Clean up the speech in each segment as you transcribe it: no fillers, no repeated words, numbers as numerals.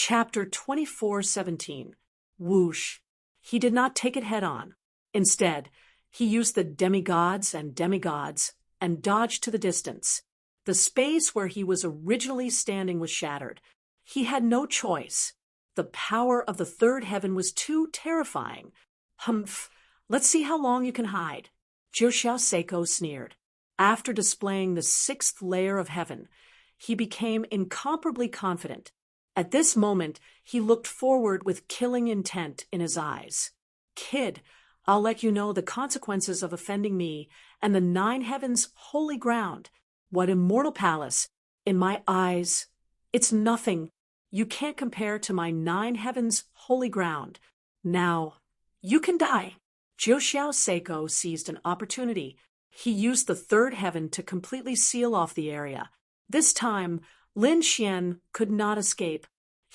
Chapter 24:17. Whoosh. He did not take it head on. Instead, he used the demigods and dodged to the distance. The space where he was originally standing was shattered. He had no choice. The power of the third heaven was too terrifying. Humph, let's see how long you can hide. Jiuxiao Seiko sneered. After displaying the sixth layer of heaven, he became incomparably confident. At this moment, he looked forward with killing intent in his eyes. Kid, I'll let you know the consequences of offending me and the nine heavens' holy ground. What immortal palace! In my eyes, it's nothing. You can't compare to my nine heavens' holy ground. Now, you can die. Jiuxiao Seiko seized an opportunity. He used the third heaven to completely seal off the area. This time, Lin Xian could not escape.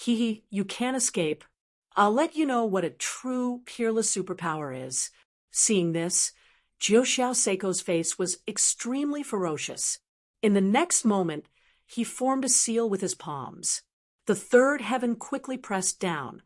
You can't escape. I'll let you know what a true, peerless superpower is. Seeing this, Jiuxiao Seiko's face was extremely ferocious. In the next moment, he formed a seal with his palms. The third heaven quickly pressed down,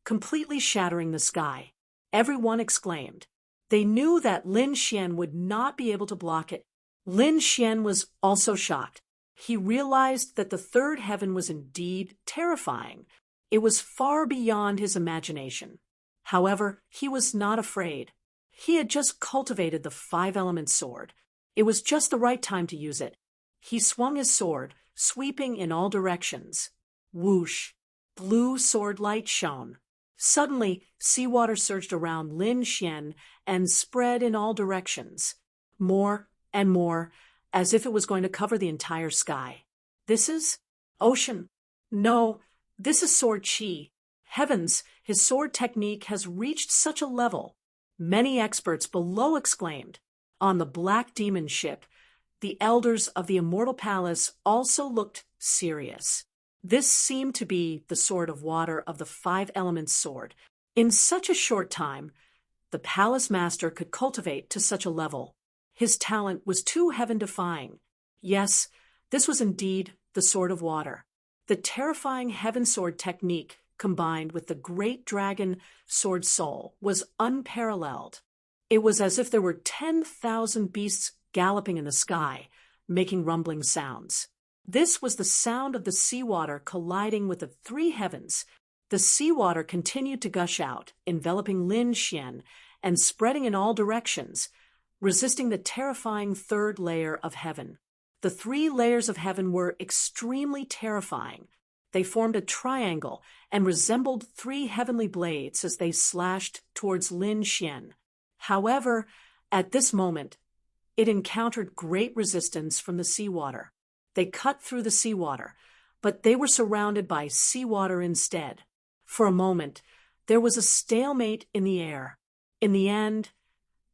completely shattering the sky. Everyone exclaimed. They knew that Lin Xian would not be able to block it. Lin Xian was also shocked. He realized that the third heaven was indeed terrifying. It was far beyond his imagination. However, he was not afraid. He had just cultivated the five-element sword. It was just the right time to use it. He swung his sword, sweeping in all directions. Whoosh! Blue sword light shone. Suddenly, seawater surged around Lin Xian and spread in all directions. More and more, as if it was going to cover the entire sky. This is ocean. No, this is sword chi. Heavens, his sword technique has reached such a level. Many experts below exclaimed. On the Black Demon ship, the elders of the Immortal Palace also looked serious. This seemed to be the sword of water of the five elements sword. In such a short time, the palace master could cultivate to such a level. His talent was too heaven-defying. Yes, this was indeed the sword of water. The terrifying heaven sword technique combined with the great dragon sword soul was unparalleled. It was as if there were 10,000 beasts galloping in the sky, making rumbling sounds. This was the sound of the seawater colliding with the three heavens. The seawater continued to gush out, enveloping Lin Xian and spreading in all directions, resisting the terrifying third layer of heaven. The three layers of heaven were extremely terrifying. They formed a triangle and resembled three heavenly blades as they slashed towards Lin Xian. However, at this moment, it encountered great resistance from the seawater. They cut through the seawater, but they were surrounded by seawater instead. For a moment, there was a stalemate in the air. In the end,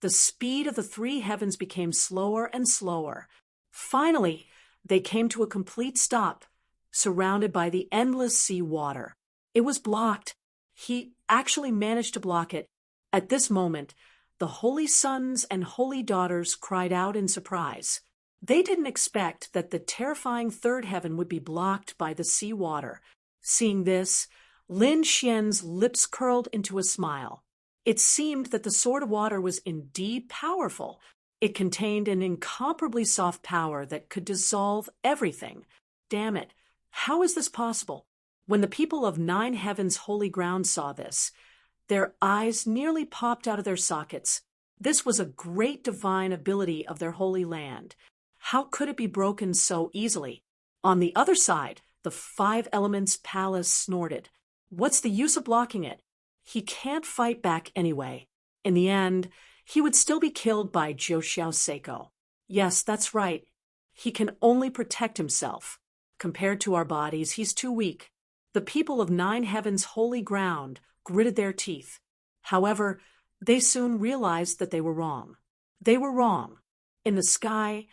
the speed of the three heavens became slower and slower. Finally, they came to a complete stop, surrounded by the endless sea water. It was blocked. He actually managed to block it. At this moment, the holy sons and holy daughters cried out in surprise. They didn't expect that the terrifying third heaven would be blocked by the sea water. Seeing this, Lin Xian's lips curled into a smile. It seemed that the sword of water was indeed powerful. It contained an incomparably soft power that could dissolve everything. Damn it, how is this possible? When the people of nine heavens' holy ground saw this, their eyes nearly popped out of their sockets. This was a great divine ability of their holy land. How could it be broken so easily? On the other side, the five elements palace snorted. What's the use of blocking it? He can't fight back anyway. In the end, he would still be killed by Jiuxiao Seiko. Yes, that's right. He can only protect himself. Compared to our bodies, he's too weak. The people of nine heavens' holy ground gritted their teeth. However, they soon realized that they were wrong. They were wrong. In the sky,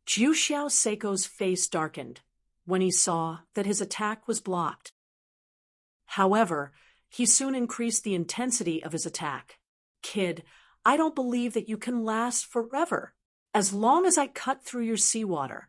Jiuxiao Seiko's face darkened when he saw that his attack was blocked. However, he soon increased the intensity of his attack. Kid, I don't believe that you can last forever. As long as I cut through your seawater,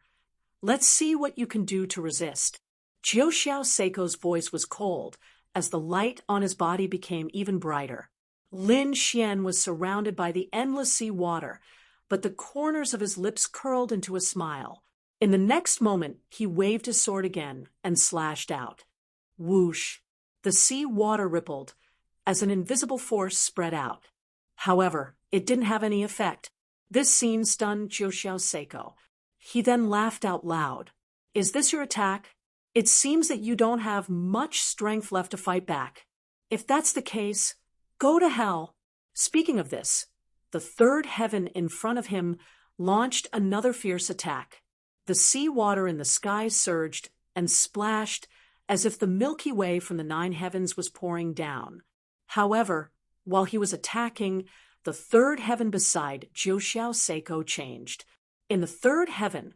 let's see what you can do to resist. Jiu Xiao Seiko's voice was cold as the light on his body became even brighter. Lin Xian was surrounded by the endless sea water, but the corners of his lips curled into a smile. In the next moment, he waved his sword again and slashed out. Whoosh! The sea water rippled as an invisible force spread out. However, it didn't have any effect. This scene stunned Jiu Xiao Seiko. He then laughed out loud. Is this your attack? It seems that you don't have much strength left to fight back. If that's the case, go to hell. Speaking of this, the third heaven in front of him launched another fierce attack. The sea water in the sky surged and splashed as if the Milky Way from the 9 heavens was pouring down. However, while he was attacking, the third heaven beside Jiu Xiao Seiko changed. In the third heaven,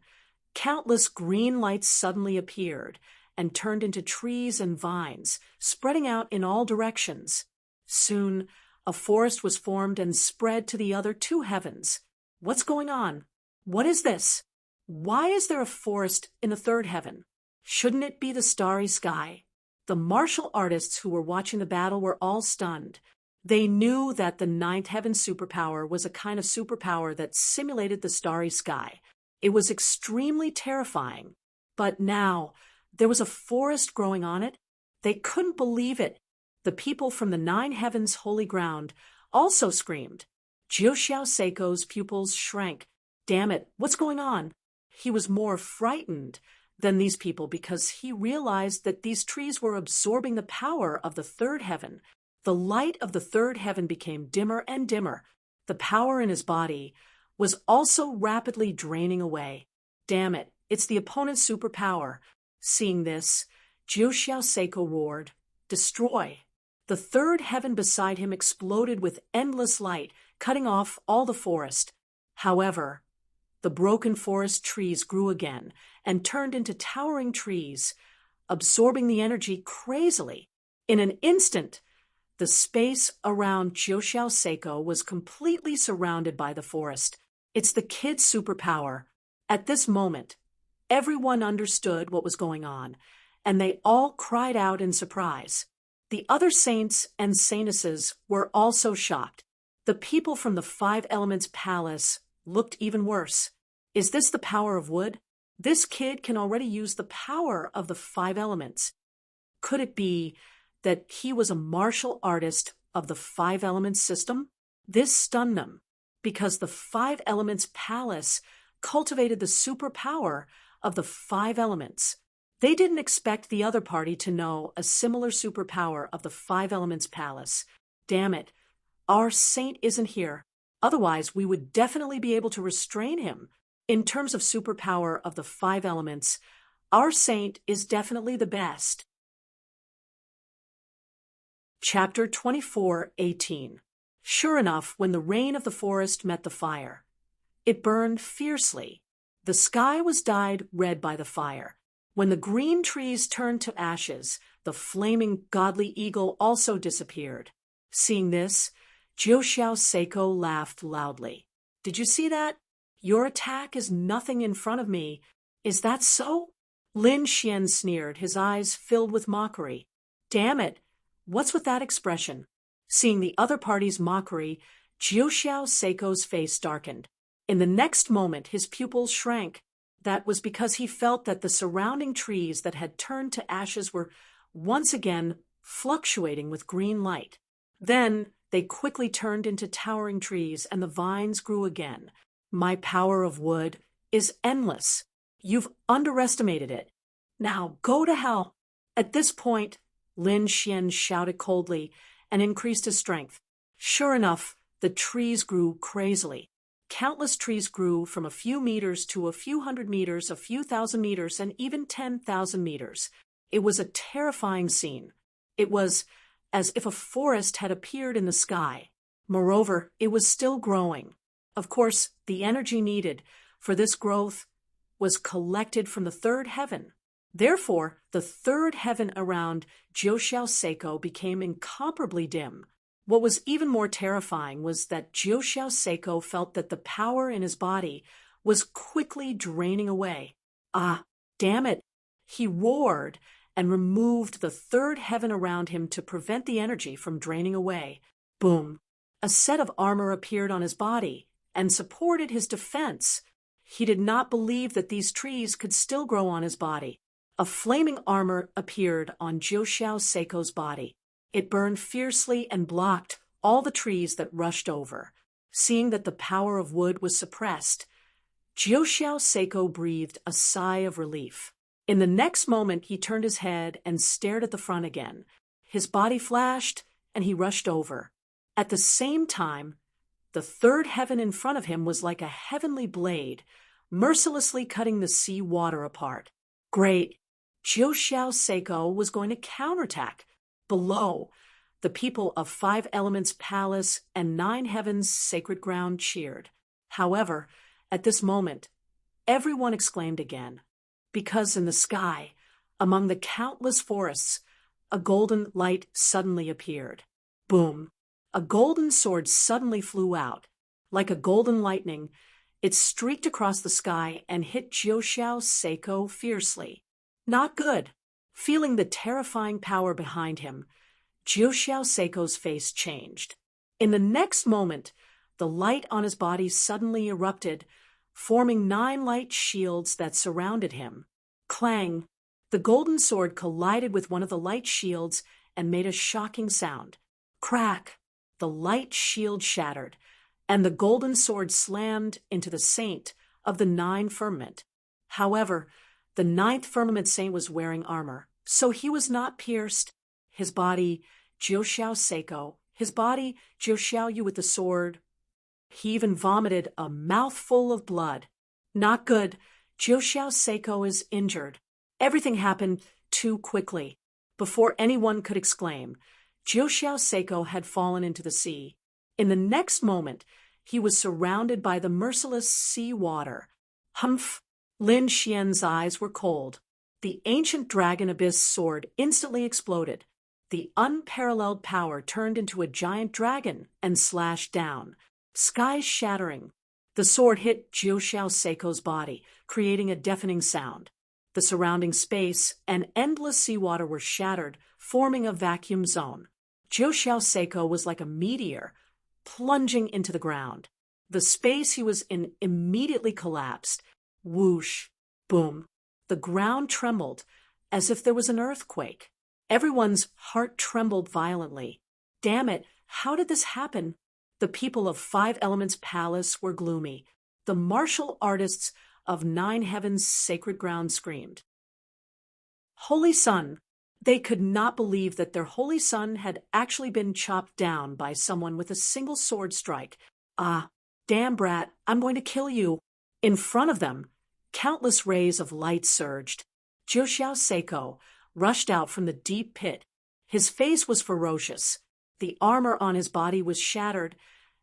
countless green lights suddenly appeared and turned into trees and vines, spreading out in all directions. Soon, a forest was formed and spread to the other 2 heavens. What's going on? What is this? Why is there a forest in the third heaven? Shouldn't it be the starry sky? The martial artists who were watching the battle were all stunned. They knew that the 9th heaven superpower was a kind of superpower that simulated the starry sky. It was extremely terrifying. But now, there was a forest growing on it. They couldn't believe it. The people from the 9 heavens' holy ground also screamed. Jiu Xiao Seiko's pupils shrank. Damn it, what's going on? He was more frightened than these people because he realized that these trees were absorbing the power of the third heaven. The light of the third heaven became dimmer and dimmer. The power in his body was also rapidly draining away. Damn it, it's the opponent's superpower. Seeing this, Jiu Xiao Seiko roared, "Destroy!" The third heaven beside him exploded with endless light, cutting off all the forest. However, the broken forest trees grew again and turned into towering trees, absorbing the energy crazily. In an instant, the space around Jiu Xiao Seiko was completely surrounded by the forest. It's the kid's superpower. At this moment, everyone understood what was going on, and they all cried out in surprise. The other saints and saintesses were also shocked. The people from the 5 Elements Palace looked even worse. Is this the power of wood? This kid can already use the power of the 5 elements. Could it be that he was a martial artist of the 5 elements system? This stunned them, because the 5 Elements Palace cultivated the superpower of the 5 elements. They didn't expect the other party to know a similar superpower of the 5 Elements Palace. Damn it, our saint isn't here. Otherwise, we would definitely be able to restrain him. In terms of superpower of the 5 elements, our saint is definitely the best. Chapter 24:18. Sure enough, when the rain of the forest met the fire, it burned fiercely. The sky was dyed red by the fire. When the green trees turned to ashes, the flaming godly eagle also disappeared. Seeing this, Jiu Xiao Seiko laughed loudly. Did you see that? Your attack is nothing in front of me. Is that so? Lin Xian sneered, his eyes filled with mockery. Damn it! What's with that expression? Seeing the other party's mockery, Jiu Xiao Seiko's face darkened. In the next moment, his pupils shrank. That was because he felt that the surrounding trees that had turned to ashes were once again fluctuating with green light. Then they quickly turned into towering trees, and the vines grew again. My power of wood is endless. You've underestimated it. Now go to hell. At this point, Lin Xian shouted coldly and increased his strength. Sure enough, the trees grew crazily. Countless trees grew from a few meters to a few hundred meters, a few thousand meters, and even 10,000 meters. It was a terrifying scene. It was as if a forest had appeared in the sky. Moreover, it was still growing. Of course, the energy needed for this growth was collected from the third heaven. Therefore, the third heaven around Jiu Xiao Seiko became incomparably dim. What was even more terrifying was that Jiu Xiao Seiko felt that the power in his body was quickly draining away. Ah, damn it! He roared and removed the third heaven around him to prevent the energy from draining away. Boom! A set of armor appeared on his body and supported his defense. He did not believe that these trees could still grow on his body. A flaming armor appeared on Jiuxiao Seiko's body. It burned fiercely and blocked all the trees that rushed over. Seeing that the power of wood was suppressed, Jiuxiao Seiko breathed a sigh of relief. In the next moment, he turned his head and stared at the front again. His body flashed, and he rushed over. At the same time, the third heaven in front of him was like a heavenly blade, mercilessly cutting the sea water apart. Great! Jiuxiao Seiko was going to counterattack. Below, the people of Five Elements Palace and Nine Heavens Sacred Ground cheered. However, at this moment, everyone exclaimed again, because in the sky, among the countless forests, a golden light suddenly appeared. Boom! A golden sword suddenly flew out. Like a golden lightning, it streaked across the sky and hit Jiuxiao Seiko fiercely. Not good. Feeling the terrifying power behind him, Jiuxiao Seiko's face changed. In the next moment, the light on his body suddenly erupted, forming 9 light shields that surrounded him. Clang! The golden sword collided with one of the light shields and made a shocking sound. Crack! The light shield shattered, and the golden sword slammed into the saint of the 9 firmament. However, the 9th firmament saint was wearing armor, so he was not pierced. His body, Jiuxiao Seiko, his body, Jiuxiao Yu with the sword. He even vomited a mouthful of blood. Not good. Jiuxiao Seiko is injured. Everything happened too quickly. Before anyone could exclaim, Jiuxiao Seiko had fallen into the sea. In the next moment, he was surrounded by the merciless sea water. Humph! Lin Xian's eyes were cold. The ancient dragon abyss sword instantly exploded. The unparalleled power turned into a giant dragon and slashed down, skies shattering. The sword hit Jiuxiao Seiko's body, creating a deafening sound. The surrounding space and endless seawater were shattered, forming a vacuum zone. Jiuxiao Seiko was like a meteor, plunging into the ground. The space he was in immediately collapsed. Whoosh! Boom! The ground trembled, as if there was an earthquake. Everyone's heart trembled violently. Damn it, how did this happen? The people of Five Elements Palace were gloomy. The martial artists of Nine Heavens Sacred Ground screamed. Holy Sun! They could not believe that their holy son had actually been chopped down by someone with a single sword strike. Ah, damn brat, I'm going to kill you. In front of them, countless rays of light surged. Jiuxiao Seiko rushed out from the deep pit. His face was ferocious. The armor on his body was shattered,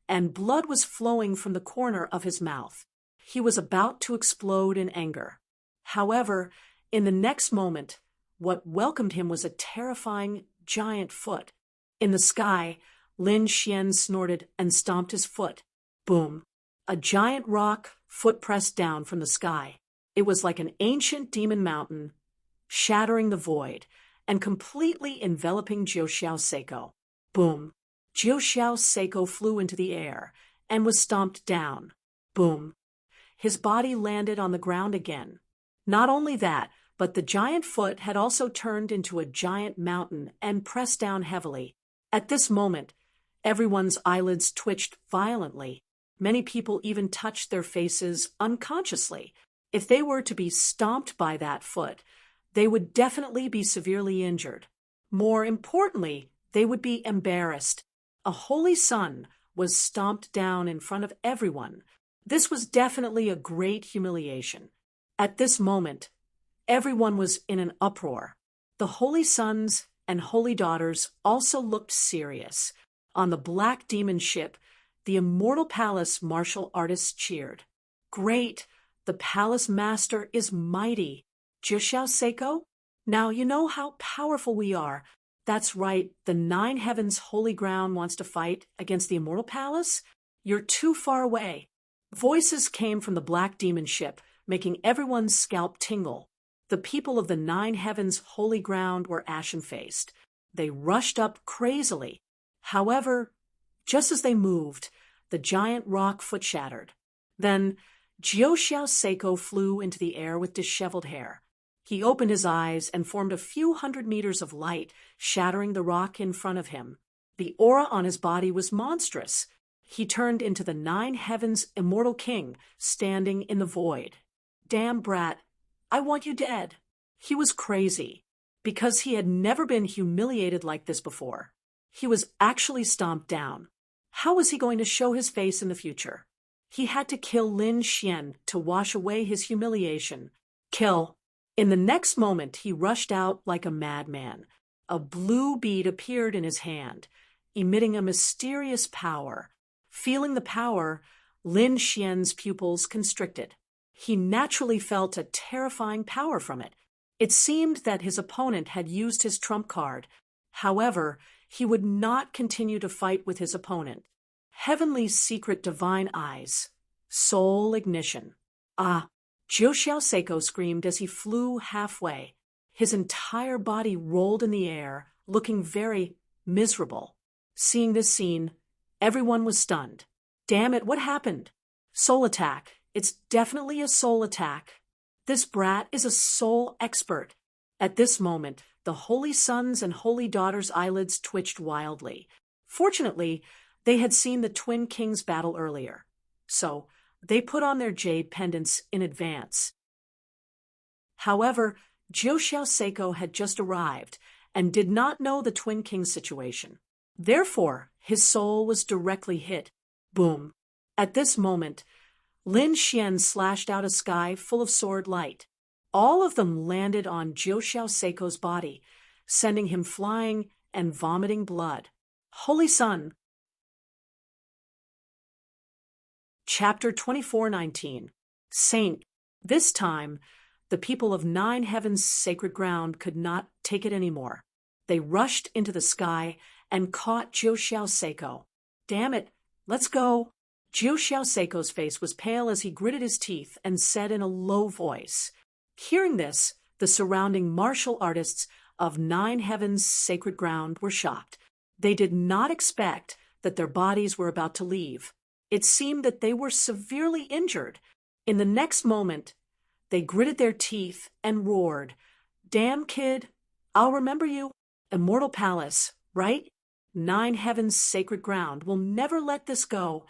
and blood was flowing from the corner of his mouth. He was about to explode in anger. However, in the next moment, what welcomed him was a terrifying giant foot. In the sky, Lin Xian snorted and stomped his foot. Boom! A giant rock foot pressed down from the sky. It was like an ancient demon mountain, shattering the void and completely enveloping Jiuxiao Seiko. Boom! Jiuxiao Seiko flew into the air and was stomped down. Boom! His body landed on the ground again. Not only that, but the giant foot had also turned into a giant mountain and pressed down heavily. At this moment, everyone's eyelids twitched violently. Many people even touched their faces unconsciously. If they were to be stomped by that foot, they would definitely be severely injured. More importantly, they would be embarrassed. A holy son was stomped down in front of everyone. This was definitely a great humiliation. At this moment, everyone was in an uproar. The holy sons and holy daughters also looked serious. On the black demon ship, the immortal palace martial artists cheered. Great! The palace master is mighty. Jiuxiao Seiko? Now you know how powerful we are. That's right, the Nine Heavens Holy Ground wants to fight against the immortal palace? You're too far away. Voices came from the black demon ship, making everyone's scalp tingle. The people of the nine heavens' holy ground were ashen-faced. They rushed up crazily. However, just as they moved, the giant rock foot shattered. Then Jiuxiao Seiko flew into the air with disheveled hair. He opened his eyes and formed a few hundred meters of light, shattering the rock in front of him. The aura on his body was monstrous. He turned into the nine heavens' immortal king, standing in the void. Damn brat, I want you dead. He was crazy, because he had never been humiliated like this before. He was actually stomped down. How was he going to show his face in the future? He had to kill Lin Xian to wash away his humiliation. Kill. In the next moment, he rushed out like a madman. A blue bead appeared in his hand, emitting a mysterious power. Feeling the power, Lin Xian's pupils constricted. He naturally felt a terrifying power from it. It seemed that his opponent had used his trump card. However, he would not continue to fight with his opponent. Heavenly secret divine eyes. Soul ignition. Ah! Jiuxiao Seiko screamed as he flew halfway. His entire body rolled in the air, looking very miserable. Seeing this scene, everyone was stunned. Damn it, what happened? Soul attack. It's definitely a soul attack. This brat is a soul expert. At this moment, the holy sons and holy daughters' eyelids twitched wildly. Fortunately, they had seen the twin kings battle earlier, so they put on their jade pendants in advance. However, Jiuxiao Seiko had just arrived and did not know the twin kings' situation. Therefore, his soul was directly hit. Boom. At this moment, Lin Xian slashed out a sky full of sword light. All of them landed on Jiuxiao Seiko's body, sending him flying and vomiting blood. Holy Sun. Chapter 24:19. Saint. This time, the people of nine heavens' sacred ground could not take it anymore. They rushed into the sky and caught Jiuxiao Seiko. Damn it, let's go. Jiuxiao Seiko's face was pale as he gritted his teeth and said in a low voice. Hearing this, the surrounding martial artists of nine heavens' sacred ground were shocked. They did not expect that their bodies were about to leave. It seemed that they were severely injured. In the next moment, they gritted their teeth and roared, Damn kid, I'll remember you. Immortal Palace, right? Nine heavens' sacred ground will never let this go.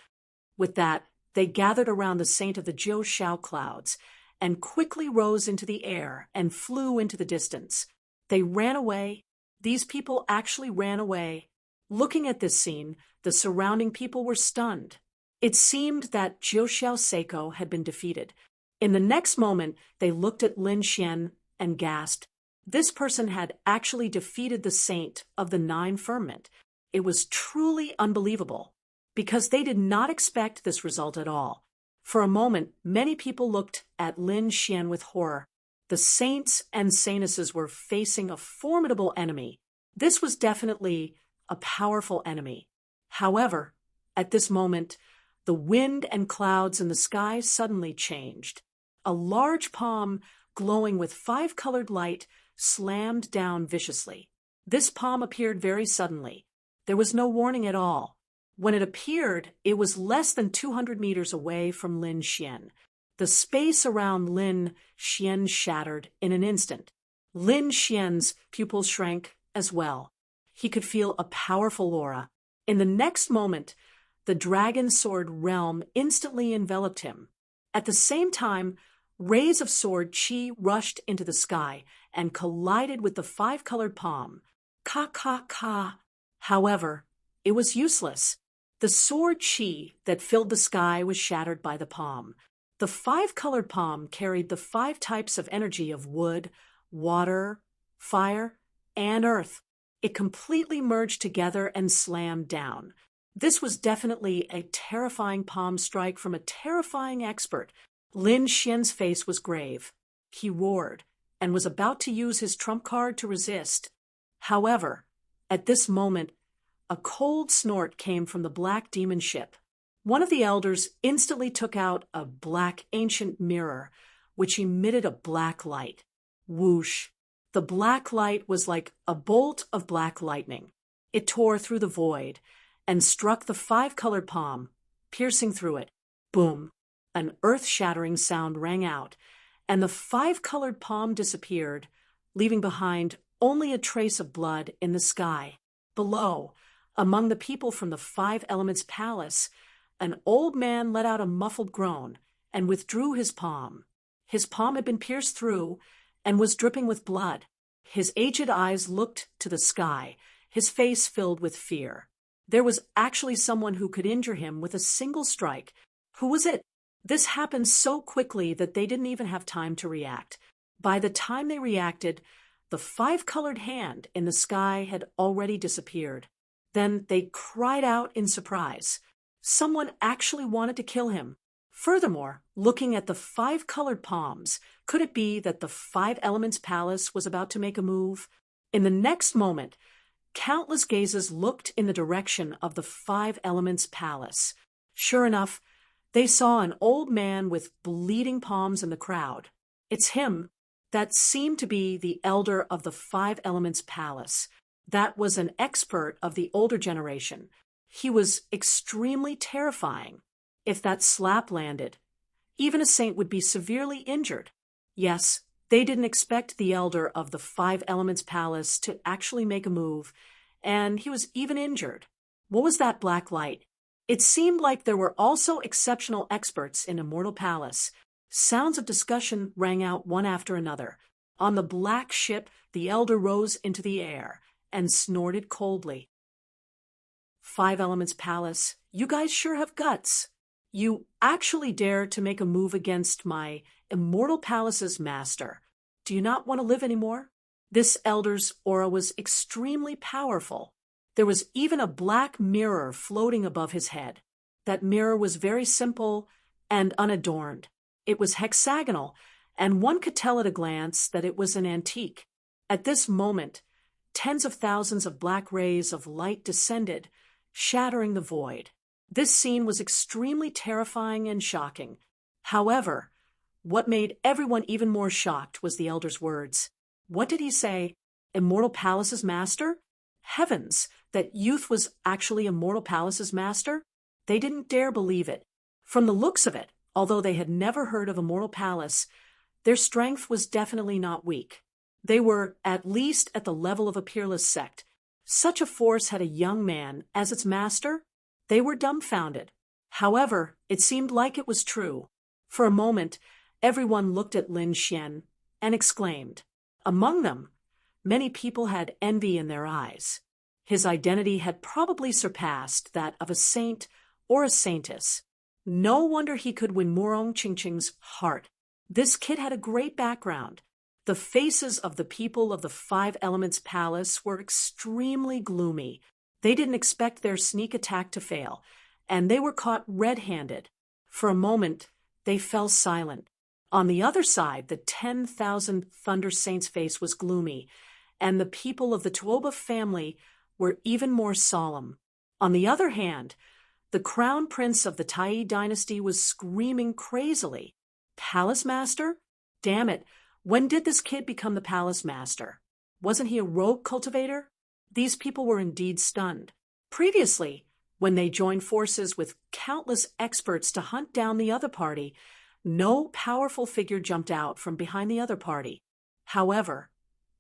With that, they gathered around the saint of the Jiuxiao clouds and quickly rose into the air and flew into the distance. They ran away. These people actually ran away. Looking at this scene, the surrounding people were stunned. It seemed that Jiuxiao Seiko had been defeated. In the next moment, they looked at Lin Xian and gasped. This person had actually defeated the saint of the nine firmament. It was truly unbelievable, because they did not expect this result at all. For a moment, many people looked at Lin Xian with horror. The saints and saintesses were facing a formidable enemy. This was definitely a powerful enemy. However, at this moment, the wind and clouds in the sky suddenly changed. A large palm, glowing with five-colored light, slammed down viciously. This palm appeared very suddenly. There was no warning at all. When it appeared, it was less than 200 meters away from Lin Xian. The space around Lin Xian shattered in an instant. Lin Xian's pupils shrank as well. He could feel a powerful aura. In the next moment, the dragon sword realm instantly enveloped him. At the same time, rays of sword chi rushed into the sky and collided with the five-colored palm. Ka. However, it was useless. The sword chi that filled the sky was shattered by the palm. The five-colored palm carried the five types of energy of wood, water, fire, and earth. It completely merged together and slammed down. This was definitely a terrifying palm strike from a terrifying expert. Lin Xian's face was grave. He roared and was about to use his trump card to resist. However, at this moment, a cold snort came from the black demon ship. One of the elders instantly took out a black ancient mirror, which emitted a black light. Whoosh! The black light was like a bolt of black lightning. It tore through the void and struck the five-colored palm, piercing through it. Boom! An earth-shattering sound rang out, and the five-colored palm disappeared, leaving behind only a trace of blood in the sky. Below, among the people from the Five Elements Palace, an old man let out a muffled groan and withdrew his palm. His palm had been pierced through and was dripping with blood. His aged eyes looked to the sky, his face filled with fear. There was actually someone who could injure him with a single strike. Who was it? This happened so quickly that they didn't even have time to react. By the time they reacted, the five-colored hand in the sky had already disappeared. Then they cried out in surprise. Someone actually wanted to kill him. Furthermore, looking at the five-colored palms, could it be that the Five Elements Palace was about to make a move? In the next moment, countless gazes looked in the direction of the Five Elements Palace. Sure enough, they saw an old man with bleeding palms in the crowd. It's him. That seemed to be the elder of the Five Elements Palace. That was an expert of the older generation. He was extremely terrifying. If that slap landed, even a saint would be severely injured. Yes, they didn't expect the elder of the Five Elements Palace to actually make a move, and he was even injured. What was that black light? It seemed like there were also exceptional experts in Immortal Palace. Sounds of discussion rang out one after another. On the black ship, the elder rose into the air and snorted coldly. Five Elements Palace, you guys sure have guts. You actually dare to make a move against my Immortal Palace's master. Do you not want to live anymore? This elder's aura was extremely powerful. There was even a black mirror floating above his head. That mirror was very simple and unadorned. It was hexagonal, and one could tell at a glance that it was an antique. At this moment, tens of thousands of black rays of light descended, shattering the void. This scene was extremely terrifying and shocking. However, what made everyone even more shocked was the elder's words. What did he say? Immortal Palace's master? Heavens, that youth was actually Immortal Palace's master? They didn't dare believe it. From the looks of it, although they had never heard of Immortal Palace, their strength was definitely not weak. They were at least at the level of a peerless sect. Such a force had a young man as its master? They were dumbfounded. However, it seemed like it was true. For a moment, everyone looked at Lin Xian and exclaimed. Among them, many people had envy in their eyes. His identity had probably surpassed that of a saint or a saintess. No wonder he could win Murong Qingqing's heart. This kid had a great background. The faces of the people of the Five Elements Palace were extremely gloomy. They didn't expect their sneak attack to fail, and they were caught red-handed. For a moment, they fell silent. On the other side, the 10,000 Thunder Saints' face was gloomy, and the people of the Tuoba family were even more solemn. On the other hand, the crown prince of the Tai dynasty was screaming crazily. Palace master? Damn it, when did this kid become the palace master? Wasn't he a rogue cultivator? These people were indeed stunned. Previously, when they joined forces with countless experts to hunt down the other party, no powerful figure jumped out from behind the other party. However,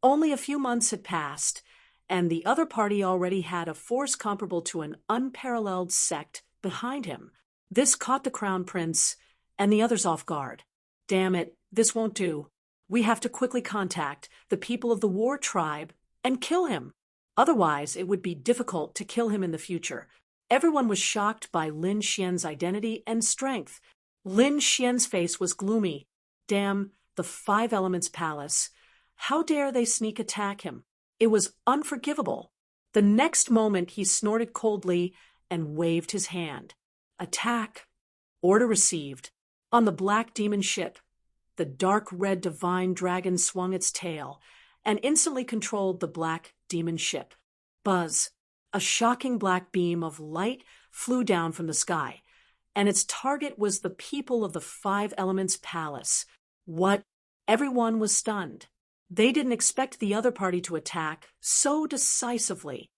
only a few months had passed, and the other party already had a force comparable to an unparalleled sect behind him. This caught the crown prince and the others off guard. Damn it, this won't do. We have to quickly contact the people of the war tribe and kill him. Otherwise, it would be difficult to kill him in the future. Everyone was shocked by Lin Xian's identity and strength. Lin Xian's face was gloomy. Damn, the Five Elements Palace. How dare they sneak attack him? It was unforgivable. The next moment he snorted coldly and waved his hand. Attack. Order received. On the black demon ship, the dark red divine dragon swung its tail and instantly controlled the black demon ship. Buzz. A shocking black beam of light flew down from the sky, and its target was the people of the Five Elements Palace. What? Everyone was stunned. They didn't expect the other party to attack so decisively.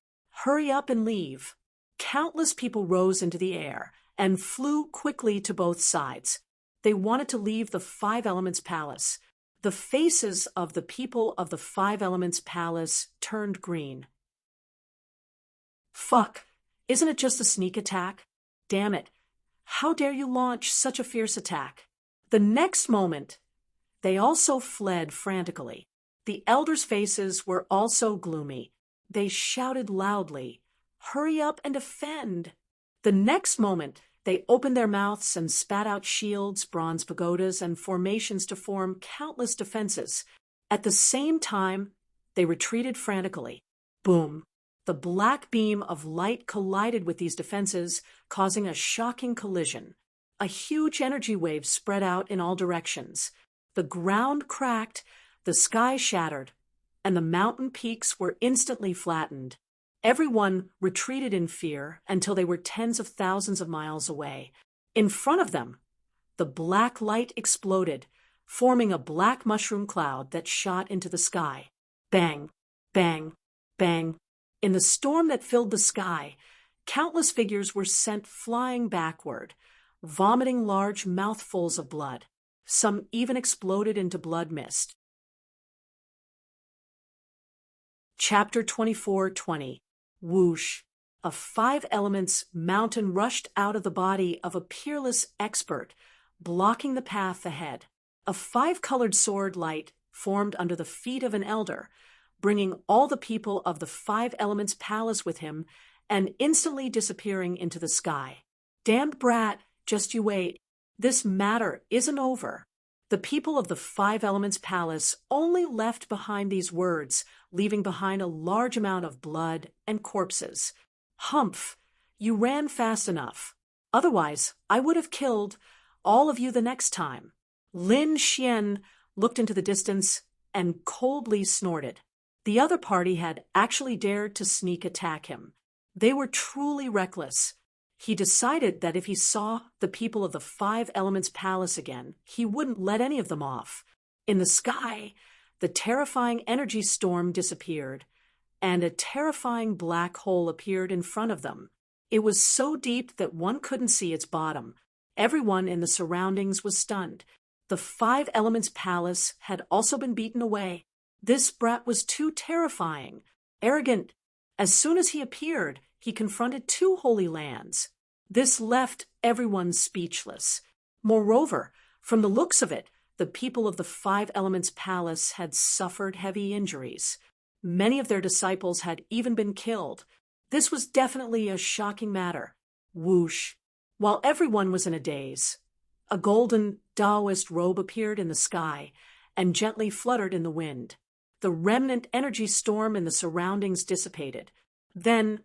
Hurry up and leave. Countless people rose into the air and flew quickly to both sides. They wanted to leave the Five Elements Palace. The faces of the people of the Five Elements Palace turned green. Fuck! Isn't it just a sneak attack? Damn it! How dare you launch such a fierce attack? The next moment, they also fled frantically. The elders' faces were also gloomy. They shouted loudly, "Hurry up and defend!" The next moment, they opened their mouths and spat out shields, bronze pagodas, and formations to form countless defenses. At the same time, they retreated frantically. Boom! The black beam of light collided with these defenses, causing a shocking collision. A huge energy wave spread out in all directions. The ground cracked, the sky shattered, and the mountain peaks were instantly flattened. Everyone retreated in fear until they were tens of thousands of miles away. In front of them, the black light exploded, forming a black mushroom cloud that shot into the sky. Bang, bang, bang. In the storm that filled the sky, countless figures were sent flying backward, vomiting large mouthfuls of blood. Some even exploded into blood mist. Chapter 24:20. Whoosh! A Five Elements mountain rushed out of the body of a peerless expert, blocking the path ahead. A five-colored sword light formed under the feet of an elder, bringing all the people of the Five Elements Palace with him and instantly disappearing into the sky. Damned brat, just you wait. This matter isn't over. The people of the Five Elements Palace only left behind these words, leaving behind a large amount of blood and corpses. Humph! You ran fast enough. Otherwise, I would have killed all of you the next time. Lin Xian looked into the distance and coldly snorted. The other party had actually dared to sneak attack him. They were truly reckless. He decided that if he saw the people of the Five Elements Palace again, he wouldn't let any of them off. In the sky, the terrifying energy storm disappeared, and a terrifying black hole appeared in front of them. It was so deep that one couldn't see its bottom. Everyone in the surroundings was stunned. The Five Elements Palace had also been beaten away. This brat was too terrifying, arrogant. As soon as he appeared, he confronted two holy lands. This left everyone speechless. Moreover, from the looks of it, the people of the Five Elements Palace had suffered heavy injuries. Many of their disciples had even been killed. This was definitely a shocking matter. Whoosh! While everyone was in a daze, a golden Taoist robe appeared in the sky and gently fluttered in the wind. The remnant energy storm in the surroundings dissipated. Then,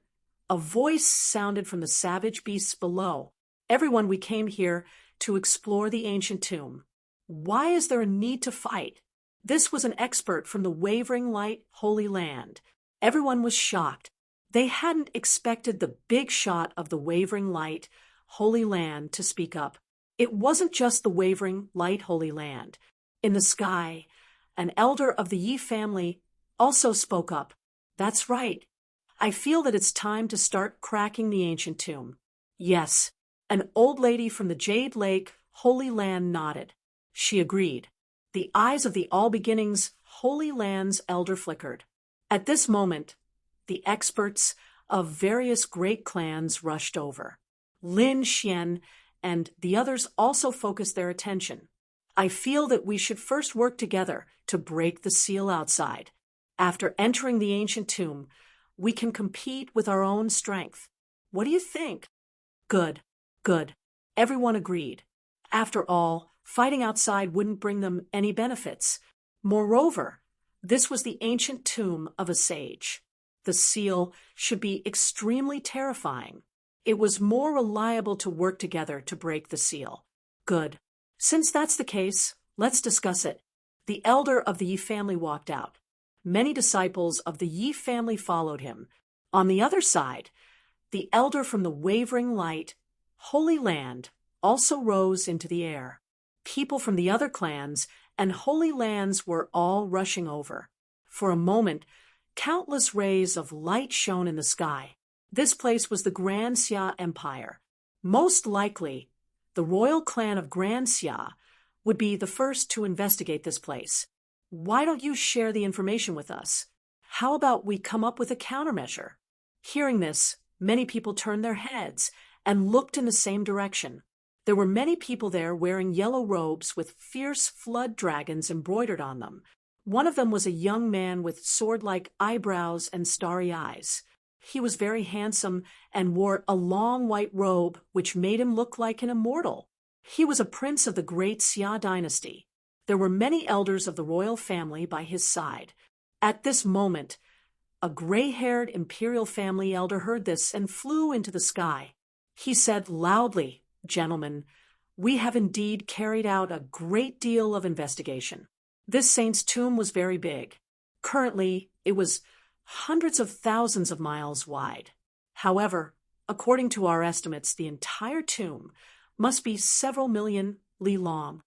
a voice sounded from the savage beasts below. Everyone, we came here to explore the ancient tomb. Why is there a need to fight? This was an expert from the Wavering Light Holy Land. Everyone was shocked. They hadn't expected the big shot of the Wavering Light Holy Land to speak up. It wasn't just the Wavering Light Holy Land. In the sky, an elder of the Yi family also spoke up. That's right. I feel that it's time to start cracking the ancient tomb. Yes, an old lady from the Jade Lake Holy Land nodded. She agreed. The eyes of the All Beginnings Holy Land's elder flickered. At this moment, the experts of various great clans rushed over. Lin Xian and the others also focused their attention. I feel that we should first work together to break the seal outside. After entering the ancient tomb, we can compete with our own strength. What do you think? Good, good. Everyone agreed. After all, fighting outside wouldn't bring them any benefits. Moreover, this was the ancient tomb of a sage. The seal should be extremely terrifying. It was more reliable to work together to break the seal. Good. Since that's the case, let's discuss it. The elder of the Yi family walked out. Many disciples of the Yi family followed him. On the other side, the elder from the Wavering Light Holy Land also rose into the air. People from the other clans and holy lands were all rushing over. For a moment, countless rays of light shone in the sky. This place was the Grand Xia Empire. Most likely, the royal clan of Grand Xia would be the first to investigate this place. Why don't you share the information with us? How about we come up with a countermeasure? Hearing this, many people turned their heads and looked in the same direction. There were many people there wearing yellow robes with fierce flood dragons embroidered on them. One of them was a young man with sword-like eyebrows and starry eyes. He was very handsome and wore a long white robe which made him look like an immortal. He was a prince of the great Xia dynasty. There were many elders of the royal family by his side. At this moment, a gray-haired imperial family elder heard this and flew into the sky. He said loudly, "Gentlemen, we have indeed carried out a great deal of investigation. This saint's tomb was very big. Currently, it was hundreds of thousands of miles wide. However, according to our estimates, the entire tomb must be several million li long."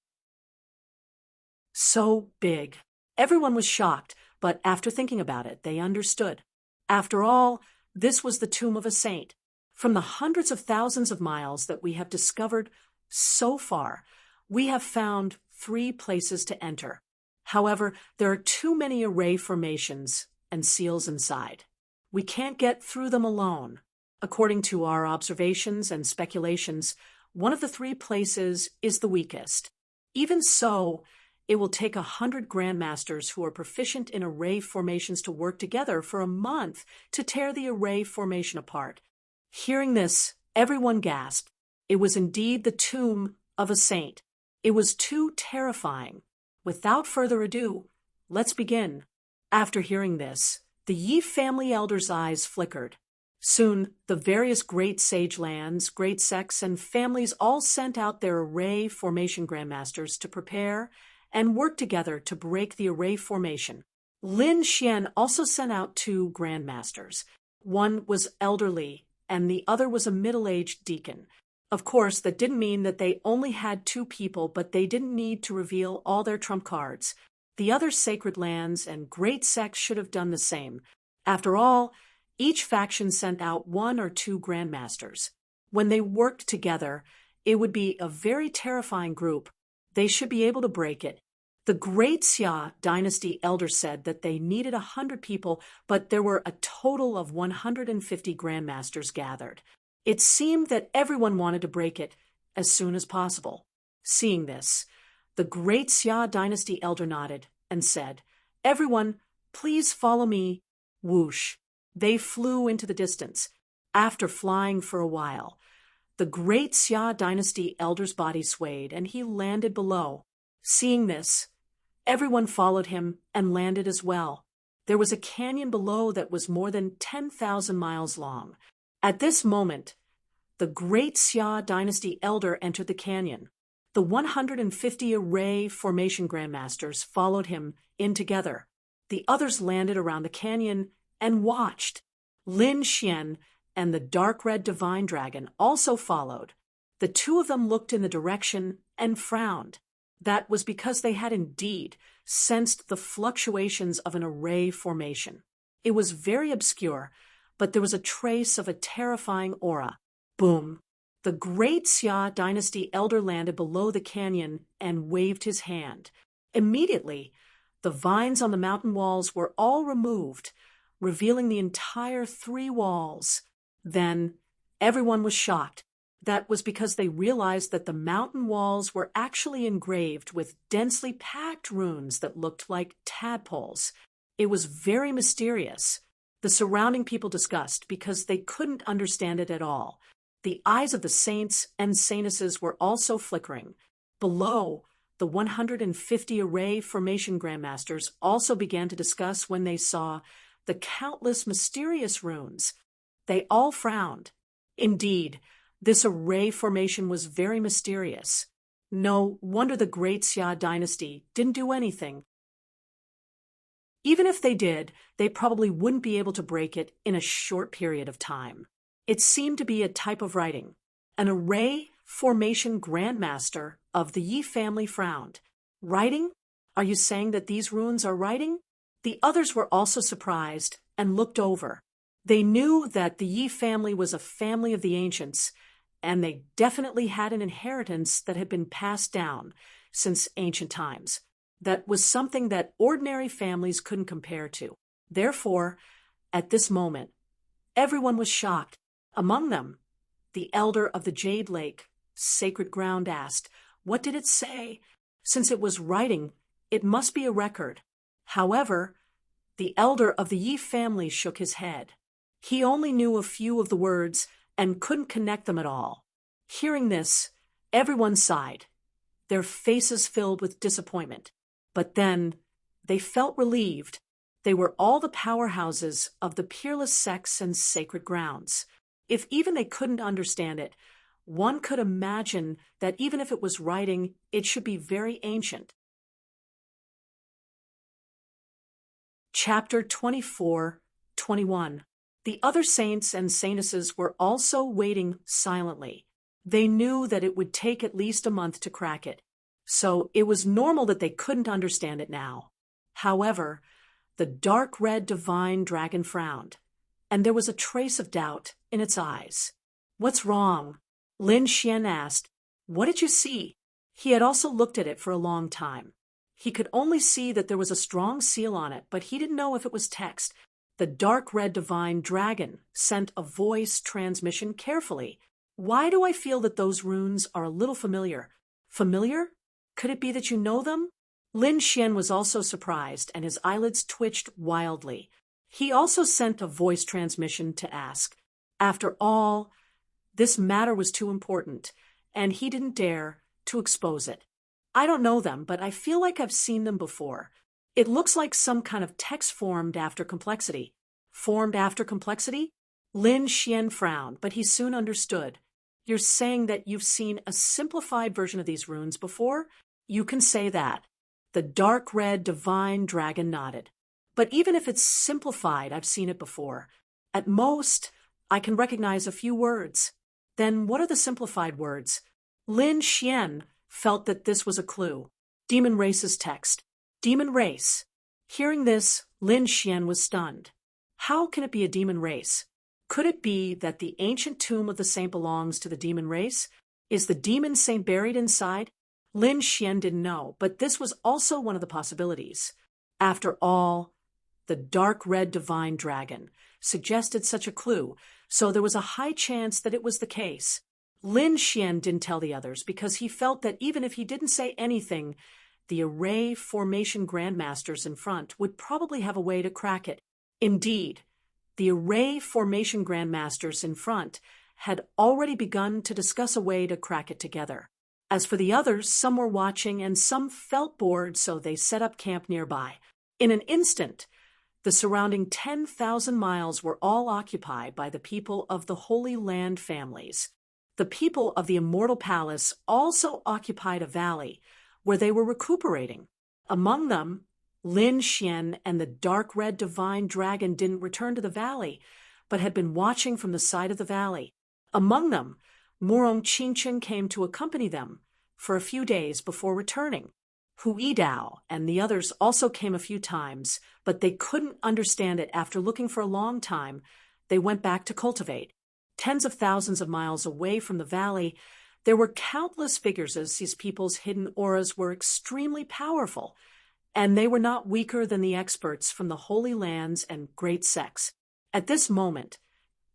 So big. Everyone was shocked, but after thinking about it, they understood. After all, this was the tomb of a saint. From the hundreds of thousands of miles that we have discovered so far, we have found 3 places to enter. However, there are too many array formations and seals inside. We can't get through them alone. According to our observations and speculations, one of the 3 places is the weakest. Even so, it will take 100 grandmasters who are proficient in array formations to work together for a month to tear the array formation apart. Hearing this, everyone gasped. It was indeed the tomb of a saint. It was too terrifying. Without further ado, let's begin. After hearing this, the Yi family elders' eyes flickered. Soon, the various great sage lands, great sects, and families all sent out their array formation grandmasters to prepare and work together to break the array formation. Lin Xian also sent out 2 grandmasters. One was elderly, and the other was a middle-aged deacon. Of course, that didn't mean that they only had 2 people, but they didn't need to reveal all their trump cards. The other sacred lands and great sects should have done the same. After all, each faction sent out 1 or 2 grandmasters. When they worked together, it would be a very terrifying group. They should be able to break it. The great Xia dynasty elder said that they needed 100 people, but there were a total of 150 grandmasters gathered. It seemed that everyone wanted to break it as soon as possible. Seeing this, the great Xia dynasty elder nodded and said, "Everyone, please follow me." Whoosh! They flew into the distance. After flying for a while, the great Xia dynasty elder's body swayed and he landed below. Seeing this, everyone followed him and landed as well. There was a canyon below that was more than 10,000 miles long. At this moment, the great Xia dynasty elder entered the canyon. The 150 array formation grandmasters followed him in together. The others landed around the canyon and watched. Lin Xian and the dark red divine dragon also followed. The 2 of them looked in the direction and frowned. That was because they had indeed sensed the fluctuations of an array formation. It was very obscure, but there was a trace of a terrifying aura. Boom! The great Xia dynasty elder landed below the canyon and waved his hand. Immediately, the vines on the mountain walls were all removed, revealing the entire 3 walls. Then, everyone was shocked. That was because they realized that the mountain walls were actually engraved with densely packed runes that looked like tadpoles. It was very mysterious. The surrounding people discussed because they couldn't understand it at all. The eyes of the saints and saintesses were also flickering. Below, the 150 array formation grandmasters also began to discuss when they saw the countless mysterious runes. They all frowned. Indeed, this array formation was very mysterious. No wonder the great Xia dynasty didn't do anything. Even if they did, they probably wouldn't be able to break it in a short period of time. It seemed to be a type of writing. An array formation grandmaster of the Yi family frowned. Writing? Are you saying that these runes are writing? The others were also surprised and looked over. They knew that the Yi family was a family of the ancients, and they definitely had an inheritance that had been passed down since ancient times. That was something that ordinary families couldn't compare to. Therefore, at this moment, everyone was shocked. Among them, the elder of the Jade Lake, sacred ground, asked, "What did it say?" Since it was writing, it must be a record. However, the elder of the Yi family shook his head. He only knew a few of the words and couldn't connect them at all. Hearing this, everyone sighed, their faces filled with disappointment. But then they felt relieved. They were all the powerhouses of the peerless sects and sacred grounds. If even they couldn't understand it, one could imagine that even if it was writing, it should be very ancient. Chapter 24-21. The other saints and saintesses were also waiting silently. They knew that it would take at least a month to crack it, so it was normal that they couldn't understand it now. However, the dark red divine dragon frowned, and there was a trace of doubt in its eyes. "What's wrong?" Lin Xian asked. "What did you see?" He had also looked at it for a long time. He could only see that there was a strong seal on it, but he didn't know if it was text. The dark red divine dragon sent a voice transmission carefully. "Why do I feel that those runes are a little familiar?" "Familiar? Could it be that you know them?" Lin Xian was also surprised, and his eyelids twitched wildly. He also sent a voice transmission to ask. After all, this matter was too important, and he didn't dare to expose it. "I don't know them, but I feel like I've seen them before. It looks like some kind of text formed after complexity." "Formed after complexity?" Lin Xian frowned, but he soon understood. "You're saying that you've seen a simplified version of these runes before?" "You can say that." The dark red divine dragon nodded. "But even if it's simplified, I've seen it before. At most, I can recognize a few words." "Then what are the simplified words?" Lin Xian felt that this was a clue. Demon race's text. Demon race. Hearing this, Lin Xian was stunned. How can it be a demon race? Could it be that the ancient tomb of the saint belongs to the demon race? Is the demon saint buried inside? Lin Xian didn't know, but this was also one of the possibilities. After all, the dark red divine dragon suggested such a clue, so there was a high chance that it was the case. Lin Xian didn't tell the others because he felt that even if he didn't say anything, the array formation grandmasters in front would probably have a way to crack it. Indeed, the array formation grandmasters in front had already begun to discuss a way to crack it together. As for the others, some were watching and some felt bored, so they set up camp nearby. In an instant, the surrounding 10,000 miles were all occupied by the people of the Holy Land families. The people of the Immortal Palace also occupied a valley where they were recuperating. Among them, Lin Xian and the dark red divine dragon didn't return to the valley, but had been watching from the side of the valley. Among them, Murong Qingchen came to accompany them for a few days before returning. Hu Yidao and the others also came a few times, but they couldn't understand it. After looking for a long time, they went back to cultivate. Tens of thousands of miles away from the valley, there were countless figures as these people's hidden auras were extremely powerful, and they were not weaker than the experts from the Holy Lands and great sects. At this moment,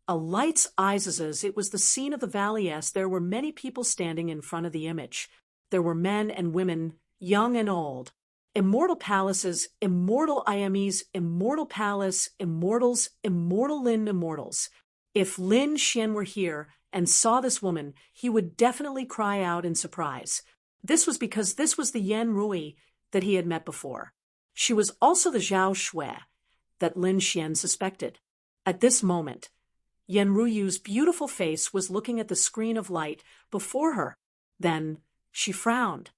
a light's eyes as it was the scene of the valley as there were many people standing in front of the image. There were men and women, young and old. Immortal palaces, immortal IMEs, immortal palace, immortals, immortal Lin immortals. If Lin Xian were here and saw this woman, he would definitely cry out in surprise. This was because this was the Yan Rui that he had met before. She was also the Zhao Shui that Lin Xian suspected. At this moment, Yan Ruyu's beautiful face was looking at the screen of light before her. Then she frowned.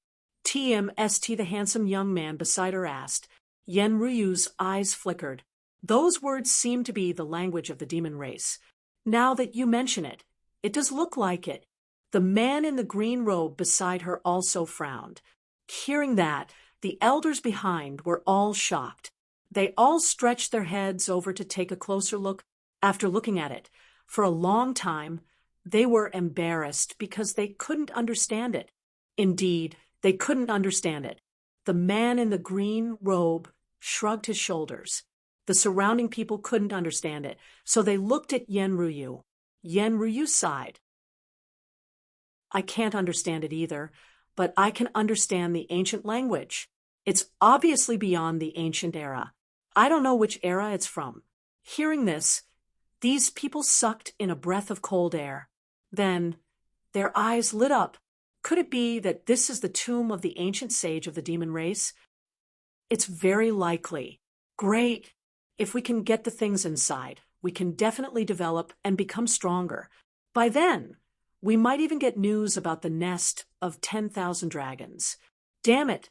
TMST, the handsome young man beside her, asked. Yan Ruyu's eyes flickered. Those words seemed to be the language of the demon race. Now that you mention it, it does look like it. The man in the green robe beside her also frowned. Hearing that, The elders behind were all shocked. They all stretched their heads over to take a closer look. After looking at it for a long time, they were embarrassed because they couldn't understand it. Indeed, they couldn't understand it. The man in the green robe shrugged his shoulders. The surrounding people couldn't understand it, so they looked at Yenryu. Yenryu sighed. I can't understand it either, but I can understand the ancient language. It's obviously beyond the ancient era. I don't know which era it's from. Hearing this, these people sucked in a breath of cold air. Then, their eyes lit up. Could it be that this is the tomb of the ancient sage of the demon race? It's very likely. Great. If we can get the things inside, we can definitely develop and become stronger. By then, we might even get news about the nest of 10,000 dragons. Damn it!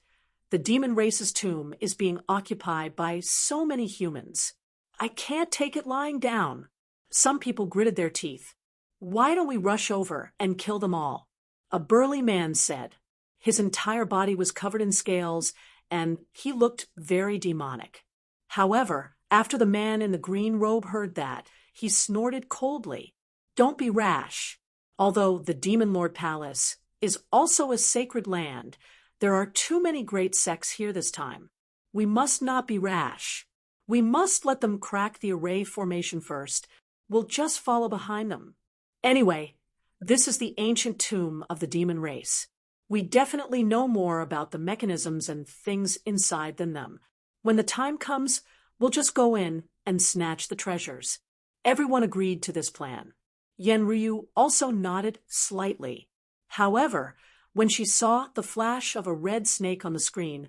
The demon race's tomb is being occupied by so many humans. I can't take it lying down. Some people gritted their teeth. Why don't we rush over and kill them all? A burly man said. His entire body was covered in scales, and he looked very demonic. However, after the man in the green robe heard that, he snorted coldly. Don't be rash. Although the Demon Lord Palace is also a sacred land, there are too many great sects here this time. We must not be rash. We must let them crack the array formation first. We'll just follow behind them. Anyway, this is the ancient tomb of the demon race. We definitely know more about the mechanisms and things inside than them. When the time comes, we'll just go in and snatch the treasures. Everyone agreed to this plan. Yenryu also nodded slightly. However, when she saw the flash of a red snake on the screen,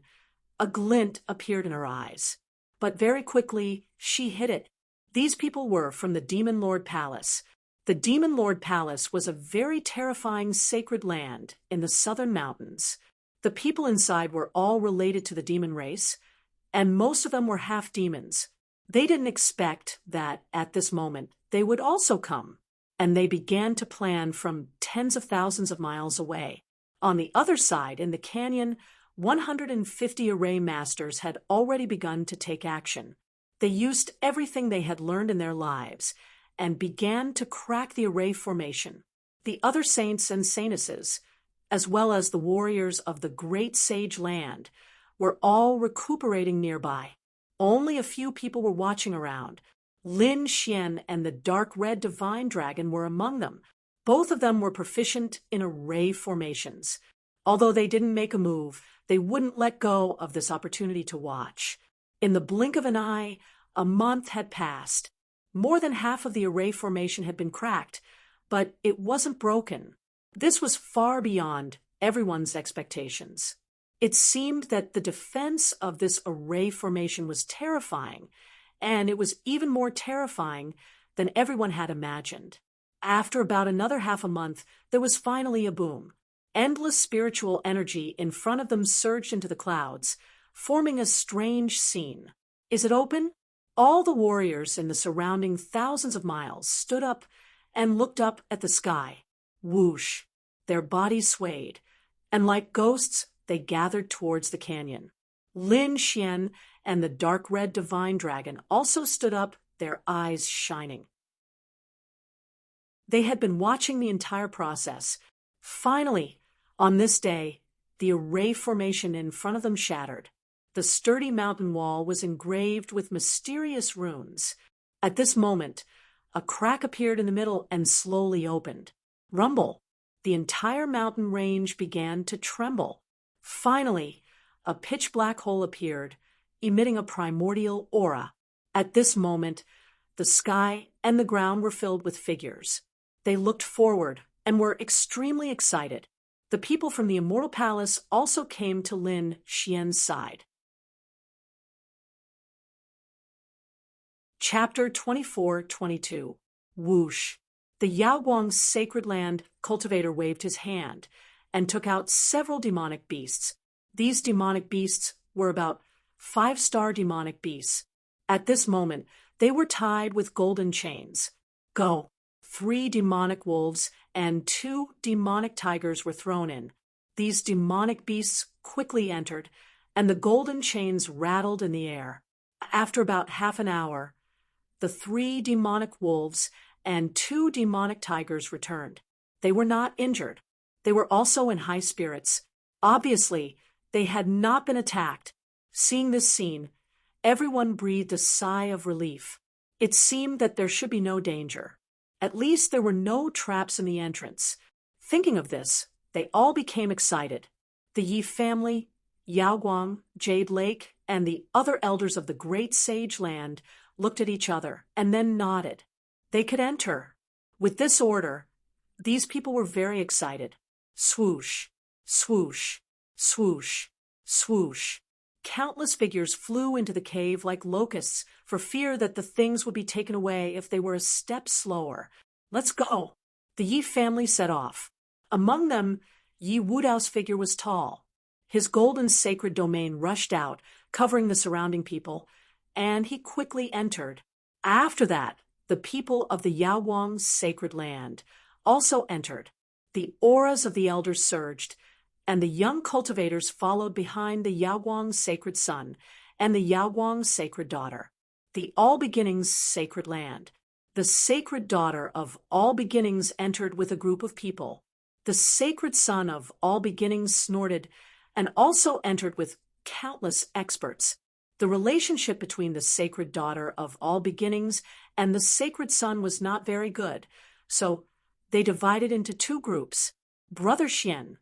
a glint appeared in her eyes. But very quickly, she hid it. These people were from the Demon Lord Palace. The Demon Lord Palace was a very terrifying sacred land in the southern mountains. The people inside were all related to the demon race, and most of them were half demons. They didn't expect that, at this moment, they would also come, and they began to plan from tens of thousands of miles away. On the other side, in the canyon, 150 array masters had already begun to take action. They used everything they had learned in their lives and began to crack the array formation. The other saints and saintesses, as well as the warriors of the great sage land, were all recuperating nearby. Only a few people were watching around. Lin Xian and the dark red divine dragon were among them. Both of them were proficient in array formations. Although they didn't make a move, they wouldn't let go of this opportunity to watch. In the blink of an eye, a month had passed. More than half of the array formation had been cracked, but it wasn't broken. This was far beyond everyone's expectations. It seemed that the defense of this array formation was terrifying, and it was even more terrifying than everyone had imagined. After about another half a month, there was finally a boom. Endless spiritual energy in front of them surged into the clouds, forming a strange scene. Is it open? All the warriors in the surrounding thousands of miles stood up and looked up at the sky. Whoosh! Their bodies swayed, and like ghosts, they gathered towards the canyon. Lin Xian and the dark red divine dragon also stood up, their eyes shining. They had been watching the entire process. Finally, on this day, the array formation in front of them shattered. The sturdy mountain wall was engraved with mysterious runes. At this moment, a crack appeared in the middle and slowly opened. Rumble! The entire mountain range began to tremble. Finally, a pitch-black hole appeared, emitting a primordial aura. At this moment, the sky and the ground were filled with figures. They looked forward and were extremely excited. The people from the Immortal Palace also came to Lin Xian's side. Chapter 24-22. Whoosh! The Yaoguang's sacred land cultivator waved his hand and took out several demonic beasts. These demonic beasts were about 5-star demonic beasts. At this moment, they were tied with golden chains. Go! 3 demonic wolves and 2 demonic tigers were thrown in. These demonic beasts quickly entered, and the golden chains rattled in the air. After about half an hour, the 3 demonic wolves and 2 demonic tigers returned. They were not injured. They were also in high spirits. Obviously, they had not been attacked. Seeing this scene, everyone breathed a sigh of relief. It seemed that there should be no danger. At least there were no traps in the entrance. Thinking of this, they all became excited. The Yi family, Yao Guang, Jade Lake, and the other elders of the great sage land looked at each other and then nodded. They could enter. With this order, these people were very excited. Swoosh, swoosh, swoosh, swoosh. Countless figures flew into the cave like locusts for fear that the things would be taken away if they were a step slower. Let's go. The Yi family set off. Among them, Yi Wudao's figure was tall. His golden sacred domain rushed out, covering the surrounding people, and he quickly entered. After that, the people of the Yaoguang sacred land also entered. The auras of the elders surged, and the young cultivators followed behind the Yaoguang sacred son and the Yaoguang sacred daughter. The All Beginnings sacred land. The sacred daughter of All Beginnings entered with a group of people. The sacred son of All Beginnings snorted and also entered with countless experts. The relationship between the sacred daughter of All Beginnings and the sacred son was not very good, so they divided into 2 groups. Brother Xian.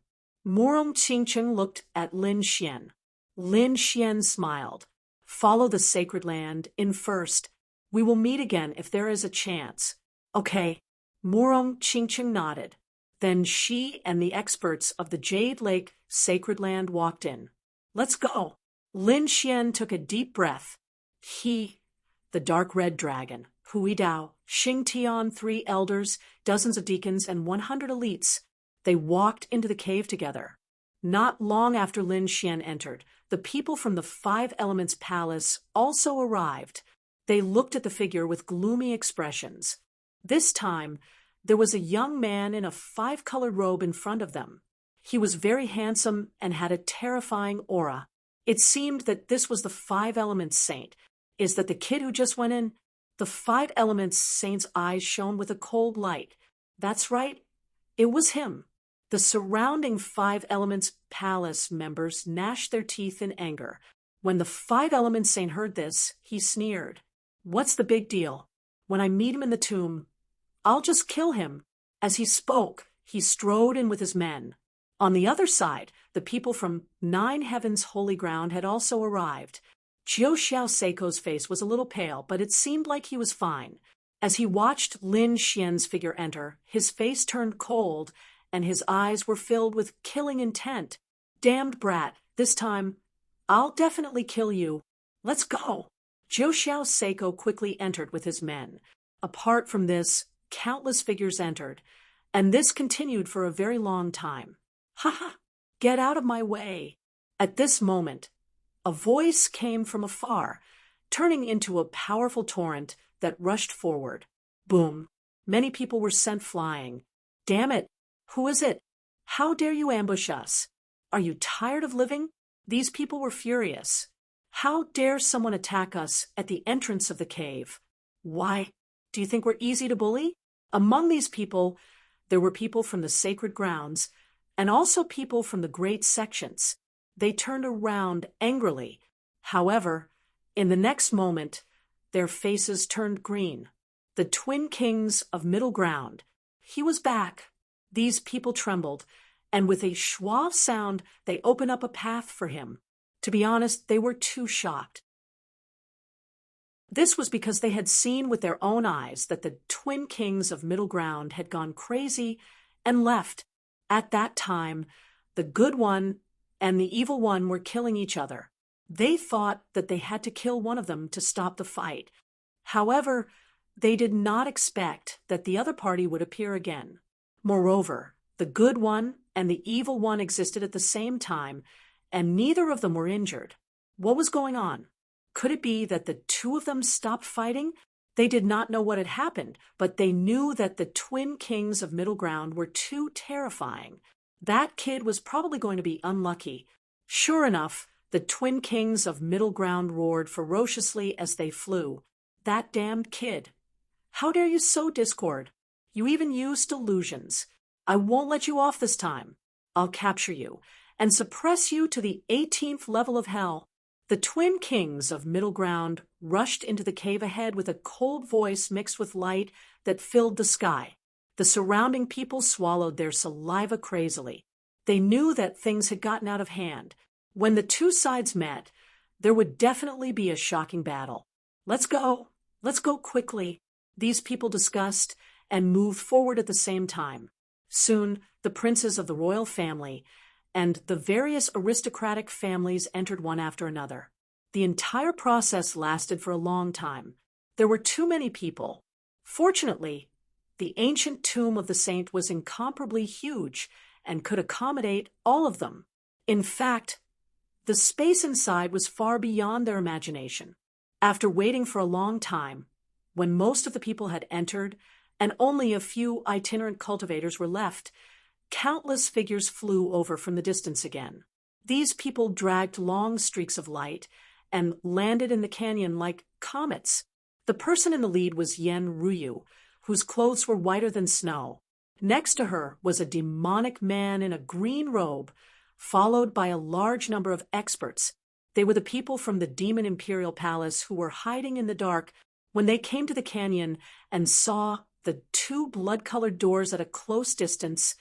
Murong Qingcheng looked at Lin Xian. Lin Xian smiled. Follow the sacred land in first. We will meet again if there is a chance. Okay. Murong Qingcheng nodded. Then she and the experts of the Jade Lake sacred land walked in. Let's go. Lin Xian took a deep breath. He, the dark red dragon, Hui Dao, Xing Tian, 3 elders, dozens of deacons, and 100 elites. They walked into the cave together. Not long after Lin Xian entered, the people from the 5 Elements Palace also arrived. They looked at the figure with gloomy expressions. This time, there was a young man in a 5-colored robe in front of them. He was very handsome and had a terrifying aura. It seemed that this was the 5 Elements Saint. Is that the kid who just went in? The 5 Elements Saint's eyes shone with a cold light. That's right, it was him. The surrounding 5 Elements Palace members gnashed their teeth in anger. When the 5 Elements Saint heard this, he sneered. What's the big deal? When I meet him in the tomb, I'll just kill him. As he spoke, he strode in with his men. On the other side, the people from 9 Heavens Holy Ground had also arrived. Jiu Xiao Seiko's face was a little pale, but it seemed like he was fine. As he watched Lin Xian's figure enter, his face turned cold, and his eyes were filled with killing intent. Damned brat, this time, I'll definitely kill you. Let's go. Jiu Xiao Seiko quickly entered with his men. Apart from this, countless figures entered, and this continued for a very long time. Ha ha! Get out of my way! At this moment, a voice came from afar, turning into a powerful torrent that rushed forward. Boom! Many people were sent flying. Damn it! Who is it? How dare you ambush us? Are you tired of living? These people were furious. How dare someone attack us at the entrance of the cave? Why? Do you think we're easy to bully? Among these people, there were people from the sacred grounds, and also people from the great sections. They turned around angrily. However, in the next moment, their faces turned green. The twin kings of Middle Ground. He was back. These people trembled, and with a schwa sound, they opened up a path for him. To be honest, they were too shocked. This was because they had seen with their own eyes that the twin kings of Middle Ground had gone crazy and left. At that time, the good one and the evil one were killing each other. They thought that they had to kill one of them to stop the fight. However, they did not expect that the other party would appear again. Moreover, the good one and the evil one existed at the same time, and neither of them were injured. What was going on? Could it be that the 2 of them stopped fighting? They did not know what had happened, but they knew that the twin kings of Middle Ground were too terrifying. That kid was probably going to be unlucky. Sure enough, The twin kings of middle ground roared ferociously as they flew. That damned kid! How dare you sow discord? You even use delusions. I won't let you off this time. I'll capture you and suppress you to the 18th level of hell. The twin kings of middle ground rushed into the cave ahead with a cold voice mixed with light that filled the sky. The surrounding people swallowed their saliva crazily. They knew that things had gotten out of hand. When the two sides met, there would definitely be a shocking battle. Let's go. Let's go quickly. These people discussed and moved forward at the same time. Soon, the princes of the royal family and the various aristocratic families entered one after another. The entire process lasted for a long time. There were too many people. Fortunately, the ancient tomb of the saint was incomparably huge and could accommodate all of them. In fact, the space inside was far beyond their imagination. After waiting for a long time, when most of the people had entered and only a few itinerant cultivators were left, countless figures flew over from the distance again. These people dragged long streaks of light and landed in the canyon like comets. The person in the lead was Yen Ruyu, whose clothes were whiter than snow. Next to her was a demonic man in a green robe, followed by a large number of experts. They were the people from the Demon Imperial Palace who were hiding in the dark when they came to the canyon and saw the two blood-colored doors at a close distance.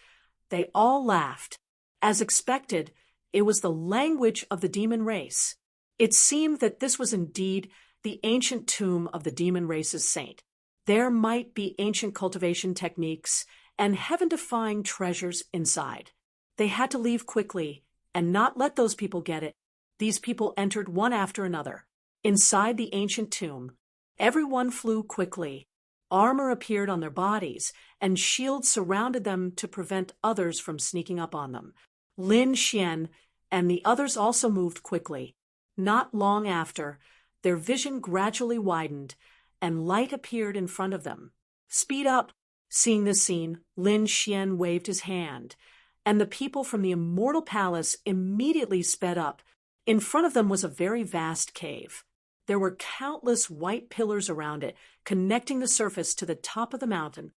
They all laughed. As expected, it was the language of the demon race. It seemed that this was indeed the ancient tomb of the demon race's saint. There might be ancient cultivation techniques and heaven-defying treasures inside. They had to leave quickly and not let those people get it. These people entered one after another. Inside the ancient tomb, everyone flew quickly. Armor appeared on their bodies, and shields surrounded them to prevent others from sneaking up on them. Lin Xian and the others also moved quickly. Not long after, their vision gradually widened, and light appeared in front of them. Speed up! Seeing this scene, Lin Xian waved his hand, and the people from the immortal palace immediately sped up. In front of them was a very vast cave. There were countless white pillars around it, connecting the surface to the top of the mountain.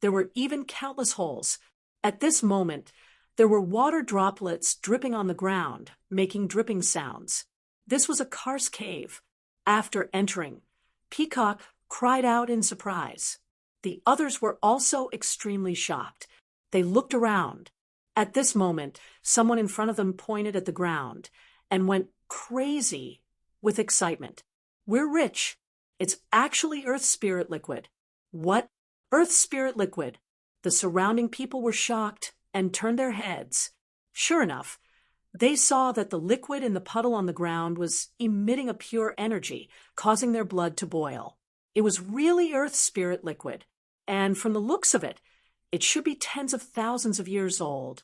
There were even countless holes. At this moment, there were water droplets dripping on the ground, making dripping sounds. This was a karst cave. After entering, Peacock cried out in surprise. The others were also extremely shocked. They looked around. At this moment, someone in front of them pointed at the ground and went crazy with excitement. We're rich. It's actually Earth Spirit liquid. What? Earth Spirit liquid. The surrounding people were shocked and turned their heads. Sure enough, they saw that the liquid in the puddle on the ground was emitting a pure energy, causing their blood to boil. It was really Earth Spirit liquid, and from the looks of it, it should be tens of thousands of years old.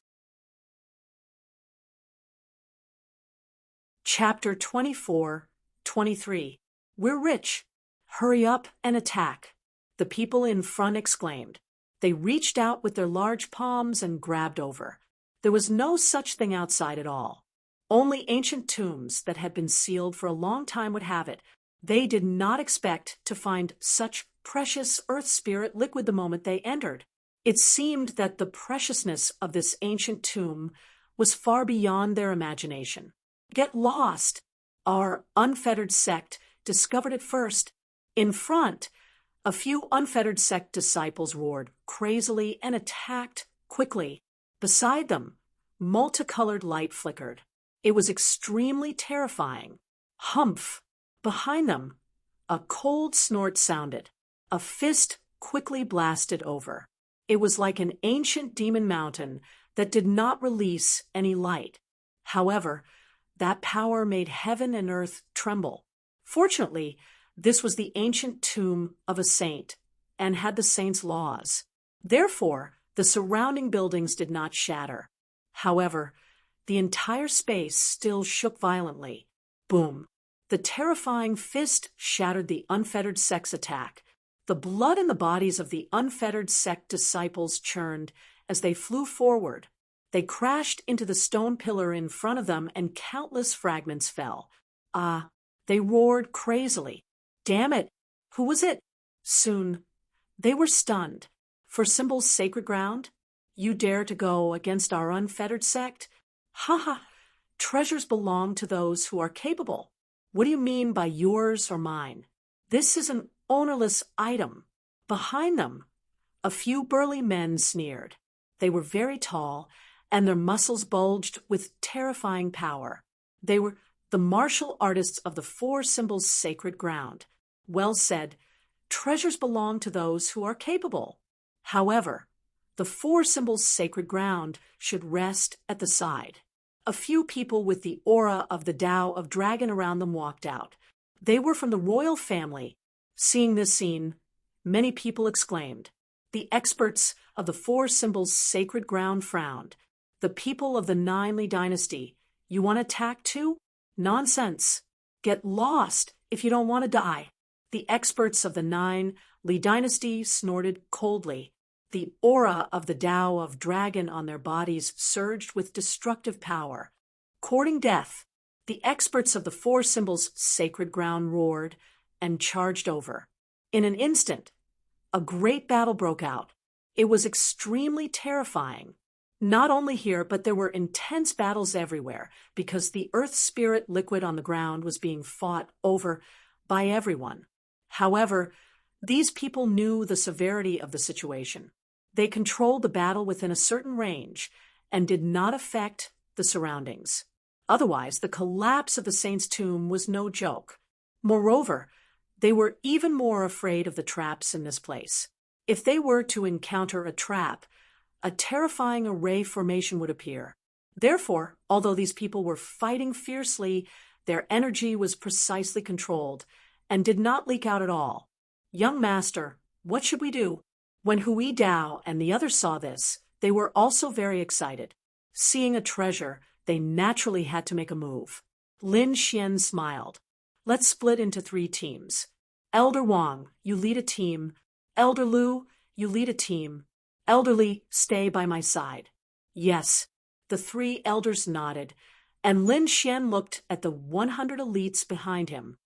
Chapter 24-23. We're rich. Hurry up and attack. The people in front exclaimed. They reached out with their large palms and grabbed over. There was no such thing outside at all. Only ancient tombs that had been sealed for a long time would have it. They did not expect to find such precious Earth Spirit liquid the moment they entered. It seemed that the preciousness of this ancient tomb was far beyond their imagination. Get lost! Our unfettered sect discovered it first. In front, a few unfettered sect disciples roared crazily and attacked quickly. Beside them, multicolored light flickered. It was extremely terrifying. Humph! Behind them, a cold snort sounded. A fist quickly blasted over. It was like an ancient demon mountain that did not release any light. However, that power made heaven and earth tremble. Fortunately, this was the ancient tomb of a saint and had the saint's laws. Therefore, the surrounding buildings did not shatter. However, the entire space still shook violently. Boom! The terrifying fist shattered the unfettered sect's attack. The blood in the bodies of the unfettered sect disciples churned as they flew forward. They crashed into the stone pillar in front of them and countless fragments fell. They roared crazily. Damn it! Who was it? Soon, they were stunned. For Symbol's sacred ground? You dare to go against our unfettered sect? Ha ha! Treasures belong to those who are capable. What do you mean by yours or mine? This is an ownerless item. Behind them, a few burly men sneered. They were very tall, and their muscles bulged with terrifying power. They were the martial artists of the Four Symbols' sacred ground. Well said. Treasures belong to those who are capable. However, the Four Symbols' sacred ground should rest at the side. A few people with the aura of the Tao of Dragon around them walked out. They were from the royal family. Seeing this scene, many people exclaimed. The experts of the Four Symbols' sacred ground frowned. The people of the Nine Li dynasty, you want to attack too? Nonsense. Get lost if you don't want to die. The experts of the Nine Li dynasty snorted coldly. The aura of the Tao of Dragon on their bodies surged with destructive power. Courting death, the experts of the Four Symbols' sacred ground roared and charged over. In an instant, a great battle broke out. It was extremely terrifying. Not only here, but there were intense battles everywhere because the earth spirit liquid on the ground was being fought over by everyone. However, these people knew the severity of the situation. They controlled the battle within a certain range and did not affect the surroundings. Otherwise, the collapse of the saint's tomb was no joke. Moreover, they were even more afraid of the traps in this place. If they were to encounter a trap, a terrifying array formation would appear. Therefore, although these people were fighting fiercely, their energy was precisely controlled and did not leak out at all. Young master, what should we do? When Hui Dao and the others saw this, they were also very excited. Seeing a treasure, they naturally had to make a move. Lin Xian smiled. Let's split into 3 teams. Elder Wang, you lead a team. Elder Lu, you lead a team. Elder Li, stay by my side. Yes, the 3 elders nodded, and Lin Xian looked at the 100 elites behind him.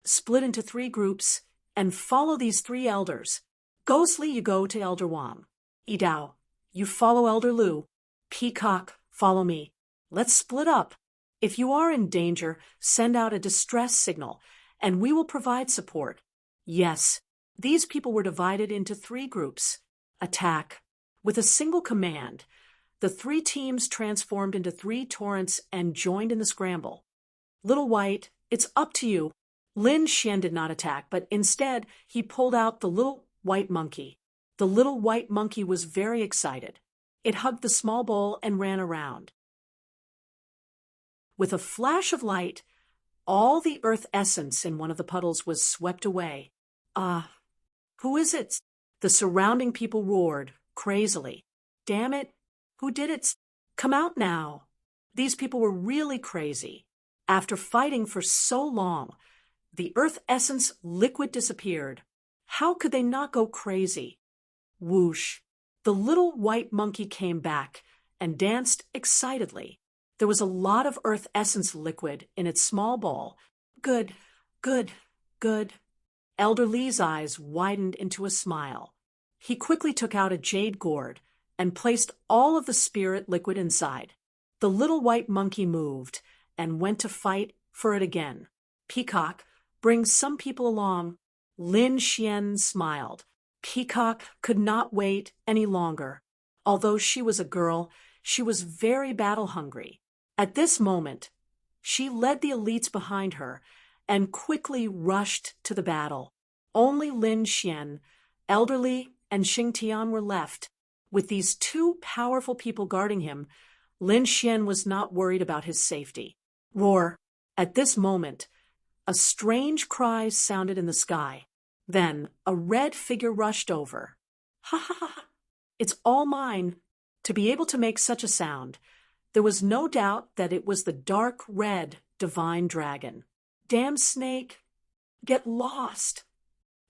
Split into 3 groups and follow these 3 elders. Ghostly, you go to Elder Wang. Yidao, you follow Elder Lu. Peacock, follow me. Let's split up. If you are in danger, send out a distress signal, and we will provide support. Yes, these people were divided into 3 groups. Attack. With a single command, the 3 teams transformed into 3 torrents and joined in the scramble. Little White, it's up to you. Lin Xian did not attack, but instead he pulled out the little white monkey. The little white monkey was very excited. It hugged the small bowl and ran around. With a flash of light, all the earth essence in one of the puddles was swept away. Who is it? The surrounding people roared, crazily. Damn it! Who did it? Come out now! These people were really crazy. After fighting for so long, the earth essence liquid disappeared. How could they not go crazy? Whoosh! The little white monkey came back and danced excitedly. There was a lot of earth essence liquid in its small bowl. Good, good, good. Elder Li's eyes widened into a smile. He quickly took out a jade gourd and placed all of the spirit liquid inside. The little white monkey moved and went to fight for it again. Peacock, bring some people along. Lin Xian smiled. Peacock could not wait any longer. Although she was a girl, she was very battle-hungry. At this moment, she led the elites behind her and quickly rushed to the battle. Only Lin Xian, Elder Li, and Xing Tian were left. With these 2 powerful people guarding him, Lin Xian was not worried about his safety. Roar! At this moment, a strange cry sounded in the sky. Then a red figure rushed over. Ha ha ha! It's all mine. To be able to make such a sound, there was no doubt that it was the dark red divine dragon. Damn snake! Get lost!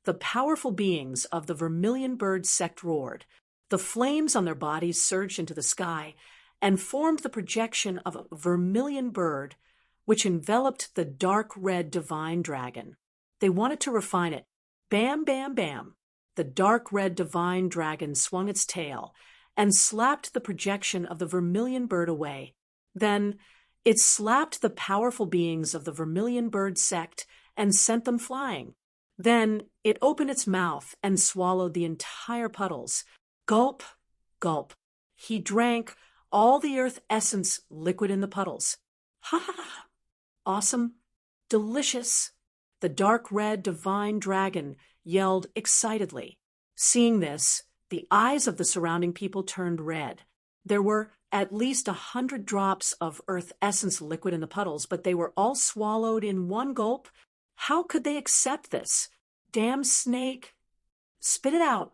The powerful beings of the Vermilion Bird sect roared. The flames on their bodies surged into the sky, and formed the projection of a vermilion bird, which enveloped the dark red divine dragon. They wanted to refine it. Bam, bam, bam. The dark red divine dragon swung its tail and slapped the projection of the vermilion bird away. Then it slapped the powerful beings of the vermilion bird sect and sent them flying. Then it opened its mouth and swallowed the entire puddles. Gulp, gulp. He drank all the earth essence liquid in the puddles. Ha ha ha! Awesome, delicious. The dark red divine dragon yelled excitedly. Seeing this, the eyes of the surrounding people turned red. There were at least 100 drops of earth essence liquid in the puddles, but they were all swallowed in one gulp. How could they accept this? Damn snake! Spit it out!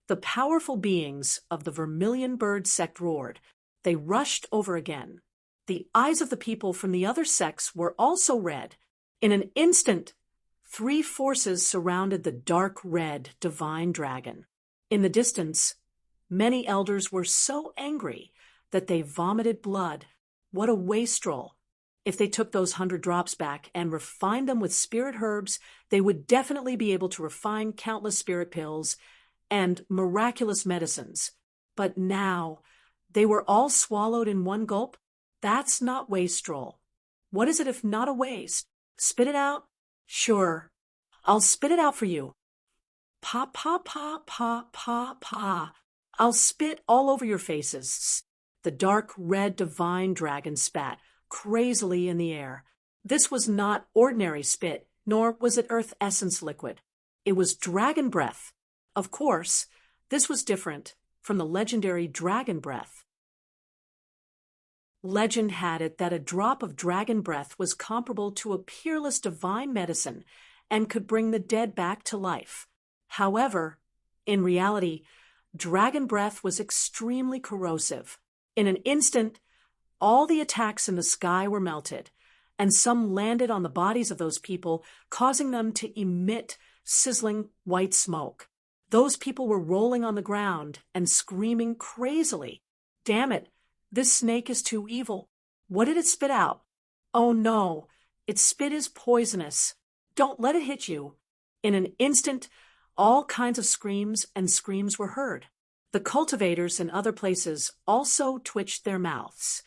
The powerful beings of the vermilion bird sect roared. They rushed over again. The eyes of the people from the other sects were also red. In an instant, 3 forces surrounded the dark red divine dragon. In the distance, many elders were so angry that they vomited blood. What a wastrel! If they took those 100 drops back and refined them with spirit herbs, they would definitely be able to refine countless spirit pills and miraculous medicines. But now, they were all swallowed in one gulp? That's not wastrel. What is it if not a waste? Spit it out? Sure. I'll spit it out for you. Pa, pa, pa, pa, pa, pa. I'll spit all over your faces. The dark red divine dragon spat crazily in the air. This was not ordinary spit, nor was it earth essence liquid. It was dragon breath. Of course, this was different from the legendary dragon breath. Legend had it that a drop of dragon breath was comparable to a peerless divine medicine and could bring the dead back to life. However, in reality, dragon breath was extremely corrosive. In an instant, all the attacks in the sky were melted, and some landed on the bodies of those people, causing them to emit sizzling white smoke. Those people were rolling on the ground and screaming crazily. Damn it, this snake is too evil. What did it spit out? Oh no, its spit is poisonous. Don't let it hit you. In an instant, all kinds of screams were heard. The cultivators in other places also twitched their mouths.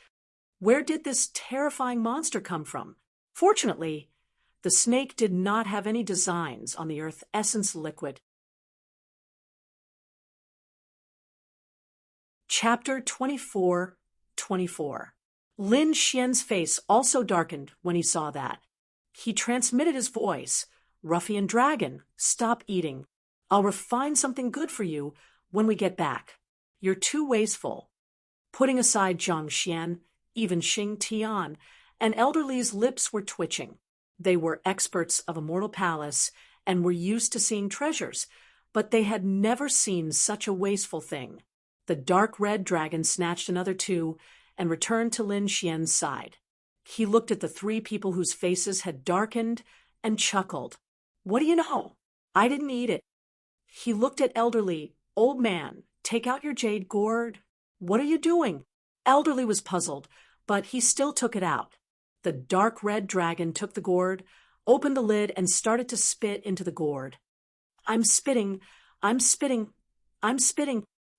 Where did this terrifying monster come from? Fortunately, the snake did not have any designs on the earth essence liquid. Chapter 24:24. Lin Xian's face also darkened when he saw that. He transmitted his voice. Ruffian dragon, stop eating. I'll refine something good for you when we get back. You're too wasteful. Putting aside Zhang Xian, even Xing Tian, and Elder Li's lips were twitching. They were experts of Immortal Palace and were used to seeing treasures, but they had never seen such a wasteful thing. The dark red dragon snatched another 2 and returned to Lin Xian's side. He looked at the 3 people whose faces had darkened and chuckled. What do you know? I didn't eat it. He looked at Elder Li. Old man, take out your jade gourd. What are you doing? Elder Li was puzzled, but he still took it out. The dark red dragon took the gourd, opened the lid, and started to spit into the gourd. I'm spitting.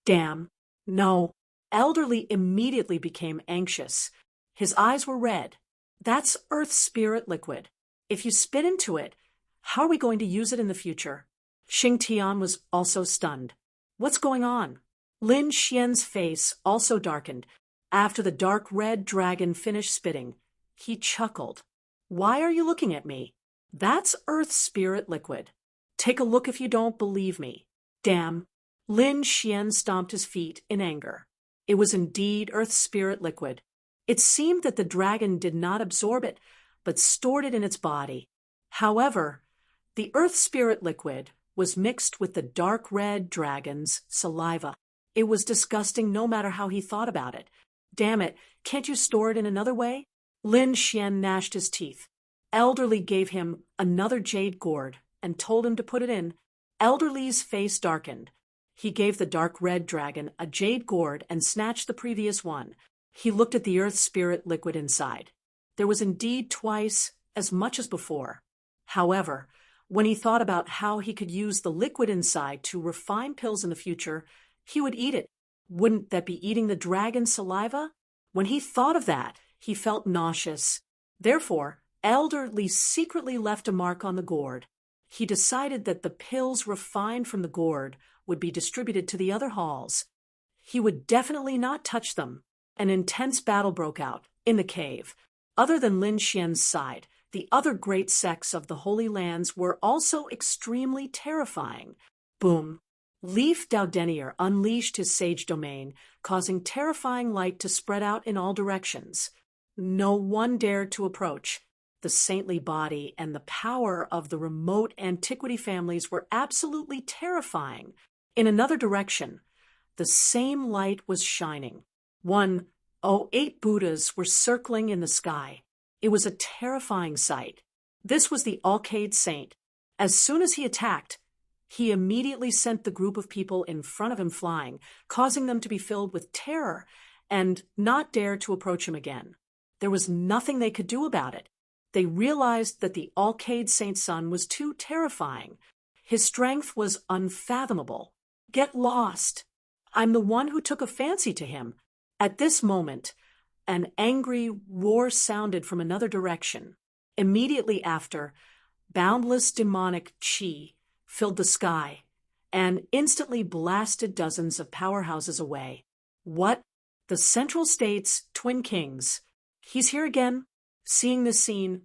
Damn. No. Elder Li immediately became anxious. His eyes were red. That's earth spirit liquid. If you spit into it, how are we going to use it in the future? Xing Tian was also stunned. What's going on? Lin Xian's face also darkened. After the dark red dragon finished spitting, he chuckled. Why are you looking at me? That's earth spirit liquid. Take a look if you don't believe me. Damn. Lin Xian stomped his feet in anger. It was indeed earth spirit liquid. It seemed that the dragon did not absorb it, but stored it in its body. However, the earth spirit liquid was mixed with the dark red dragon's saliva. It was disgusting no matter how he thought about it. Damn it, can't you store it in another way? Lin Xian gnashed his teeth. Elder Li gave him another jade gourd and told him to put it in. Elder Li's face darkened. He gave the dark red dragon a jade gourd and snatched the previous one. He looked at the earth spirit liquid inside. There was indeed twice as much as before. However, when he thought about how he could use the liquid inside to refine pills in the future, he would eat it. Wouldn't that be eating the dragon's saliva? When he thought of that, he felt nauseous. Therefore, Elderly secretly left a mark on the gourd. He decided that the pills refined from the gourd would be distributed to the other halls. He would definitely not touch them. An intense battle broke out in the cave. Other than Lin Xian's side, the other great sects of the Holy Lands were also extremely terrifying. Boom! Leaf Daudenier unleashed his sage domain, causing terrifying light to spread out in all directions. No one dared to approach. The saintly body and the power of the remote antiquity families were absolutely terrifying. In another direction, the same light was shining. 108 Buddhas were circling in the sky. It was a terrifying sight. This was the Alcade Saint. As soon as he attacked, he immediately sent the group of people in front of him flying, causing them to be filled with terror and not dare to approach him again. There was nothing they could do about it. They realized that the Alcade Saint's son was too terrifying. His strength was unfathomable. Get lost. I'm the one who took a fancy to him. At this moment, an angry roar sounded from another direction. Immediately after, boundless demonic chi filled the sky and instantly blasted dozens of powerhouses away. What? The Central State's twin kings. He's here again? Seeing this scene,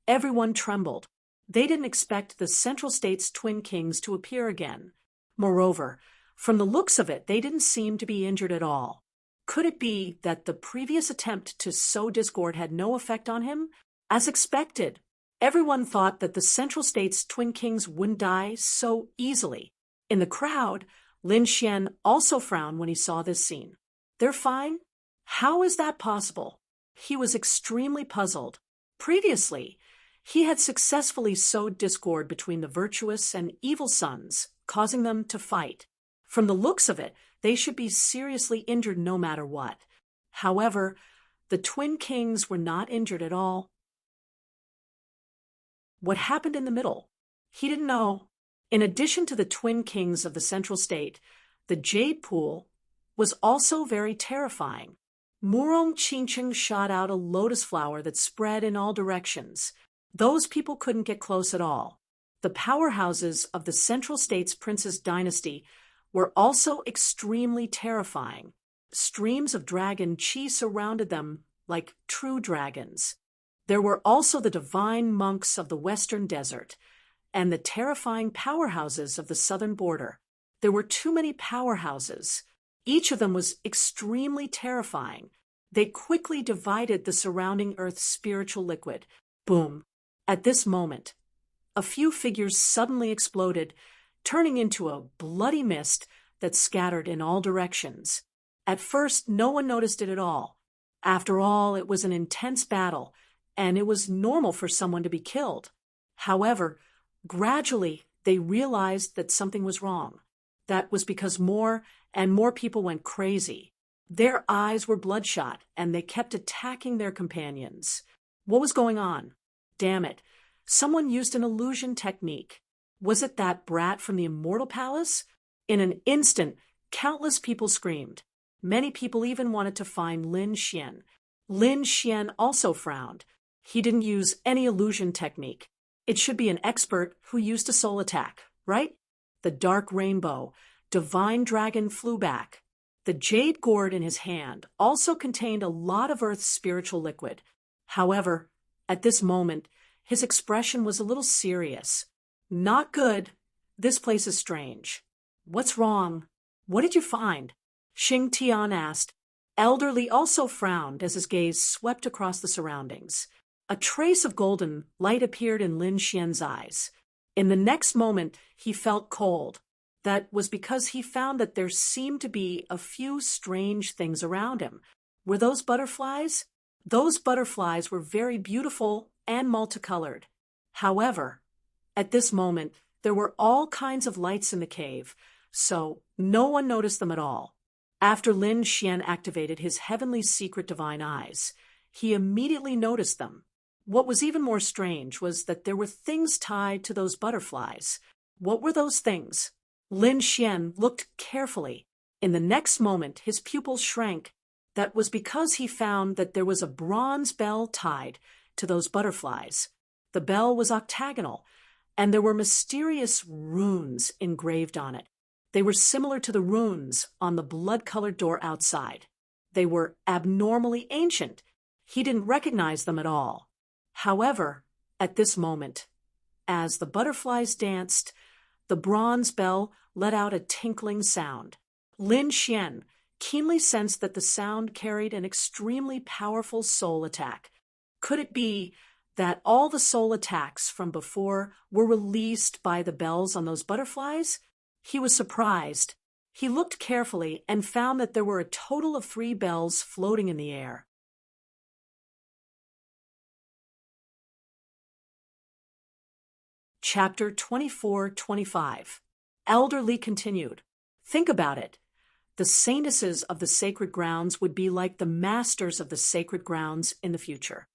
everyone trembled. They didn't expect the Central State's twin kings to appear again. Moreover, from the looks of it, they didn't seem to be injured at all. Could it be that the previous attempt to sow discord had no effect on him? As expected, everyone thought that the Central State's twin kings wouldn't die so easily. In the crowd, Lin Xian also frowned when he saw this scene. They're fine? How is that possible? He was extremely puzzled. Previously, he had successfully sowed discord between the virtuous and evil sons, causing them to fight. From the looks of it, they should be seriously injured no matter what. However, the twin kings were not injured at all. What happened in the middle? He didn't know. In addition to the twin kings of the Central State, the Jade Pool was also very terrifying. Murong Qingqing shot out a lotus flower that spread in all directions. Those people couldn't get close at all. The powerhouses of the Central State's Princess Dynasty were also extremely terrifying. Streams of dragon chi surrounded them like true dragons. There were also the divine monks of the Western Desert and the terrifying powerhouses of the southern border. There were too many powerhouses. Each of them was extremely terrifying. They quickly divided the surrounding Earth's spiritual liquid. Boom! At this moment, a few figures suddenly exploded, turning into a bloody mist that scattered in all directions. At first, no one noticed it at all. After all, it was an intense battle, and it was normal for someone to be killed. However, gradually, they realized that something was wrong. That was because more and more people went crazy. Their eyes were bloodshot, and they kept attacking their companions. What was going on? Damn it. Someone used an illusion technique. Was it that brat from the Immortal Palace? In an instant, countless people screamed. Many people even wanted to find Lin Xian. Lin Xian also frowned. He didn't use any illusion technique. It should be an expert who used a soul attack, right? The dark rainbow, divine dragon flew back. The jade gourd in his hand also contained a lot of Earth's spiritual liquid. However, at this moment, his expression was a little serious. Not good. This place is strange. What's wrong? What did you find? Xing Tian asked. Elderly also frowned as his gaze swept across the surroundings. A trace of golden light appeared in Lin Xian's eyes. In the next moment, he felt cold. That was because he found that there seemed to be a few strange things around him. Were those butterflies? Those butterflies were very beautiful and multicolored. However, at this moment, there were all kinds of lights in the cave, so no one noticed them at all. After Lin Xian activated his heavenly secret divine eyes, he immediately noticed them. What was even more strange was that there were things tied to those butterflies. What were those things? Lin Xian looked carefully. In the next moment, his pupils shrank. That was because he found that there was a bronze bell tied to those butterflies. The bell was octagonal, and there were mysterious runes engraved on it. They were similar to the runes on the blood-colored door outside. They were abnormally ancient. He didn't recognize them at all. However, at this moment, as the butterflies danced, the bronze bell let out a tinkling sound. Lin Xian keenly sensed that the sound carried an extremely powerful soul attack. Could it be that all the soul attacks from before were released by the bells on those butterflies? He was surprised. He looked carefully and found that there were a total of 3 bells floating in the air. Chapter 24-25. Elder Li continued. Think about it. The saintesses of the sacred grounds would be like the masters of the sacred grounds in the future.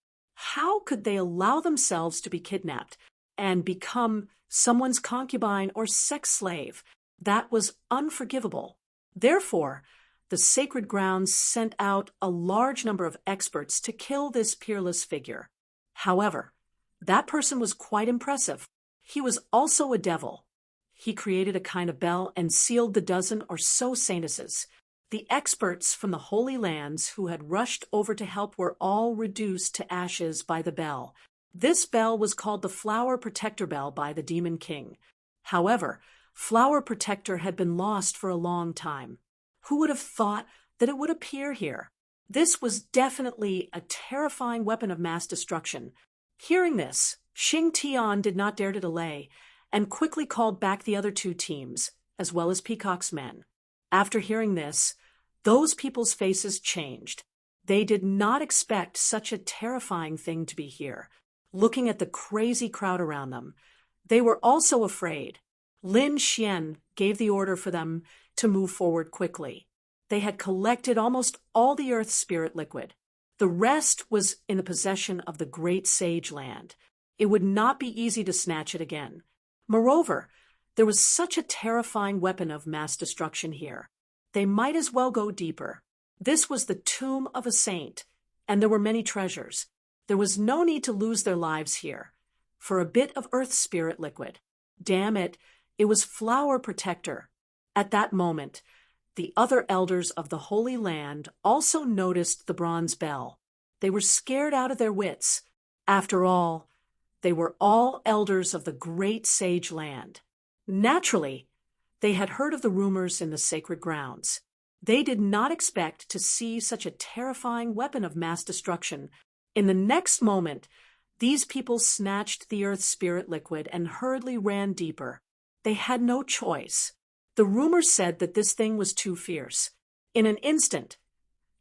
How could they allow themselves to be kidnapped and become someone's concubine or sex slave? That was unforgivable. Therefore, the sacred grounds sent out a large number of experts to kill this peerless figure. However, that person was quite impressive. He was also a devil. He created a kind of bell and sealed the dozen or so saintesses. The experts from the Holy Lands who had rushed over to help were all reduced to ashes by the bell. This bell was called the Flower Protector Bell by the Demon King. However, Flower Protector had been lost for a long time. Who would have thought that it would appear here? This was definitely a terrifying weapon of mass destruction. Hearing this, Xing Tian did not dare to delay, and quickly called back the other 2 teams, as well as Peacock's men. After hearing this, those people's faces changed. They did not expect such a terrifying thing to be here. Looking at the crazy crowd around them, they were also afraid. Lin Xian gave the order for them to move forward quickly. They had collected almost all the earth spirit liquid. The rest was in the possession of the great sage land. It would not be easy to snatch it again. Moreover, there was such a terrifying weapon of mass destruction here. They might as well go deeper. This was the tomb of a saint, and there were many treasures. There was no need to lose their lives here. For a bit of earth spirit liquid. Damn it, it was Flower Protector. At that moment, the other elders of the Holy Land also noticed the bronze bell. They were scared out of their wits. After all, they were all elders of the great sage land. Naturally, they had heard of the rumors in the sacred grounds. They did not expect to see such a terrifying weapon of mass destruction. In the next moment, these people snatched the earth spirit liquid and hurriedly ran deeper. They had no choice. The rumors said that this thing was too fierce. In an instant,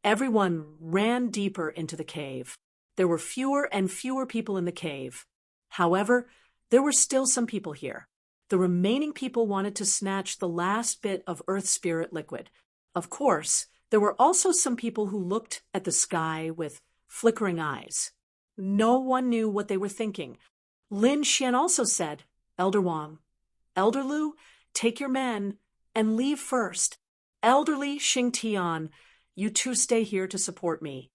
everyone ran deeper into the cave. There were fewer and fewer people in the cave. However, there were still some people here. The remaining people wanted to snatch the last bit of earth spirit liquid. Of course, there were also some people who looked at the sky with flickering eyes. No one knew what they were thinking. Lin Xian also said, Elder Wang, Elder Lu, take your men and leave first. Elderly Xing Tian, you 2 stay here to support me.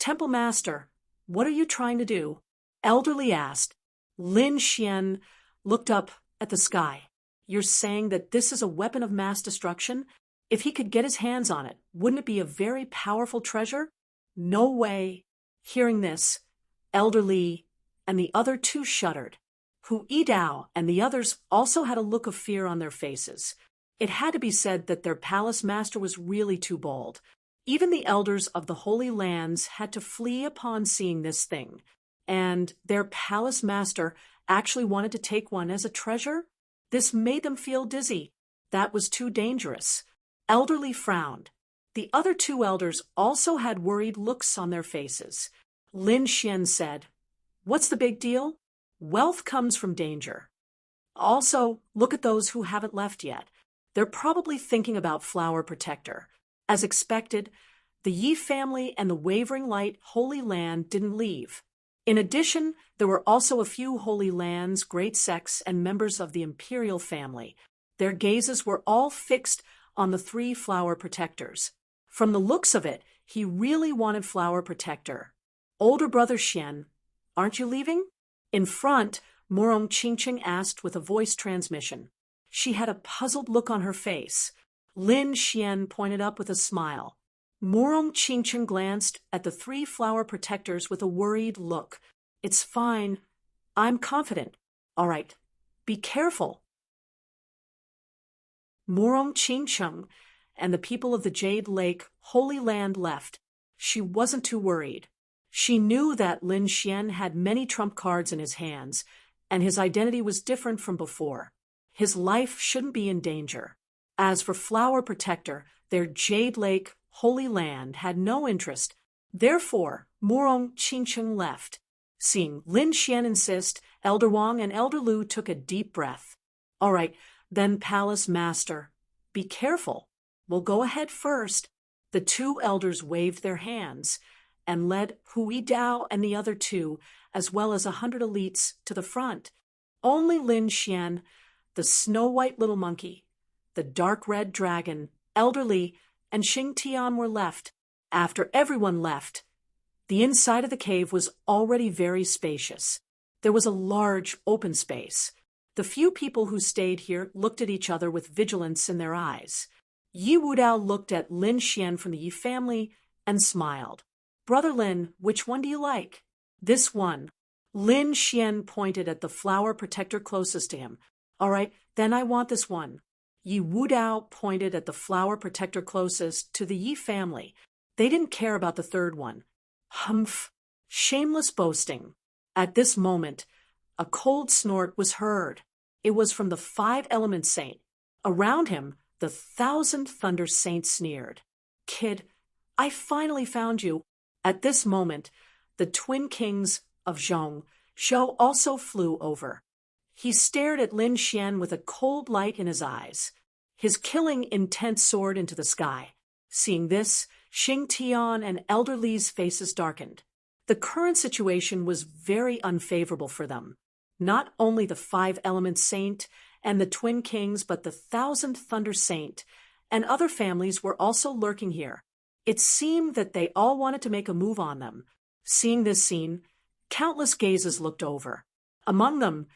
Temple Master, what are you trying to do? Elderly asked. Lin Xian looked up at the sky. You're saying that this is a weapon of mass destruction? If he could get his hands on it, wouldn't it be a very powerful treasure? No way. Hearing this, Elder Li and the other 2 shuddered. Hu Yidao and the others also had a look of fear on their faces. It had to be said that their palace master was really too bold. Even the elders of the Holy Lands had to flee upon seeing this thing. And their palace master actually wanted to take one as a treasure? This made them feel dizzy. That was too dangerous. Elderly frowned. The other 2 elders also had worried looks on their faces. Lin Xian said, What's the big deal? Wealth comes from danger. Also, look at those who haven't left yet. They're probably thinking about Flower Protector. As expected, the Yi family and the Wavering Light Holy Land didn't leave. In addition, there were also a few Holy Lands, great sects, and members of the imperial family. Their gazes were all fixed on the 3 flower protectors. From the looks of it, he really wanted flower protector. Older brother Xian, aren't you leaving? In front, Murong Qingqing asked with a voice transmission. She had a puzzled look on her face. Lin Xian pointed up with a smile. Murong Qingqing glanced at the 3 flower protectors with a worried look. It's fine. I'm confident. All right. Be careful. Murong Qingqing and the people of the Jade Lake Holy Land left. She wasn't too worried. She knew that Lin Xian had many trump cards in his hands, and his identity was different from before. His life shouldn't be in danger. As for Flower Protector, their Jade Lake Holy Land had no interest. Therefore, Murong Qingqing left. Seeing Lin Xian insist, Elder Wang and Elder Lu took a deep breath. All right, then Palace Master, be careful. We'll go ahead first. The 2 elders waved their hands and led Hui Dao and the other 2, as well as 100 elites, to the front. Only Lin Xian, the snow-white little monkey, the dark-red dragon, Elder Li, and Xing Tian were left. After everyone left, the inside of the cave was already very spacious. There was a large open space. The few people who stayed here looked at each other with vigilance in their eyes. Yi Wudao looked at Lin Xian from the Yi family and smiled. Brother Lin, which one do you like? This one. Lin Xian pointed at the flower protector closest to him. All right, then I want this one. Yi Wudao pointed at the flower protector closest to the Yi family. They didn't care about the third one. Humph! Shameless boasting. At this moment, a cold snort was heard. It was from the 5-element saint. Around him, the 1,000 thunder saints sneered. Kid, I finally found you. At this moment, the twin kings of Zhong also flew over. He stared at Lin Xian with a cold light in his eyes. His killing intent soared into the sky. Seeing this, Xing Tian and Elder Li's faces darkened. The current situation was very unfavorable for them. Not only the 5-element saint and the twin kings, but the 1,000 thunder saint and other families were also lurking here. It seemed that they all wanted to make a move on them. Seeing this scene, countless gazes looked over. Among them,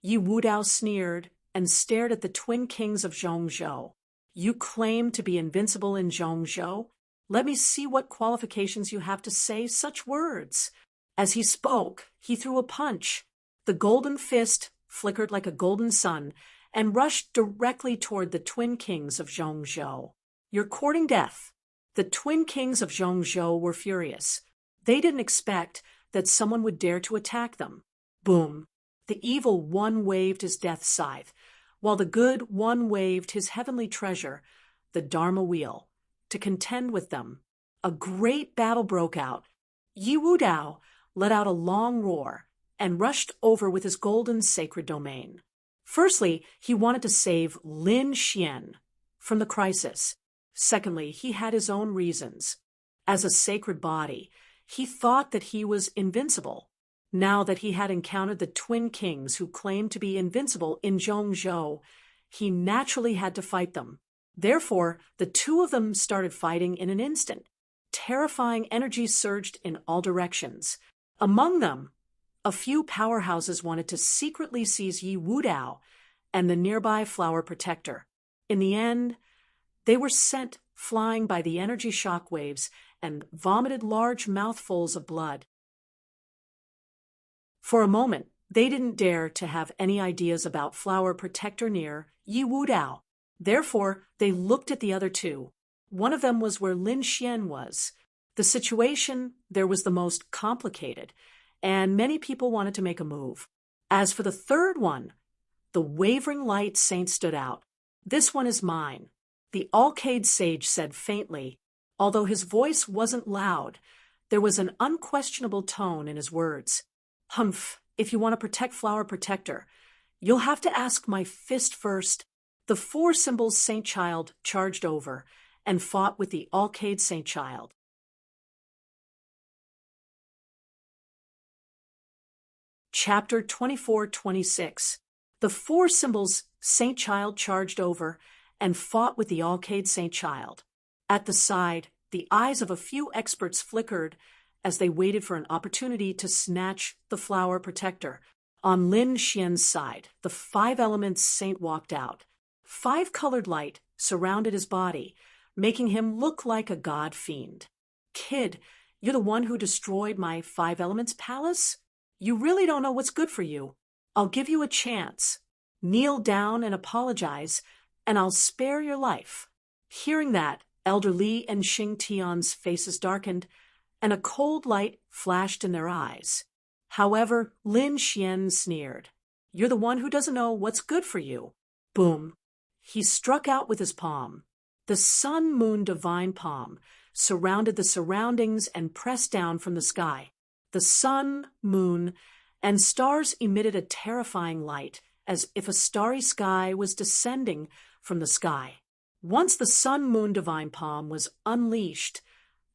Yi Wudao sneered and stared at the twin kings of Zhongzhou. You claim to be invincible in Zhongzhou? Let me see what qualifications you have to say such words. As he spoke, he threw a punch. The golden fist flickered like a golden sun and rushed directly toward the twin kings of Zhongzhou. You're courting death. The twin kings of Zhongzhou were furious. They didn't expect that someone would dare to attack them. Boom! The evil one waved his death scythe, while the good one waved his heavenly treasure, the Dharma wheel, to contend with them. A great battle broke out. Yi Wudao let out a long roar and rushed over with his golden sacred domain. Firstly, he wanted to save Lin Xian from the crisis. Secondly, he had his own reasons. As a sacred body, he thought that he was invincible. Now that he had encountered the twin kings who claimed to be invincible in Zhongzhou, he naturally had to fight them. Therefore, the 2 of them started fighting in an instant. Terrifying energy surged in all directions. Among them, a few powerhouses wanted to secretly seize Yi Wudao and the nearby flower protector. In the end, they were sent flying by the energy shock waves and vomited large mouthfuls of blood. For a moment, they didn't dare to have any ideas about flower protector near Yi Wudao. Therefore, they looked at the other 2. One of them was where Lin Xian was. The situation there was the most complicated, and many people wanted to make a move. As for the third one, the Wavering Light Saint stood out. This one is mine, the Alcade Sage said faintly. Although his voice wasn't loud, there was an unquestionable tone in his words. Humph, if you want to protect Flower Protector, you'll have to ask my fist first. The 4 symbols Saint Child charged over and fought with the Alcade Saint Child. Chapter 24-26. The four symbols Saint Child charged over and fought with the Alcade Saint Child. At the side, the eyes of a few experts flickered as they waited for an opportunity to snatch the flower protector. On Lin Xian's side, the five elements saint walked out. Five-colored light surrounded his body, making him look like a god fiend. "Kid, you're the one who destroyed my five elements palace? You really don't know what's good for you. I'll give you a chance. Kneel down and apologize, and I'll spare your life." Hearing that, Elder Li and Xing Tian's faces darkened, and a cold light flashed in their eyes. However, Lin Xian sneered. "You're the one who doesn't know what's good for you." Boom. He struck out with his palm. The sun-moon divine palm surrounded the surroundings and pressed down from the sky. The sun, moon, and stars emitted a terrifying light, as if a starry sky was descending from the sky. Once the sun-moon divine palm was unleashed,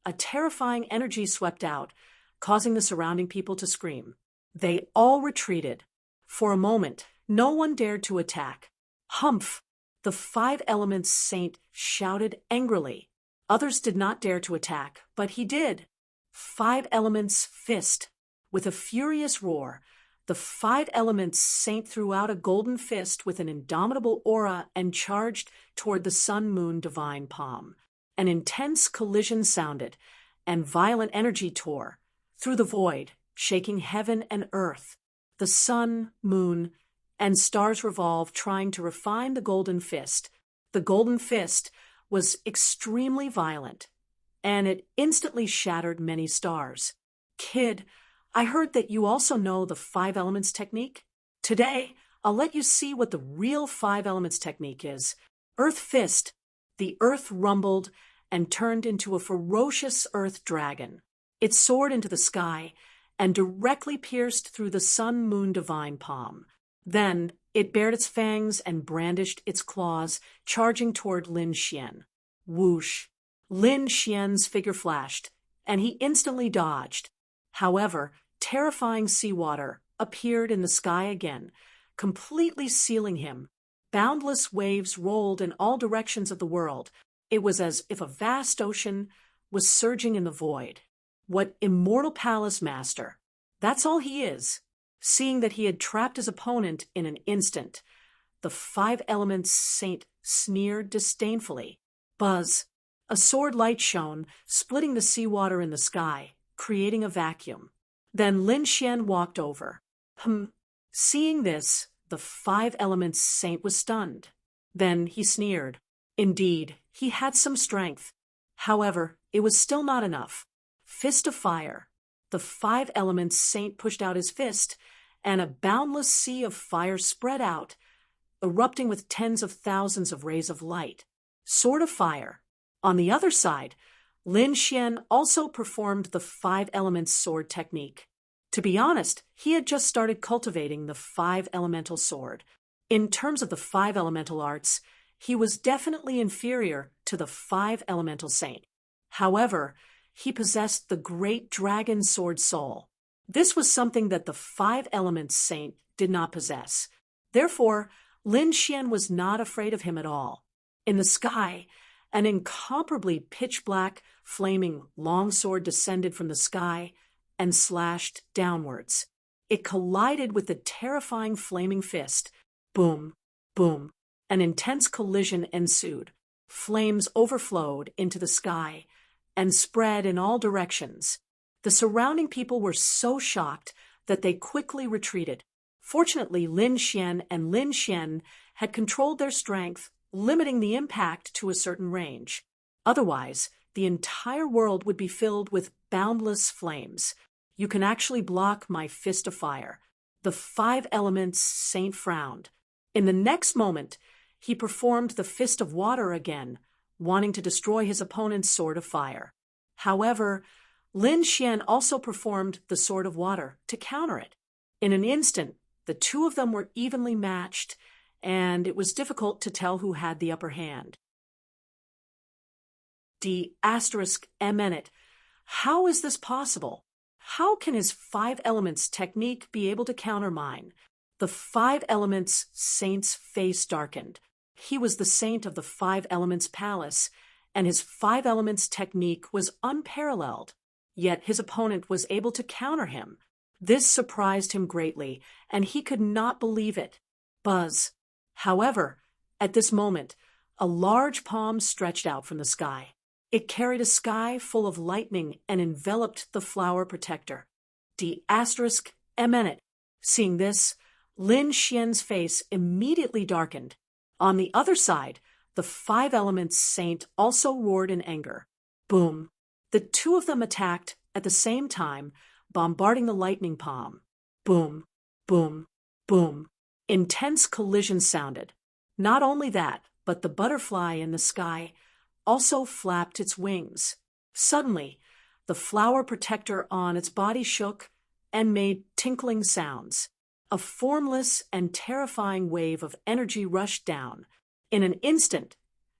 a terrifying energy swept out, causing the surrounding people to scream. They all retreated. For a moment, no one dared to attack. "Humph!" The five elements saint shouted angrily. Others did not dare to attack, but he did. Five elements fist. With a furious roar, the five elements saint threw out a golden fist with an indomitable aura and charged toward the sun-moon divine palm. An intense collision sounded, and violent energy tore through the void, shaking heaven and earth. The sun, moon, and stars revolved, trying to refine the golden fist. The golden fist was extremely violent, and it instantly shattered many stars. "Kid, I heard that you also know the five elements technique. Today, I'll let you see what the real five elements technique is." Earth fist. The earth rumbled and turned into a ferocious earth dragon. It soared into the sky and directly pierced through the sun-moon divine palm. Then it bared its fangs and brandished its claws, charging toward Lin Xian. Whoosh! Lin Xian's figure flashed, and he instantly dodged. However, terrifying seawater appeared in the sky again, completely sealing him. Boundless waves rolled in all directions of the world. It was as if a vast ocean was surging in the void. What immortal palace master! That's all he is. Seeing that he had trapped his opponent in an instant, the five elements saint sneered disdainfully. Buzz! A sword light shone, splitting the seawater in the sky, creating a vacuum. Then Lin Xian walked over. Seeing this, the five elements saint was stunned. Then he sneered. Indeed, he had some strength. However, it was still not enough. Fist of fire. The five elements saint pushed out his fist, and a boundless sea of fire spread out, erupting with tens of thousands of rays of light. Sword of fire. On the other side, Lin Xian also performed the five elements sword technique. To be honest, he had just started cultivating the five elemental sword. In terms of the five elemental arts, he was definitely inferior to the five elemental saint. However, he possessed the great dragon sword soul. This was something that the five elements saint did not possess. Therefore, Lin Xian was not afraid of him at all. In the sky, an incomparably pitch-black, flaming longsword descended from the sky and slashed downwards. It collided with the terrifying flaming fist. Boom, boom. An intense collision ensued. Flames overflowed into the sky and spread in all directions. The surrounding people were so shocked that they quickly retreated. Fortunately, Lin Xian and Lin Xian had controlled their strength, limiting the impact to a certain range. Otherwise, the entire world would be filled with boundless flames. You can actually block my fist of fire. The five elements saint frowned. In the next moment, he performed the fist of water again, wanting to destroy his opponent's sword of fire. However, Lin Xian also performed the sword of water to counter it. In an instant, the two of them were evenly matched, and it was difficult to tell who had the upper hand. D***. How is this possible? How can his 5 elements technique be able to counter mine? The 5 elements saint's face darkened. He was the saint of the 5 elements palace, and his 5 elements technique was unparalleled. Yet his opponent was able to counter him. This surprised him greatly, and he could not believe it. Buzz. However, at this moment, a large palm stretched out from the sky. It carried a sky full of lightning and enveloped the flower protector. D***. Seeing this, Lin Xian's face immediately darkened. On the other side, the 5 elements saint also roared in anger. Boom. The two of them attacked at the same time, bombarding the lightning palm. Boom, boom, boom. Intense collisions sounded. Not only that, but the butterfly in the sky also flapped its wings. Suddenly, the flower protector on its body shook and made tinkling sounds. A formless and terrifying wave of energy rushed down. In an instant,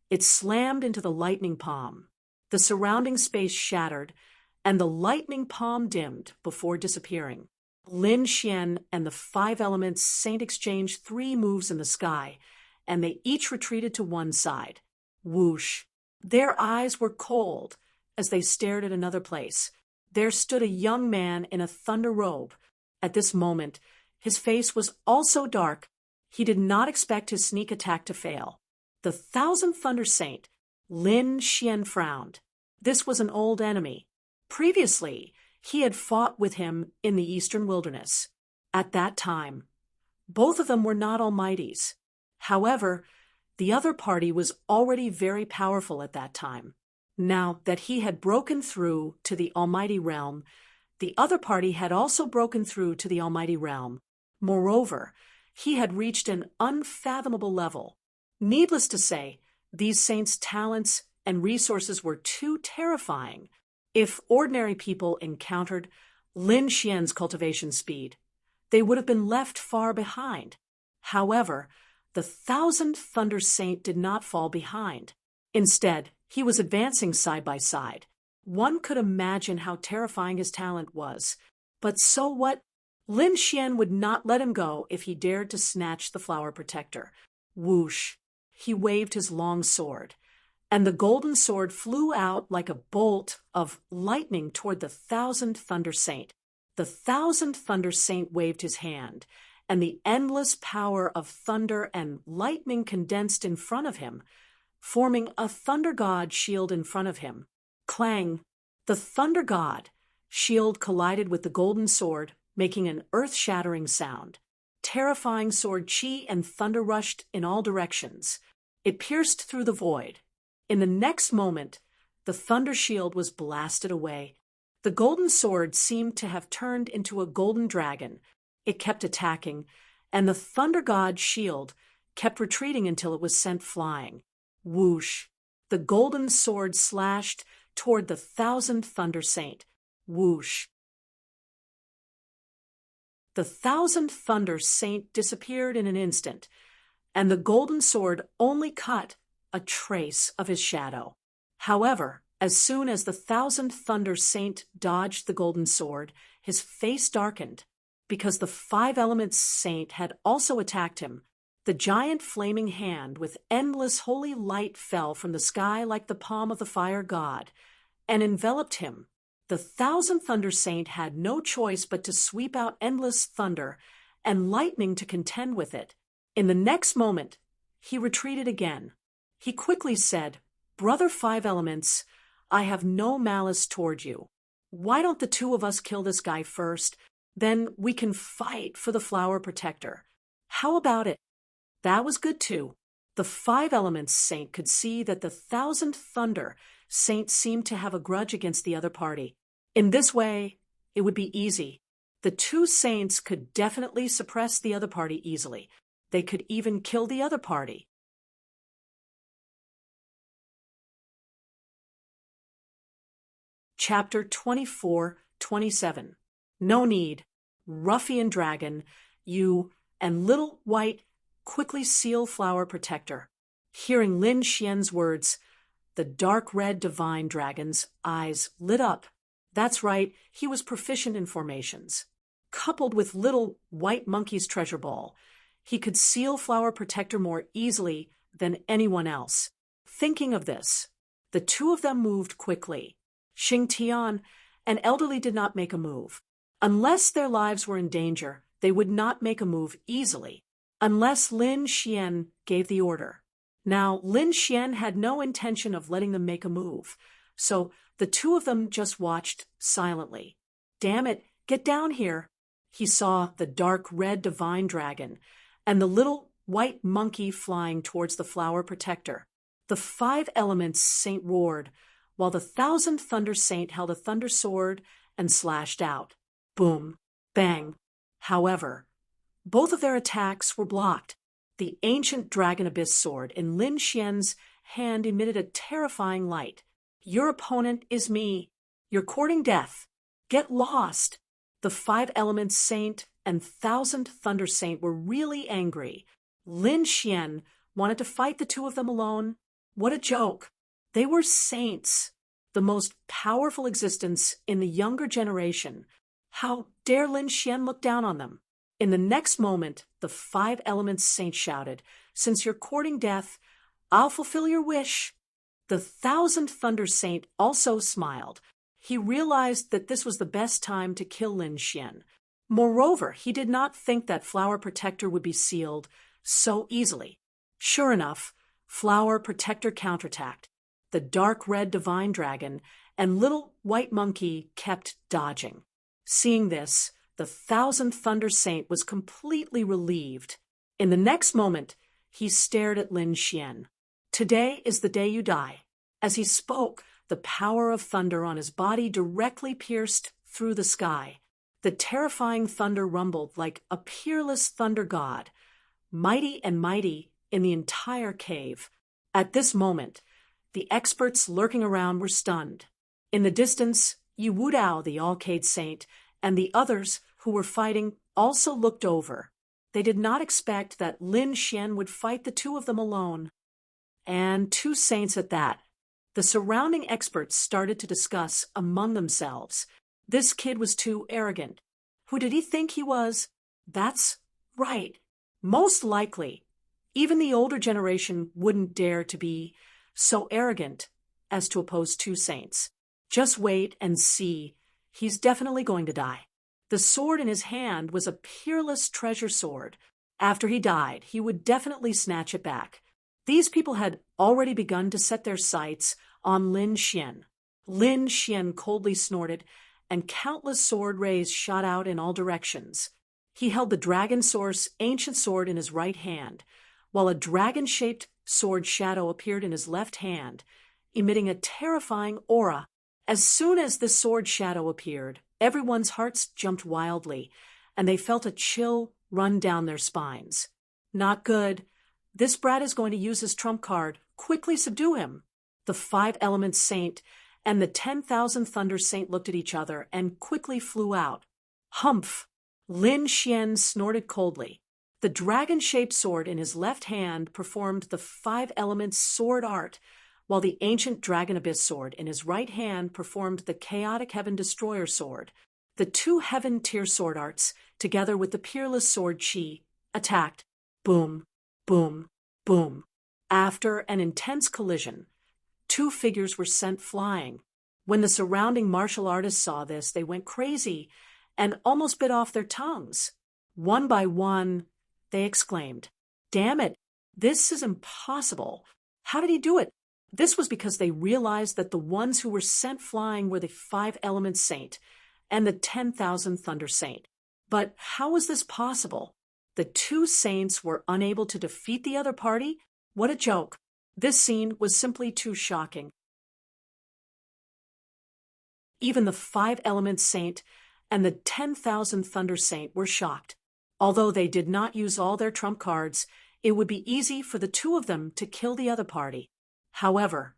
it slammed into the lightning palm. The surrounding space shattered, and the lightning palm dimmed before disappearing. Lin Xian and the 5 elements saint exchanged 3 moves in the sky, and they each retreated to one side. Whoosh! Their eyes were cold as they stared at another place. There stood a young man in a thunder robe. At this moment, his face was also dark. He did not expect his sneak attack to fail. The 1,000 Thunder Saint, Lin Xian, frowned. This was an old enemy. Previously, he had fought with him in the eastern wilderness. At that time, both of them were not almighties. However, the other party was already very powerful at that time. Now that he had broken through to the almighty realm, the other party had also broken through to the almighty realm. Moreover, he had reached an unfathomable level. Needless to say, these saints' talents and resources were too terrifying. If ordinary people encountered Lin Xian's cultivation speed, they would have been left far behind. However, the 1,000 Thunder Saint did not fall behind. Instead, he was advancing side by side. One could imagine how terrifying his talent was. But so what? Lin Xian would not let him go if he dared to snatch the flower protector. Whoosh! He waved his long sword, and the golden sword flew out like a bolt of lightning toward the 1,000 Thunder Saint. The 1,000 Thunder Saint waved his hand, and the endless power of thunder and lightning condensed in front of him, forming a thunder god shield in front of him. Clang! The thunder god shield collided with the golden sword, making an earth-shattering sound. Terrifying sword chi and thunder rushed in all directions. It pierced through the void. In the next moment, the thunder shield was blasted away. The golden sword seemed to have turned into a golden dragon. It kept attacking, and the thunder god shield kept retreating until it was sent flying. Whoosh! The golden sword slashed toward the 1,000 Thunder Saint. Whoosh! The 1,000 Thunder Saint disappeared in an instant, and the golden sword only cut a trace of his shadow. However, as soon as the 1,000 Thunder Saint dodged the golden sword, his face darkened, because the 5 Elements Saint had also attacked him. The giant flaming hand with endless holy light fell from the sky like the palm of the fire god, and enveloped him. The 1,000 Thunder Saint had no choice but to sweep out endless thunder and lightning to contend with it. In the next moment, he retreated again. He quickly said, "Brother 5 Elements, I have no malice toward you. Why don't the 2 of us kill this guy first? Then we can fight for the flower protector. How about it?" That was good too. The 5 Elements Saint could see that the 1,000 Thunder Saint seemed to have a grudge against the other party. In this way, it would be easy. The 2 saints could definitely suppress the other party easily. They could even kill the other party. Chapter 24-27. No need. Ruffian dragon, you and little white quickly seal flower protector. Hearing Lin Xian's words, the dark red divine dragon's eyes lit up. That's right, he was proficient in formations. Coupled with little white monkey's treasure ball, he could seal Flower Protector more easily than anyone else. Thinking of this, the two of them moved quickly. Xing Tian and Elderly did not make a move. Unless their lives were in danger, they would not make a move easily, unless Lin Xian gave the order. Now, Lin Xian had no intention of letting them make a move, so the two of them just watched silently. Damn it, get down here! He saw the dark red divine dragon and the little white monkey flying towards the Flower Protector. The 5 elements saint roared, while the 1,000 thunder saint held a thunder sword and slashed out. Boom, bang. However, both of their attacks were blocked. The ancient dragon abyss sword in Lin Xian's hand emitted a terrifying light. Your opponent is me. You're courting death. Get lost. The 5 elements saint and 1,000 thunder saint were really angry. Lin Xian wanted to fight the two of them alone. What a joke. They were saints, the most powerful existence in the younger generation. How dare Lin Xian look down on them? In the next moment, the 5 elements saint shouted, "Since you're courting death, I'll fulfill your wish." The 1,000 thunder saint also smiled. He realized that this was the best time to kill Lin Xian. Moreover, he did not think that Flower Protector would be sealed so easily. Sure enough, Flower Protector counterattacked. The dark red divine dragon and little white monkey kept dodging. Seeing this, the 1,000 thunder saint was completely relieved. In the next moment, he stared at Lin Xian. "Today is the day you die." As he spoke, the power of thunder on his body directly pierced through the sky. The terrifying thunder rumbled like a peerless thunder god, mighty and mighty in the entire cave. At this moment, the experts lurking around were stunned. In the distance, Yi Wudao, the Alcade Saint, and the others who were fighting also looked over. They did not expect that Lin Xian would fight the two of them alone. And 2 saints at that. The surrounding experts started to discuss among themselves. This kid was too arrogant. Who did he think he was? That's right. Most likely, even the older generation wouldn't dare to be so arrogant as to oppose 2 saints. Just wait and see. He's definitely going to die. The sword in his hand was a peerless treasure sword. After he died, he would definitely snatch it back. These people had already begun to set their sights on Lin Xian. Lin Xian coldly snorted, and countless sword rays shot out in all directions. He held the Dragon Source ancient sword in his right hand, while a dragon-shaped sword shadow appeared in his left hand, emitting a terrifying aura. As soon as this sword shadow appeared, everyone's hearts jumped wildly, and they felt a chill run down their spines. Not good. This brat is going to use his trump card. Quickly subdue him. The 5 elements saint and the 10,000 thunder saint looked at each other and quickly flew out. Humph! Lin Xian snorted coldly. The dragon-shaped sword in his left hand performed the 5 elements sword art, while the ancient dragon abyss sword in his right hand performed the chaotic heaven destroyer sword. The 2 heaven tier sword arts, together with the peerless sword chi, attacked. Boom, boom, boom. After an intense collision, 2 figures were sent flying. When the surrounding martial artists saw this, they went crazy and almost bit off their tongues. One by one, they exclaimed, "Damn it, this is impossible. How did he do it?" This was because they realized that the ones who were sent flying were the 5 elements saint and the 10,000 thunder saint. But how was this possible? The 2 saints were unable to defeat the other party? What a joke. This scene was simply too shocking. Even the 5 elements saint and the 10,000 thunder saint were shocked. Although they did not use all their trump cards, it would be easy for the 2 of them to kill the other party. However,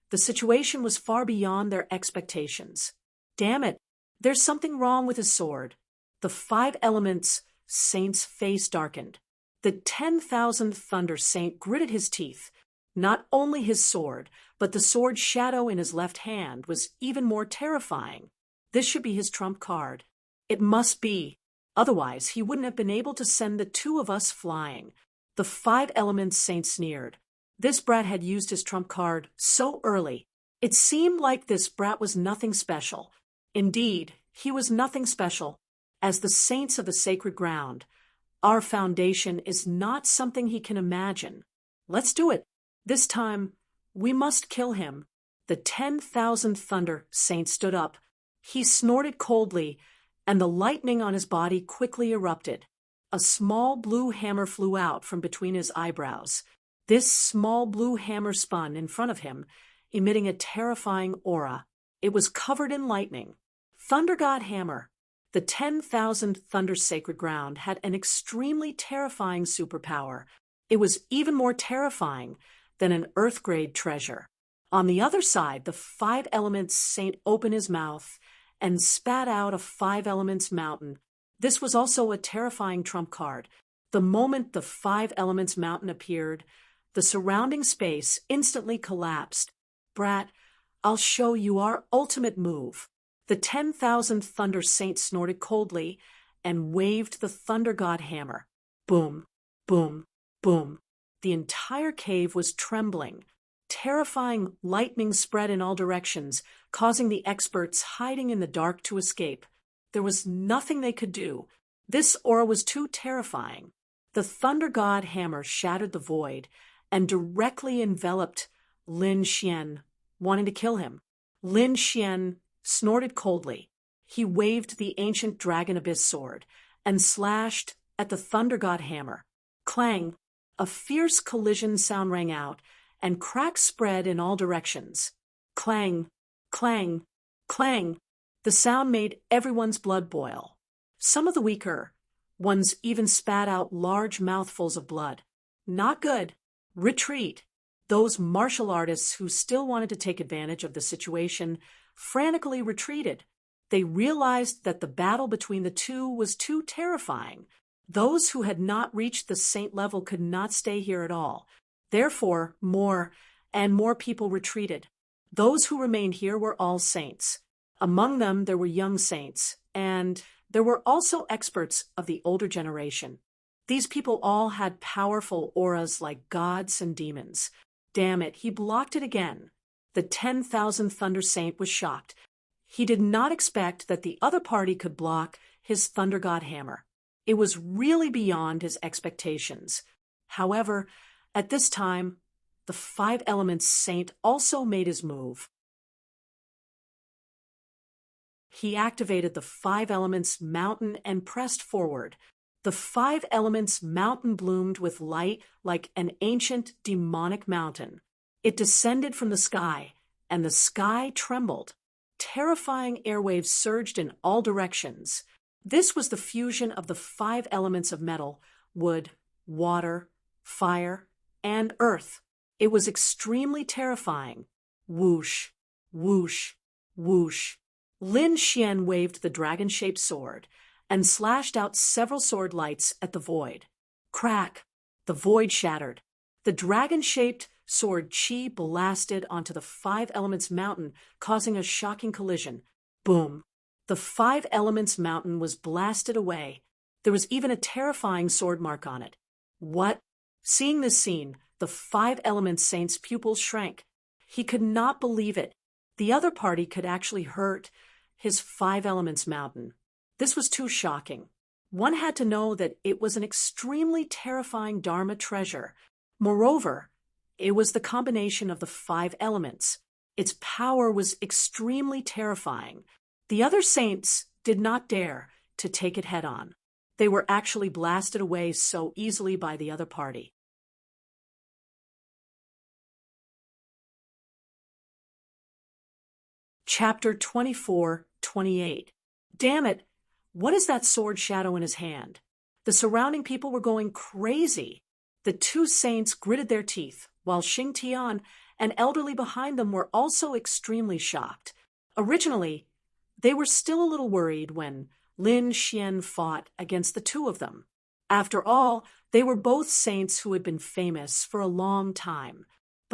the situation was far beyond their expectations. Damn it, there's something wrong with his sword. The 5 elements saint's face darkened. The 10,000 thunder saint gritted his teeth. Not only his sword, but the sword shadow in his left hand was even more terrifying. This should be his trump card. It must be. Otherwise, he wouldn't have been able to send the two of us flying. The five elements saint sneered. This brat had used his trump card so early. It seemed like this brat was nothing special. Indeed, he was nothing special. As the saints of the sacred ground, our foundation is not something he can imagine. Let's do it. This time, we must kill him. The 10,000 thunder saint stood up. He snorted coldly, and the lightning on his body quickly erupted. A small blue hammer flew out from between his eyebrows. This small blue hammer spun in front of him, emitting a terrifying aura. It was covered in lightning. Thunder God Hammer. The 10,000 thunder sacred ground had an extremely terrifying superpower. It was even more terrifying than an earth-grade treasure. On the other side, the five elements saint opened his mouth and spat out a five elements mountain. This was also a terrifying trump card. The moment the five elements mountain appeared, the surrounding space instantly collapsed. Brat, I'll show you our ultimate move. The 10,000 thunder saint snorted coldly and waved the thunder god hammer. Boom, boom, boom. The entire cave was trembling. Terrifying lightning spread in all directions, causing the experts hiding in the dark to escape. There was nothing they could do. This aura was too terrifying. The thunder god hammer shattered the void and directly enveloped Lin Xian, wanting to kill him. Lin Xian snorted coldly. He waved the ancient dragon abyss sword and slashed at the thunder god hammer. Clang! A fierce collision sound rang out, and cracks spread in all directions. Clang! Clang! Clang! The sound made everyone's blood boil. Some of the weaker ones even spat out large mouthfuls of blood. Not good. Retreat. Those martial artists who still wanted to take advantage of the situation frantically retreated. They realized that the battle between the two was too terrifying. Those who had not reached the saint level could not stay here at all. Therefore, more and more people retreated. Those who remained here were all saints. Among them, there were young saints, and there were also experts of the older generation. These people all had powerful auras like gods and demons. Damn it, he blocked it again. The 10,000 thunder saint was shocked. He did not expect that the other party could block his thunder god hammer. It was really beyond his expectations. However, at this time, the five elements saint also made his move. He activated the five elements mountain and pressed forward. The five elements mountain bloomed with light like an ancient demonic mountain. It descended from the sky, and the sky trembled. Terrifying airwaves surged in all directions. This was the fusion of the five elements of metal, wood, water, fire, and earth. It was extremely terrifying. Whoosh, whoosh, whoosh. Lin Xian waved the dragon-shaped sword and slashed out several sword lights at the void. Crack! The void shattered. The dragon-shaped sword chi blasted onto the five elements mountain, causing a shocking collision. Boom! The five elements mountain was blasted away. There was even a terrifying sword mark on it. What? Seeing this scene, the five elements saint's pupils shrank. He could not believe it. The other party could actually hurt his five elements mountain. This was too shocking. One had to know that it was an extremely terrifying Dharma treasure. Moreover, it was the combination of the five elements. Its power was extremely terrifying. The other saints did not dare to take it head-on. They were actually blasted away so easily by the other party. Chapter 24-28. Damn it! What is that sword shadow in his hand? The surrounding people were going crazy. The two saints gritted their teeth, while Xing Tian and elderly behind them were also extremely shocked. Originally, they were still a little worried when Lin Xian fought against the two of them. After all, they were both saints who had been famous for a long time.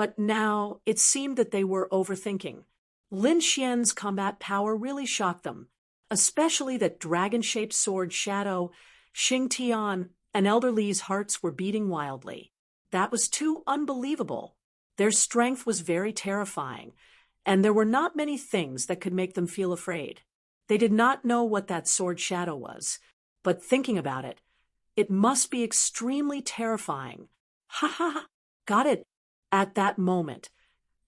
But now it seemed that they were overthinking. Lin Xian's combat power really shocked them, especially that dragon-shaped sword shadow. Xing Tian and Elder Li's hearts were beating wildly. That was too unbelievable. Their strength was very terrifying, and there were not many things that could make them feel afraid. They did not know what that sword shadow was, but thinking about it, it must be extremely terrifying. Ha ha ha! Got it! At that moment,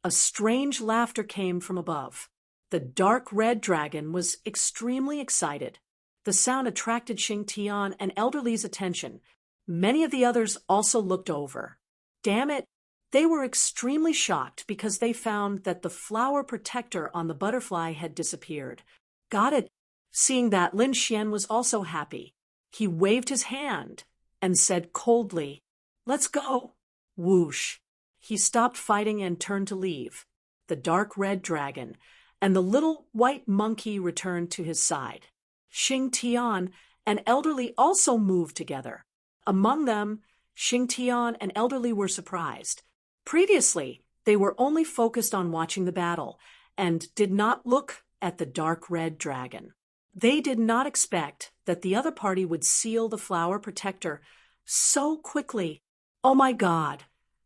a strange laughter came from above. The dark red dragon was extremely excited. The sound attracted Xing Tian and Elder Li's attention. Many of the others also looked over. Damn it! They were extremely shocked because they found that the flower protector on the butterfly had disappeared. Got it! Seeing that, Lin Xian was also happy. He waved his hand and said coldly, "Let's go!" Whoosh! He stopped fighting and turned to leave. The dark red dragon and the little white monkey returned to his side. Xing Tian and Elder Li also moved together. Among them, Xing Tian and Elder Li were surprised. Previously, they were only focused on watching the battle and did not look at the dark red dragon. They did not expect that the other party would seal the flower protector so quickly. Oh my God,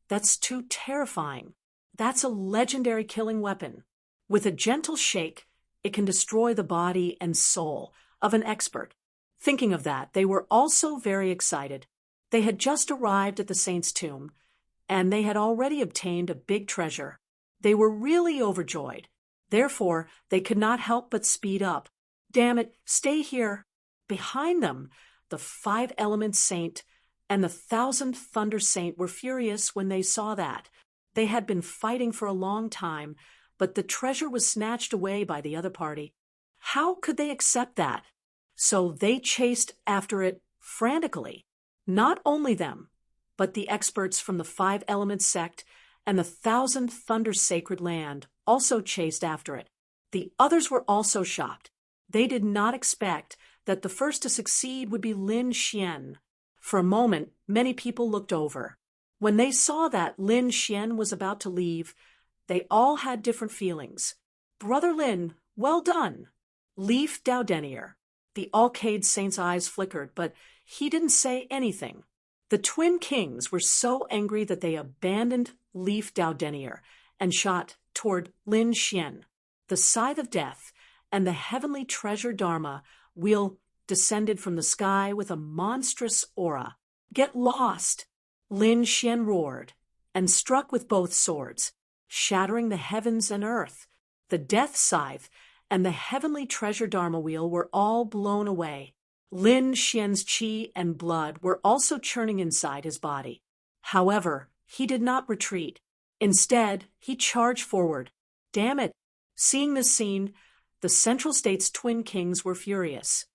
that's too terrifying. That's a legendary killing weapon. With a gentle shake, it can destroy the body and soul of an expert. Thinking of that, they were also very excited. They had just arrived at the saint's tomb, and they had already obtained a big treasure. They were really overjoyed. Therefore, they could not help but speed up. Damn it, stay here. Behind them, the 5 Elements Saint and the 1,000 Thunder Saint were furious when they saw that. They had been fighting for a long time, but the treasure was snatched away by the other party. How could they accept that? So they chased after it frantically. Not only them, but the experts from the 5 Elements sect and the 1,000 Thunder Sacred Land also chased after it. The others were also shocked. They did not expect that the first to succeed would be Lin Xian. For a moment, many people looked over. When they saw that Lin Xian was about to leave, they all had different feelings. Brother Lin, well done. Leaf Dowdenier. The Alcade Saint's eyes flickered, but he didn't say anything. The twin kings were so angry that they abandoned Leaf Dowdenier and shot toward Lin Xian. The Scythe of Death and the heavenly treasure Dharma wheel descended from the sky with a monstrous aura. Get lost! Lin Xian roared and struck with both swords, shattering the heavens and earth. The Death Scythe and the heavenly treasure Dharma wheel were all blown away. Lin Xian's qi and blood were also churning inside his body. However, he did not retreat. Instead, he charged forward. Damn it! Seeing this scene, the Central State's twin kings were furious.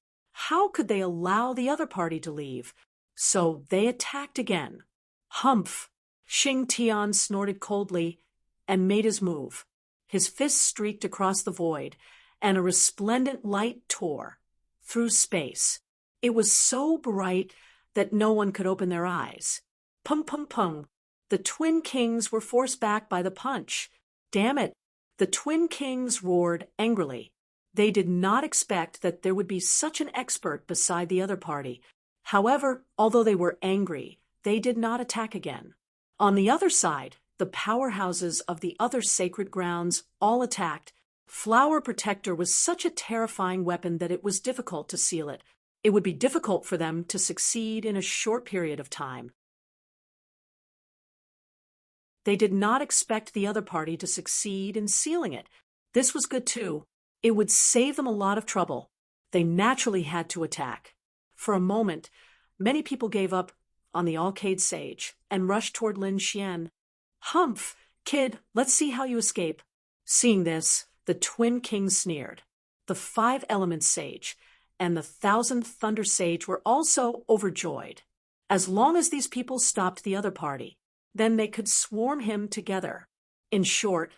How could they allow the other party to leave? So they attacked again. Humph! Xing Tian snorted coldly and made his move. His fist streaked across the void, and a resplendent light tore through space. It was so bright that no one could open their eyes. Pum pum pum. The twin kings were forced back by the punch. Damn it! The twin kings roared angrily. They did not expect that there would be such an expert beside the other party. However, although they were angry, they did not attack again. On the other side, the powerhouses of the other sacred grounds all attacked. Flower Protector was such a terrifying weapon that it was difficult to seal it. It would be difficult for them to succeed in a short period of time. They did not expect the other party to succeed in sealing it. This was good too. It would save them a lot of trouble. They naturally had to attack. For a moment, many people gave up on the Alcade Sage and rushed toward Lin Xian. Humph! Kid, let's see how you escape. Seeing this, the twin kings sneered. The 5 Elements Sage and the 1,000 Thunder Sage were also overjoyed. As long as these people stopped the other party, then they could swarm him together. In short,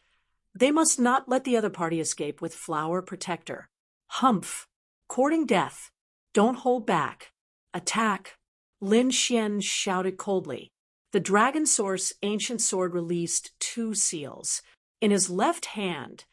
they must not let the other party escape with Flower Protector. Humph! Courting death. Don't hold back. Attack! Lin Xian shouted coldly. The dragon source ancient sword released 2 seals. In his left hand,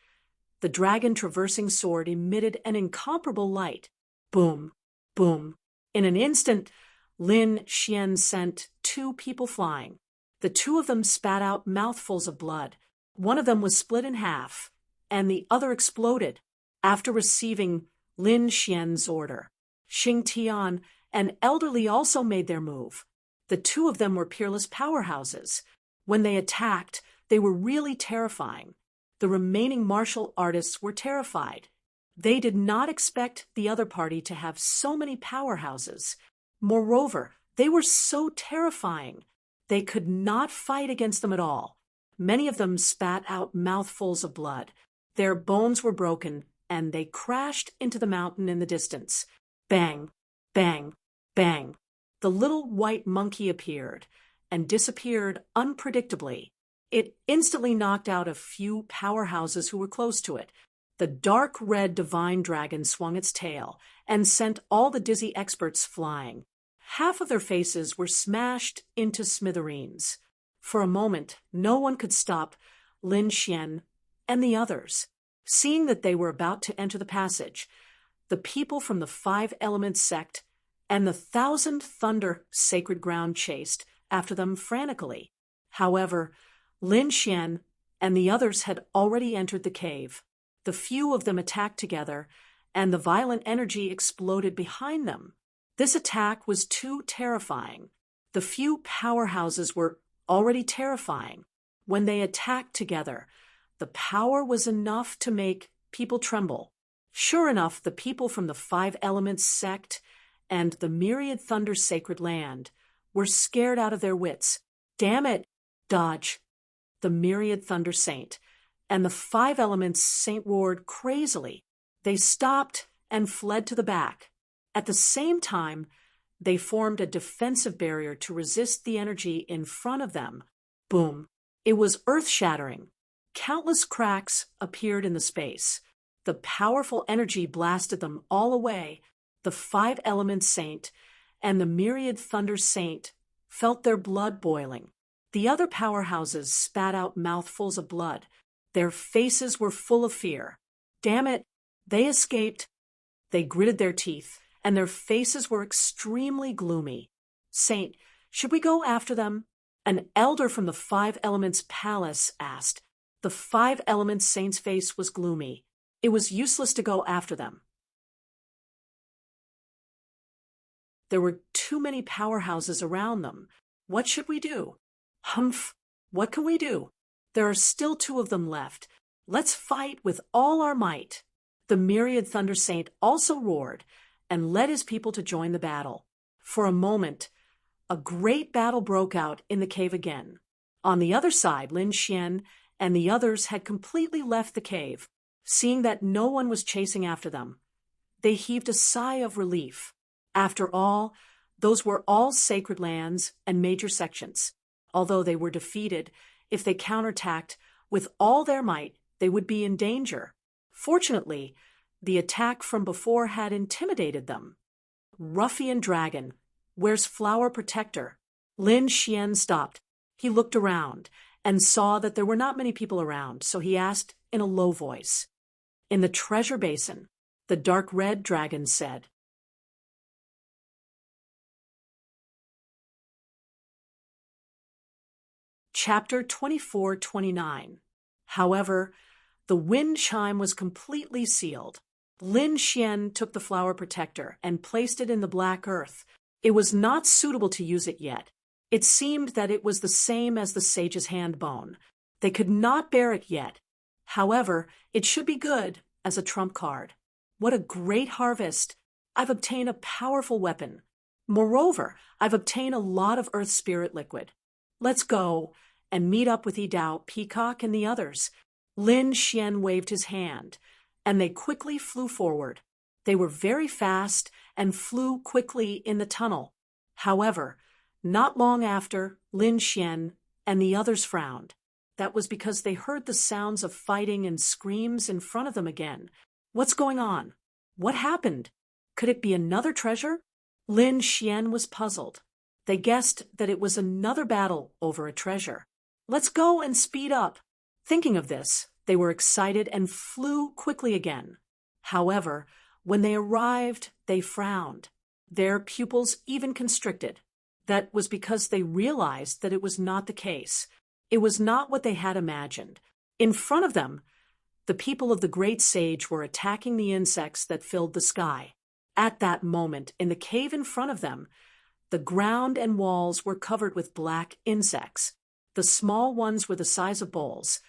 the dragon traversing sword emitted an incomparable light. Boom, boom. In an instant, Lin Xian sent 2 people flying. The 2 of them spat out mouthfuls of blood. One of them was split in half, and the other exploded. After receiving Lin Xian's order, Xing Tian and Elderly also made their move. The 2 of them were peerless powerhouses. When they attacked, they were really terrifying. The remaining martial artists were terrified. They did not expect the other party to have so many powerhouses. Moreover, they were so terrifying. They could not fight against them at all. Many of them spat out mouthfuls of blood. Their bones were broken, and they crashed into the mountain in the distance. Bang, bang, bang. The little white monkey appeared and disappeared unpredictably. It instantly knocked out a few powerhouses who were close to it. The dark red divine dragon swung its tail and sent all the dizzy experts flying. Half of their faces were smashed into smithereens. For a moment, no one could stop Lin Xian and the others. Seeing that they were about to enter the passage, the people from the 5 Elements sect and the 1,000 Thunder sacred ground chased after them frantically. However, Lin Xian and the others had already entered the cave. The few of them attacked together, and the violent energy exploded behind them. This attack was too terrifying. The few powerhouses were already terrifying. When they attacked together, the power was enough to make people tremble. Sure enough, the people from the 5 Elements sect and the myriad Thunder sacred land were scared out of their wits. Damn it! Dodge! The myriad Thunder saint and the 5 Elements saint roared crazily. They stopped and fled to the back. At the same time, they formed a defensive barrier to resist the energy in front of them. Boom! It was earth-shattering. Countless cracks appeared in the space. The powerful energy blasted them all away. The 5 Elements saint and the myriad Thunder saint felt their blood boiling. The other powerhouses spat out mouthfuls of blood. Their faces were full of fear. Damn it! They escaped. They gritted their teeth, and their faces were extremely gloomy. Saint, should we go after them? An elder from the 5 Elements palace asked. The 5 Elements saint's face was gloomy. It was useless to go after them. There were too many powerhouses around them. What should we do? Humph! What can we do? There are still 2 of them left. Let's fight with all our might. The myriad Thunder Saint also roared and led his people to join the battle. For a moment, a great battle broke out in the cave again. On the other side, Lin Xian and the others had completely left the cave. Seeing that no one was chasing after them, they heaved a sigh of relief. After all, those were all sacred lands and major sections. Although they were defeated, if they counterattacked with all their might, they would be in danger. Fortunately, the attack from before had intimidated them. Ruffian dragon, where's Flower Protector? Lin Xian stopped. He looked around and saw that there were not many people around, so he asked in a low voice. In the treasure basin, the dark red dragon said. Chapter 24-29. However, the wind chime was completely sealed. Lin Xian took the flower protector and placed it in the black earth. It was not suitable to use it yet. It seemed that it was the same as the sage's hand bone. They could not bear it yet. However, it should be good as a trump card. What a great harvest! I've obtained a powerful weapon. Moreover, I've obtained a lot of earth spirit liquid. Let's go and meet up with Yidao, Peacock, and the others. Lin Xian waved his hand, and they quickly flew forward. They were very fast and flew quickly in the tunnel. However, not long after, Lin Xian and the others frowned. That was because they heard the sounds of fighting and screams in front of them again. What's going on? What happened? Could it be another treasure? Lin Xian was puzzled. They guessed that it was another battle over a treasure. Let's go and speed up. Thinking of this, they were excited and flew quickly again. However, when they arrived, they frowned. Their pupils even constricted. That was because they realized that it was not the case. It was not what they had imagined. In front of them, the people of the great sage were attacking the insects that filled the sky. At that moment, in the cave in front of them, the ground and walls were covered with black insects. The small ones were the size of bowls,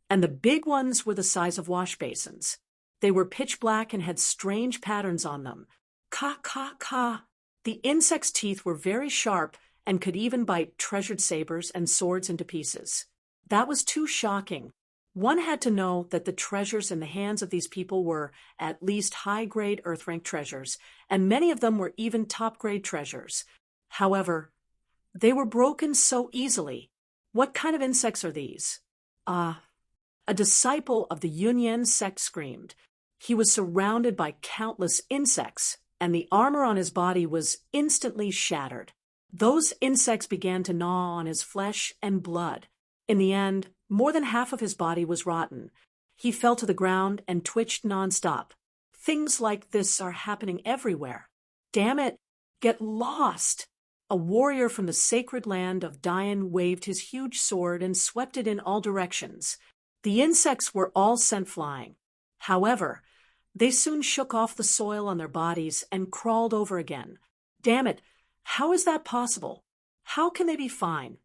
and the big ones were the size of wash basins. They were pitch black and had strange patterns on them. Ka, ka, ka. The insects' teeth were very sharp and could even bite treasured sabers and swords into pieces. That was too shocking. One had to know that the treasures in the hands of these people were at least high-grade Earth-rank treasures, and many of them were even top-grade treasures. However, they were broken so easily. What kind of insects are these? A disciple of the Yunyan sect screamed. He was surrounded by countless insects, and the armor on his body was instantly shattered. Those insects began to gnaw on his flesh and blood. In the end, more than half of his body was rotten. He fell to the ground and twitched nonstop. Things like this are happening everywhere. Damn it, get lost! A warrior from the sacred land of Dayan waved his huge sword and swept it in all directions. The insects were all sent flying. However, they soon shook off the soil on their bodies and crawled over again. Damn it, how is that possible? How can they be fine?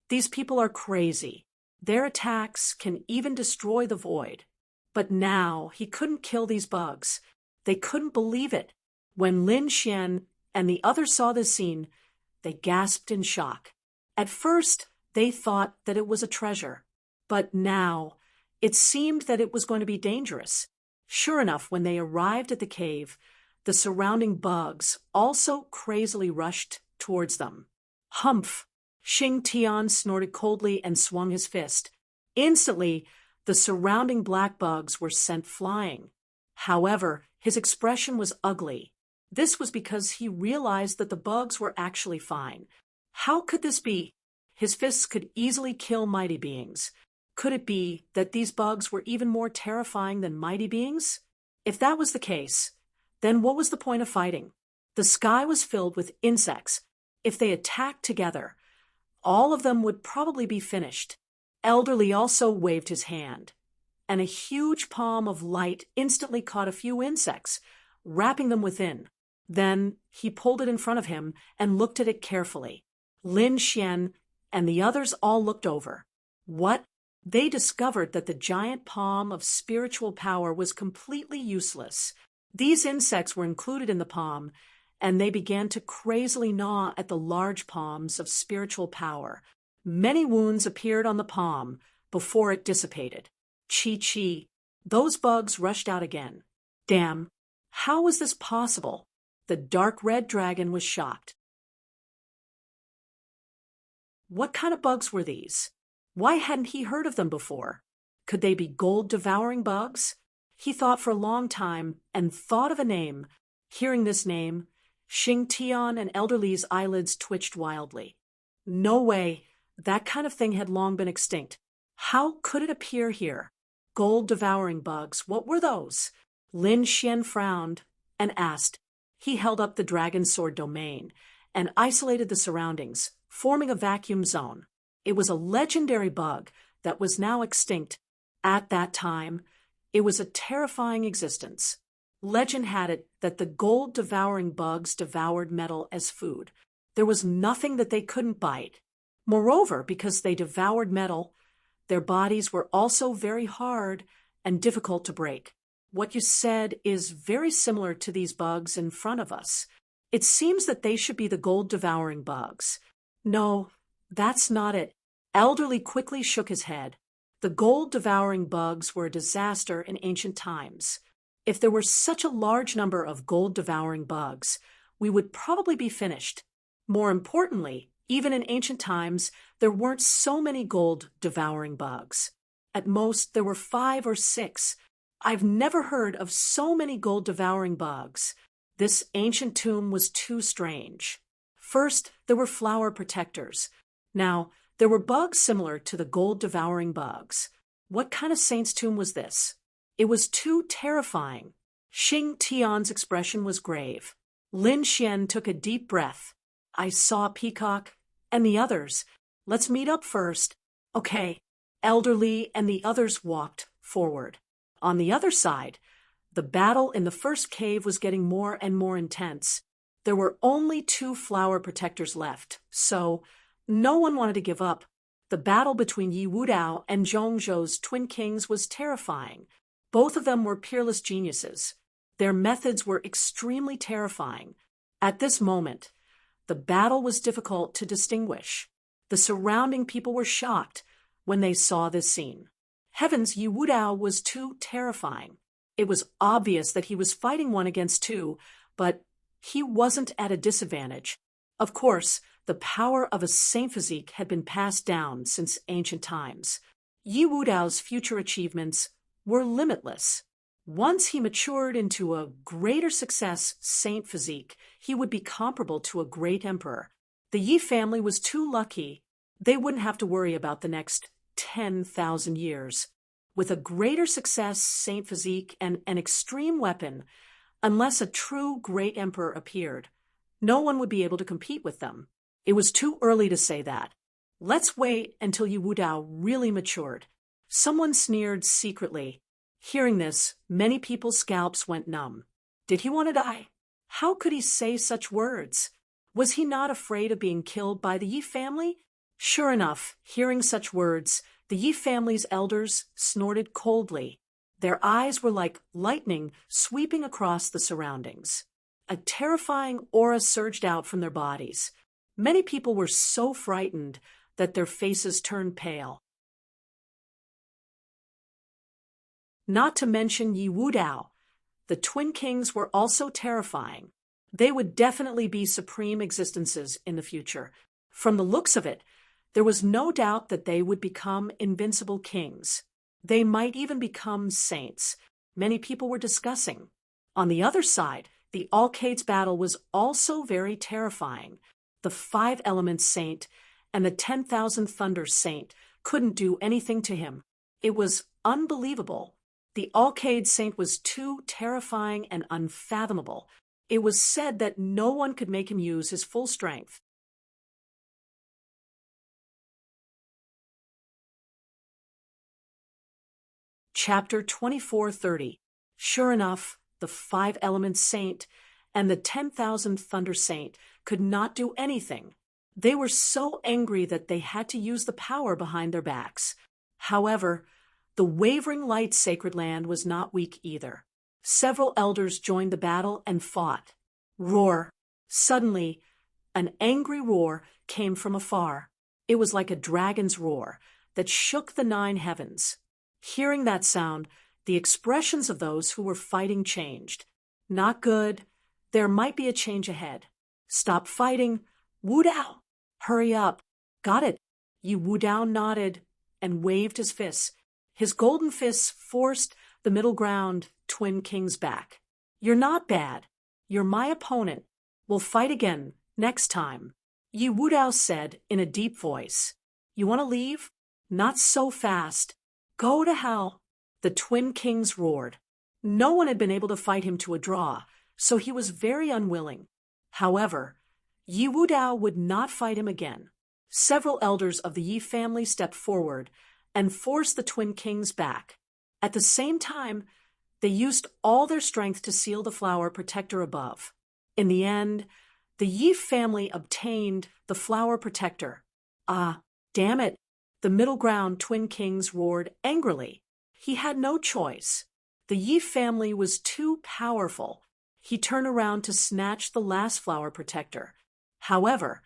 These people are crazy. Their attacks can even destroy the void. But now he couldn't kill these bugs. They couldn't believe it. When Lin Xian and the others saw this scene, they gasped in shock. At first, they thought that it was a treasure. But now, it seemed that it was going to be dangerous. Sure enough, when they arrived at the cave, the surrounding bugs also crazily rushed towards them. Humph! Xing Tian snorted coldly and swung his fist. Instantly, the surrounding black bugs were sent flying. However, his expression was ugly. This was because he realized that the bugs were actually fine. How could this be? His fists could easily kill mighty beings. Could it be that these bugs were even more terrifying than mighty beings? If that was the case, then what was the point of fighting? The sky was filled with insects. If they attacked together, all of them would probably be finished. Elderly also waved his hand, and a huge palm of light instantly caught a few insects, wrapping them within. Then he pulled it in front of him and looked at it carefully. Lin Xian and the others all looked over. What? They discovered that the giant palm of spiritual power was completely useless. These insects were included in the palm, and they began to crazily gnaw at the large palms of spiritual power. Many wounds appeared on the palm before it dissipated. Chi. Those bugs rushed out again. Damn, how was this possible? The dark red dragon was shocked. What kind of bugs were these? Why hadn't he heard of them before? Could they be gold-devouring bugs? He thought for a long time and thought of a name. Hearing this name, Xing Tian and Elderly's eyelids twitched wildly. No way, that kind of thing had long been extinct. How could it appear here? Gold-devouring bugs, what were those? Lin Xian frowned and asked. He held up the dragon sword domain and isolated the surroundings, forming a vacuum zone. It was a legendary bug that was now extinct. At that time, it was a terrifying existence. Legend had it that the gold-devouring bugs devoured metal as food. There was nothing that they couldn't bite. Moreover, because they devoured metal, their bodies were also very hard and difficult to break. What you said is very similar to these bugs in front of us. It seems that they should be the gold-devouring bugs. No, that's not it. Elderly quickly shook his head. The gold-devouring bugs were a disaster in ancient times. If there were such a large number of gold-devouring bugs, we would probably be finished. More importantly, even in ancient times, there weren't so many gold-devouring bugs. At most, there were 5 or 6. I've never heard of so many gold-devouring bugs. This ancient tomb was too strange. First, there were flower protectors. Now, there were bugs similar to the gold-devouring bugs. What kind of saint's tomb was this? It was too terrifying. Xing Tian's expression was grave. Lin Xian took a deep breath. I saw a peacock. And the others. Let's meet up first. Okay. Elderly and the others walked forward. On the other side, the battle in the first cave was getting more and more intense. There were only 2 flower protectors left, so no one wanted to give up. The battle between Yi Wudao and Zhongzhou's twin kings was terrifying. Both of them were peerless geniuses. Their methods were extremely terrifying. At this moment, the battle was difficult to distinguish. The surrounding people were shocked when they saw this scene. Heavens, Yi Wudao was too terrifying. It was obvious that he was fighting 1 against 2, but he wasn't at a disadvantage. Of course, the power of a saint physique had been passed down since ancient times. Yi Wudao's future achievements were limitless. Once he matured into a greater success saint physique, he would be comparable to a great emperor. The Yi family was too lucky. They wouldn't have to worry about the next 10,000 years. With a greater success saint physique and an extreme weapon, unless a true great emperor appeared, no one would be able to compete with them. It was too early to say that. Let's wait until Yi Wudao really matured. Someone sneered secretly. Hearing this, many people's scalps went numb. Did he want to die? How could he say such words? Was he not afraid of being killed by the Yi family? Sure enough, hearing such words, the Yi family's elders snorted coldly. Their eyes were like lightning sweeping across the surroundings. A terrifying aura surged out from their bodies. Many people were so frightened that their faces turned pale. Not to mention Yi Wudao. The twin kings were also terrifying. They would definitely be supreme existences in the future. From the looks of it, there was no doubt that they would become invincible kings. They might even become saints. Many people were discussing. On the other side, the Alcades battle was also very terrifying. The 5 Elements Saint and the 10,000 Thunder Saint couldn't do anything to him. It was unbelievable. The Alcade Saint was too terrifying and unfathomable. It was said that no one could make him use his full strength. Chapter 24:30. Sure enough, the 5 Elements Saint and the 10,000 Thunder Saint could not do anything. They were so angry that they had to use the power behind their backs. However, the Wavering Light Sacred Land was not weak either. Several elders joined the battle and fought. Roar! Suddenly, an angry roar came from afar. It was like a dragon's roar that shook the 9 heavens. Hearing that sound, the expressions of those who were fighting changed. Not good. There might be a change ahead. Stop fighting. Wudao! Hurry up. Got it. Yi Wudao nodded and waved his fists. His golden fists forced the middle ground twin kings back. You're not bad. You're my opponent. We'll fight again next time. Yi Wudao said in a deep voice. You want to leave? Not so fast. Go to hell. The twin kings roared. No one had been able to fight him to a draw, so he was very unwilling. However, Yi Wudao would not fight him again. Several elders of the Yi family stepped forward and forced the twin kings back. At the same time, they used all their strength to seal the flower protector above. In the end, the Yi family obtained the flower protector. Ah, damn it! The middle ground twin kings roared angrily. He had no choice. The Yi family was too powerful. He turned around to snatch the last flower protector. However,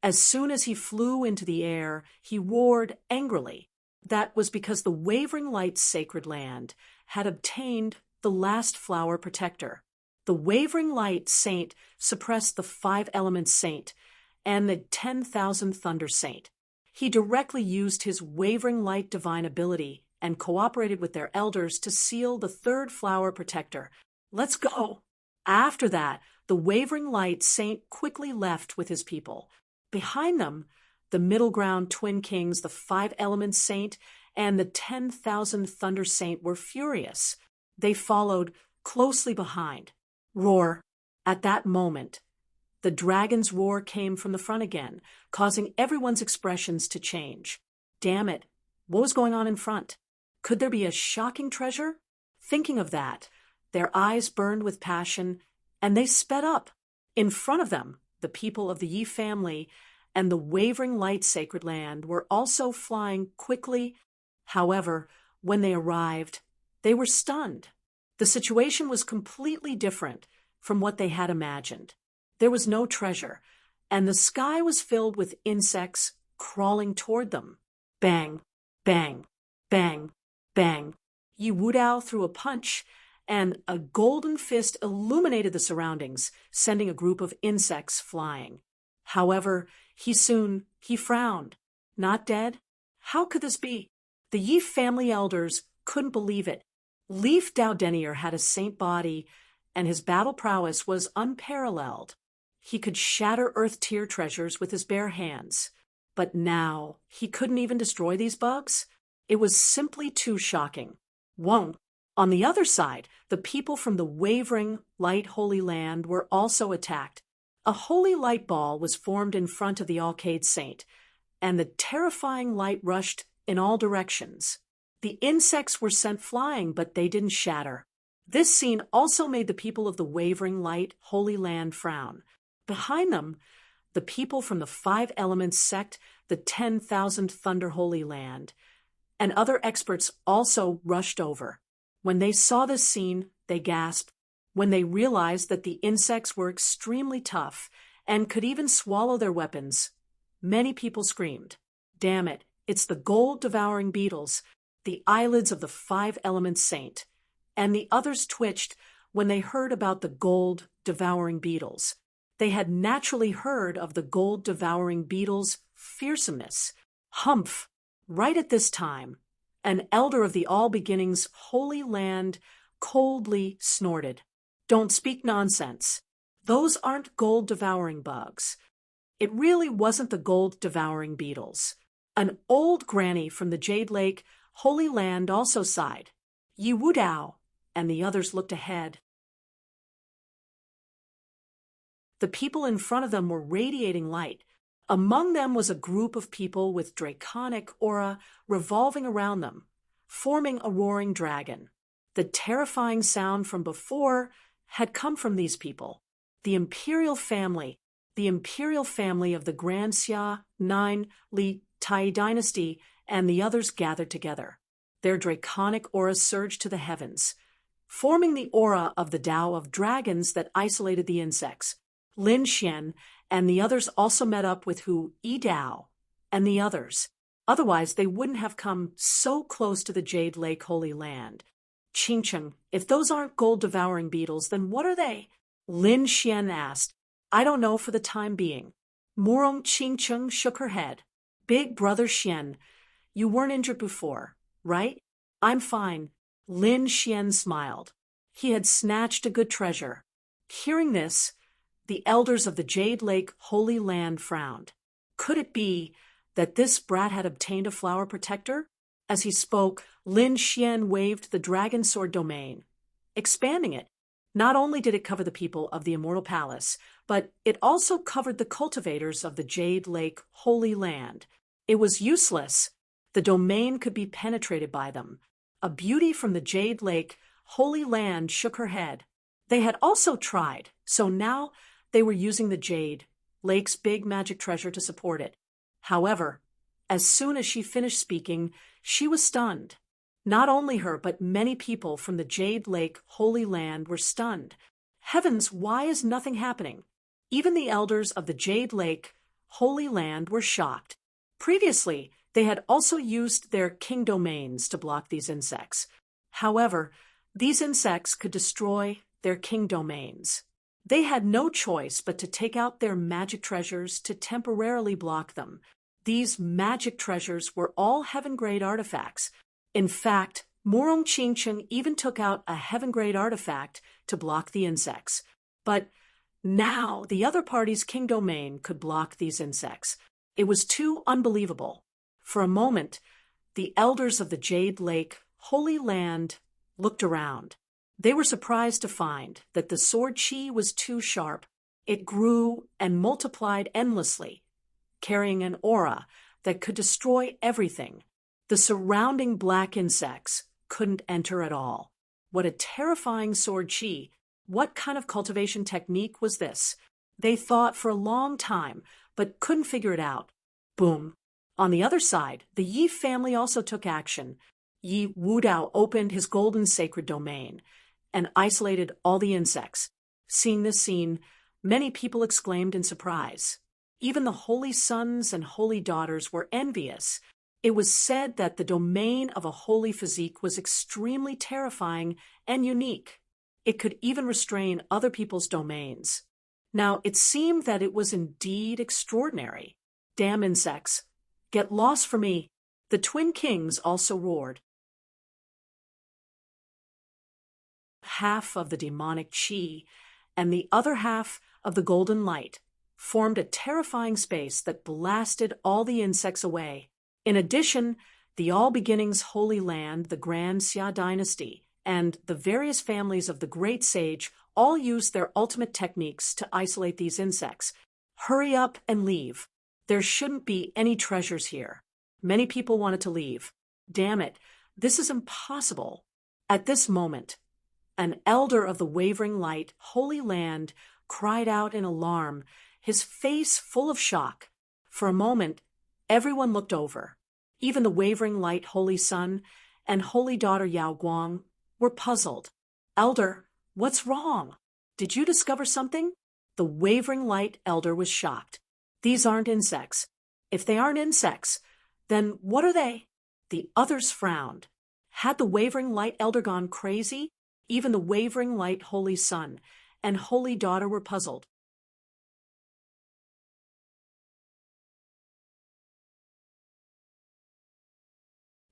as soon as he flew into the air, he roared angrily. That was because the Wavering Light Sacred Land had obtained the last flower protector. The Wavering Light Saint suppressed the 5 Elements Saint and the 10,000 Thunder Saint. He directly used his Wavering Light divine ability and cooperated with their elders to seal the 3rd flower protector. Let's go! After that, the wavering light saint quickly left with his people. Behind them, the middle ground twin kings, the 5 elements saint, and the 10,000 thunder saint were furious. They followed closely behind. Roar. At that moment, the dragon's roar came from the front again, causing everyone's expressions to change. Damn it, what was going on in front? Could there be a shocking treasure? Thinking of that, their eyes burned with passion, and they sped up. In front of them, the people of the Yi family and the wavering light sacred land were also flying quickly. However, when they arrived, they were stunned. The situation was completely different from what they had imagined. There was no treasure, and the sky was filled with insects crawling toward them. Bang, bang, bang, bang. Yi Wudao threw a punch, and a golden fist illuminated the surroundings, sending a group of insects flying. However, he frowned. Not dead? How could this be? The Yi family elders couldn't believe it. Leaf Dao Denier had a saint body, and his battle prowess was unparalleled. He could shatter earth tier treasures with his bare hands. But now, he couldn't even destroy these bugs? It was simply too shocking. Whoa. On the other side, the people from the wavering, light holy land were also attacked. A holy light ball was formed in front of the Alcade Saint, and the terrifying light rushed in all directions. The insects were sent flying, but they didn't shatter. This scene also made the people of the wavering light holy land frown. Behind them, the people from the 5 elements sect, the 10,000 thunder holy land, and other experts also rushed over. When they saw this scene, they gasped. When they realized that the insects were extremely tough and could even swallow their weapons, many people screamed. Damn it, it's the gold-devouring beetles, the eyelids of the 5 elements saint. And the others twitched when they heard about the gold-devouring beetles. They had naturally heard of the gold-devouring beetles' fearsomeness. Humph! Right at this time, an elder of the All Beginnings Holy Land coldly snorted. Don't speak nonsense. Those aren't gold-devouring bugs. It really wasn't the gold-devouring beetles. An old granny from the Jade Lake Holy Land also sighed. Yi Wudao and the others looked ahead. The people in front of them were radiating light. Among them was a group of people with draconic aura revolving around them, forming a roaring dragon. The terrifying sound from before had come from these people. The imperial family of the Grand Xia 9 Li Tai dynasty, and the others gathered together. Their draconic aura surged to the heavens, forming the aura of the Tao of dragons that isolated the insects. Lin Xian and the others also met up with Yi Dao and the others. Otherwise, they wouldn't have come so close to the Jade Lake Holy Land. Qingcheng, if those aren't gold-devouring beetles, then what are they? Lin Xian asked. I don't know for the time being. Murong Qingcheng shook her head. Big brother Xian, you weren't injured before, right? I'm fine. Lin Xian smiled. He had snatched a good treasure. Hearing this, the elders of the Jade Lake Holy Land frowned. Could it be that this brat had obtained a flower protector? As he spoke, Lin Xian waved the dragon sword domain, expanding it. Not only did it cover the people of the Immortal Palace, but it also covered the cultivators of the Jade Lake Holy Land. It was useless. The domain could be penetrated by them. A beauty from the Jade Lake Holy Land shook her head. They had also tried, so now they were using the Jade Lake's big magic treasure to support it. However, as soon as she finished speaking, she was stunned. Not only her, but many people from the Jade Lake Holy Land were stunned. Heavens, why is nothing happening? Even the elders of the Jade Lake Holy Land were shocked. Previously, they had also used their king domains to block these insects. However, these insects could destroy their king domains. They had no choice but to take out their magic treasures to temporarily block them. These magic treasures were all heaven-grade artifacts. In fact, Murong Qingcheng even took out a heaven-grade artifact to block the insects. But Now, the other party's king domain could block these insects. It was too unbelievable. For a moment, the elders of the Jade Lake, Holy Land, looked around. They were surprised to find that the sword chi was too sharp. It grew and multiplied endlessly, carrying an aura that could destroy everything. The surrounding black insects couldn't enter at all. What a terrifying sword chi! What kind of cultivation technique was this? They thought for a long time, but couldn't figure it out. Boom. On the other side, the Yi family also took action. Yi Wudao opened his golden sacred domain and isolated all the insects. Seeing this scene, many people exclaimed in surprise. Even the holy sons and holy daughters were envious. It was said that the domain of a holy physique was extremely terrifying and unique. It could even restrain other people's domains. Now, it seemed that it was indeed extraordinary. Damn insects! Get lost from me! The twin kings also roared. Half of the demonic chi and the other half of the golden light formed a terrifying space that blasted all the insects away. In addition, the All Beginnings Holy Land, the Grand Xia dynasty, and the various families of the Great Sage all used their ultimate techniques to isolate these insects. Hurry up and leave. There shouldn't be any treasures here. Many people wanted to leave. Damn it, this is impossible. At this moment, an elder of the Wavering Light, Holy Land, cried out in alarm, his face full of shock. For a moment, everyone looked over. Even the Wavering Light Holy Son and Holy Daughter Yao Guang were puzzled. Elder, what's wrong? Did you discover something? The Wavering Light Elder was shocked. These aren't insects. If they aren't insects, then what are they? The others frowned. Had the Wavering Light Elder gone crazy? Even the Wavering Light Holy Son and Holy Daughter were puzzled.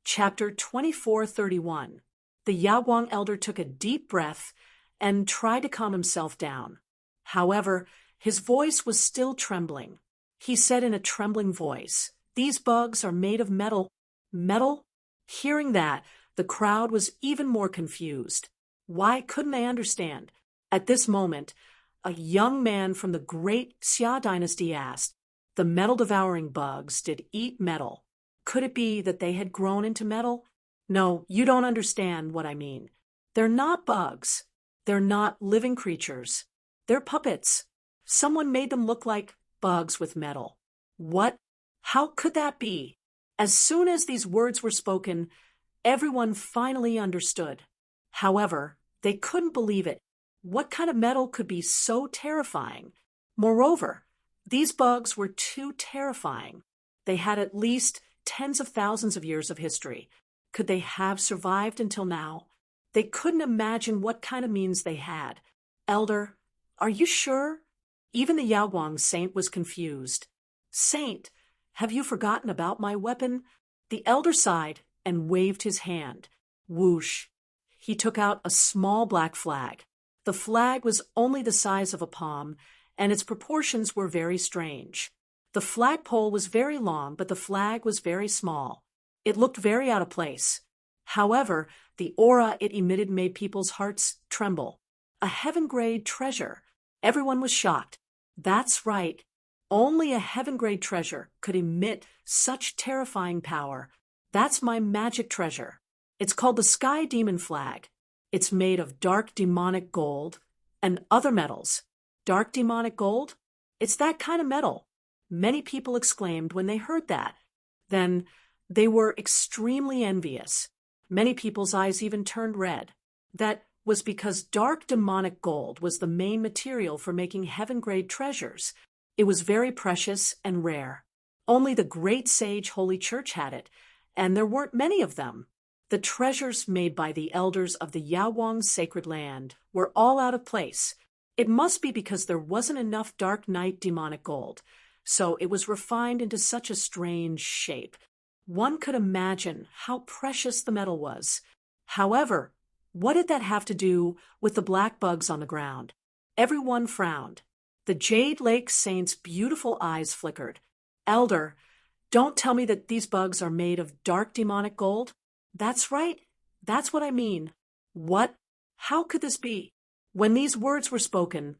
Chapter 2431. The Yaoguang elder took a deep breath and tried to calm himself down. However, his voice was still trembling. He said in a trembling voice, "These bugs are made of metal." Metal? Hearing that, the crowd was even more confused. Why couldn't they understand? At this moment, a young man from the great Xia dynasty asked, "The metal-devouring bugs did eat metal. Could it be that they had grown into metal?" "No, you don't understand what I mean. They're not bugs. They're not living creatures. They're puppets. Someone made them look like bugs with metal." "What? How could that be?" As soon as these words were spoken, everyone finally understood. However, they couldn't believe it. What kind of metal could be so terrifying? Moreover, these bugs were too terrifying. They had at least tens of thousands of years of history. Could they have survived until now? They couldn't imagine what kind of means they had. "Elder, are you sure?" Even the Yaoguang saint was confused. "Saint, have you forgotten about my weapon?" The elder sighed and waved his hand. Whoosh! He took out a small black flag. The flag was only the size of a palm, and its proportions were very strange. The flagpole was very long, but the flag was very small. It looked very out of place. However, the aura it emitted made people's hearts tremble. A heaven-grade treasure. Everyone was shocked. That's right. Only a heaven-grade treasure could emit such terrifying power. That's my magic treasure. It's called the Sky Demon Flag. It's made of dark demonic gold and other metals. Dark demonic gold? It's that kind of metal. Many people exclaimed when they heard that. Then they were extremely envious. Many people's eyes even turned red. That was because dark demonic gold was the main material for making heaven-grade treasures. It was very precious and rare. Only the Great Sage Holy Church had it, and there weren't many of them. The treasures made by the elders of the Yaoguang sacred land were all out of place. It must be because there wasn't enough dark night demonic gold, so it was refined into such a strange shape. One could imagine how precious the metal was. However, what did that have to do with the black bugs on the ground? Everyone frowned. The Jade Lake Saint's beautiful eyes flickered. Elder, don't tell me that these bugs are made of dark demonic gold. That's right. That's what I mean. What? How could this be? When these words were spoken,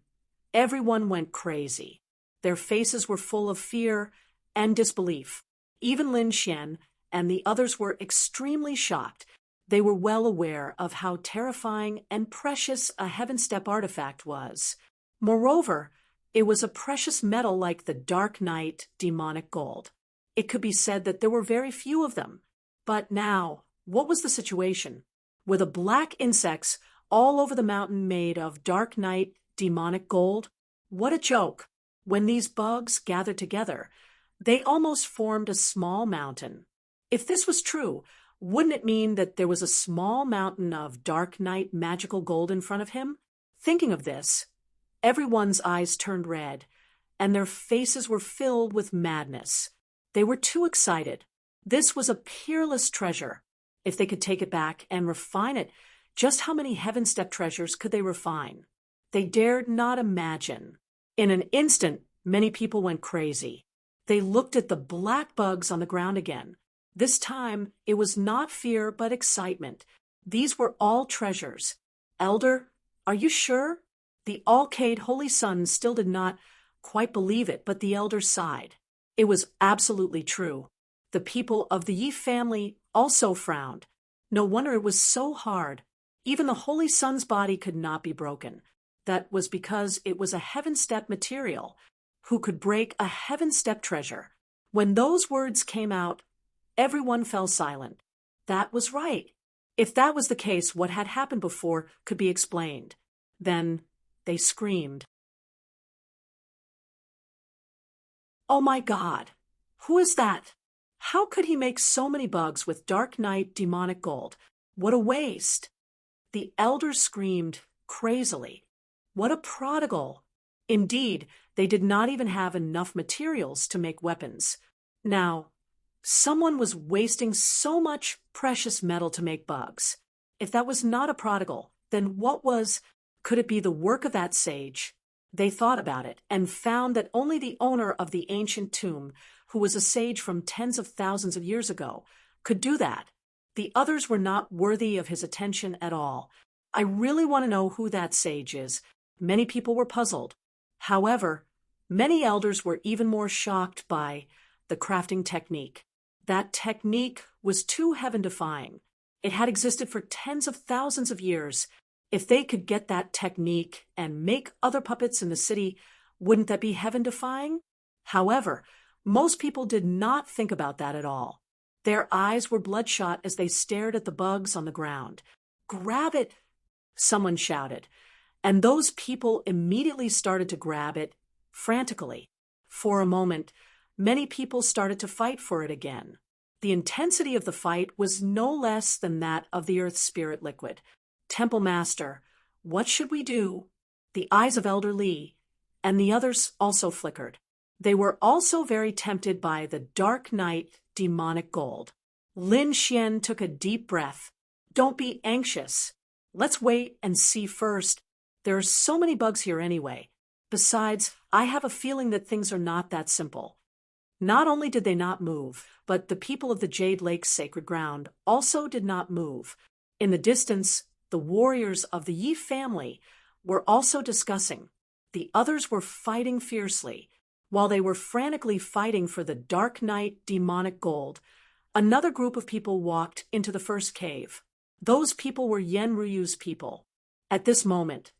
everyone went crazy. Their faces were full of fear and disbelief. Even Lin Xian and the others were extremely shocked. They were well aware of how terrifying and precious a Heaven Step artifact was. Moreover, it was a precious metal like the Dark Night demonic gold. It could be said that there were very few of them. But now, what was the situation? Were the black insects all over the mountain made of Dark Night demonic gold? What a joke! When these bugs gathered together, they almost formed a small mountain. If this was true, wouldn't it mean that there was a small mountain of Dark Night magical gold in front of him? Thinking of this, everyone's eyes turned red, and their faces were filled with madness. They were too excited. This was a peerless treasure. If they could take it back and refine it, just how many Heaven Step treasures could they refine? They dared not imagine. In an instant, many people went crazy. They looked at the black bugs on the ground again. This time, it was not fear but excitement. These were all treasures. Elder, are you sure? The Alcade Holy Sun still did not quite believe it, but the elder sighed. It was absolutely true. The people of the Yi family also frowned. No wonder it was so hard. Even the Holy Sun's body could not be broken. That was because it was a Heaven Step material. Who could break a Heaven Step treasure? When those words came out, everyone fell silent. That was right. If that was the case, what had happened before could be explained. Then they screamed. Oh my God! Who is that? How could he make so many bugs with Dark Night demonic gold? What a waste! The elders screamed crazily. What a prodigal! Indeed, they did not even have enough materials to make weapons. Now, someone was wasting so much precious metal to make bugs. If that was not a prodigal, then what was? Could it be the work of that sage? They thought about it and found that only the owner of the ancient tomb, who was a sage from tens of thousands of years ago, could do that. The others were not worthy of his attention at all. I really want to know who that sage is. Many people were puzzled. However, many elders were even more shocked by the crafting technique. That technique was too heaven-defying. It had existed for tens of thousands of years. If they could get that technique and make other puppets in the city, wouldn't that be heaven-defying? However, most people did not think about that at all. Their eyes were bloodshot as they stared at the bugs on the ground. "Grab it!" someone shouted, and those people immediately started to grab it frantically. For a moment, many people started to fight for it again. The intensity of the fight was no less than that of the Earth Spirit liquid. "Temple Master, what should we do?" The eyes of Elder Li and the others also flickered. They were also very tempted by the Dark Night demonic gold. Lin Xian took a deep breath. "Don't be anxious. Let's wait and see first. There are so many bugs here anyway. Besides, I have a feeling that things are not that simple." Not only did they not move, but the people of the Jade Lake's sacred ground also did not move. In the distance, the warriors of the Yi family were also discussing. The others were fighting fiercely. While they were frantically fighting for the Dark Night demonic gold, another group of people walked into the first cave. Those people were Yen Ruyu's people. At this moment,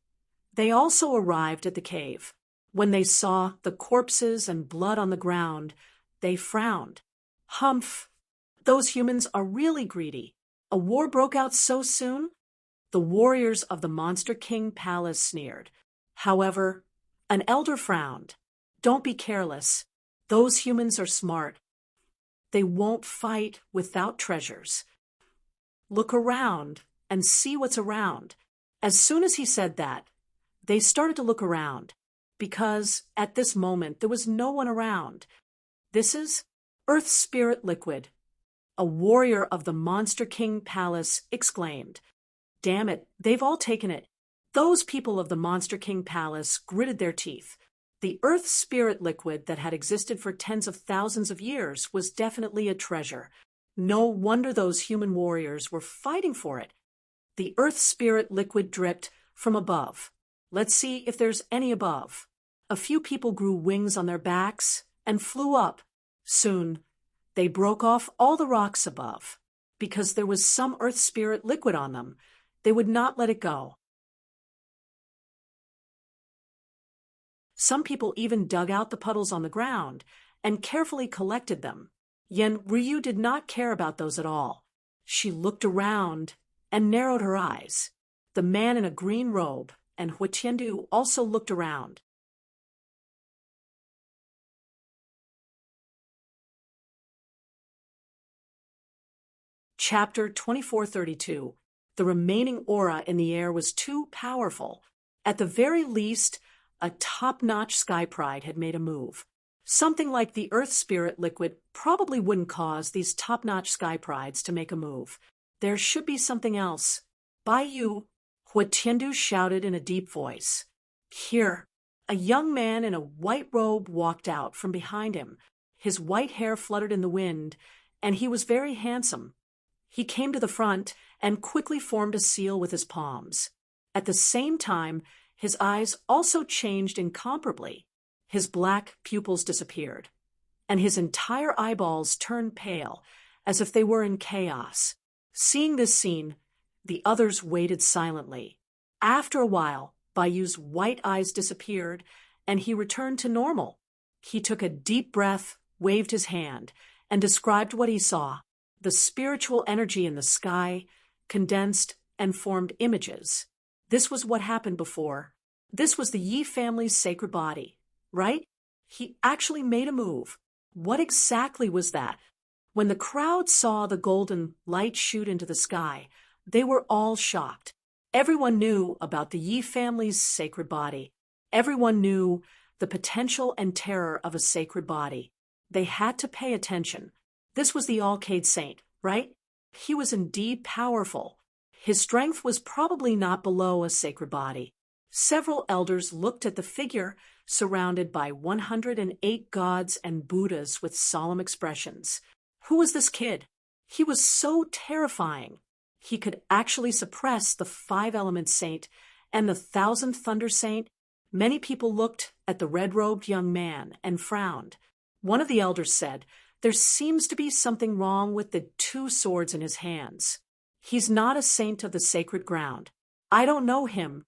they also arrived at the cave. When they saw the corpses and blood on the ground, they frowned. "Humph! Those humans are really greedy. A war broke out so soon?" The warriors of the Monster King Palace sneered. However, an elder frowned. "Don't be careless. Those humans are smart. They won't fight without treasures. Look around and see what's around." As soon as he said that, they started to look around, because at this moment there was no one around. "This is Earth Spirit liquid," a warrior of the Monster King Palace exclaimed. "Damn it, they've all taken it." Those people of the Monster King Palace gritted their teeth. The earth spirit liquid that had existed for tens of thousands of years was definitely a treasure. No wonder those human warriors were fighting for it. The earth spirit liquid dripped from above. Let's see if there's any above. A few people grew wings on their backs and flew up. Soon, they broke off all the rocks above. Because there was some earth spirit liquid on them, they would not let it go. Some people even dug out the puddles on the ground and carefully collected them. Yen Ryu did not care about those at all. She looked around and narrowed her eyes. The man in a green robe and Hua Tiandu also looked around. Chapter 2432. The remaining aura in the air was too powerful. At the very least, a top-notch sky pride had made a move. Something like the earth spirit liquid probably wouldn't cause these top-notch sky prides to make a move. There should be something else. Bai Yu, Hua Tiandu shouted in a deep voice. Here, a young man in a white robe walked out from behind him. His white hair fluttered in the wind, and he was very handsome. He came to the front and quickly formed a seal with his palms. At the same time, his eyes also changed incomparably. His black pupils disappeared, and his entire eyeballs turned pale, as if they were in chaos. Seeing this scene, the others waited silently. After a while, Bayu's white eyes disappeared, and he returned to normal. He took a deep breath, waved his hand, and described what he saw. The spiritual energy in the sky condensed and formed images. This was what happened before. This was the Yi family's sacred body, right? He actually made a move. What exactly was that? When the crowd saw the golden light shoot into the sky, they were all shocked. Everyone knew about the Yi family's sacred body. Everyone knew the potential and terror of a sacred body. They had to pay attention. This was the Alcade Saint, right? He was indeed powerful. His strength was probably not below a sacred body. Several elders looked at the figure surrounded by 108 gods and Buddhas with solemn expressions. Who was this kid? He was so terrifying. He could actually suppress the 5-element saint and the 1,000 thunder saint. Many people looked at the red-robed young man and frowned. One of the elders said, "There seems to be something wrong with the 2 swords in his hands. He's not a saint of the sacred ground. I don't know him."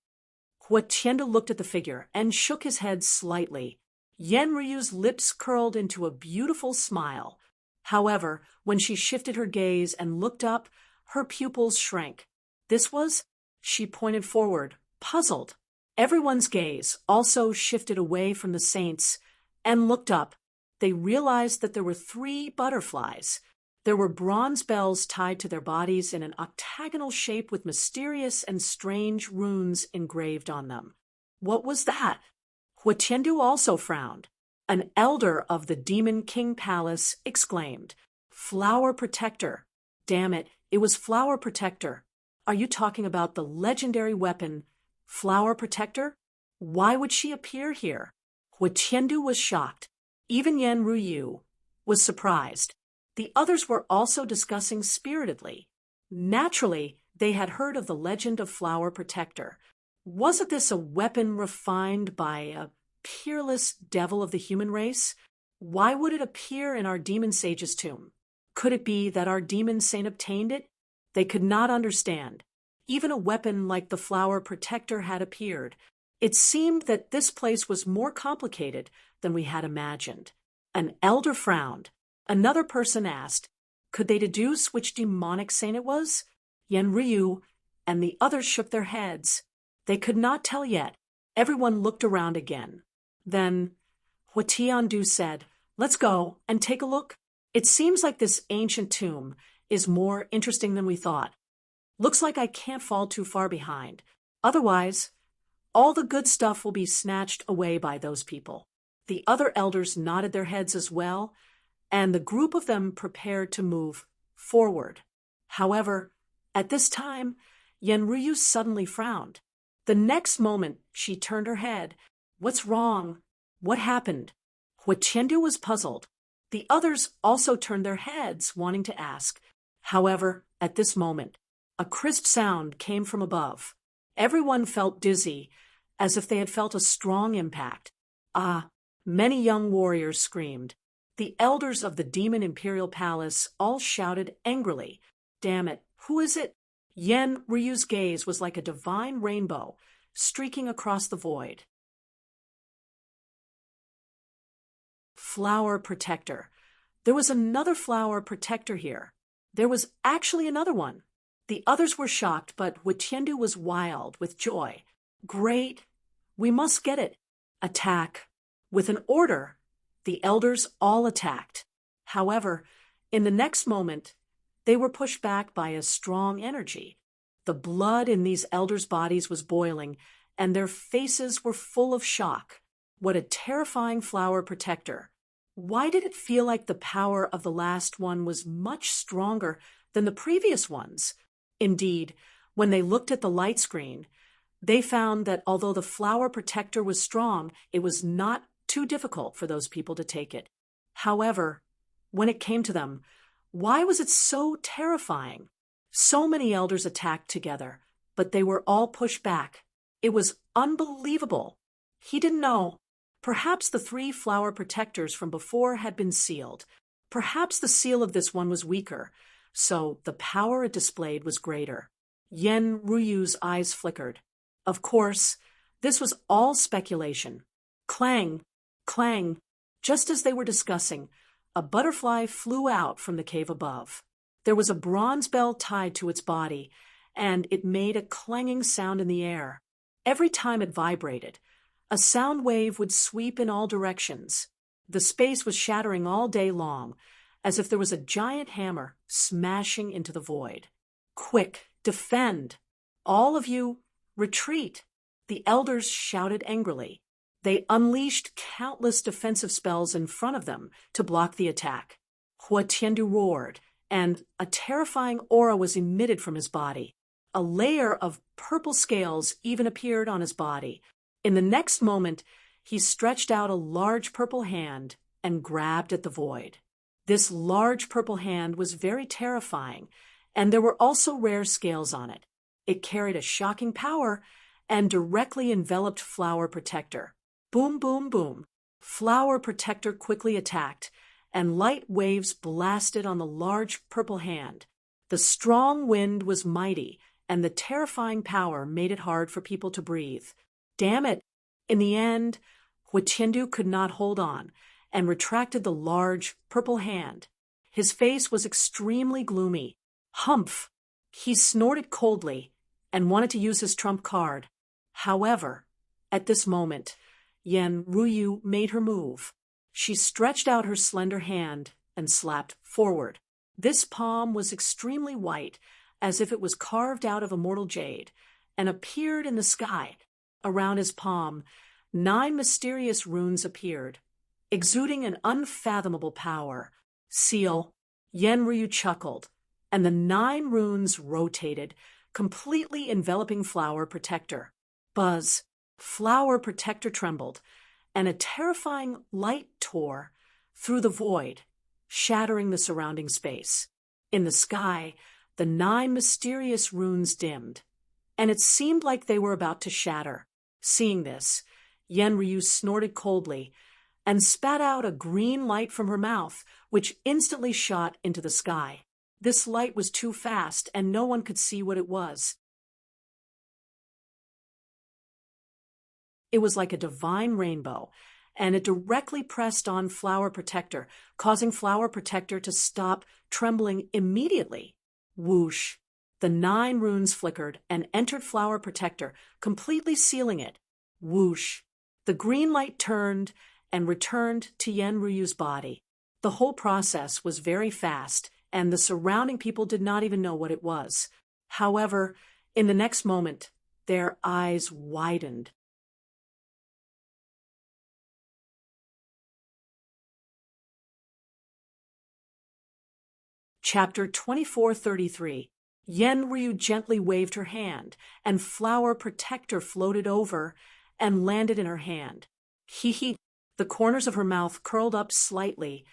Hua Tiandu looked at the figure and shook his head slightly. Yen Ryu's lips curled into a beautiful smile. However, when she shifted her gaze and looked up, her pupils shrank. This was? She pointed forward, puzzled. Everyone's gaze also shifted away from the saints and looked up. They realized that there were 3 butterflies. There were bronze bells tied to their bodies in an octagonal shape with mysterious and strange runes engraved on them. What was that? Hua Tiandu also frowned. An elder of the Demon King Palace exclaimed, "Flower Protector." Damn it, it was Flower Protector. Are you talking about the legendary weapon, Flower Protector? Why would she appear here? Hua Tiandu was shocked. Even Yen Ryu was surprised. The others were also discussing spiritedly. Naturally, they had heard of the legend of Flower Protector. Wasn't this a weapon refined by a peerless devil of the human race? Why would it appear in our demon sage's tomb? Could it be that our demon saint obtained it? They could not understand. Even a weapon like the Flower Protector had appeared. It seemed that this place was more complicated than we had imagined. An elder frowned. Another person asked, could they deduce which demonic saint it was? Yen Ryu and the others shook their heads. They could not tell yet. Everyone looked around again. Then Hua Tiandu said, "Let's go and take a look. It seems like this ancient tomb is more interesting than we thought. Looks like I can't fall too far behind. Otherwise, all the good stuff will be snatched away by those people." The other elders nodded their heads as well, and the group of them prepared to move forward. However, at this time, Yen Ryu suddenly frowned. The next moment, she turned her head. "What's wrong?" What happened? Huatiendu was puzzled. The others also turned their heads, wanting to ask. However, at this moment, a crisp sound came from above. Everyone felt dizzy, as if they had felt a strong impact. Ah! Many young warriors screamed. The elders of the Demon Imperial Palace all shouted angrily. Damn it, who is it? Yen Ryu's gaze was like a divine rainbow, streaking across the void. Flower protector. There was another flower protector here. There was actually another one. The others were shocked, but Huatiendu was wild with joy. Great! We must get it. Attack. With an order, the elders all attacked. However, in the next moment, they were pushed back by a strong energy. The blood in these elders' bodies was boiling, and their faces were full of shock. What a terrifying flower protector. Why did it feel like the power of the last one was much stronger than the previous ones? Indeed, when they looked at the light screen, they found that although the flower protector was strong, it was not too difficult for those people to take it. However, when it came to them, why was it so terrifying? So many elders attacked together, but they were all pushed back. It was unbelievable. He didn't know. Perhaps the 3 flower protectors from before had been sealed. Perhaps the seal of this one was weaker, so the power it displayed was greater. Yen Ryu's eyes flickered. Of course, this was all speculation. Clang, clang. Just as they were discussing, a butterfly flew out from the cave above. There was a bronze bell tied to its body, and it made a clanging sound in the air. Every time it vibrated, a sound wave would sweep in all directions. The space was shattering all day long, as if there was a giant hammer smashing into the void. Quick, defend! All of you, retreat! The elders shouted angrily. They unleashed countless defensive spells in front of them to block the attack. Huatiendu roared, and a terrifying aura was emitted from his body. A layer of purple scales even appeared on his body. In the next moment, he stretched out a large purple hand and grabbed at the void. This large purple hand was very terrifying, and there were also rare scales on it. It carried a shocking power and directly enveloped Flower Protector. Boom, boom, boom. Flower Protector quickly attacked, and light waves blasted on the large purple hand. The strong wind was mighty, and the terrifying power made it hard for people to breathe. Damn it! In the end, Huatiendu could not hold on, and retracted the large purple hand. His face was extremely gloomy. Humph! He snorted coldly, and wanted to use his trump card. However, at this moment, Yen Ryu made her move. She stretched out her slender hand and slapped forward. This palm was extremely white, as if it was carved out of immortal jade, and appeared in the sky. Around his palm, 9 mysterious runes appeared, exuding an unfathomable power. Seal. Yen Ryu chuckled, and the 9 runes rotated, completely enveloping Flower Protector. Buzz. Flower Protector trembled, and a terrifying light tore through the void, shattering the surrounding space. In the sky, the 9 mysterious runes dimmed, and it seemed like they were about to shatter. Seeing this, Yen Ryu snorted coldly and spat out a green light from her mouth, which instantly shot into the sky. This light was too fast, and no one could see what it was. It was like a divine rainbow, and it directly pressed on Flower Protector, causing Flower Protector to stop trembling immediately. Whoosh! The 9 runes flickered and entered Flower Protector, completely sealing it. Whoosh! The green light turned and returned to Yen Ryu's body. The whole process was very fast, and the surrounding people did not even know what it was. However, in the next moment, their eyes widened. Chapter 2433. Yen Ryu gently waved her hand, and Flower Protector floated over and landed in her hand. Hee. The corners of her mouth curled up slightly,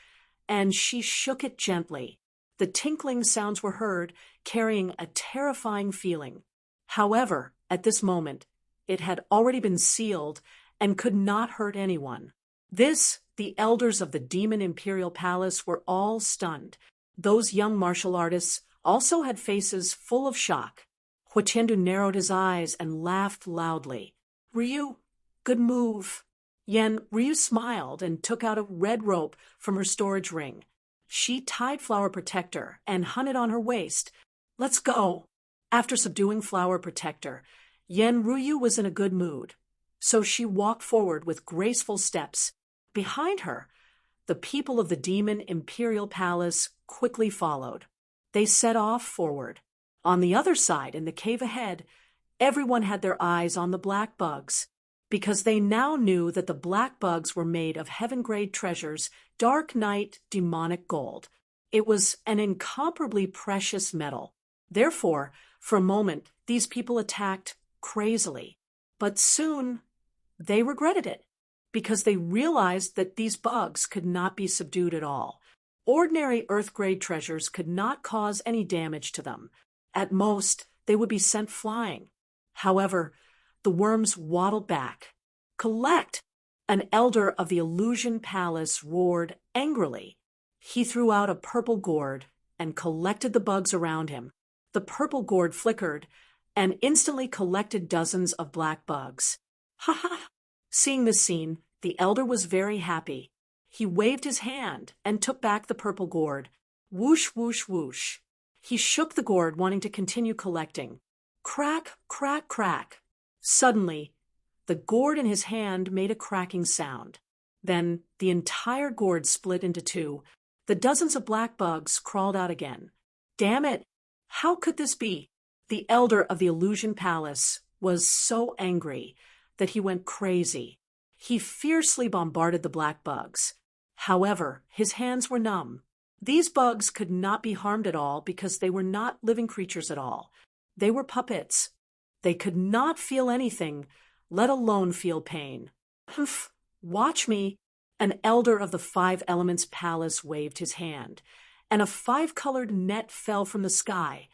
and she shook it gently. The tinkling sounds were heard, carrying a terrifying feeling. However, at this moment, it had already been sealed and could not hurt anyone. The elders of the Demon Imperial Palace were all stunned. Those young martial artists also had faces full of shock. Huatiandu narrowed his eyes and laughed loudly. Ryu, good move. Ryu smiled and took out a red rope from her storage ring. She tied Flower Protector and hung it on her waist. Let's go. After subduing Flower Protector, Ryu was in a good mood. So she walked forward with graceful steps. Behind her, the people of the Demon Imperial Palace quickly followed. They set off forward. On the other side, in the cave ahead, everyone had their eyes on the black bugs, because they now knew that the black bugs were made of heaven-grade treasures, dark night demonic gold. It was an incomparably precious metal. Therefore, for a moment, these people attacked crazily. But soon, they regretted it, because they realized that these bugs could not be subdued at all. Ordinary Earth-grade treasures could not cause any damage to them. At most, they would be sent flying. However, the worms waddled back. Collect! An elder of the Illusion Palace roared angrily. He threw out a purple gourd and collected the bugs around him. The purple gourd flickered and instantly collected dozens of black bugs. Ha ha! Seeing this scene, the elder was very happy. He waved his hand and took back the purple gourd. Whoosh, whoosh, whoosh. He shook the gourd, wanting to continue collecting. Crack, crack, crack. Suddenly, the gourd in his hand made a cracking sound. Then the entire gourd split into two. The dozens of black bugs crawled out again. Damn it! How could this be? The elder of the Illusion Palace was so angry that he went crazy. He fiercely bombarded the black bugs. However, his hands were numb. These bugs could not be harmed at all because they were not living creatures at all. They were puppets. They could not feel anything, let alone feel pain. Humph! Watch me! An elder of the Five Elements Palace waved his hand, and a five-colored net fell from the sky,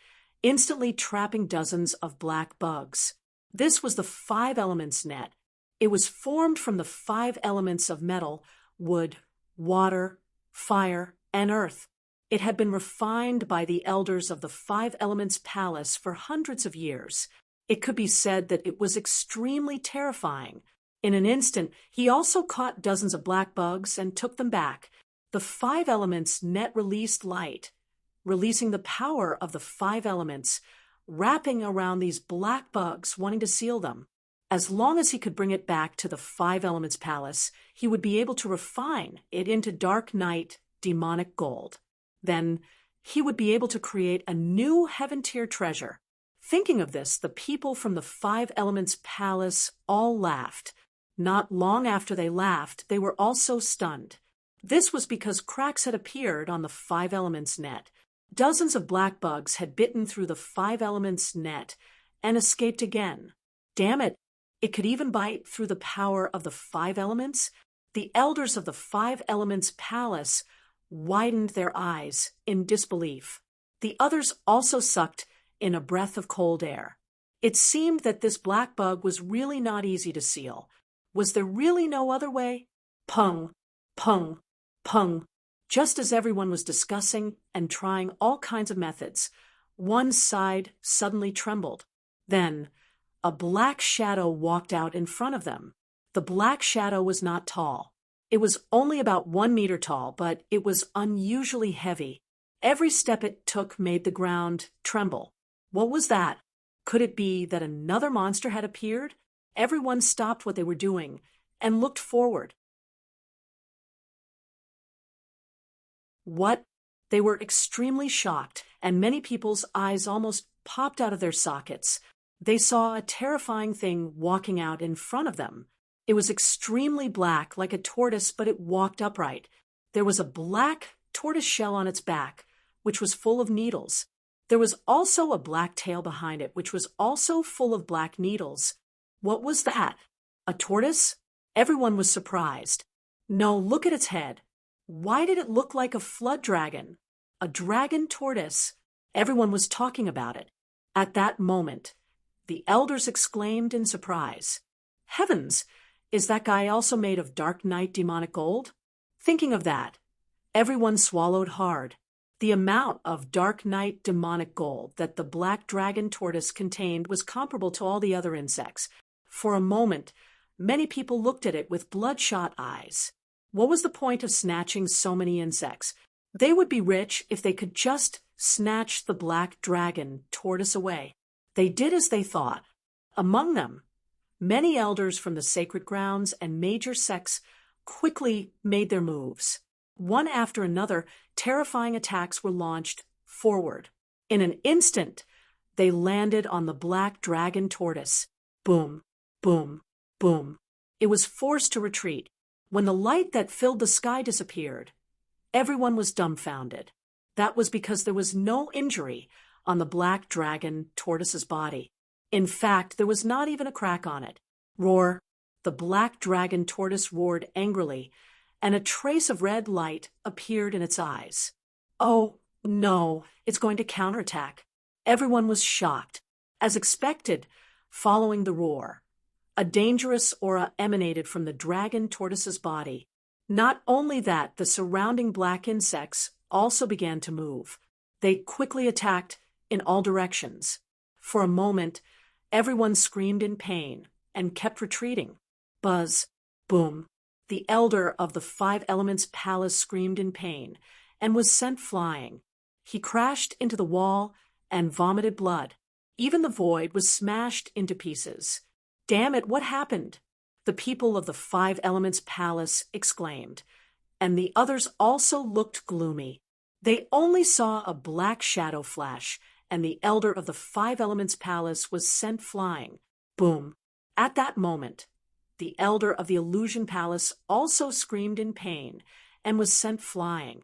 instantly trapping dozens of black bugs. This was the Five Elements net. It was formed from the five elements of metal, wood, water, fire, and earth. It had been refined by the elders of the Five Elements Palace for hundreds of years. It could be said that it was extremely terrifying. In an instant, he also caught dozens of black bugs and took them back. The Five Elements net released light, releasing the power of the five elements, wrapping around these black bugs, wanting to seal them. As long as he could bring it back to the Five Elements Palace, he would be able to refine it into dark night demonic gold. Then he would be able to create a new heaven-tier treasure. Thinking of this, the people from the Five Elements Palace all laughed. Not long after they laughed, they were also stunned. This was because cracks had appeared on the Five Elements net. Dozens of black bugs had bitten through the Five Elements net and escaped again. Damn it! It could even bite through the power of the five elements. The elders of the Five Elements Palace widened their eyes in disbelief. The others also sucked in a breath of cold air. It seemed that this black bug was really not easy to seal. Was there really no other way? Pung, pung, pung. Just as everyone was discussing and trying all kinds of methods, one side suddenly trembled. Then, a black shadow walked out in front of them. The black shadow was not tall. It was only about 1 meter tall, but it was unusually heavy. Every step it took made the ground tremble. What was that? Could it be that another monster had appeared? Everyone stopped what they were doing and looked forward. What? They were extremely shocked, and many people's eyes almost popped out of their sockets. They saw a terrifying thing walking out in front of them. It was extremely black, like a tortoise, but it walked upright. There was a black tortoise shell on its back, which was full of needles. There was also a black tail behind it, which was also full of black needles. What was that? A tortoise? Everyone was surprised. No, look at its head. Why did it look like a flood dragon? A dragon tortoise. Everyone was talking about it. At that moment, the elders exclaimed in surprise, "Heavens! Is that guy also made of dark night demonic gold?" Thinking of that, everyone swallowed hard. The amount of dark night demonic gold that the black dragon tortoise contained was comparable to all the other insects. For a moment, many people looked at it with bloodshot eyes. What was the point of snatching so many insects? They would be rich if they could just snatch the black dragon tortoise away. They did as they thought. Among them, many elders from the sacred grounds and major sects quickly made their moves. One after another, terrifying attacks were launched forward. In an instant, they landed on the black dragon tortoise. Boom, boom, boom. It was forced to retreat. When the light that filled the sky disappeared, everyone was dumbfounded. That was because there was no injury on the black dragon tortoise's body. In fact, there was not even a crack on it. Roar! The black dragon tortoise roared angrily, and a trace of red light appeared in its eyes. Oh, no, it's going to counterattack. Everyone was shocked. As expected, following the roar, a dangerous aura emanated from the dragon tortoise's body. Not only that, the surrounding black insects also began to move. They quickly attacked in all directions. For a moment, everyone screamed in pain and kept retreating. Buzz, boom. The elder of the Five Elements Palace screamed in pain and was sent flying. He crashed into the wall and vomited blood. Even the void was smashed into pieces. Damn it, what happened? The people of the Five Elements Palace exclaimed, and the others also looked gloomy. They only saw a black shadow flash, and the elder of the Five Elements Palace was sent flying. Boom. At that moment, the elder of the Illusion Palace also screamed in pain and was sent flying.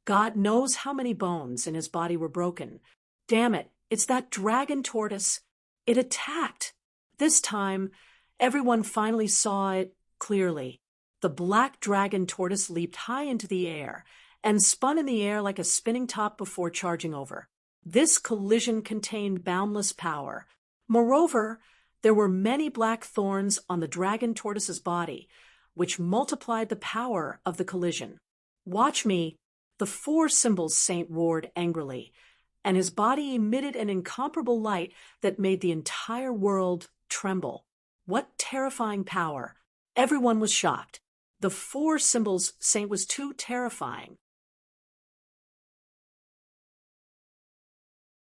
God knows how many bones in his body were broken. Damn it, it's that dragon tortoise. It attacked. This time, everyone finally saw it clearly. The black dragon tortoise leaped high into the air and spun in the air like a spinning top before charging over. This collision contained boundless power. Moreover, there were many black thorns on the dragon tortoise's body, which multiplied the power of the collision. "Watch me!" The Four Symbols Saint roared angrily, and his body emitted an incomparable light that made the entire world tremble. What terrifying power! Everyone was shocked. The Four Symbols Saint was too terrifying.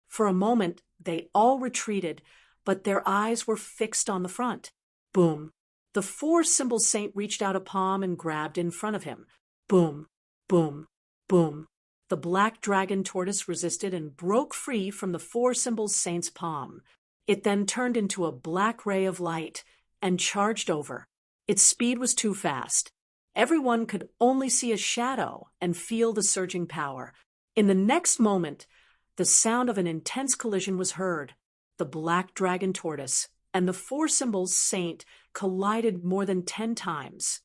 For a moment, they all retreated, but their eyes were fixed on the front. Boom! The Four Symbols Saint reached out a palm and grabbed in front of him. Boom! Boom! Boom! The black dragon tortoise resisted and broke free from the Four Symbols Saint's palm. It then turned into a black ray of light and charged over. Its speed was too fast. Everyone could only see a shadow and feel the surging power. In the next moment, the sound of an intense collision was heard. The black dragon tortoise and the Four Symbols Saint collided more than 10 times.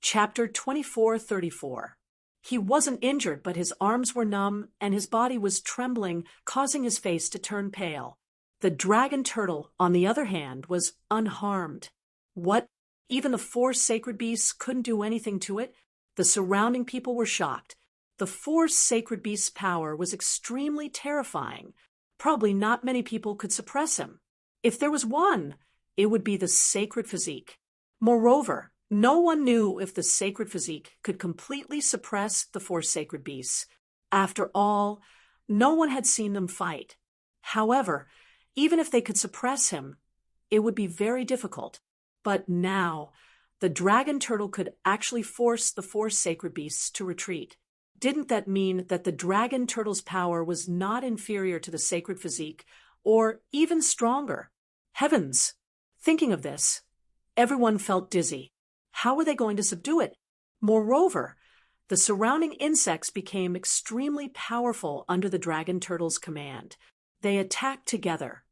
Chapter 24:34. He wasn't injured, but his arms were numb and his body was trembling, causing his face to turn pale. The dragon turtle, on the other hand, was unharmed. What? Even the 4 sacred beasts couldn't do anything to it? The surrounding people were shocked. The 4 sacred beasts' power was extremely terrifying. Probably not many people could suppress him. If there was one, it would be the sacred physique. Moreover, no one knew if the sacred physique could completely suppress the 4 sacred beasts. After all, no one had seen them fight. However, even if they could suppress him, it would be very difficult. But now, the dragon turtle could actually force the 4 sacred beasts to retreat. Didn't that mean that the dragon turtle's power was not inferior to the sacred physique, or even stronger? Heavens! Thinking of this, everyone felt dizzy. How were they going to subdue it? Moreover, the surrounding insects became extremely powerful under the dragon turtle's command. They attacked together,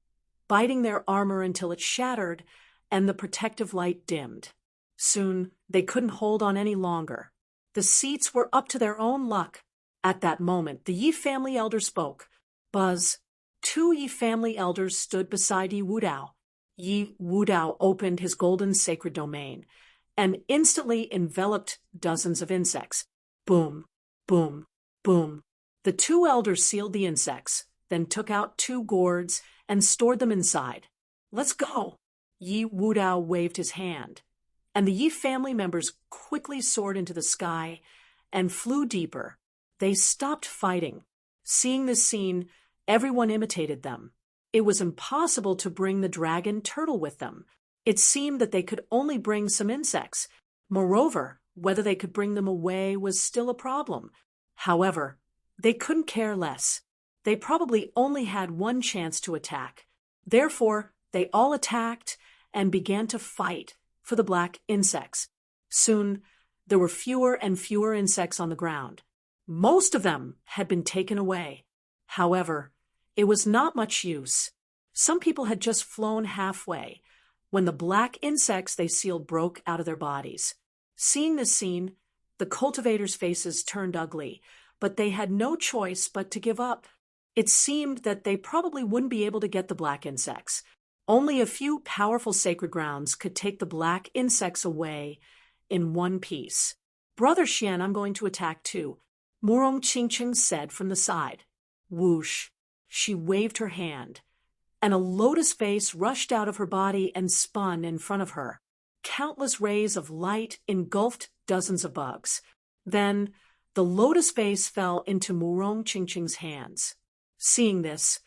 biting their armor until it shattered and the protective light dimmed. Soon, they couldn't hold on any longer. The seats were up to their own luck. At that moment, the Yi family elder spoke. Buzz. 2 Yi family elders stood beside Yi Wudao. Yi Wudao opened his golden sacred domain and instantly enveloped dozens of insects. Boom, boom, boom. The 2 elders sealed the insects, then took out 2 gourds and stored them inside. Let's go. Yi Wudao waved his hand, and the Yi family members quickly soared into the sky and flew deeper. They stopped fighting. Seeing this scene, everyone imitated them. It was impossible to bring the dragon turtle with them. It seemed that they could only bring some insects. Moreover, whether they could bring them away was still a problem. However, they couldn't care less. They probably only had one chance to attack. Therefore, they all attacked and began to fight for the black insects. Soon, there were fewer and fewer insects on the ground. Most of them had been taken away. However, it was not much use. Some people had just flown halfway when the black insects they sealed broke out of their bodies. Seeing this scene, the cultivators' faces turned ugly, but they had no choice but to give up. It seemed that they probably wouldn't be able to get the black insects. Only a few powerful sacred grounds could take the black insects away in one piece. Brother Xian, I'm going to attack too, Murong Qingqing said from the side. Whoosh. She waved her hand, and a lotus vase rushed out of her body and spun in front of her. Countless rays of light engulfed dozens of bugs. Then, the lotus vase fell into Murong Qingqing's hands. Seeing this,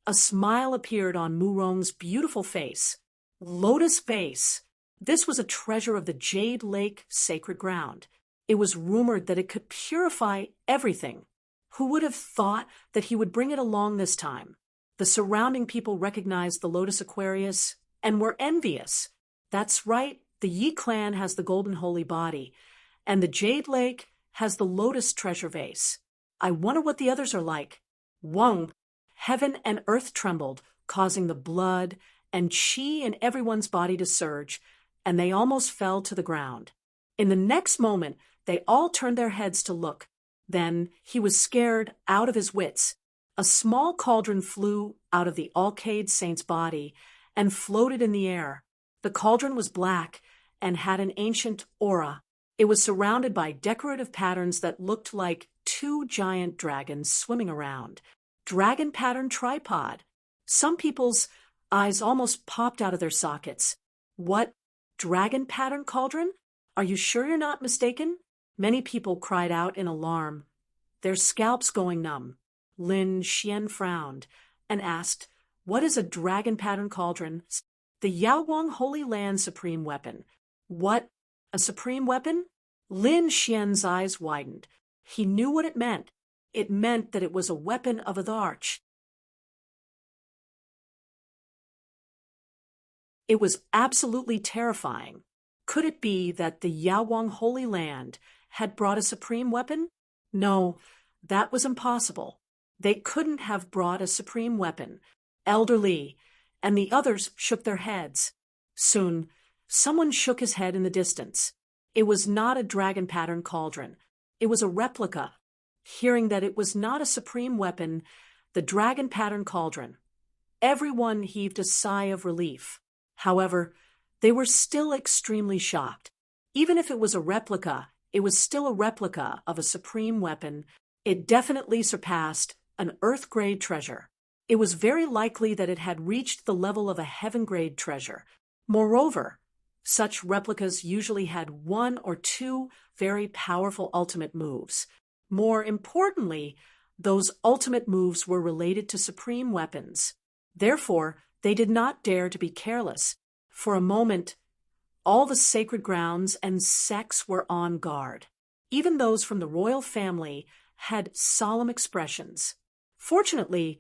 a smile appeared on Murong's beautiful face. Lotus vase. This was a treasure of the Jade Lake sacred ground. It was rumored that it could purify everything. Who would have thought that he would bring it along this time? The surrounding people recognized the Lotus Aquarius and were envious. That's right, the Yi clan has the golden holy body, and the Jade Lake has the Lotus treasure vase. I wonder what the others are like. Whoa! Heaven and earth trembled, causing the blood and qi in everyone's body to surge, and they almost fell to the ground. In the next moment, they all turned their heads to look. Then he was scared out of his wits. A small cauldron flew out of the Alcade Saint's body and floated in the air. The cauldron was black and had an ancient aura. It was surrounded by decorative patterns that looked like 2 giant dragons swimming around. Dragon pattern tripod. Some people's eyes almost popped out of their sockets. What? Dragon pattern cauldron? Are you sure you're not mistaken? Many people cried out in alarm, their scalps going numb. Lin Xian frowned and asked, what is a dragon pattern cauldron? The Yaowang Holy Land supreme weapon. What? A supreme weapon? Lin Xian's eyes widened. He knew what it meant. It meant that it was a weapon of the arch. It was absolutely terrifying. Could it be that the Yaowang Holy Land had brought a supreme weapon? No, that was impossible. They couldn't have brought a supreme weapon. Elder Li and the others shook their heads. Soon, someone shook his head in the distance. It was not a dragon pattern cauldron. It was a replica. Hearing that it was not a supreme weapon, the dragon pattern cauldron, everyone heaved a sigh of relief. However, they were still extremely shocked. Even if it was a replica, it was still a replica of a supreme weapon. It definitely surpassed an earth-grade treasure. It was very likely that it had reached the level of a heaven-grade treasure. Moreover, such replicas usually had 1 or 2 very powerful ultimate moves. More importantly, those ultimate moves were related to supreme weapons. Therefore, they did not dare to be careless. For a moment, all the sacred grounds and sects were on guard. Even those from the royal family had solemn expressions. Fortunately,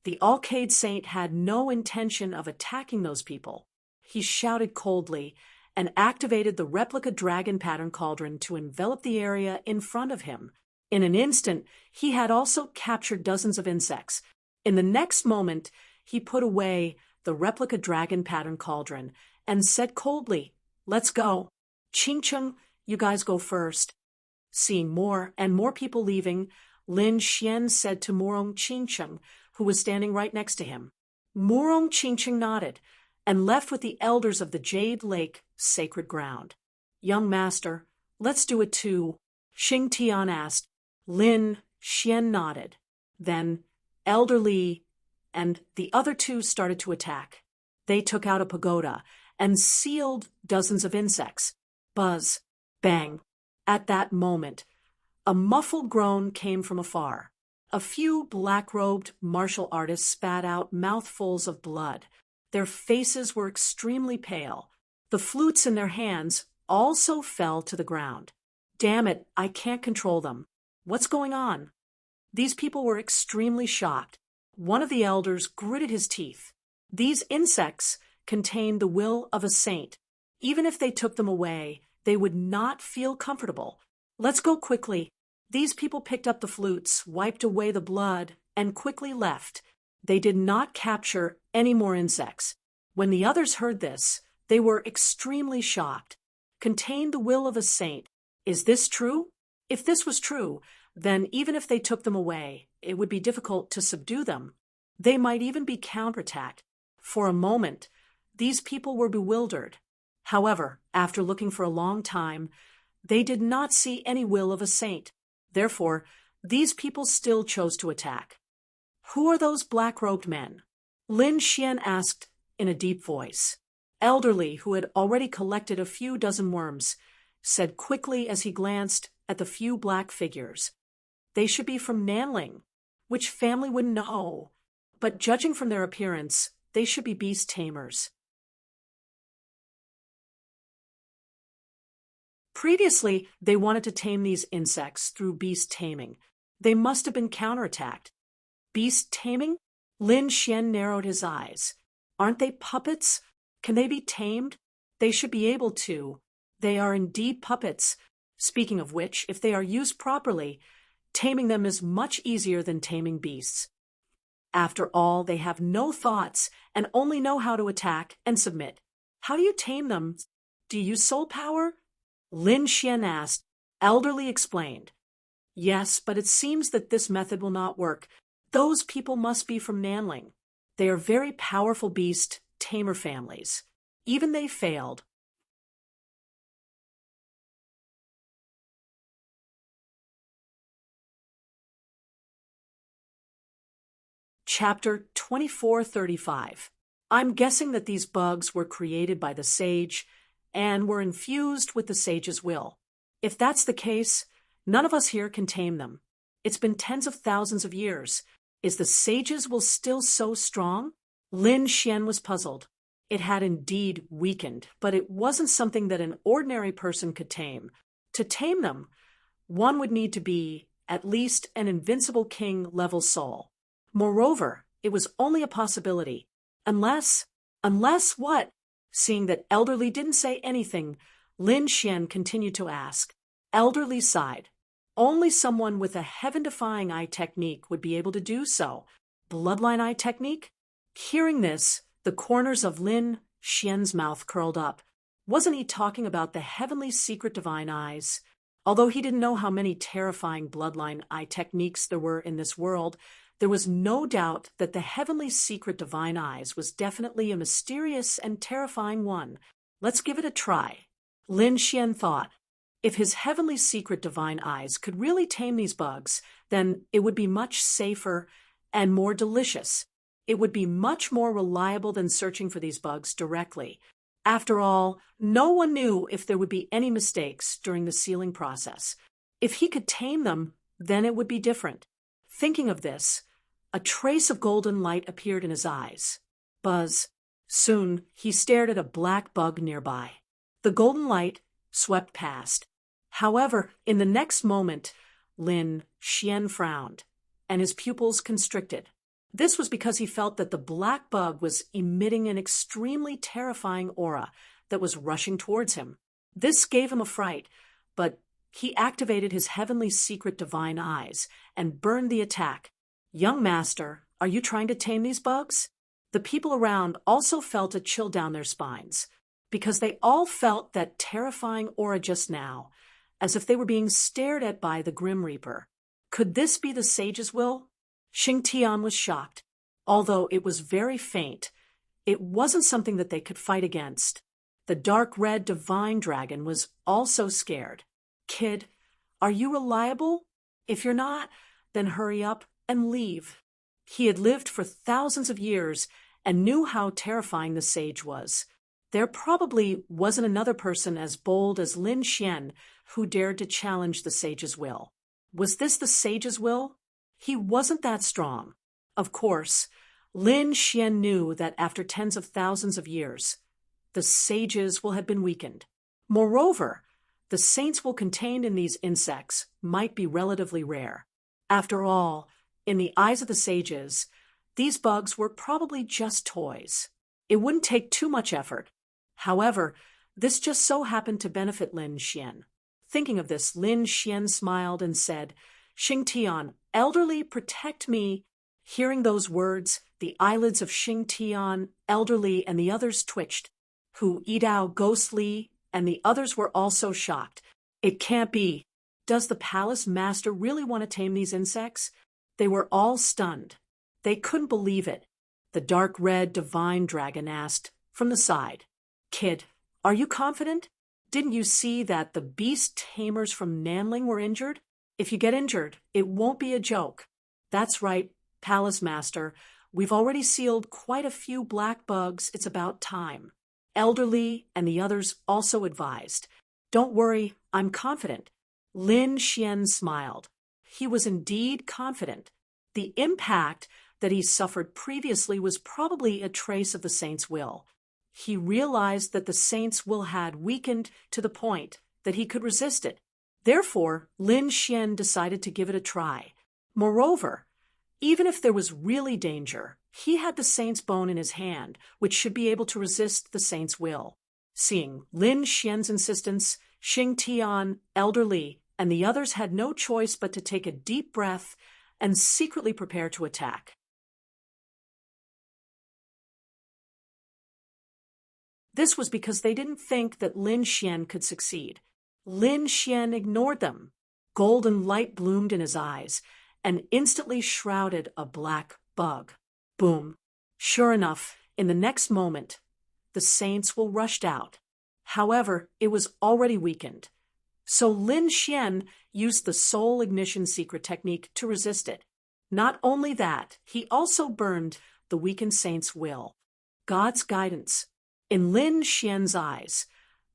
the Alcade Saint had no intention of attacking those people. He shouted coldly and activated the replica dragon pattern cauldron to envelop the area in front of him. In an instant, he had also captured dozens of insects. In the next moment, he put away the replica dragon pattern cauldron and said coldly, "Let's go. Ching Chung, you guys go first." Seeing more and more people leaving, Lin Xian said to Murong Qingcheng, who was standing right next to him. Murong Qingcheng nodded and left with the elders of the Jade Lake sacred ground. "Young master, let's do it too," Xing Tian asked. Lin Xian nodded. Then Elder Li and the other two started to attack. They took out a pagoda and sealed dozens of insects. Buzz, bang. At that moment, a muffled groan came from afar. A few black-robed martial artists spat out mouthfuls of blood. Their faces were extremely pale. The flutes in their hands also fell to the ground. "Damn it, I can't control them. What's going on?" These people were extremely shocked. One of the elders gritted his teeth. These insects contained the will of a saint. Even if they took them away, they would not feel comfortable. "Let's go quickly." These people picked up the flutes, wiped away the blood, and quickly left. They did not capture any more insects. When the others heard this, they were extremely shocked. Contained the will of a saint. Is this true? If this was true, then even if they took them away, it would be difficult to subdue them. They might even be counterattacked. For a moment, these people were bewildered. However, after looking for a long time, they did not see any will of a saint. Therefore, these people still chose to attack. "Who are those black-robed men?" Lin Xian asked in a deep voice. Elder Li, who had already collected a few dozen worms, said quickly as he glanced at the few black figures. "They should be from Nanling. Which family would know? But judging from their appearance, they should be beast tamers." Previously, they wanted to tame these insects through beast taming. They must have been counterattacked. Beast taming? Lin Xian narrowed his eyes. Aren't they puppets? Can they be tamed? They should be able to. They are indeed puppets. Speaking of which, if they are used properly, taming them is much easier than taming beasts. After all, they have no thoughts and only know how to attack and submit. How do you tame them? Do you use soul power? Lin Xian asked. Elder Li explained. Yes, but it seems that this method will not work. Those people must be from Nanling. They are very powerful beast tamer families. Even they failed. Chapter 2435. I'm guessing that these bugs were created by the sage and were infused with the sage's will. If that's the case, none of us here can tame them. It's been tens of thousands of years. Is the sage's will still so strong? Lin Xian was puzzled. It had indeed weakened, but it wasn't something that an ordinary person could tame. To tame them, one would need to be at least an invincible king-level soul. Moreover, it was only a possibility. Unless what? Seeing that Elder Li didn't say anything, Lin Xian continued to ask. Elder Li sighed. Only someone with a heaven-defying eye technique would be able to do so. Bloodline eye technique? Hearing this, the corners of Lin Xian's mouth curled up. Wasn't he talking about the heavenly secret divine eyes? Although he didn't know how many terrifying bloodline eye techniques there were in this world, there was no doubt that the heavenly secret divine eyes was definitely a mysterious and terrifying one. Let's give it a try. Lin Xian thought. If his heavenly secret divine eyes could really tame these bugs, then it would be much safer and more delicious. It would be much more reliable than searching for these bugs directly. After all, no one knew if there would be any mistakes during the sealing process. If he could tame them, then it would be different. Thinking of this, a trace of golden light appeared in his eyes. Buzz. Soon, he stared at a black bug nearby. The golden light swept past. However, in the next moment, Lin Xian frowned, and his pupils constricted. This was because he felt that the black bug was emitting an extremely terrifying aura that was rushing towards him. This gave him a fright, but he activated his heavenly secret divine eyes and burned the attack. Young master, are you trying to tame these bugs? The people around also felt a chill down their spines, because they all felt that terrifying aura just now, as if they were being stared at by the Grim Reaper. Could this be the sage's will? Xing Tian was shocked. Although it was very faint, it wasn't something that they could fight against. The dark red divine dragon was also scared. Kid, are you reliable? If you're not, then hurry up and leave. He had lived for thousands of years and knew how terrifying the sage was. There probably wasn't another person as bold as Lin Xian who dared to challenge the sage's will. Was this the sage's will? He wasn't that strong. Of course, Lin Xian knew that after tens of thousands of years, the sage's will had been weakened. Moreover, the saint's will contained in these insects might be relatively rare. After all, in the eyes of the sages, these bugs were probably just toys. It wouldn't take too much effort. However, this just so happened to benefit Lin Xian. Thinking of this, Lin Xian smiled and said, Xing Tian, elderly, protect me. Hearing those words, the eyelids of Xing Tian, elderly, and the others twitched. Hu Yidao, ghostly, and the others were also shocked. It can't be. Does the palace master really want to tame these insects? They were all stunned. They couldn't believe it. The dark red divine dragon asked, from the side, Kid, are you confident? Didn't you see that the beast tamers from Nanling were injured? If you get injured, it won't be a joke. That's right, Palace Master. We've already sealed quite a few black bugs. It's about time. Elderly and the others also advised. Don't worry, I'm confident. Lin Xian smiled. He was indeed confident. The impact that he suffered previously was probably a trace of the saint's will. He realized that the saint's will had weakened to the point that he could resist it. Therefore, Lin Xian decided to give it a try. Moreover, even if there was really danger, he had the saint's bone in his hand, which should be able to resist the saint's will. Seeing Lin Xian's insistence, Xing Tian, elderly, and the others had no choice but to take a deep breath and secretly prepare to attack. This was because they didn't think that Lin Xian could succeed. Lin Xian ignored them. Golden light bloomed in his eyes and instantly shrouded a black bug. Boom. Sure enough, in the next moment, the saint's will rushed out. However, it was already weakened. So Lin Xian used the soul ignition secret technique to resist it. Not only that, he also burned the weakened saint's will. God's guidance. In Lin Xian's eyes,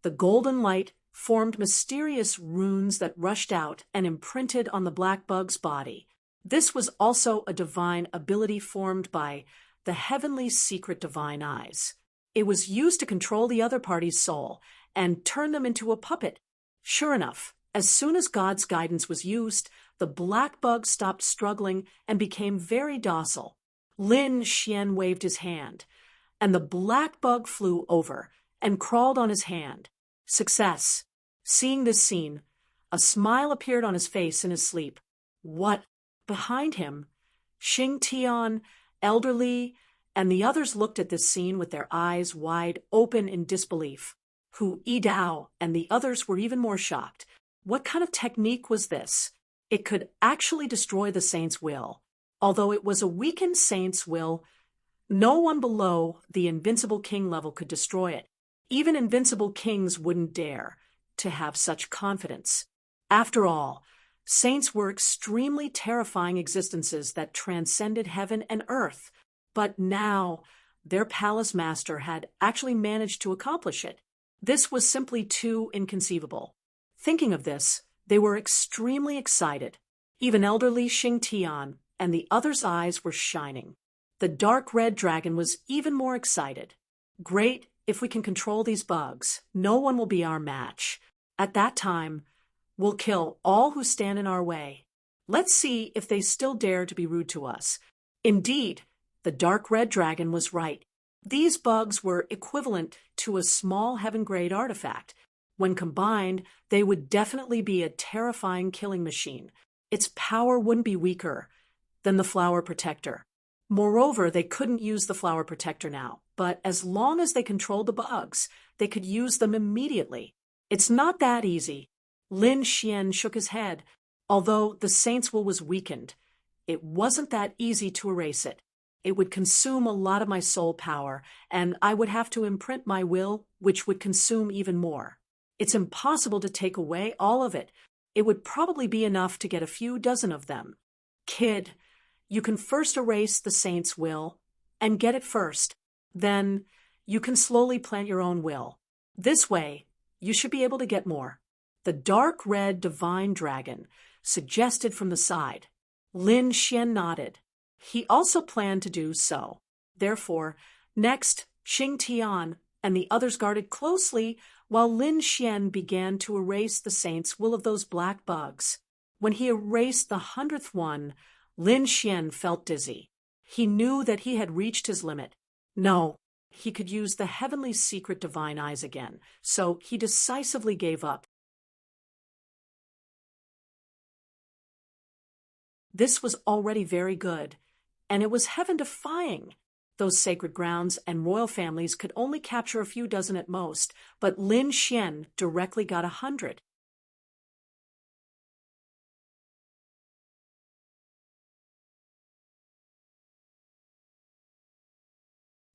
the golden light formed mysterious runes that rushed out and imprinted on the black bug's body. This was also a divine ability formed by the heavenly secret divine eyes. It was used to control the other party's soul and turn them into a puppet. Sure enough, as soon as God's guidance was used, the black bug stopped struggling and became very docile. Lin Xian waved his hand, and the black bug flew over and crawled on his hand. Success. Seeing this scene, a smile appeared on his face in his sleep. What? Behind him, Xing Tian, elderly, and the others looked at this scene with their eyes wide open in disbelief. Hu Yidao and the others were even more shocked. What kind of technique was this? It could actually destroy the saint's will. Although it was a weakened saint's will, no one below the invincible king level could destroy it. Even invincible kings wouldn't dare to have such confidence. After all, saints were extremely terrifying existences that transcended heaven and earth. But now, their palace master had actually managed to accomplish it. This was simply too inconceivable. Thinking of this, they were extremely excited. Even elderly Xing Tian and the others' eyes were shining. The dark red dragon was even more excited. Great, if we can control these bugs, no one will be our match. At that time, we'll kill all who stand in our way. Let's see if they still dare to be rude to us. Indeed, the dark red dragon was right. These bugs were equivalent to a small heaven-grade artifact. When combined, they would definitely be a terrifying killing machine. Its power wouldn't be weaker than the flower protector. Moreover, they couldn't use the flower protector now, but as long as they controlled the bugs, they could use them immediately. It's not that easy. Lin Xian shook his head. Although the saint's will was weakened, it wasn't that easy to erase it. It would consume a lot of my soul power, and I would have to imprint my will, which would consume even more. It's impossible to take away all of it. It would probably be enough to get a few dozen of them. Kid, you can first erase the saint's will and get it first. Then you can slowly plant your own will. This way, you should be able to get more. The dark red divine dragon suggested from the side. Lin Xian nodded. He also planned to do so. Therefore, next, Xing Tian and the others guarded closely while Lin Xian began to erase the saint's will of those black bugs. When he erased the 100th one, Lin Xian felt dizzy. He knew that he had reached his limit. No, he could use the heavenly secret divine eyes again, so he decisively gave up. This was already very good, and it was heaven-defying. Those sacred grounds and royal families could only capture a few dozen at most, but Lin Xian directly got 100.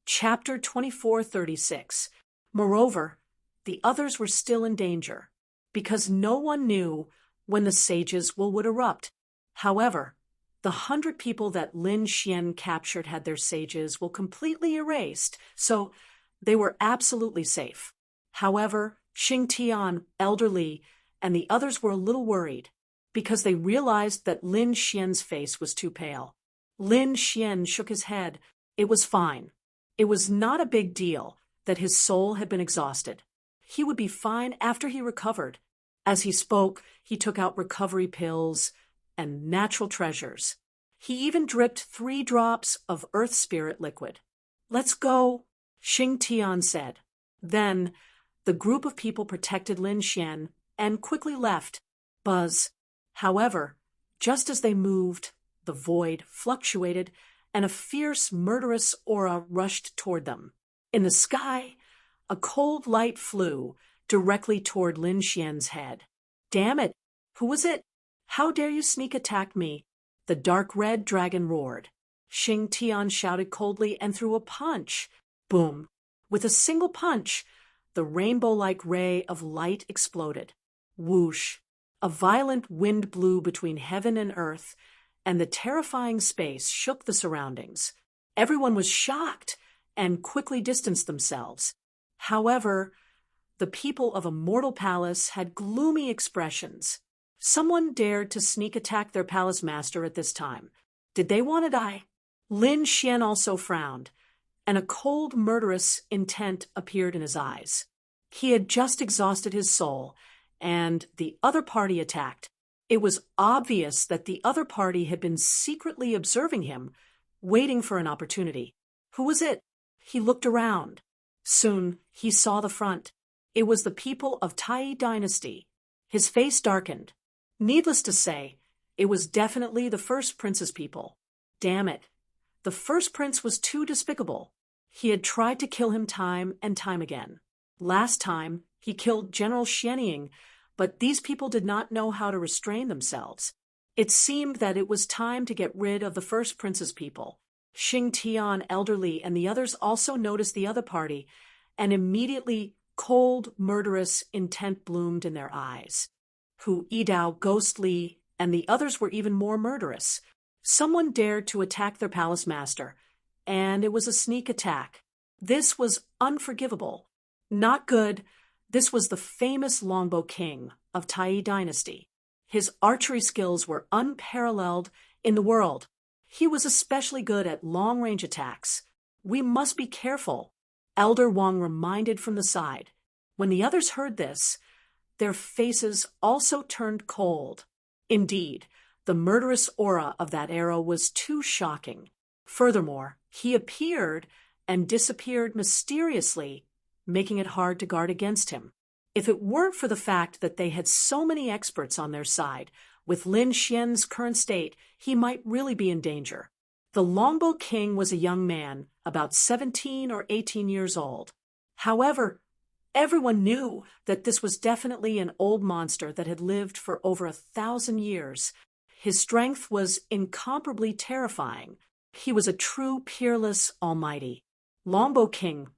Chapter 2436. Moreover, the others were still in danger, because no one knew when the sage's will would erupt. However, the 100 people that Lin Xian captured had their sage's will completely erased, so they were absolutely safe. However, Xing Tian, Elder Li, and the others were a little worried, because they realized that Lin Xian's face was too pale. Lin Xian shook his head. It was fine. It was not a big deal that his soul had been exhausted. He would be fine after he recovered. As he spoke, he took out recovery pills and natural treasures. He even dripped 3 drops of earth spirit liquid. Let's go, Xing Tian said. Then, the group of people protected Lin Xian and quickly left. Buzz. However, just as they moved, the void fluctuated and a fierce, murderous aura rushed toward them. In the sky, a cold light flew directly toward Lin Xian's head. Damn it! Who was it? How dare you sneak attack me? The dark red dragon roared. Xing Tian shouted coldly and threw a punch. Boom! With a single punch, the rainbow-like ray of light exploded. Whoosh! A violent wind blew between heaven and earth, and the terrifying space shook the surroundings. Everyone was shocked and quickly distanced themselves. However, the people of a mortal palace had gloomy expressions. Someone dared to sneak attack their palace master at this time. Did they want to die? Lin Xian also frowned, and a cold, murderous intent appeared in his eyes. He had just exhausted his soul, and the other party attacked. It was obvious that the other party had been secretly observing him, waiting for an opportunity. Who was it? He looked around. Soon, he saw the front. It was the people of Tai Dynasty. His face darkened. Needless to say, it was definitely the first prince's people. Damn it. The first prince was too despicable. He had tried to kill him time and time again. Last time, he killed General Xianying, but these people did not know how to restrain themselves. It seemed that it was time to get rid of the first prince's people. Xing Tian, Elder Li, and the others also noticed the other party, and immediately cold, murderous intent bloomed in their eyes. Hu Yidao, Ghost Li, and the others were even more murderous. Someone dared to attack their palace master, and it was a sneak attack. This was unforgivable. Not good. This was the famous longbow king of Tai Dynasty. His archery skills were unparalleled in the world. He was especially good at long-range attacks. We must be careful, Elder Wang reminded from the side. When the others heard this, their faces also turned cold. Indeed, the murderous aura of that arrow was too shocking. Furthermore, he appeared and disappeared mysteriously, making it hard to guard against him. If it weren't for the fact that they had so many experts on their side, with Lin Xian's current state, he might really be in danger. The Longbow King was a young man, about 17 or 18 years old. However, everyone knew that this was definitely an old monster that had lived for over 1,000 years. His strength was incomparably terrifying. He was a true, peerless almighty. Longbow King,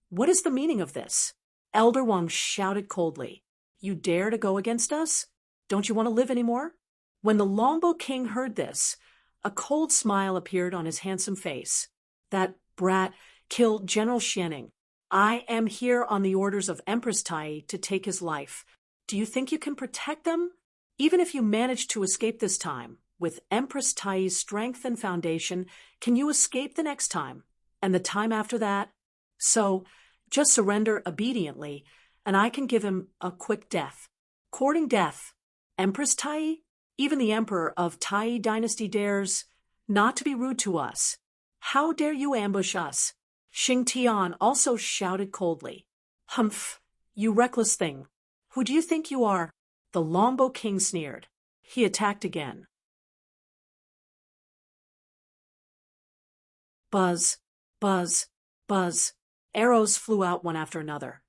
what is the meaning of this? Elder Wang shouted coldly. You dare to go against us? Don't you want to live anymore? When the Longbow King heard this, a cold smile appeared on his handsome face. That brat killed General Xianing. I am here on the orders of Empress Tai to take his life. Do you think you can protect them? Even if you manage to escape this time, with Empress Tai's strength and foundation, can you escape the next time? And the time after that? So, just surrender obediently, and I can give him a quick death. Courting death. Empress Tai? Even the Emperor of Tai Dynasty dares not to be rude to us. How dare you ambush us? Xing Tian also shouted coldly. Humph, you reckless thing. Who do you think you are? The Longbow King sneered. He attacked again. Buzz, buzz, buzz. Arrows flew out one after another,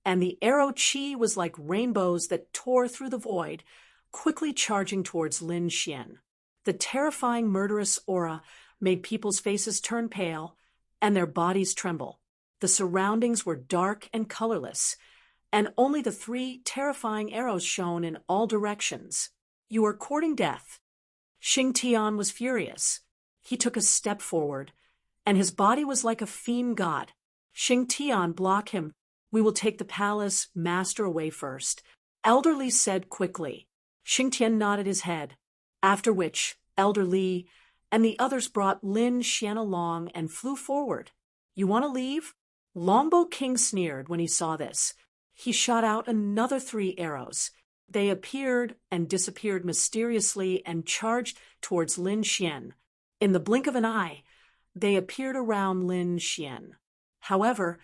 and the arrow chi was like rainbows that tore through the void, quickly charging towards Lin Xian. The terrifying murderous aura made people's faces turn pale and their bodies tremble. The surroundings were dark and colorless, and only the 3 terrifying arrows shone in all directions. You are courting death. Xing Tian was furious. He took a step forward, and his body was like a fiend god. Xing Tian, block him. We will take the palace master away first, Elder Li said quickly. Xing Tian nodded his head, after which Elder Li and the others brought Lin Xian along and flew forward. You want to leave? Longbow King sneered when he saw this. He shot out another 3 arrows. They appeared and disappeared mysteriously and charged towards Lin Xian. In the blink of an eye, they appeared around Lin Xian. However,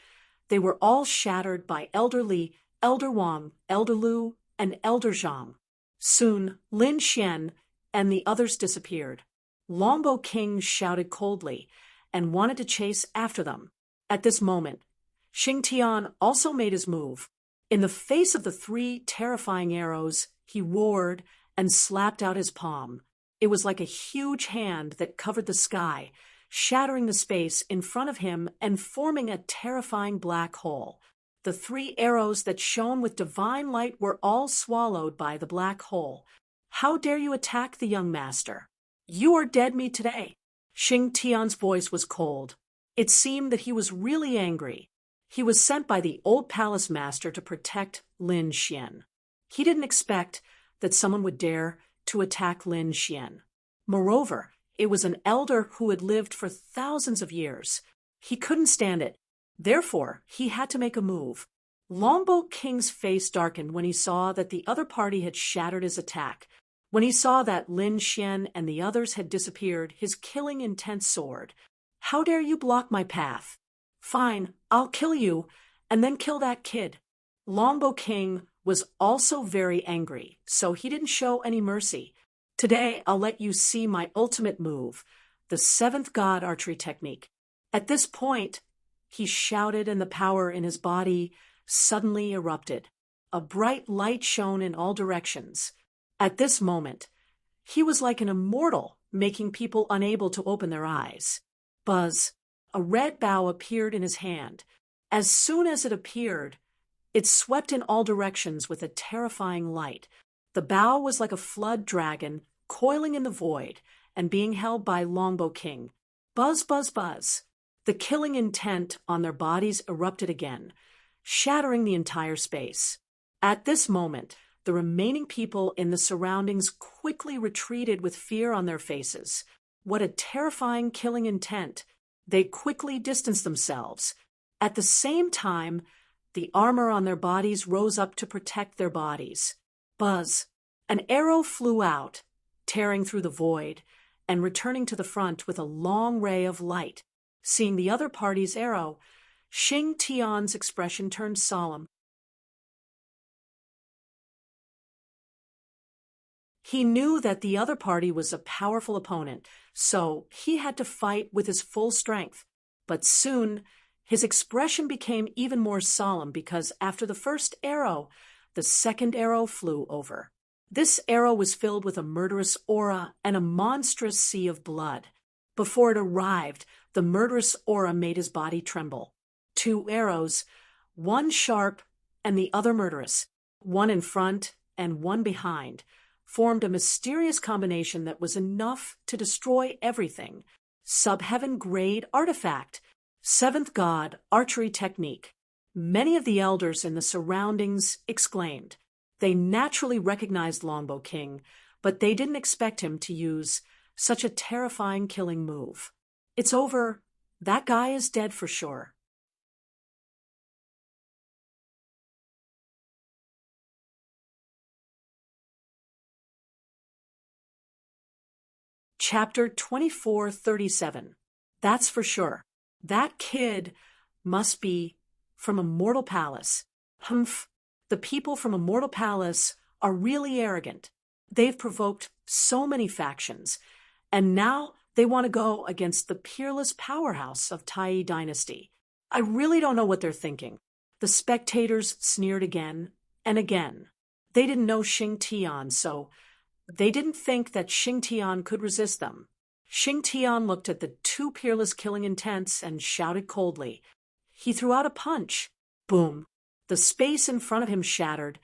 they were all shattered by Elder Li, Elder Wang, Elder Lu, and Elder Zhang. Soon, Lin Xian and the others disappeared. Longbow King shouted coldly and wanted to chase after them. At this moment, Xing Tian also made his move. In the face of the 3 terrifying arrows, he roared and slapped out his palm. It was like a huge hand that covered the sky, shattering the space in front of him and forming a terrifying black hole. The 3 arrows that shone with divine light were all swallowed by the black hole. How dare you attack the young master? You are dead meat today. Xing Tian's voice was cold. It seemed that he was really angry. He was sent by the old palace master to protect Lin Xian. He didn't expect that someone would dare to attack Lin Xian. Moreover, it was an elder who had lived for thousands of years. He couldn't stand it. Therefore, he had to make a move. Longbow King's face darkened when he saw that the other party had shattered his attack. When he saw that Lin Xian and the others had disappeared, his killing intent soared. How dare you block my path? Fine, I'll kill you, and then kill that kid. Longbow King was also very angry, so he didn't show any mercy. Today, I'll let you see my ultimate move, the 7th God archery technique. At this point, he shouted and the power in his body suddenly erupted. A bright light shone in all directions. At this moment, he was like an immortal, making people unable to open their eyes. Buzz, a red bow appeared in his hand. As soon as it appeared, it swept in all directions with a terrifying light. The bow was like a flood dragon, coiling in the void and being held by Longbow King. Buzz, buzz, buzz. The killing intent on their bodies erupted again, shattering the entire space. At this moment, the remaining people in the surroundings quickly retreated with fear on their faces. What a terrifying killing intent! They quickly distanced themselves. At the same time, the armor on their bodies rose up to protect their bodies. Buzz! An arrow flew out, tearing through the void, and returning to the front with a long ray of light. Seeing the other party's arrow, Xing Tian's expression turned solemn. He knew that the other party was a powerful opponent, so he had to fight with his full strength. But soon, his expression became even more solemn because after the first arrow, the second arrow flew over. This arrow was filled with a murderous aura and a monstrous sea of blood. Before it arrived, the murderous aura made his body tremble. 2 arrows, one sharp and the other murderous, one in front and one behind, formed a mysterious combination that was enough to destroy everything. Subheaven grade artifact, 7th god archery technique. Many of the elders in the surroundings exclaimed. They naturally recognized Longbow King, but they didn't expect him to use such a terrifying killing move. It's over. That guy is dead for sure. Chapter 2437. That's for sure. That kid must be from a mortal palace. Humph. The people from a mortal palace are really arrogant. They've provoked so many factions, and now they want to go against the peerless powerhouse of Tai dynasty. I really don't know what they're thinking. The spectators sneered again and again. They didn't know Xing Tian, so they didn't think that Xing Tian could resist them. Xing Tian looked at the 2 peerless killing intents and shouted coldly. He threw out a punch. Boom. The space in front of him shattered,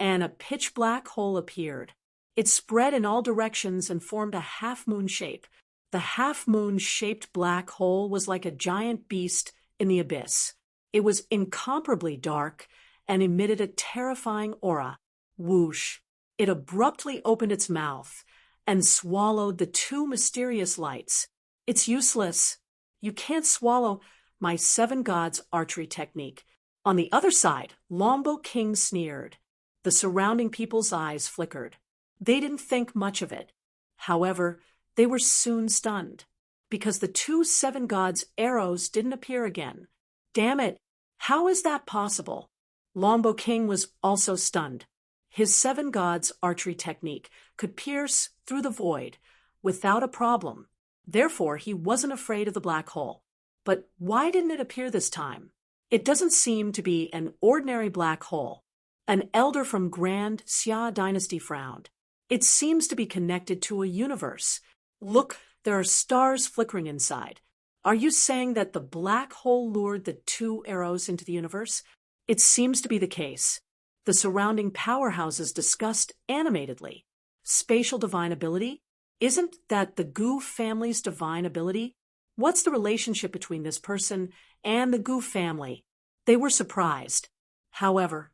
and a pitch-black hole appeared. It spread in all directions and formed a half-moon shape. The half-moon-shaped black hole was like a giant beast in the abyss. It was incomparably dark and emitted a terrifying aura. Whoosh! It abruptly opened its mouth and swallowed the 2 mysterious lights. It's useless. You can't swallow my 7 gods archery technique. On the other side, Longbow King sneered. The surrounding people's eyes flickered. They didn't think much of it. However, they were soon stunned, because the 2 7 gods' arrows didn't appear again. Damn it! How is that possible? Longbow King was also stunned. His 7 gods archery technique could pierce through the void without a problem. Therefore, he wasn't afraid of the black hole. But why didn't it appear this time? It doesn't seem to be an ordinary black hole. An elder from Grand Xia dynasty frowned. It seems to be connected to a universe. Look, there are stars flickering inside. Are you saying that the black hole lured the 2 arrows into the universe? It seems to be the case. The surrounding powerhouses discussed animatedly. Spatial divine ability? Isn't that the Gu family's divine ability? What's the relationship between this person and the Gu family? They were surprised. However,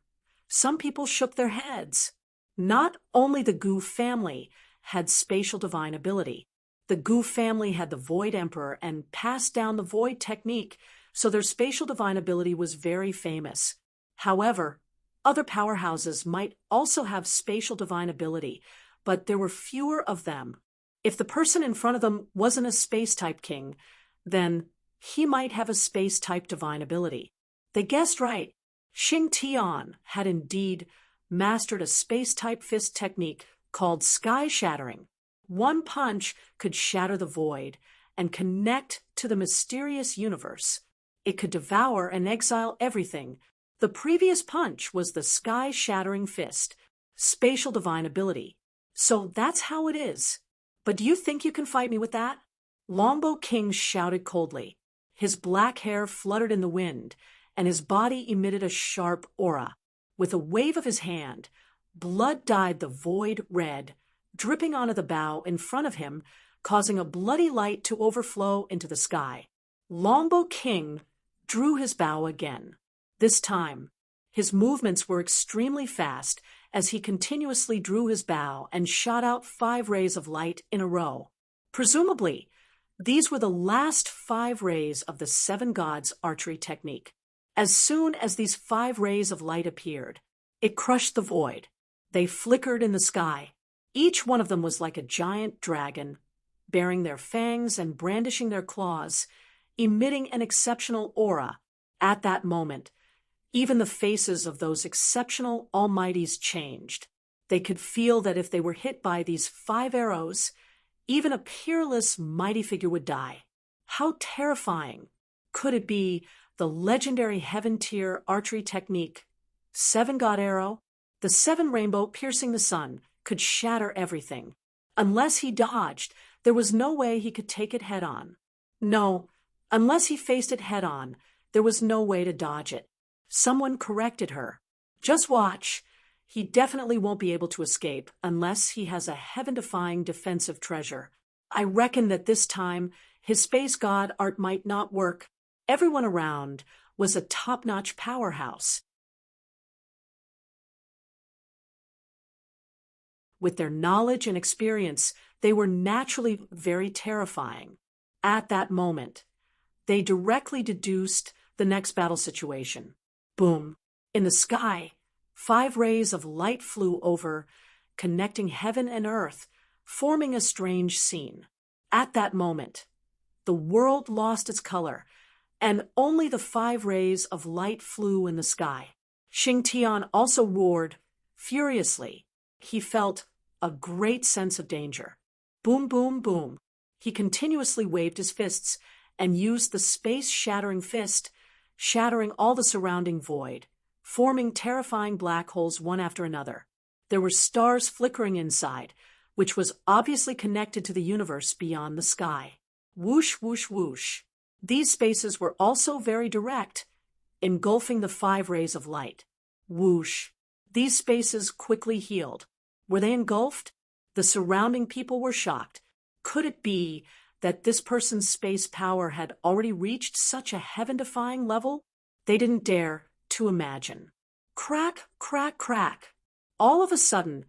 some people shook their heads. Not only the Gu family had spatial divine ability. The Gu family had the Void Emperor and passed down the Void technique, so their spatial divine ability was very famous. However, other powerhouses might also have spatial divine ability, but there were fewer of them. If the person in front of them wasn't a space-type king, then he might have a space-type divine ability. They guessed right. Xing Tian had indeed mastered a space-type fist technique called sky shattering. One punch could shatter the void and connect to the mysterious universe. It could devour and exile everything. The previous punch was the sky-shattering fist, spatial divine ability. So that's how it is. But do you think you can fight me with that? Longbow King shouted coldly. His black hair fluttered in the wind, and his body emitted a sharp aura. With a wave of his hand, blood dyed the void red, dripping onto the bough in front of him, causing a bloody light to overflow into the sky. Longbow King drew his bow again. This time, his movements were extremely fast as he continuously drew his bow and shot out 5 rays of light in a row. Presumably, these were the last 5 rays of the 7 gods archery technique. As soon as these 5 rays of light appeared, it crushed the void. They flickered in the sky. Each one of them was like a giant dragon, baring their fangs and brandishing their claws, emitting an exceptional aura. At that moment, even the faces of those exceptional almighties changed. They could feel that if they were hit by these 5 arrows, Even a peerless, mighty figure would die. How terrifying! Could it be the legendary heaven-tier archery technique, Seven God Arrow? The seven rainbow piercing the sun could shatter everything. Unless he dodged, there was no way he could take it head-on. No, unless he faced it head-on, there was no way to dodge it. Someone corrected her. Just watch. He definitely won't be able to escape unless he has a heaven-defying defensive treasure. I reckon that this time his space god art might not work. Everyone around was a top-notch powerhouse. With their knowledge and experience, they were naturally very terrifying. At that moment, they directly deduced the next battle situation. Boom! In the sky, 5 rays of light flew over, connecting heaven and earth, forming a strange scene. At that moment, the world lost its color, and only the 5 rays of light flew in the sky. Xingtian also roared furiously. He felt a great sense of danger. Boom, boom, boom. He continuously waved his fists and used the space-shattering fist, shattering all the surrounding void, forming terrifying black holes one after another. There were stars flickering inside, which was obviously connected to the universe beyond the sky. Whoosh, whoosh, whoosh. These spaces were also very direct, engulfing the 5 rays of light. Whoosh. These spaces quickly healed. Were they engulfed? The surrounding people were shocked. Could it be that this person's space power had already reached such a heaven-defying level? They didn't dare to imagine. Crack, crack, crack. All of a sudden,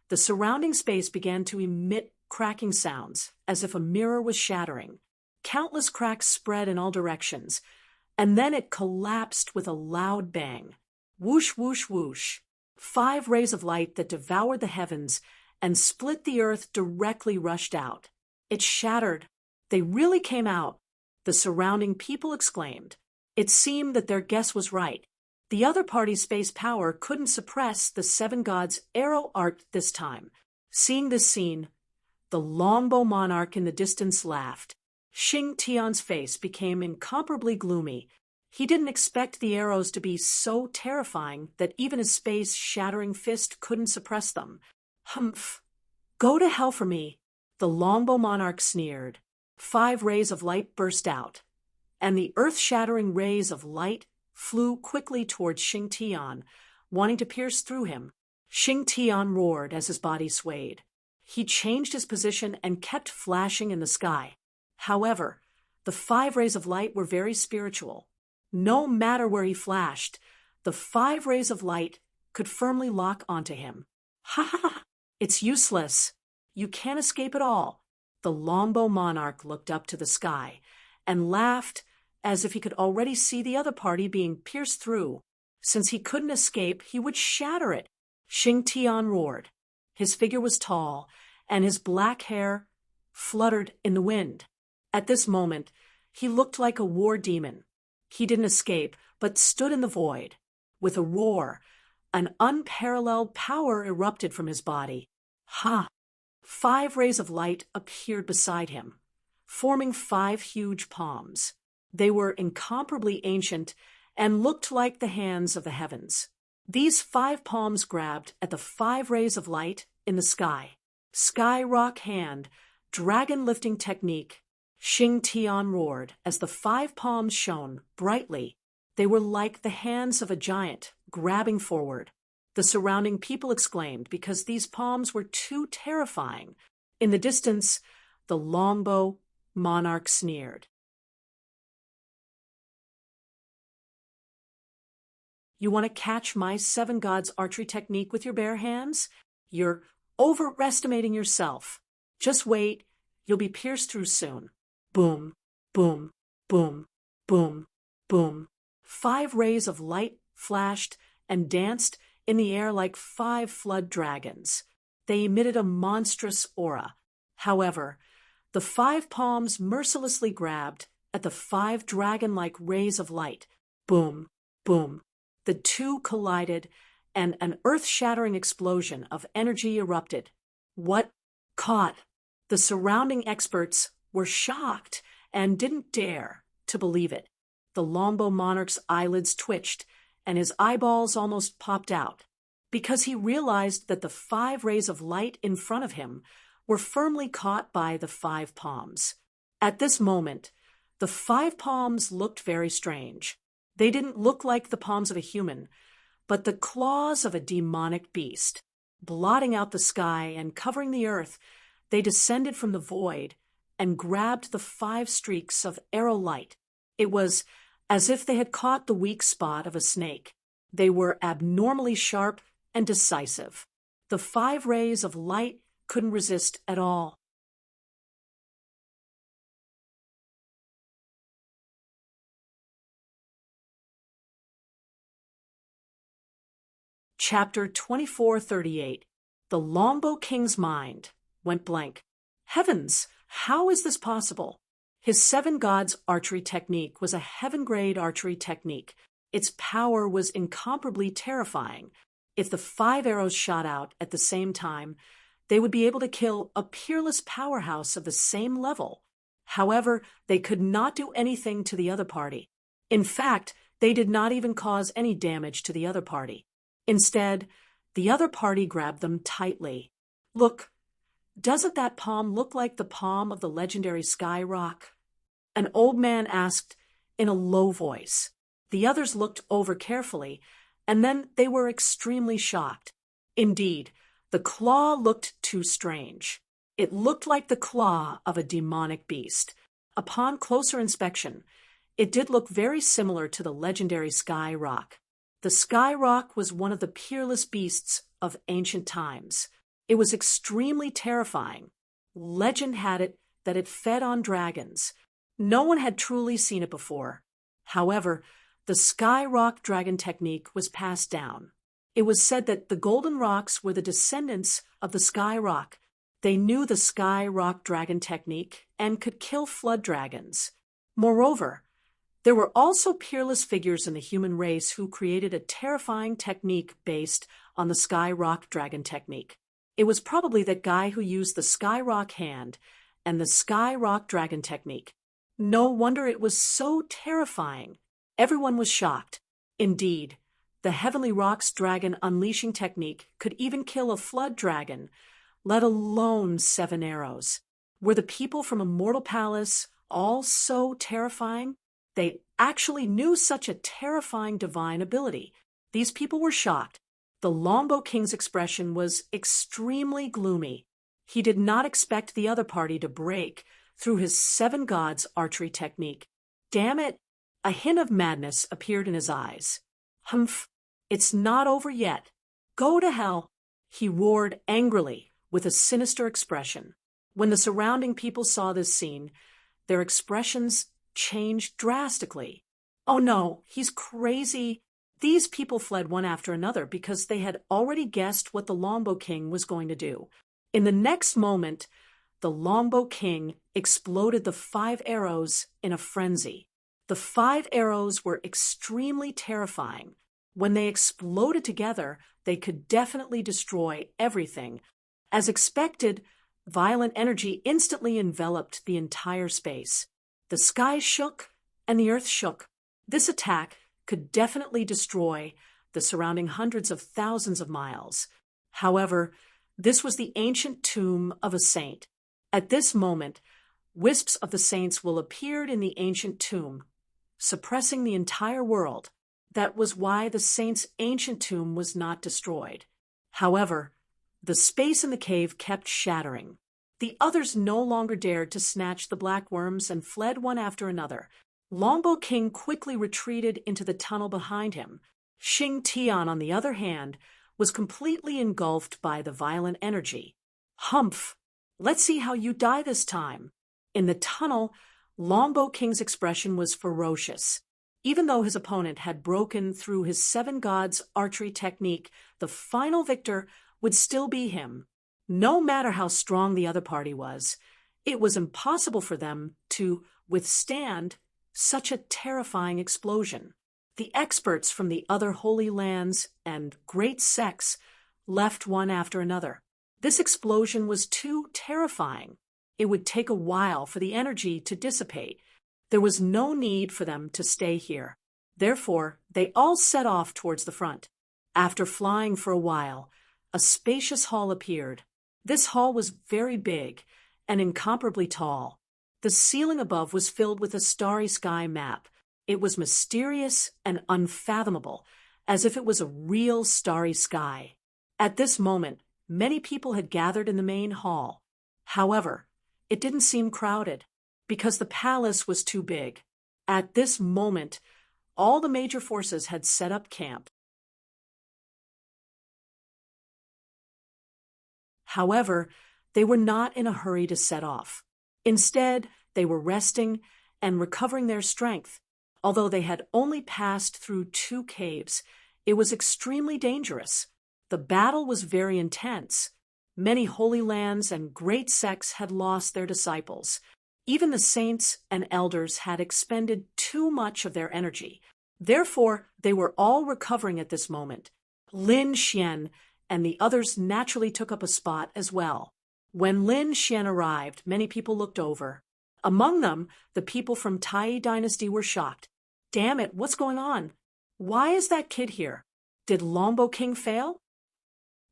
the surrounding space began to emit cracking sounds, as if a mirror was shattering. Countless cracks spread in all directions, and then it collapsed with a loud bang. Whoosh, whoosh, whoosh. 5 rays of light that devoured the heavens and split the earth directly rushed out. It shattered. They really came out. The surrounding people exclaimed. It seemed that their guess was right. The other party's space power couldn't suppress the 7 gods' arrow art this time. Seeing this scene, the longbow monarch in the distance laughed. Xingtian's face became incomparably gloomy. He didn't expect the arrows to be so terrifying that even his space-shattering fist couldn't suppress them. Humph! Go to hell for me! The longbow monarch sneered. 5 rays of light burst out, and the earth-shattering rays of light flew quickly towards Xingtian, wanting to pierce through him. Xingtian roared as his body swayed. He changed his position and kept flashing in the sky. However, the 5 rays of light were very spiritual. No matter where he flashed, the 5 rays of light could firmly lock onto him. Ha ha ha! It's useless. You can't escape at all. The longbow monarch looked up to the sky and laughed as if he could already see the other party being pierced through. Since he couldn't escape, he would shatter it. Xingtian roared. His figure was tall, and his black hair fluttered in the wind. At this moment, he looked like a war demon. He didn't escape, but stood in the void. With a roar, an unparalleled power erupted from his body. Ha! 5 rays of light appeared beside him, forming 5 huge palms. They were incomparably ancient and looked like the hands of the heavens. These 5 palms grabbed at the 5 rays of light in the sky. Sky rock hand, dragon lifting technique. Xingtian roared as the 5 palms shone brightly. They were like the hands of a giant, grabbing forward. The surrounding people exclaimed because these palms were too terrifying. In the distance, the longbow monarch sneered. You want to catch my 7 gods archery technique with your bare hands? You're overestimating yourself. Just wait, you'll be pierced through soon. Boom, boom, boom, boom, boom. 5 rays of light flashed and danced in the air like 5 flood dragons. They emitted a monstrous aura. However, the 5 palms mercilessly grabbed at the 5 dragon-like rays of light. Boom, boom. The 2 collided, and an earth-shattering explosion of energy erupted. What? Caught. The surrounding experts were shocked and didn't dare to believe it. The Longbow monarch's eyelids twitched, and his eyeballs almost popped out, because he realized that the 5 rays of light in front of him were firmly caught by the 5 palms. At this moment, the 5 palms looked very strange. They didn't look like the palms of a human, but the claws of a demonic beast. Blotting out the sky and covering the earth, they descended from the void and grabbed the 5 streaks of arrow light. It was as if they had caught the weak spot of a snake. They were abnormally sharp and decisive. The 5 rays of light couldn't resist at all. Chapter 2438. The Longbow King's mind went blank. Heavens, how is this possible? His 7 gods archery technique was a heaven-grade archery technique. Its power was incomparably terrifying. If the 5 arrows shot out at the same time, they would be able to kill a peerless powerhouse of the same level. However, they could not do anything to the other party. In fact, they did not even cause any damage to the other party. Instead, the other party grabbed them tightly. Look, doesn't that palm look like the palm of the legendary Sky Rock? An old man asked in a low voice. The others looked over carefully, and then they were extremely shocked. Indeed, the claw looked too strange. It looked like the claw of a demonic beast. Upon closer inspection, it did look very similar to the legendary Sky Rock. The Sky Rock was one of the peerless beasts of ancient times. It was extremely terrifying. Legend had it that it fed on dragons. No one had truly seen it before. However, the Sky Rock dragon technique was passed down. It was said that the Golden Rocks were the descendants of the Sky Rock. They knew the Sky Rock dragon technique and could kill flood dragons. Moreover, there were also peerless figures in the human race who created a terrifying technique based on the Sky Rock dragon technique. It was probably that guy who used the Sky Rock hand and the Sky Rock dragon technique. No wonder it was so terrifying. Everyone was shocked. Indeed, the Heavenly Rock's dragon unleashing technique could even kill a flood dragon, let alone 7 arrows. Were the people from Immortal Palace all so terrifying? They actually knew such a terrifying divine ability. These people were shocked. The Longbow King's expression was extremely gloomy. He did not expect the other party to break through his 7 gods archery technique. Damn it! A hint of madness appeared in his eyes. Humph! It's not over yet. Go to hell! He roared angrily with a sinister expression. When the surrounding people saw this scene, their expressions changed drastically. Oh no, he's crazy. These people fled one after another because they had already guessed what the Longbow King was going to do. In the next moment, the Longbow King exploded the 5 arrows in a frenzy. The 5 arrows were extremely terrifying. When they exploded together, they could definitely destroy everything. As expected, violent energy instantly enveloped the entire space. The sky shook and the earth shook. This attack could definitely destroy the surrounding hundreds of thousands of miles. However, this was the ancient tomb of a saint. At this moment, wisps of the saints will appear in the ancient tomb, suppressing the entire world. That was why the saint's ancient tomb was not destroyed. However, the space in the cave kept shattering. The others no longer dared to snatch the black worms and fled one after another. Longbow King quickly retreated into the tunnel behind him. Xing Tian, on the other hand, was completely engulfed by the violent energy. Humph! Let's see how you die this time. In the tunnel, Longbow King's expression was ferocious. Even though his opponent had broken through his 7 gods archery technique, the final victor would still be him. No matter how strong the other party was, it was impossible for them to withstand such a terrifying explosion. The experts from the other holy lands and great sects left one after another. This explosion was too terrifying. it would take a while for the energy to dissipate. There was no need for them to stay here. Therefore, they all set off towards the front. After flying for a while, a spacious hall appeared. This hall was very big and incomparably tall. The ceiling above was filled with a starry sky map. It was mysterious and unfathomable, as if it was a real starry sky. At this moment, many people had gathered in the main hall. However, it didn't seem crowded, because the palace was too big. At this moment, all the major forces had set up camp. However, they were not in a hurry to set off. Instead, they were resting and recovering their strength. Although they had only passed through 2 caves, it was extremely dangerous. The battle was very intense. Many holy lands and great sects had lost their disciples. Even the saints and elders had expended too much of their energy. Therefore, they were all recovering at this moment. Lin Xian and the others naturally took up a spot as well. When Lin Xian arrived, many people looked over. Among them, the people from Tai Dynasty were shocked. Damn it, what's going on? Why is that kid here? Did Longbow King fail?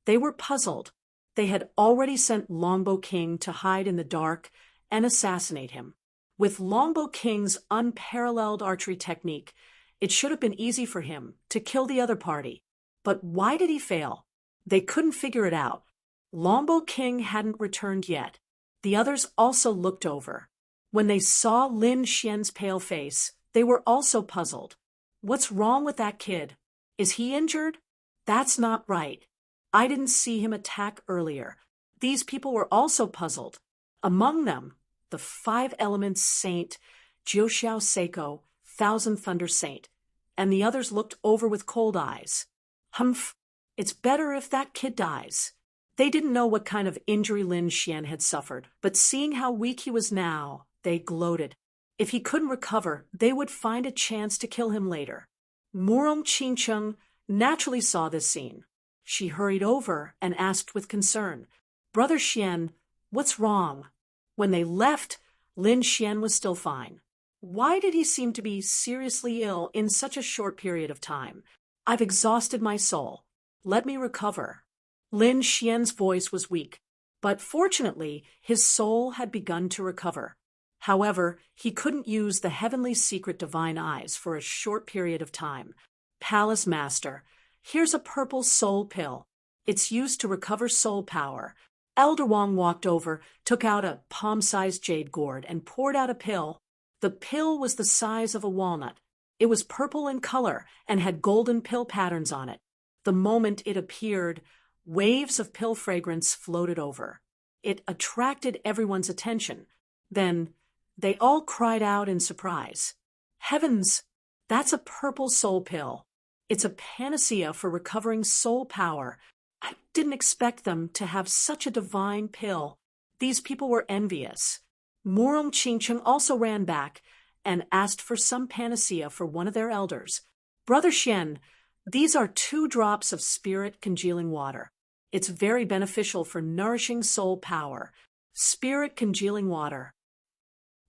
They were puzzled. They had already sent Longbow King to hide in the dark and assassinate him. With Longbow King's unparalleled archery technique, it should have been easy for him to kill the other party. But why did he fail? They couldn't figure it out. Longbow King hadn't returned yet. The others also looked over. When they saw Lin Xian's pale face, they were also puzzled. What's wrong with that kid? Is he injured? That's not right. I didn't see him attack earlier. These people were also puzzled. Among them, the 5 Elements Saint, Jiuxiao Seiko, Thousand Thunder Saint, and the others looked over with cold eyes. Humph, it's better if that kid dies. They didn't know what kind of injury Lin Xian had suffered, but seeing how weak he was now, they gloated. If he couldn't recover, they would find a chance to kill him later. Murong Qingcheng naturally saw this scene. She hurried over and asked with concern, "Brother Xian, what's wrong?" When they left, Lin Xian was still fine. Why did he seem to be seriously ill in such a short period of time? I've exhausted my soul. Let me recover. Lin Xian's voice was weak, but fortunately his soul had begun to recover. However, he couldn't use the heavenly secret divine eyes for a short period of time. Palace Master, here's a purple soul pill. It's used to recover soul power. Elder Wang walked over, took out a palm-sized jade gourd, and poured out a pill. The pill was the size of a walnut. It was purple in color and had golden pill patterns on it. The moment it appeared, waves of pill fragrance floated over. It attracted everyone's attention. Then, they all cried out in surprise. Heavens, that's a purple soul pill. It's a panacea for recovering soul power. I didn't expect them to have such a divine pill. These people were envious. Murong Qingcheng also ran back and asked for some panacea for one of their elders. Brother Xian, these are 2 drops of spirit congealing water. It's very beneficial for nourishing soul power. Spirit congealing water.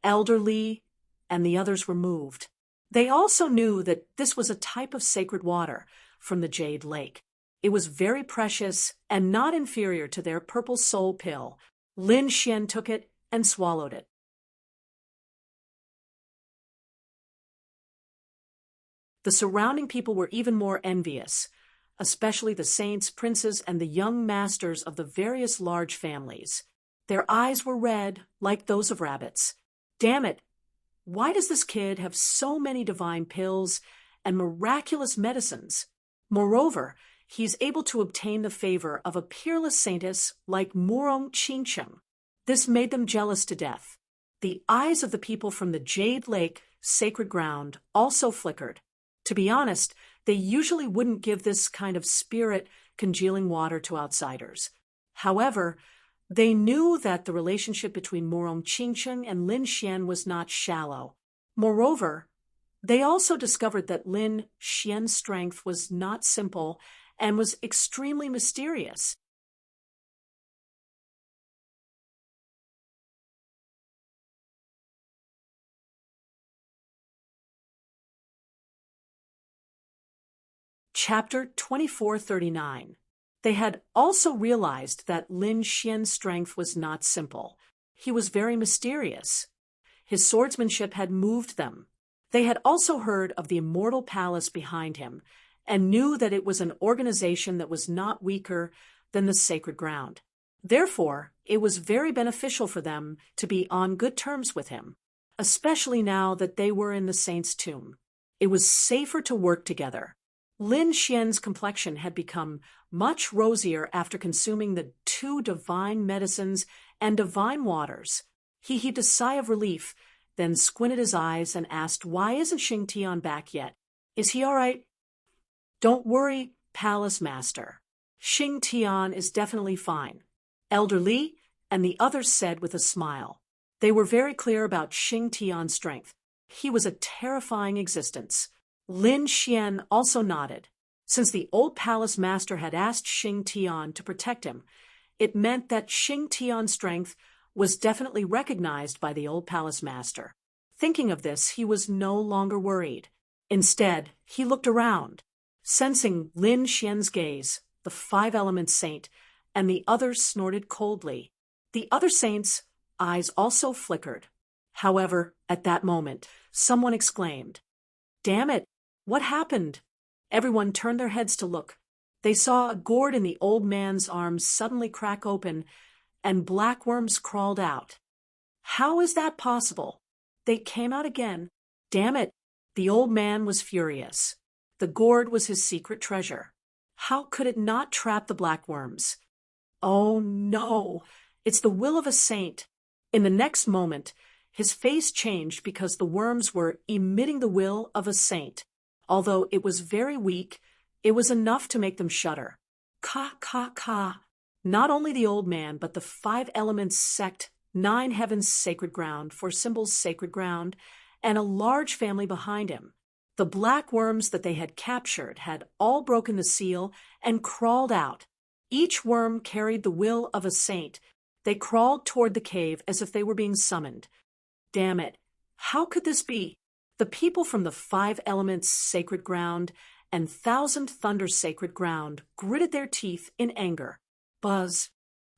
Elder Li and the others were moved. They also knew that this was a type of sacred water from the Jade Lake. It was very precious and not inferior to their purple soul pill. Lin Xian took it and swallowed it. The surrounding people were even more envious, especially the saints, princes, and the young masters of the various large families. Their eyes were red, like those of rabbits. Damn it! Why does this kid have so many divine pills and miraculous medicines? Moreover, he's able to obtain the favor of a peerless saintess like Murong Qingcheng. This made them jealous to death. The eyes of the people from the Jade Lake sacred ground also flickered. To be honest, they usually wouldn't give this kind of spirit congealing water to outsiders. However, they knew that the relationship between Murong Qingcheng and Lin Xian was not shallow. Moreover, they also discovered that Lin Xian's strength was not simple and was extremely mysterious. Chapter 2439. They had also realized that Lin Xian's strength was not simple. He was very mysterious. His swordsmanship had moved them. They had also heard of the immortal palace behind him and knew that it was an organization that was not weaker than the sacred ground. Therefore, it was very beneficial for them to be on good terms with him, especially now that they were in the saint's tomb. It was safer to work together. Lin Xian's complexion had become much rosier after consuming the 2 divine medicines and divine waters. He heaved a sigh of relief, then squinted his eyes and asked, "Why isn't Xing Tian back yet? Is he all right?" "Don't worry, Palace Master. Xing Tian is definitely fine," Elder Li and the others said with a smile. They were very clear about Xing Tian's strength. He was a terrifying existence. Lin Xian also nodded. Since the old palace master had asked Xing Tian to protect him, it meant that Xing Tian's strength was definitely recognized by the old palace master. Thinking of this, he was no longer worried. Instead, he looked around. Sensing Lin Xian's gaze, the 5 Elements saint and the others snorted coldly. The other saints' eyes also flickered. However, at that moment, someone exclaimed, "Damn it! What happened?" Everyone turned their heads to look. They saw a gourd in the old man's arms suddenly crack open, and black worms crawled out. "How is that possible?" They came out again. Damn it! The old man was furious. The gourd was his secret treasure. How could it not trap the black worms? Oh no! It's the will of a saint. In the next moment, his face changed because the worms were emitting the will of a saint. Although it was very weak, it was enough to make them shudder. Ka, ka, ka. Not only the old man, but the 5 Elements sect, 9 Heavens sacred ground, 4 symbols sacred ground, and a large family behind him. The black worms that they had captured had all broken the seal and crawled out. Each worm carried the will of a saint. They crawled toward the cave as if they were being summoned. Damn it! How could this be? The people from the 5 Elements sacred ground and 1,000 Thunders sacred ground gritted their teeth in anger. Buzz!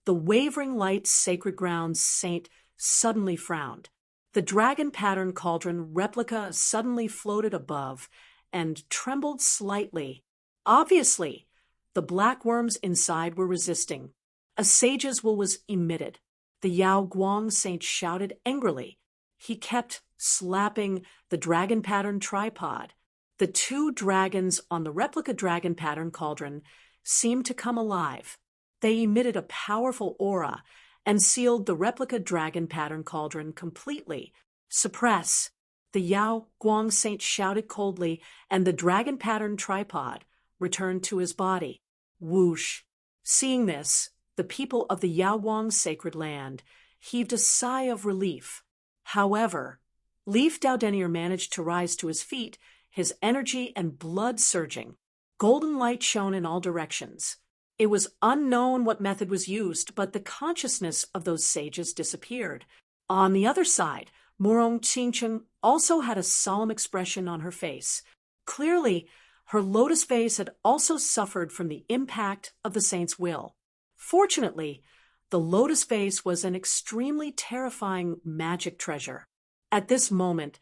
The Wavering Light sacred ground saint suddenly frowned. The dragon pattern cauldron replica suddenly floated above and trembled slightly. Obviously, the black worms inside were resisting. A sage's will was emitted. The Yao Guang saint shouted angrily. He kept slapping the dragon pattern tripod. The 2 dragons on the replica dragon pattern cauldron seemed to come alive. They emitted a powerful aura and sealed the replica dragon pattern cauldron completely. Suppress! The Yao Guang saint shouted coldly, and the dragon pattern tripod returned to his body. Whoosh! Seeing this, the people of the Yao Guang sacred land heaved a sigh of relief. However, Leaf Dowdenier managed to rise to his feet, his energy and blood surging. Golden light shone in all directions. It was unknown what method was used, but the consciousness of those sages disappeared. On the other side, Murong Qingcheng also had a solemn expression on her face. Clearly, her lotus face had also suffered from the impact of the saint's will. Fortunately, the lotus vase was an extremely terrifying magic treasure. At this moment,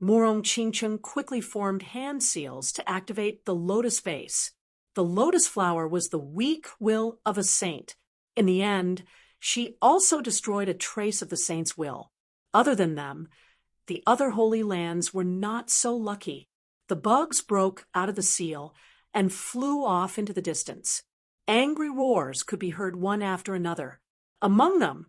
Murong Qingcheng quickly formed hand seals to activate the lotus vase. The lotus flower was the weak will of a saint. In the end, she also destroyed a trace of the saint's will. Other than them, the other holy lands were not so lucky. The bugs broke out of the seal and flew off into the distance. Angry roars could be heard one after another. Among them,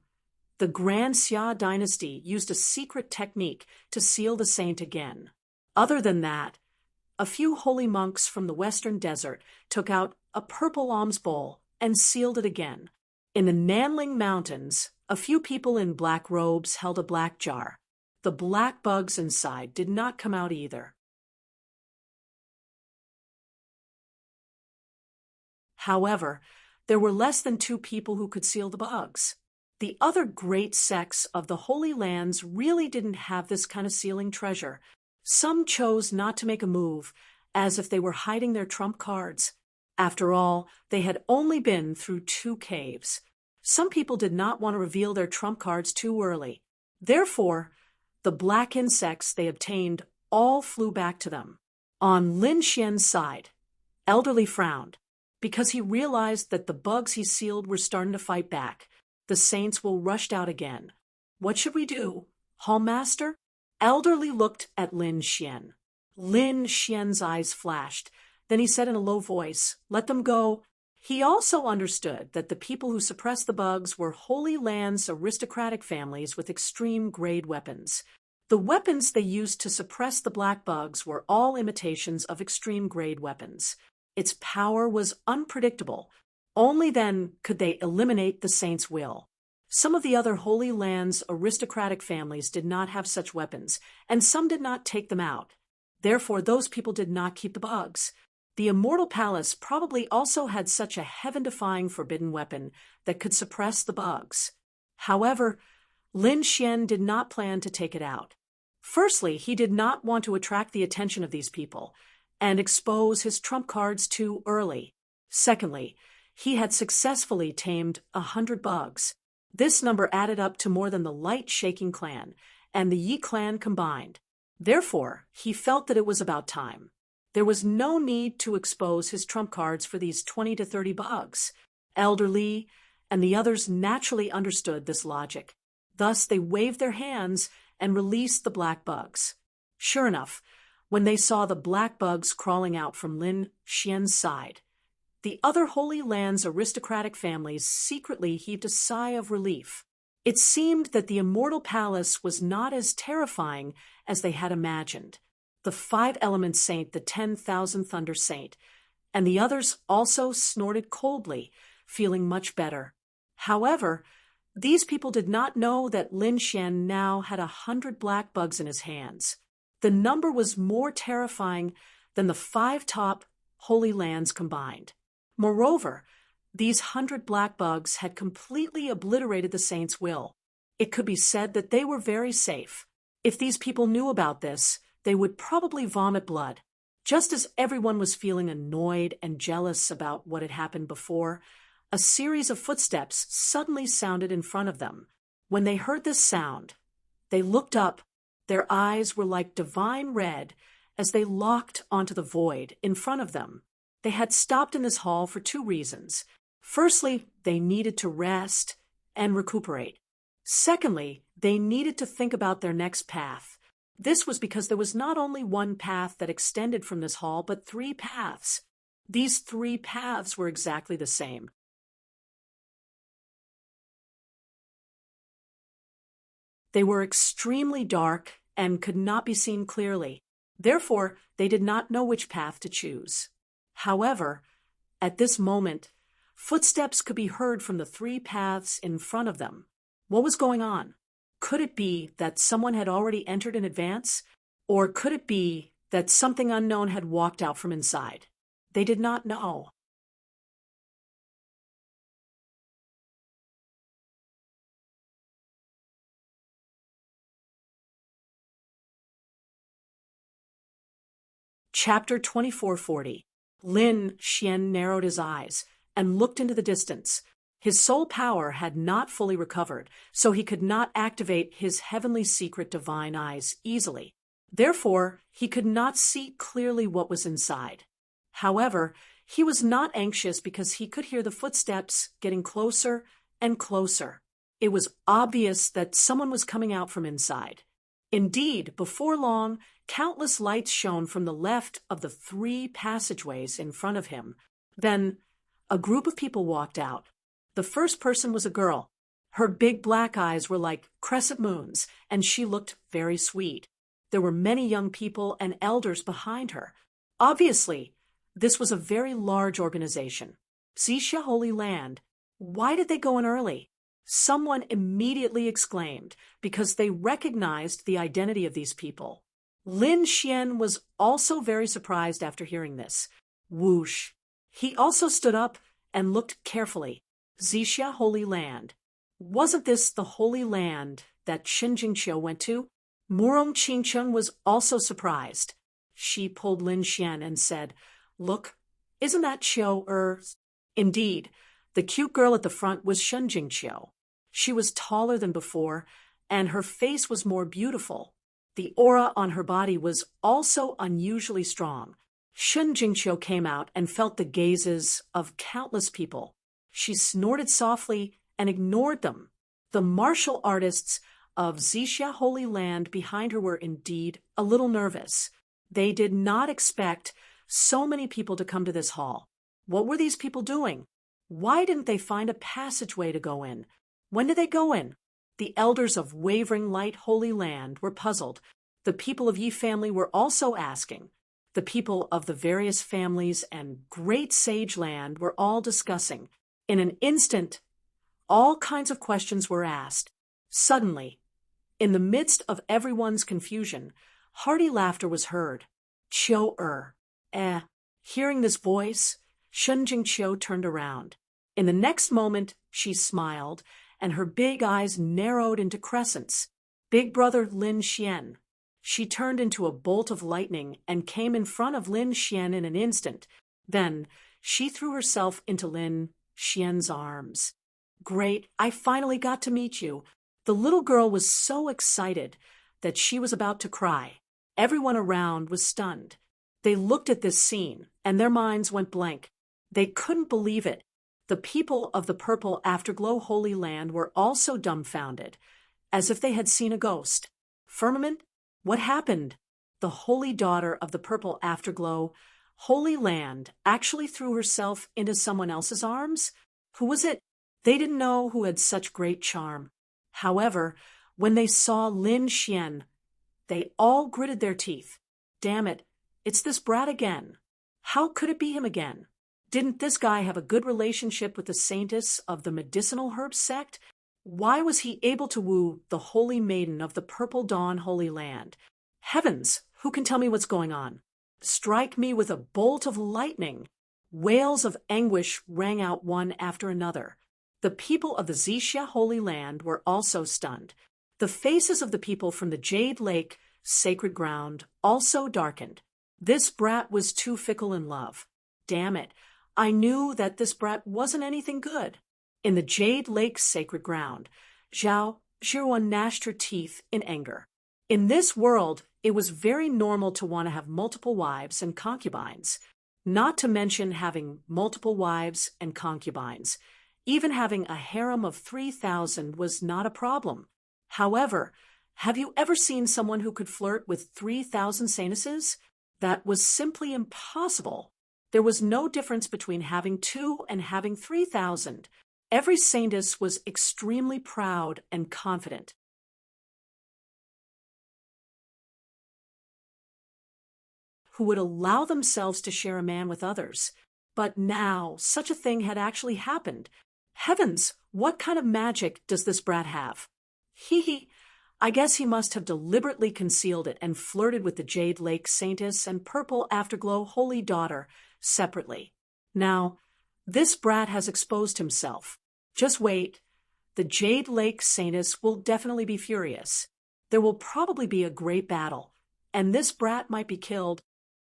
the Grand Xia dynasty used a secret technique to seal the saint again. Other than that, a few holy monks from the western desert took out a purple alms bowl and sealed it again. In the Nanling Mountains, a few people in black robes held a black jar. The black bugs inside did not come out either. However, there were less than 2 people who could seal the bugs. The other great sects of the Holy Lands really didn't have this kind of sealing treasure. Some chose not to make a move, as if they were hiding their trump cards. After all, they had only been through 2 caves. Some people did not want to reveal their trump cards too early. Therefore, the black insects they obtained all flew back to them. On Lin Xian's side, Elderly frowned, because he realized that the bugs he sealed were starting to fight back. The saints will rushed out again. What should we do, Hallmaster? Elderly looked at Lin Xian. Lin Xian's eyes flashed. Then he said in a low voice, "Let them go." He also understood that the people who suppressed the bugs were Holy Land's aristocratic families with extreme-grade weapons. The weapons they used to suppress the black bugs were all imitations of extreme-grade weapons. Its power was unpredictable. Only then could they eliminate the saint's will. Some of the other Holy Land's aristocratic families did not have such weapons, and some did not take them out. Therefore, those people did not keep the bugs. The Immortal Palace probably also had such a heaven-defying forbidden weapon that could suppress the bugs. However, Lin Xian did not plan to take it out. Firstly, he did not want to attract the attention of these people and expose his trump cards too early. Secondly, he had successfully tamed 100 bugs. This number added up to more than the Light Shaking clan and the Yi clan combined. Therefore, he felt that it was about time. There was no need to expose his trump cards for these 20 to 30 bugs. Elder Li and the others naturally understood this logic. Thus, they waved their hands and released the black bugs. Sure enough, when they saw the black bugs crawling out from Lin Xian's side, the other Holy Land's aristocratic families secretly heaved a sigh of relief. It seemed that the Immortal Palace was not as terrifying as they had imagined. The 5-element saint, the 10,000 Thunder Saint, and the others also snorted coldly, feeling much better. However, these people did not know that Lin Xian now had 100 black bugs in his hands. The number was more terrifying than the 5 top Holy Lands combined. Moreover, these 100 black bugs had completely obliterated the saint's will. It could be said that they were very safe. If these people knew about this, they would probably vomit blood. Just as everyone was feeling annoyed and jealous about what had happened before, a series of footsteps suddenly sounded in front of them. When they heard this sound, they looked up. Their eyes were like divine red as they locked onto the void in front of them. They had stopped in this hall for 2 reasons. Firstly, they needed to rest and recuperate. Secondly, they needed to think about their next path. This was because there was not only one path that extended from this hall, but 3 paths. These 3 paths were exactly the same. They were extremely dark and could not be seen clearly. Therefore, they did not know which path to choose. However, at this moment, footsteps could be heard from the 3 paths in front of them. What was going on? Could it be that someone had already entered in advance? Or could it be that something unknown had walked out from inside? They did not know. Chapter 2440. Lin Xian narrowed his eyes and looked into the distance. His soul power had not fully recovered, so he could not activate his heavenly secret divine eyes easily. Therefore, he could not see clearly what was inside. However, he was not anxious because he could hear the footsteps getting closer and closer. It was obvious that someone was coming out from inside. Indeed, before long, countless lights shone from the left of the 3 passageways in front of him. Then, a group of people walked out. The first person was a girl. Her big black eyes were like crescent moons, and she looked very sweet. There were many young people and elders behind her. Obviously, this was a very large organization. Xixia Holy Land. Why did they go in early? Someone immediately exclaimed, because they recognized the identity of these people. Lin Xian was also very surprised after hearing this. Whoosh! He also stood up and looked carefully. Xixia Holy Land. Wasn't this the Holy Land that Chen Jingqiu went to? Murong Qingcheng was also surprised. She pulled Lin Xian and said, "Look, isn't that Qiu?" Indeed, the cute girl at the front was Shunjing Qiu. She was taller than before, and her face was more beautiful. The aura on her body was also unusually strong. Shunjing Qiu came out and felt the gazes of countless people. She snorted softly and ignored them. The martial artists of Xixia Holy Land behind her were indeed a little nervous. They did not expect so many people to come to this hall. What were these people doing? Why didn't they find a passageway to go in? When did they go in? The elders of Wavering Light Holy Land were puzzled. The people of Yi family were also asking. The people of the various families and Great Sage Land were all discussing. In an instant, all kinds of questions were asked. Suddenly, in the midst of everyone's confusion, hearty laughter was heard. Qiu. Hearing this voice, Shunjing Qiu turned around. In the next moment, she smiled, and her big eyes narrowed into crescents. Big brother Lin Xian. She turned into a bolt of lightning and came in front of Lin Xian in an instant. Then, she threw herself into Lin Xian's arms. "Great, I finally got to meet you." The little girl was so excited that she was about to cry. Everyone around was stunned. They looked at this scene, and their minds went blank. They couldn't believe it. The people of the Purple Afterglow Holy Land were also dumbfounded, as if they had seen a ghost. "Firmament, what happened?" The holy daughter of the Purple Afterglow Holy Land actually threw herself into someone else's arms? Who was it? They didn't know who had such great charm. However, when they saw Lin Xian, they all gritted their teeth. Damn it, it's this brat again. How could it be him again? Didn't this guy have a good relationship with the saintess of the medicinal herb sect? Why was he able to woo the holy maiden of the Purple Dawn Holy Land? Heavens, who can tell me what's going on? Strike me with a bolt of lightning. Wails of anguish rang out one after another. The people of the Xixia Holy Land were also stunned. The faces of the people from the Jade Lake, sacred ground, also darkened. This brat was too fickle in love. Damn it, I knew that this brat wasn't anything good. In the Jade Lake sacred ground, Zhao Zhiruan gnashed her teeth in anger. In this world, it was very normal to want to have multiple wives and concubines, not to mention having multiple wives and concubines. Even having a harem of 3,000 was not a problem. However, have you ever seen someone who could flirt with 3,000 saintesses? That was simply impossible. There was no difference between having 2 and having 3,000. Every saintess was extremely proud and confident. Who would allow themselves to share a man with others. But now, such a thing had actually happened. Heavens, what kind of magic does this brat have? I guess he must have deliberately concealed it and flirted with the Jade Lake Saintess and Purple Afterglow Holy Daughter separately. Now, this brat has exposed himself. Just wait. The Jade Lake Saintess will definitely be furious. There will probably be a great battle, and this brat might be killed.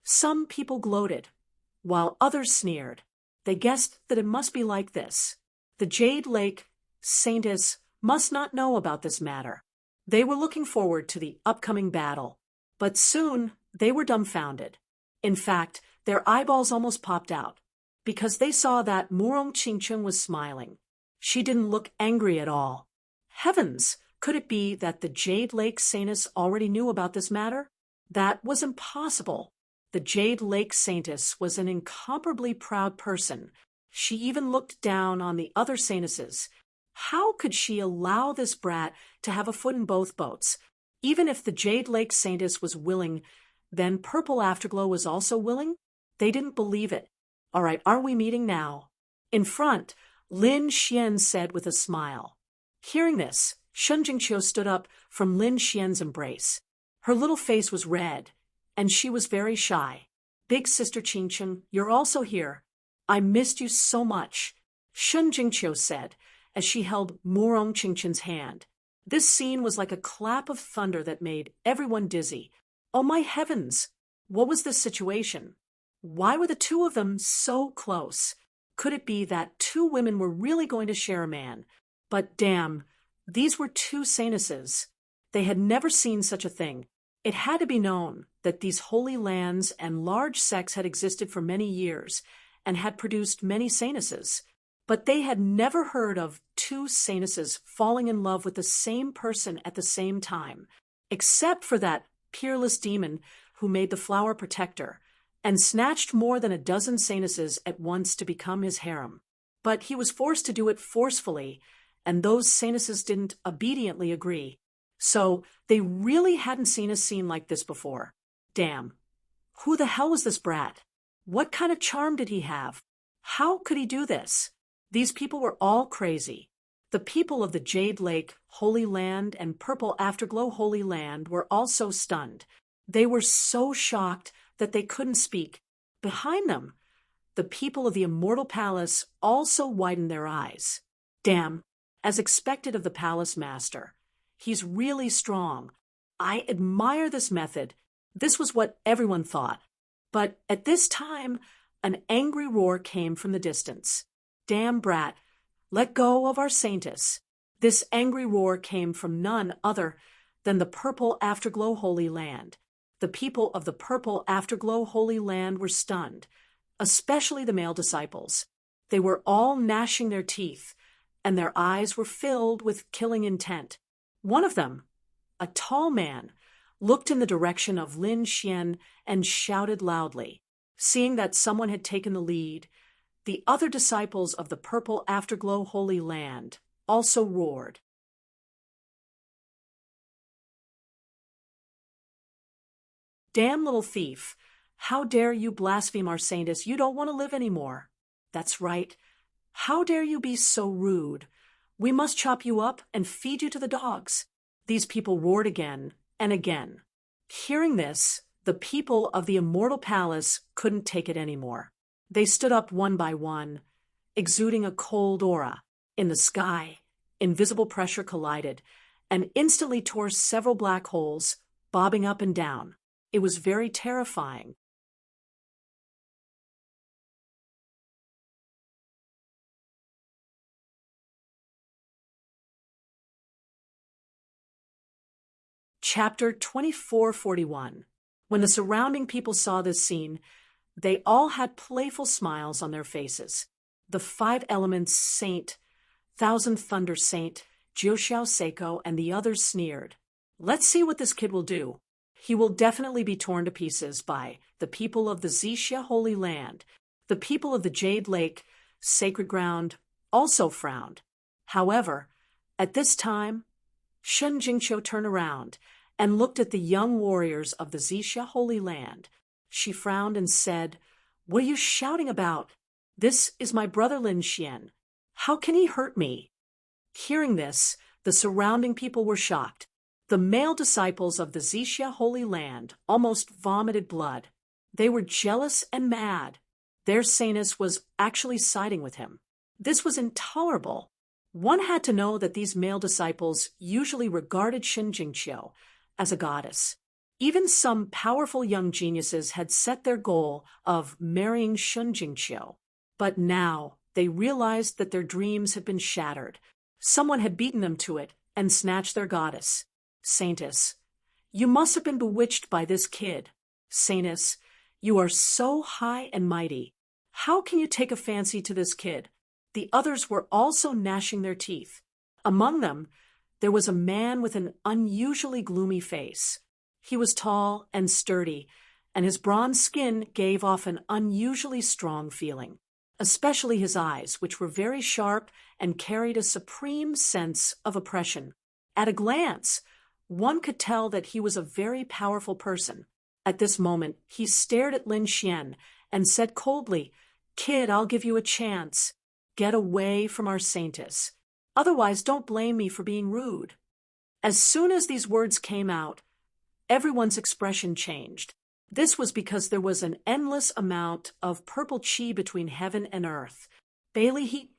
Some people gloated, while others sneered. They guessed that it must be like this. The Jade Lake Saintess must not know about this matter. They were looking forward to the upcoming battle, but soon they were dumbfounded. In fact, their eyeballs almost popped out, because they saw that Murong Qingchun was smiling. She didn't look angry at all. Heavens, could it be that the Jade Lake Saintess already knew about this matter? That was impossible. The Jade Lake Saintess was an incomparably proud person. She even looked down on the other saintesses. How could she allow this brat to have a foot in both boats? Even if the Jade Lake Saintess was willing, then Purple Afterglow was also willing? They didn't believe it. All right, aren't we meeting now? In front, Lin Xian said with a smile. Hearing this, Shunjing Qiu stood up from Lin Xian's embrace. Her little face was red, and she was very shy. Big Sister Qingchun, you're also here. I missed you so much, Shunjing Qiu said, as she held Murong Qingchun's hand. This scene was like a clap of thunder that made everyone dizzy. Oh my heavens! What was this situation? Why were the two of them so close? Could it be that two women were really going to share a man? But damn, these were two saintesses. They had never seen such a thing. It had to be known that these holy lands and large sects had existed for many years and had produced many saintesses. But they had never heard of two saintesses falling in love with the same person at the same time, except for that peerless demon who made the flower protector and snatched more than a dozen saintesses at once to become his harem. But he was forced to do it forcefully, and those saintesses didn't obediently agree. So they really hadn't seen a scene like this before. Damn. Who the hell was this brat? What kind of charm did he have? How could he do this? These people were all crazy. The people of the Jade Lake, Holy Land, and Purple Afterglow Holy Land were also stunned. They were so shocked that they couldn't speak. Behind them, the people of the Immortal Palace also widened their eyes. Damn, as expected of the palace master. He's really strong. I admire this method. This was what everyone thought. But at this time, an angry roar came from the distance. Damn brat, let go of our saintess. This angry roar came from none other than the Purple Afterglow Holy Land. The people of the Purple Afterglow Holy Land were stunned, especially the male disciples. They were all gnashing their teeth, and their eyes were filled with killing intent. One of them, a tall man, looked in the direction of Lin Xian and shouted loudly. Seeing that someone had taken the lead, the other disciples of the Purple Afterglow Holy Land also roared. Damn little thief! How dare you blaspheme our saintess? You don't want to live anymore. That's right. How dare you be so rude? We must chop you up and feed you to the dogs. These people roared again and again. Hearing this, the people of the Immortal Palace couldn't take it anymore. They stood up one by one, exuding a cold aura. In the sky, invisible pressure collided and instantly tore several black holes, bobbing up and down. It was very terrifying. Chapter 2441. When the surrounding people saw this scene, they all had playful smiles on their faces. The five elements Saint, Thousand Thunder Saint, Jiuxiao Seiko, and the others sneered. Let's see what this kid will do. He will definitely be torn to pieces by the people of the Zixia Holy Land. The people of the Jade Lake, Sacred Ground, also frowned. However, at this time, Shen Jingqiu turned around and looked at the young warriors of the Zixia Holy Land. She frowned and said, "What are you shouting about? This is my brother Lin Xian. How can he hurt me?" Hearing this, the surrounding people were shocked. The male disciples of the Zixia Holy Land almost vomited blood. They were jealous and mad. Their saintess was actually siding with him. This was intolerable. One had to know that these male disciples usually regarded Shen Jingqiu as a goddess. Even some powerful young geniuses had set their goal of marrying Shen Jingqiu. But now they realized that their dreams had been shattered. Someone had beaten them to it and snatched their goddess. Saintess, you must have been bewitched by this kid. Saintess, you are so high and mighty. How can you take a fancy to this kid? The others were also gnashing their teeth. Among them, there was a man with an unusually gloomy face. He was tall and sturdy, and his bronze skin gave off an unusually strong feeling, especially his eyes, which were very sharp and carried a supreme sense of oppression. At a glance, one could tell that he was a very powerful person. At this moment, he stared at Lin Xian and said coldly, "Kid, I'll give you a chance. Get away from our saintess. Otherwise, don't blame me for being rude." As soon as these words came out, everyone's expression changed. This was because there was an endless amount of purple chi between heaven and earth. Bailey,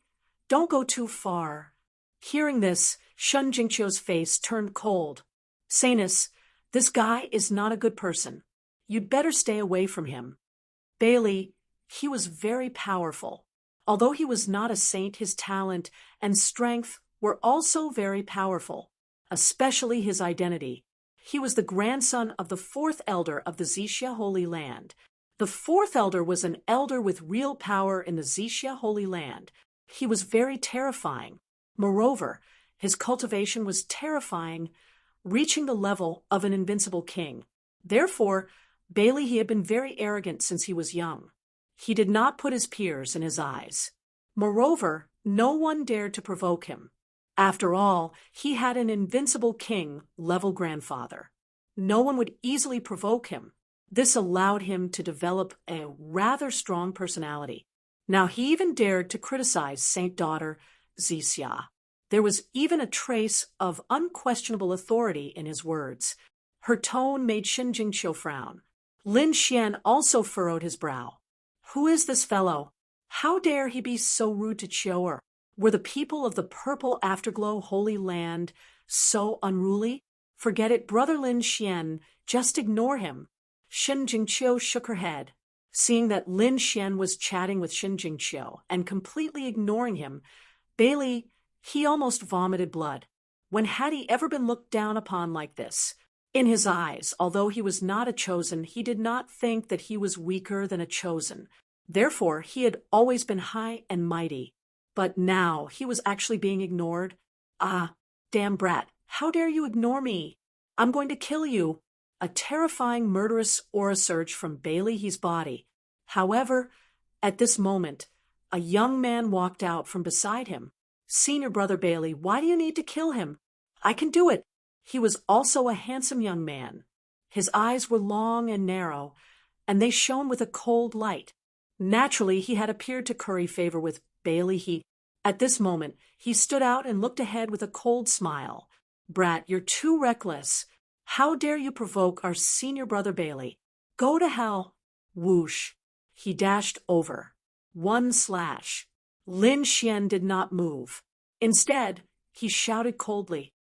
don't go too far. Hearing this, Shen Jingqiu's face turned cold. Saintess, this guy is not a good person. You'd better stay away from him. Bailey, he was very powerful. Although he was not a saint, his talent and strength were also very powerful, especially his identity. He was the grandson of the fourth elder of the Xixia Holy Land. The fourth elder was an elder with real power in the Xixia Holy Land. He was very terrifying. Moreover, his cultivation was terrifying, reaching the level of an invincible king. Therefore, Bailey he had been very arrogant since he was young. He did not put his peers in his eyes. Moreover, no one dared to provoke him. After all, he had an invincible king-level grandfather. No one would easily provoke him. This allowed him to develop a rather strong personality. Now he even dared to criticize Saint Daughter Xixia. There was even a trace of unquestionable authority in his words. Her tone made Shen Jingqiu frown. Lin Xian also furrowed his brow. Who is this fellow? How dare he be so rude to Qiu'er? Were the people of the Purple Afterglow Holy Land so unruly? Forget it, Brother Lin Xian, just ignore him. Shen Jingqiu shook her head. Seeing that Lin Xian was chatting with Shen Jingqiu and completely ignoring him, Bailey, he almost vomited blood. When had he ever been looked down upon like this? In his eyes, although he was not a chosen, he did not think that he was weaker than a chosen. Therefore, he had always been high and mighty. But now he was actually being ignored. Ah, damn brat, how dare you ignore me? I'm going to kill you. A terrifying murderous aura surged from Bailey He's body. However, at this moment, a young man walked out from beside him. Senior Brother Bailey, why do you need to kill him? I can do it. He was also a handsome young man. His eyes were long and narrow, and they shone with a cold light. Naturally, he had appeared to curry favor with Bailey. At this moment, he stood out and looked ahead with a cold smile. Brat, you're too reckless. How dare you provoke our senior brother Bailey? Go to hell. Whoosh. He dashed over. One slash. Lin Xian did not move. Instead, he shouted coldly.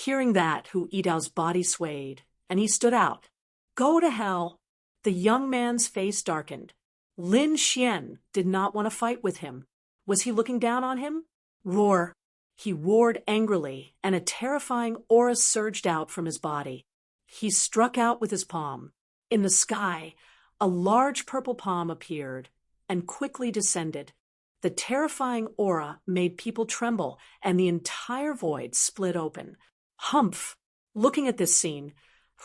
Hearing that, Hu Yidao's body swayed, and he stood out. Go to hell. The young man's face darkened. Lin Xian did not want to fight with him. Was he looking down on him? Roar. He roared angrily, and a terrifying aura surged out from his body. He struck out with his palm. In the sky, a large purple palm appeared and quickly descended. The terrifying aura made people tremble, and the entire void split open. Humph! Looking at this scene,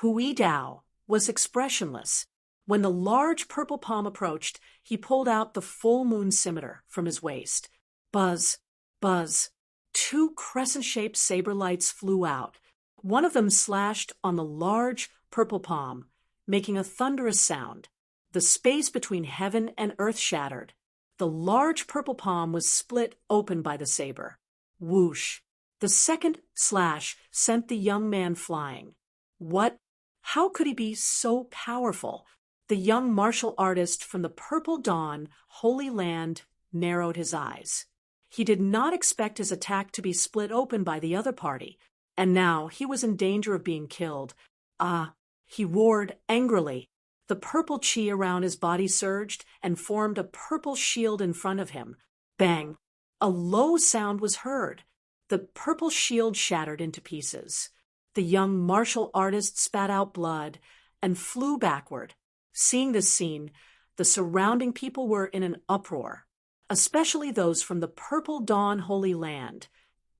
Hu Yidao was expressionless. When the large purple palm approached, he pulled out the full moon scimitar from his waist. Buzz! Buzz! 2 crescent-shaped saber lights flew out. One of them slashed on the large purple palm, making a thunderous sound. The space between heaven and earth shattered. The large purple palm was split open by the saber. Whoosh! The second slash sent the young man flying. What? How could he be so powerful? The young martial artist from the Purple Dawn Holy Land narrowed his eyes. He did not expect his attack to be split open by the other party, and now he was in danger of being killed. Ah! He roared angrily. The purple chi around his body surged and formed a purple shield in front of him. Bang! A low sound was heard. The purple shield shattered into pieces. The young martial artist spat out blood and flew backward. Seeing this scene, the surrounding people were in an uproar, especially those from the Purple Dawn Holy Land.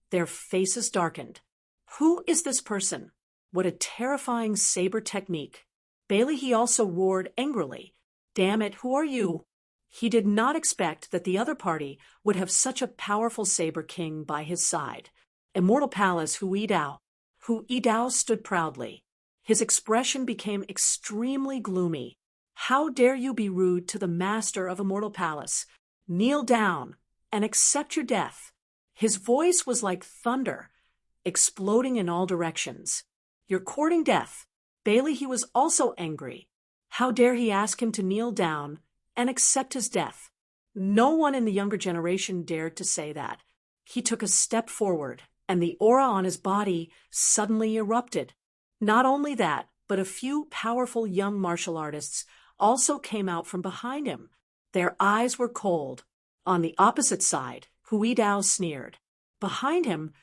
Their faces darkened. Who is this person? What a terrifying saber technique. Bailey he also roared angrily. Damn it, who are you? He did not expect that the other party would have such a powerful saber king by his side. Immortal Palace Hu Yidao. Hu Yidao stood proudly. His expression became extremely gloomy. How dare you be rude to the master of Immortal Palace? Kneel down and accept your death. His voice was like thunder, exploding in all directions. You're courting death. Bailey he was also angry. How dare he ask him to kneel down and accept his death? No one in the younger generation dared to say that. He took a step forward and the aura on his body suddenly erupted. Not only that, but a few powerful young martial artists also came out from behind him. Their eyes were cold. On the opposite side, Hui Dao sneered. Behind him,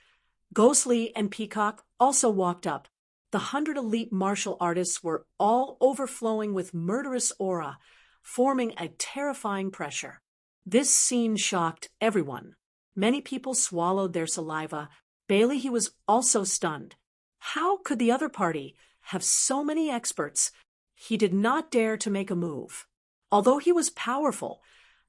Ghostly and Peacock also walked up. The 100 elite martial artists were all overflowing with murderous aura, forming a terrifying pressure. This scene shocked everyone. Many people swallowed their saliva. Bailey, he was also stunned. How could the other party have so many experts? He did not dare to make a move. Although he was powerful,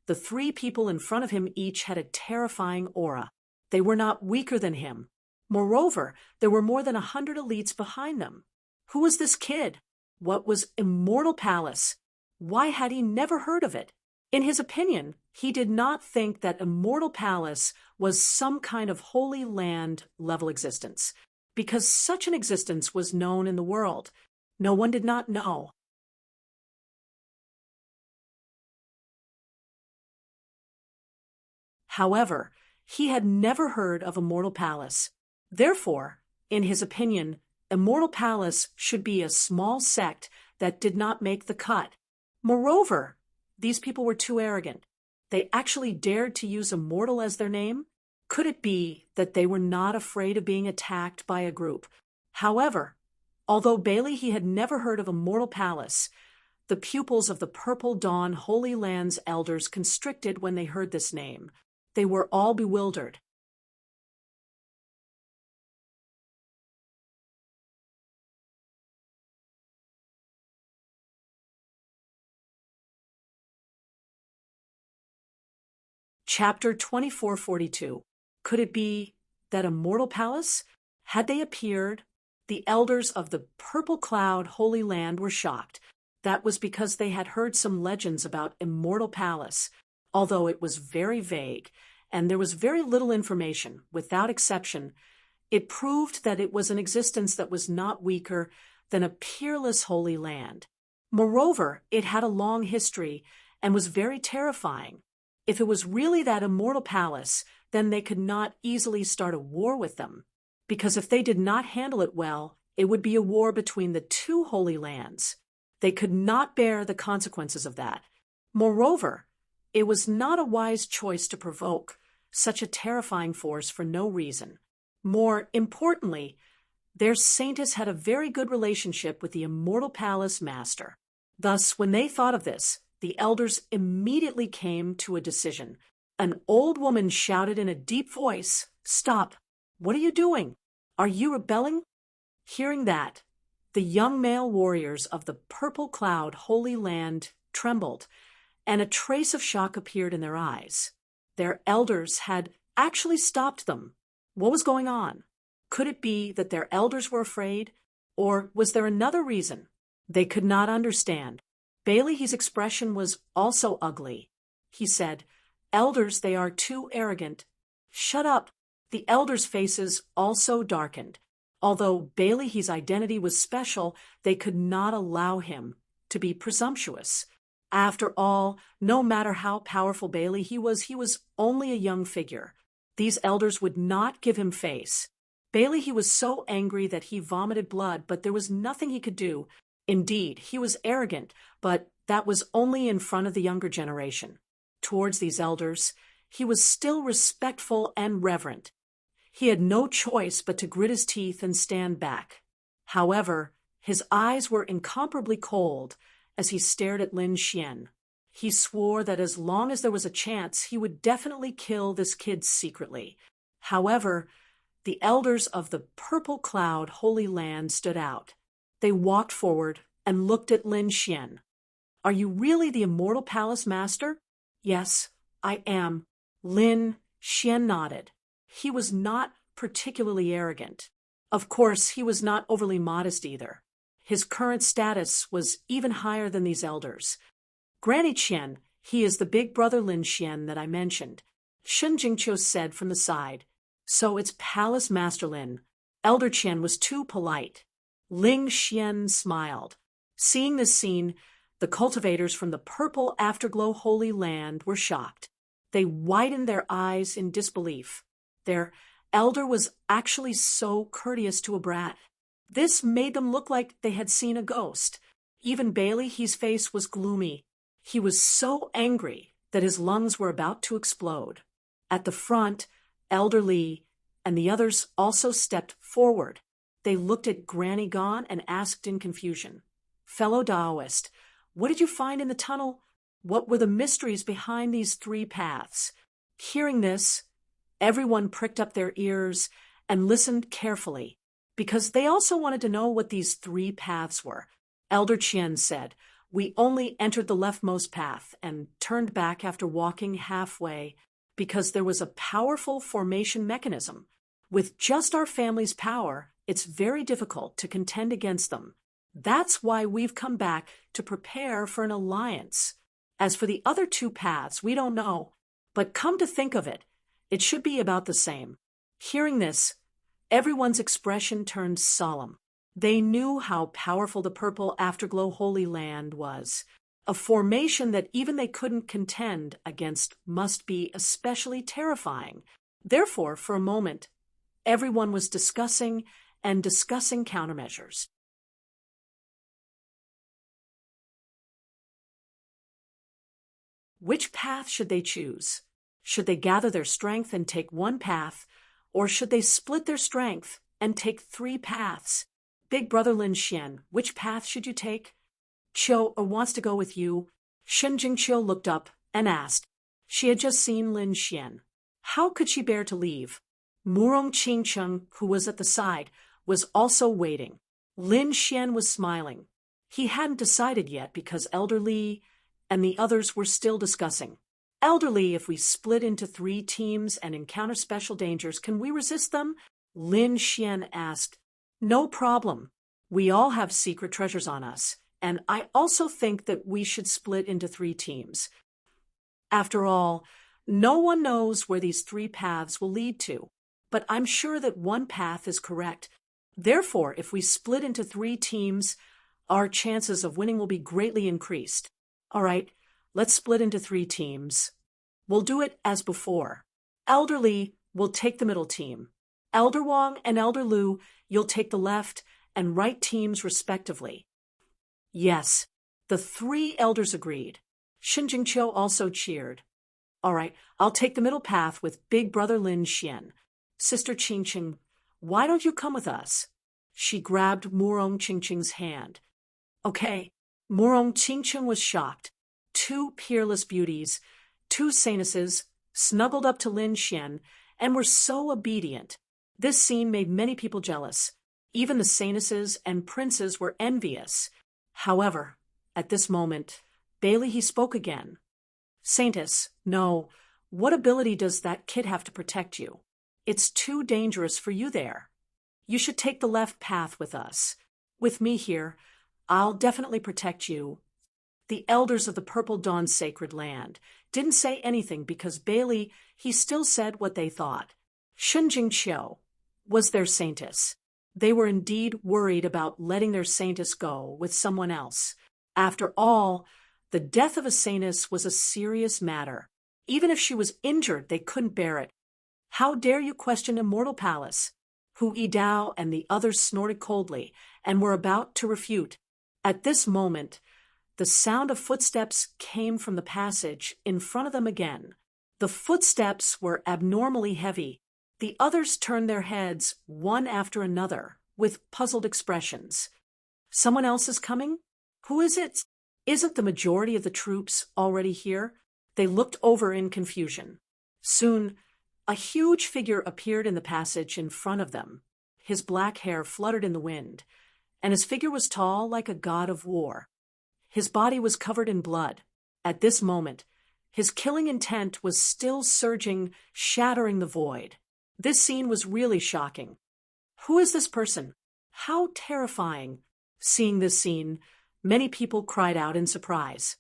the 3 people in front of him each had a terrifying aura. They were not weaker than him. Moreover, there were more than 100 elites behind them. Who was this kid? What was Immortal Palace? Why had he never heard of it? In his opinion, he did not think that Immortal Palace was some kind of Holy Land level existence, because such an existence was known in the world. No one did not know. However, he had never heard of Immortal Palace. Therefore, in his opinion, Immortal Palace should be a small sect that did not make the cut. Moreover, these people were too arrogant. They actually dared to use Immortal as their name? Could it be that they were not afraid of being attacked by a group? However, although Bailey he had never heard of Immortal Palace, the pupils of the Purple Dawn Holy Land's elders constricted when they heard this name. They were all bewildered. Chapter 2442. Could it be that Immortal Palace? Had they appeared? The elders of the Purple Cloud Holy Land were shocked. That was because they had heard some legends about Immortal Palace, although it was very vague, and there was very little information. Without exception, it proved that it was an existence that was not weaker than a peerless Holy Land. Moreover, it had a long history and was very terrifying. If it was really that Immortal Palace, then they could not easily start a war with them, because if they did not handle it well, it would be a war between the 2 Holy Lands. They could not bear the consequences of that. Moreover, it was not a wise choice to provoke such a terrifying force for no reason. More importantly, their saintess had a very good relationship with the Immortal Palace Master. Thus, when they thought of this, the elders immediately came to a decision. An old woman shouted in a deep voice, "Stop! What are you doing? Are you rebelling?" Hearing that, the young male warriors of the Purple Cloud Holy Land trembled, and a trace of shock appeared in their eyes. Their elders had actually stopped them. What was going on? Could it be that their elders were afraid? Or was there another reason? They could not understand. Bailey's expression was also ugly. He said, "Elders, they are too arrogant." "Shut up." The elders' faces also darkened. Although Bailey's identity was special, they could not allow him to be presumptuous. After all, no matter how powerful Bailey he was only a young figure. These elders would not give him face. Bailey he was so angry that he vomited blood, but there was nothing he could do. Indeed, he was arrogant, but that was only in front of the younger generation. Towards these elders, he was still respectful and reverent. He had no choice but to grit his teeth and stand back. However, his eyes were incomparably cold as he stared at Lin Xian. He swore that as long as there was a chance, he would definitely kill this kid secretly. However, the elders of the Purple Cloud Holy Land stood out. They walked forward and looked at Lin Xian. "Are you really the Immortal Palace Master?" "Yes, I am." Lin Xian nodded. He was not particularly arrogant. Of course, he was not overly modest either. His current status was even higher than these elders. "Granny Qian, he is the big brother Lin Xian that I mentioned," Shun Jingqiu said from the side. "So it's Palace Master Lin." Elder Qian was too polite. Ling Xian smiled. Seeing this scene, the cultivators from the Purple Afterglow Holy Land were shocked. They widened their eyes in disbelief. Their Elder was actually so courteous to a brat. This made them look like they had seen a ghost. Even Bailey, his face was gloomy. He was so angry that his lungs were about to explode. At the front, Elder Lee and the others also stepped forward. They looked at Granny Gone and asked in confusion, "Fellow Taoist, what did you find in the tunnel? What were the mysteries behind these 3 paths?" Hearing this, everyone pricked up their ears and listened carefully, because they also wanted to know what these 3 paths were. Elder Chien said, "We only entered the leftmost path and turned back after walking halfway because there was a powerful formation mechanism. With just our family's power, it's very difficult to contend against them. That's why we've come back to prepare for an alliance. As for the other 2 paths, we don't know, but come to think of it, it should be about the same." Hearing this, everyone's expression turned solemn. They knew how powerful the Purple Afterglow Holy Land was. A formation that even they couldn't contend against must be especially terrifying. Therefore, for a moment, everyone was discussing countermeasures. Which path should they choose? Should they gather their strength and take one path, or should they split their strength and take 3 paths? Big Brother Lin Xian, which path should you take? Cho wants to go with you. Shen Jingqiu looked up and asked. She had just seen Lin Xian. How could she bear to leave? Murong Qingcheng, who was at the side, was also waiting. Lin Xian was smiling. He hadn't decided yet because Elder Li and the others were still discussing. "Elder Li, if we split into 3 teams and encounter special dangers, can we resist them?" Lin Xian asked. "No problem. We all have secret treasures on us, and I also think that we should split into 3 teams. After all, no one knows where these 3 paths will lead to, but I'm sure that one path is correct. Therefore, if we split into 3 teams, our chances of winning will be greatly increased. All right, let's split into 3 teams. We'll do it as before. Elder Li will take the middle team. Elder Wang and Elder Lu, you'll take the left and right teams respectively." Yes, the 3 elders agreed. Shen Jingqiu also cheered. "All right, I'll take the middle path with Big Brother Lin Xian. Sister Qingqing, why don't you come with us?" She grabbed Murong Qingqing's hand. "Okay." Murong Qingqing was shocked. 2 peerless beauties, 2 saintesses, snuggled up to Lin Xian and were so obedient. This scene made many people jealous. Even the saintesses and princes were envious. However, at this moment, Bailey he spoke again. "Saintess, no, what ability does that kid have to protect you? It's too dangerous for you there. You should take the left path with us. With me here, I'll definitely protect you." The elders of the Purple Dawn Sacred Land didn't say anything because Bailey, he still said what they thought. Shen Jingqiu was their saintess. They were indeed worried about letting their saintess go with someone else. After all, the death of a saintess was a serious matter. Even if she was injured, they couldn't bear it. "How dare you question Immortal Palace?" Hu Yidao and the others snorted coldly and were about to refute. At this moment, the sound of footsteps came from the passage in front of them again. The footsteps were abnormally heavy. The others turned their heads one after another with puzzled expressions. "Someone else is coming? Who is it? Isn't the majority of the troops already here?" They looked over in confusion. Soon, a huge figure appeared in the passage in front of them. His black hair fluttered in the wind, and his figure was tall like a god of war. His body was covered in blood. At this moment, his killing intent was still surging, shattering the void. This scene was really shocking. Who is this person? How terrifying! Seeing this scene, many people cried out in surprise.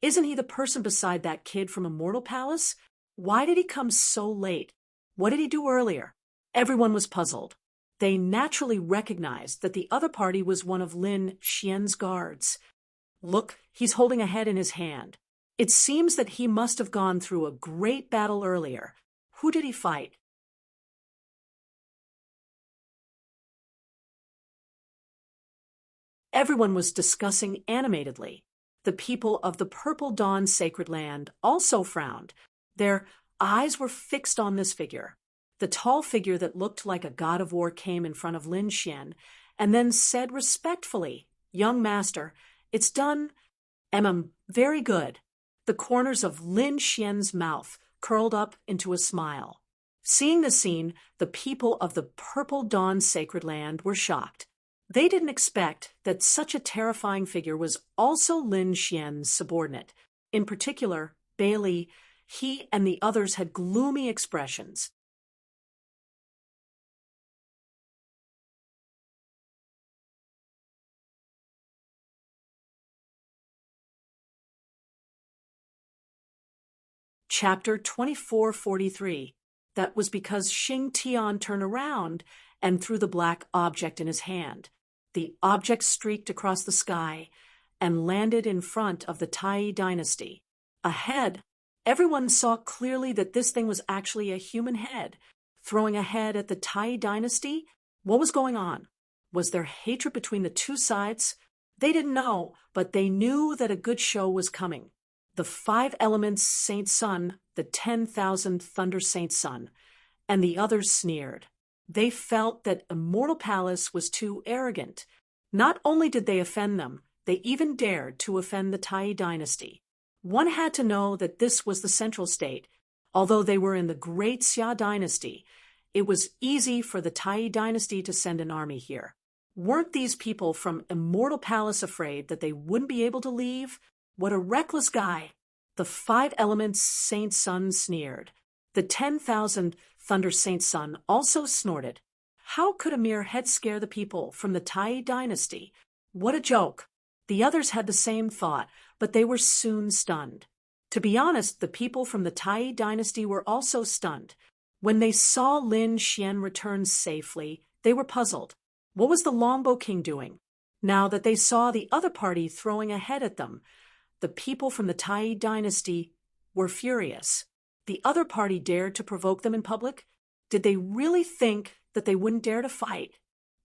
Isn't he the person beside that kid from Immortal Palace? Why did he come so late? What did he do earlier? Everyone was puzzled. They naturally recognized that the other party was one of Lin Xian's guards. Look, he's holding a head in his hand. It seems that he must have gone through a great battle earlier. Who did he fight? everyone was discussing animatedly. The people of the Purple Dawn sacred land also frowned. Their eyes were fixed on this figure. The tall figure that looked like a god of war came in front of Lin Xian and then said respectfully, "Young master, it's done. Very good." The corners of Lin Xian's mouth curled up into a smile. Seeing the scene, the people of the Purple Dawn sacred land were shocked. They didn't expect that such a terrifying figure was also Lin Xian's subordinate. In particular, Bailey, he and the others had gloomy expressions. Chapter 2443. That was because Xing Tian turned around and threw the black object in his hand. The object streaked across the sky and landed in front of the Tai dynasty. Ahead, everyone saw clearly that this thing was actually a human head. Throwing a head at the Tai dynasty? What was going on? Was there hatred between the two sides? They didn't know, but they knew that a good show was coming. The 5 elements Saint Sun, the 10,000 Thunder Saint Sun, and the others sneered. They felt that Immortal Palace was too arrogant. Not only did they offend them, they even dared to offend the Tai dynasty. One had to know that this was the central state. Although they were in the Great Xia dynasty, it was easy for the Tai dynasty to send an army here. Weren't these people from Immortal Palace afraid that they wouldn't be able to leave? What a reckless guy! The 5 elements Saint Sun sneered. The 10,000 Thunder Saint Sun also snorted. How could a mere head scare the people from the Tai dynasty? What a joke! The others had the same thought, but they were soon stunned. To be honest, the people from the Tai dynasty were also stunned. When they saw Lin Xian return safely, they were puzzled. What was the Longbow King doing? Now that they saw the other party throwing a head at them, the people from the Tai dynasty were furious. The other party dared to provoke them in public? Did they really think that they wouldn't dare to fight?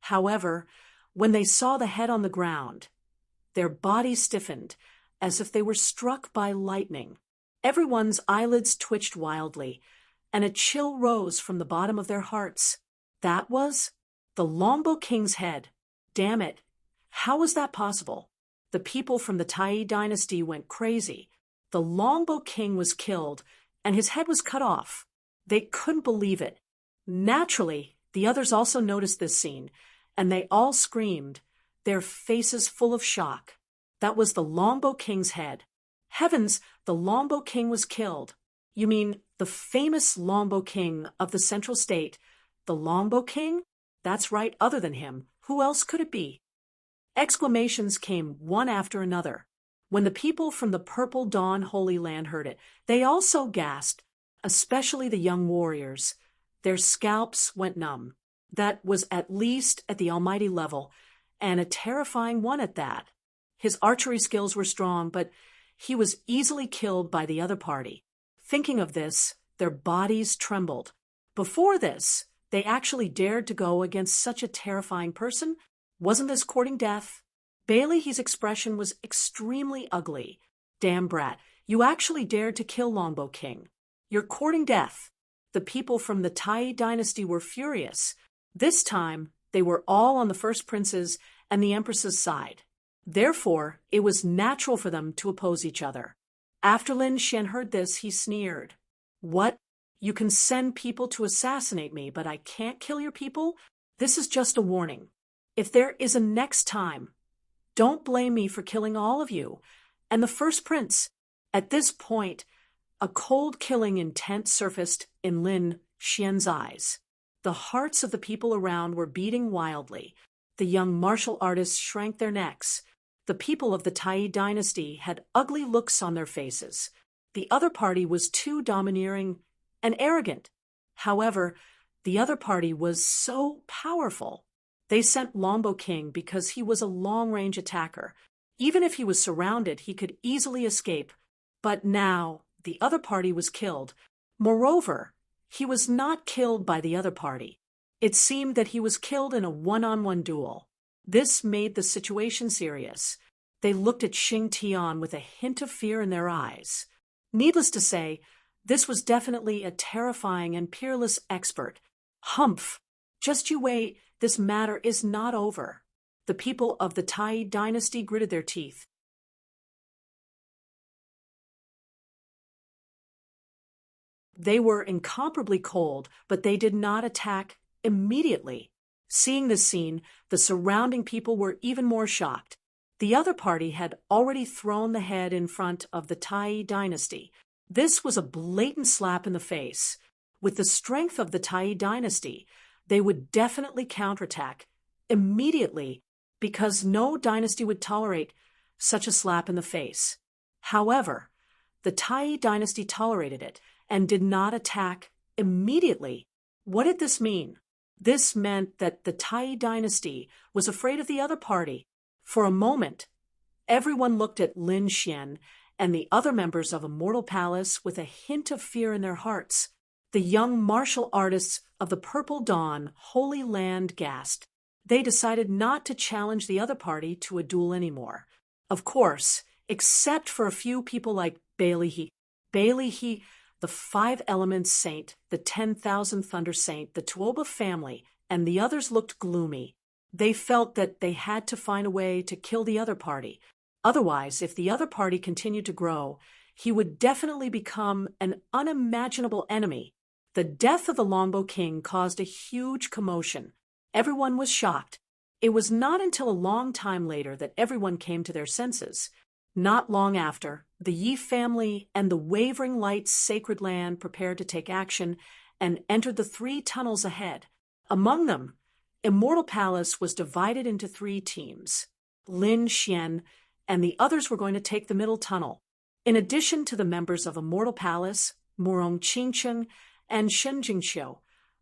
However, when they saw the head on the ground, their bodies stiffened as if they were struck by lightning. Everyone's eyelids twitched wildly, and a chill rose from the bottom of their hearts. That was the Longbow King's head. Damn it! How was that possible? The people from the Tai dynasty went crazy. The Longbow King was killed, and his head was cut off. They couldn't believe it. Naturally, the others also noticed this scene, and they all screamed, their faces full of shock. That was the Longbow King's head. Heavens, the Longbow King was killed. You mean the famous Longbow King of the Central State? The Longbow King? That's right, other than him. Who else could it be? Exclamations came one after another. When the people from the Purple Dawn Holy Land heard it, they also gasped, especially the young warriors. Their scalps went numb. That was at least at the almighty level, and a terrifying one at that. His archery skills were strong, but he was easily killed by the other party. Thinking of this, their bodies trembled. Before this, they actually dared to go against such a terrifying person? Wasn't this courting death? Bailey's expression was extremely ugly. Damn brat, you actually dared to kill Longbow King. You're courting death. The people from the Tai dynasty were furious. This time, they were all on the First Prince's and the Empress's side. Therefore, it was natural for them to oppose each other. After Lin Xian heard this, he sneered. What? You can send people to assassinate me, but I can't kill your people? This is just a warning. If there is a next time, don't blame me for killing all of you. And the First Prince. At this point, a cold killing intent surfaced in Lin Xian's eyes. The hearts of the people around were beating wildly. The young martial artists shrank their necks. The people of the Tai dynasty had ugly looks on their faces. The other party was too domineering and arrogant. However, the other party was so powerful. They sent Longbow King because he was a long-range attacker. Even if he was surrounded, he could easily escape. But now, the other party was killed. Moreover, he was not killed by the other party. It seemed that he was killed in a one-on-one duel. This made the situation serious. They looked at Xing Tian with a hint of fear in their eyes. Needless to say, this was definitely a terrifying and peerless expert. Humph! Just you wait, this matter is not over. The people of the Tai dynasty gritted their teeth. They were incomparably cold, but they did not attack immediately. Seeing this scene, the surrounding people were even more shocked. The other party had already thrown the head in front of the Tai dynasty. This was a blatant slap in the face. With the strength of the Tai dynasty, they would definitely counterattack immediately because no dynasty would tolerate such a slap in the face. However, the Tai dynasty tolerated it and did not attack immediately. What did this mean? This meant that the Tai dynasty was afraid of the other party. For a moment, everyone looked at Lin Xian and the other members of Immortal Palace with a hint of fear in their hearts. The young martial artists of the Purple Dawn Holy Land gasped. They decided not to challenge the other party to a duel anymore. Of course, except for a few people like Bailey He. The 5 Elements Saint, the 10,000 Thunder Saint, the Tuoba family, and the others looked gloomy. They felt that they had to find a way to kill the other party. Otherwise, if the other party continued to grow, he would definitely become an unimaginable enemy. The death of the Longbow King caused a huge commotion. Everyone was shocked. It was not until a long time later that everyone came to their senses. Not long after, the Yi family and the Wavering Light's sacred land prepared to take action and entered the 3 tunnels ahead. Among them, Immortal Palace was divided into 3 teams. Lin Xian and the others were going to take the middle tunnel. In addition to the members of Immortal Palace, Murong Qingcheng and Shen Jingqiu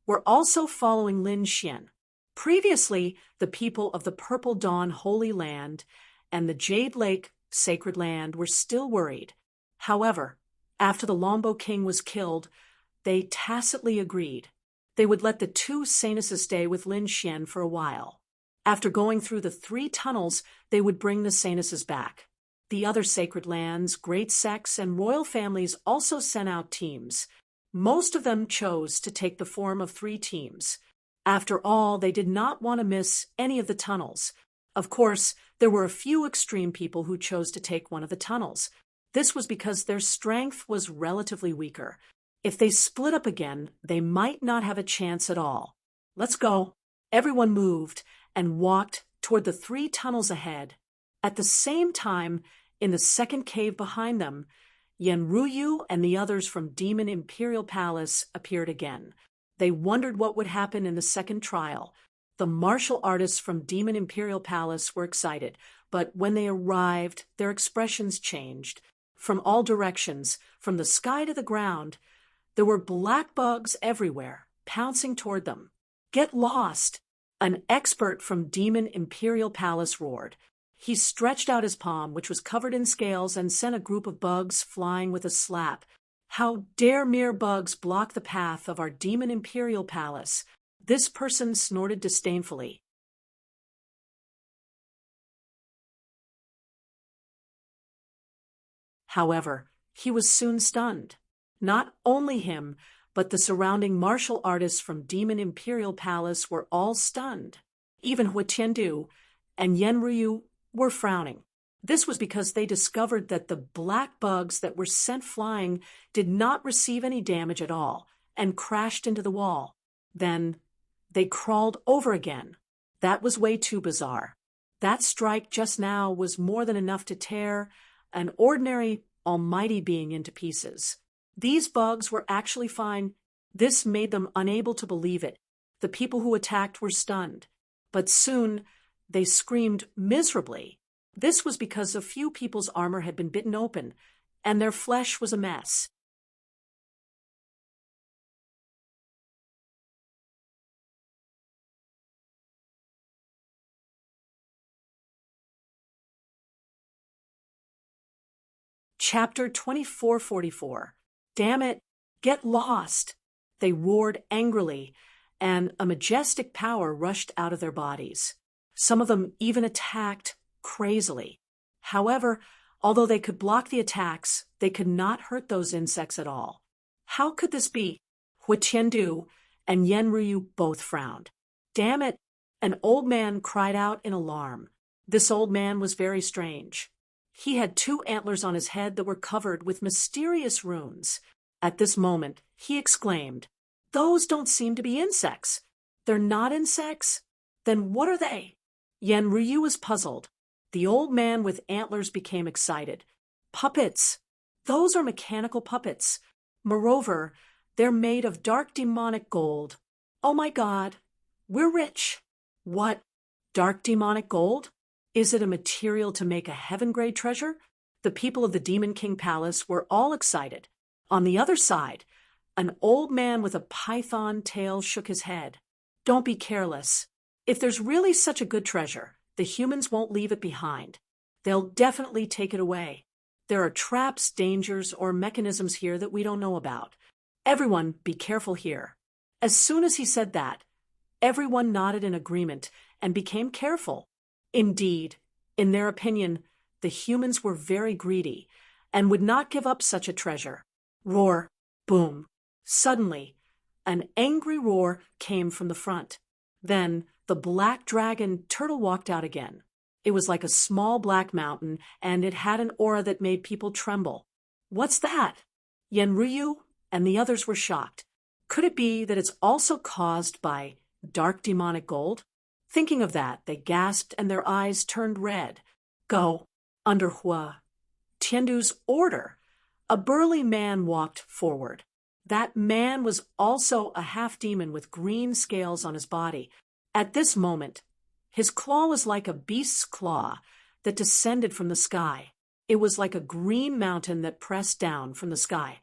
were also following Lin Xian. Previously, the people of the Purple Dawn Holy Land and the Jade Lake Sacred Land were still worried. However, after the Longbow King was killed, they tacitly agreed. They would let the 2 Sanuses stay with Lin Xian for a while. After going through the 3 tunnels, they would bring the Sanuses back. The other sacred lands, great sects, and royal families also sent out teams. Most of them chose to take the form of 3 teams. After all, they did not want to miss any of the tunnels. Of course, there were a few extreme people who chose to take one of the tunnels. This was because their strength was relatively weaker. If they split up again, they might not have a chance at all. Let's go. Everyone moved and walked toward the 3 tunnels ahead. At the same time, in the second cave behind them, Yan Ruyu and the others from Demon Imperial Palace appeared again. They wondered what would happen in the second trial. The martial artists from Demon Imperial Palace were excited, but when they arrived, their expressions changed. From all directions, from the sky to the ground, there were black bugs everywhere, pouncing toward them. "Get lost!" An expert from Demon Imperial Palace roared. He stretched out his palm, which was covered in scales, and sent a group of bugs flying with a slap. "How dare mere bugs block the path of our Demon Imperial Palace?" This person snorted disdainfully. However, he was soon stunned. Not only him, but the surrounding martial artists from Demon Imperial Palace were all stunned. Even Hua Tiandu and Yan Ruyu were frowning. This was because they discovered that the black bugs that were sent flying did not receive any damage at all and crashed into the wall. Then they crawled over again. That was way too bizarre. That strike just now was more than enough to tear an ordinary almighty being into pieces. These bugs were actually fine. This made them unable to believe it. The people who attacked were stunned. But soon they screamed miserably. This was because a few people's armor had been bitten open, and their flesh was a mess. Chapter 2444. Damn it! Get lost! They roared angrily, and a majestic power rushed out of their bodies. Some of them even attacked crazily. However, although they could block the attacks, they could not hurt those insects at all. How could this be? Hu Tiandu and Yen Ryu both frowned. Damn it! An old man cried out in alarm. This old man was very strange. He had 2 antlers on his head that were covered with mysterious runes. At this moment, he exclaimed, "Those don't seem to be insects. They're not insects? Then what are they?" Yen Ryu was puzzled. The old man with antlers became excited. "Puppets! Those are mechanical puppets. Moreover, they're made of dark demonic gold. Oh my God! We're rich!" "What? Dark demonic gold? Is it a material to make a heaven-grade treasure?" The people of the Demon King Palace were all excited. On the other side, an old man with a python tail shook his head. "Don't be careless. If there's really such a good treasure, the humans won't leave it behind. They'll definitely take it away. There are traps, dangers, or mechanisms here that we don't know about. Everyone, be careful here." As soon as he said that, everyone nodded in agreement and became careful. Indeed, in their opinion, the humans were very greedy and would not give up such a treasure. Roar! Boom! Suddenly, an angry roar came from the front. Then the black dragon turtle walked out again. It was like a small black mountain, and it had an aura that made people tremble. "What's that?" Yen Ryu and the others were shocked. Could it be that it's also caused by dark demonic gold? Thinking of that, they gasped and their eyes turned red. Go! Under Hu Tiandu's order, a burly man walked forward. That man was also a half-demon with green scales on his body. At this moment, his claw was like a beast's claw that descended from the sky. It was like a green mountain that pressed down from the sky.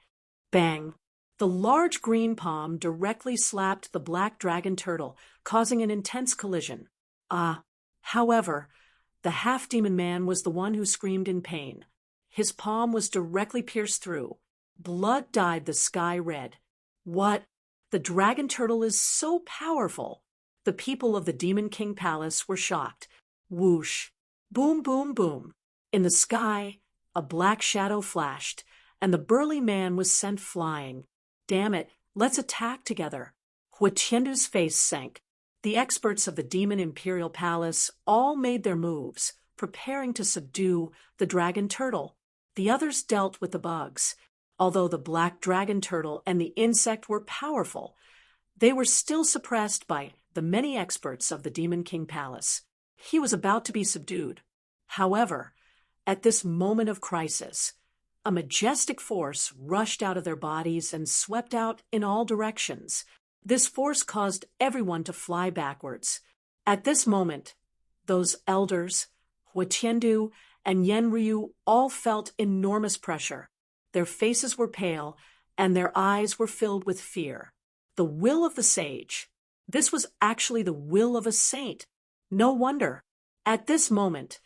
Bang! The large green palm directly slapped the black dragon turtle, causing an intense collision. However, the half-demon man was the one who screamed in pain. His palm was directly pierced through. Blood dyed the sky red. What? The dragon turtle is so powerful. The people of the Demon King Palace were shocked. Whoosh! Boom, boom, boom. In the sky, a black shadow flashed, and the burly man was sent flying. Damn it, let's attack together. Hu Tiandu's face sank. The experts of the Demon Imperial Palace all made their moves, preparing to subdue the dragon turtle. The others dealt with the bugs. Although the black dragon turtle and the insect were powerful, they were still suppressed by the many experts of the Demon King Palace. He was about to be subdued. However, at this moment of crisis, a majestic force rushed out of their bodies and swept out in all directions. This force caused everyone to fly backwards. At this moment, those elders, Hu Tiandu and Yen Ryu, all felt enormous pressure. Their faces were pale, and their eyes were filled with fear. The will of the sage. This was actually the will of a saint. No wonder. At this moment,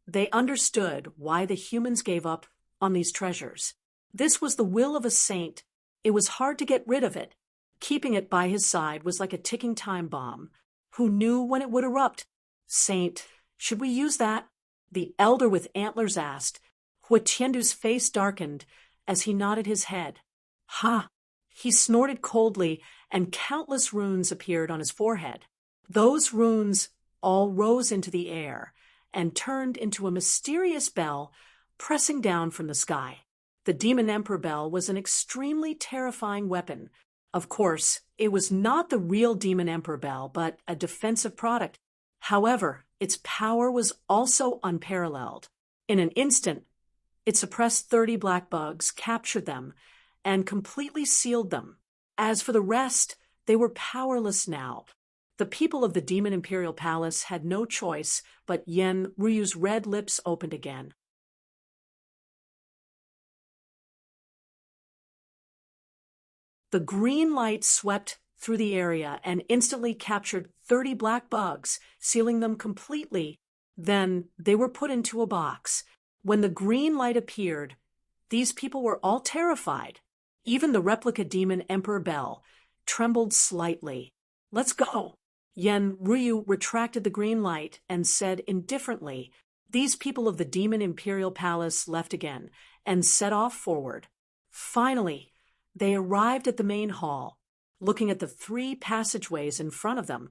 they understood why the humans gave up on these treasures. This was the will of a saint. It was hard to get rid of it. Keeping it by his side was like a ticking time bomb. Who knew when it would erupt? Saint, should we use that? The elder with antlers asked. Hu Tiandu's face darkened as he nodded his head. Ha! He snorted coldly, and countless runes appeared on his forehead. Those runes all rose into the air and turned into a mysterious bell pressing down from the sky. The Demon Emperor bell was an extremely terrifying weapon. Of course, it was not the real Demon Emperor bell, but a defensive product. However, its power was also unparalleled. In an instant, it suppressed 30 black bugs, captured them, and completely sealed them. As for the rest, they were powerless now. The people of the Demon Imperial Palace had no choice, but Yen Ryu's red lips opened again. The green light swept through the area and instantly captured 30 black bugs, sealing them completely. Then they were put into a box. When the green light appeared, these people were all terrified. Even the replica Demon Emperor Bell trembled slightly. Let's go! Yen Ryu retracted the green light and said indifferently, "These people of the Demon Imperial Palace left again and set off forward." Finally, they arrived at the main hall. Looking at the 3 passageways in front of them,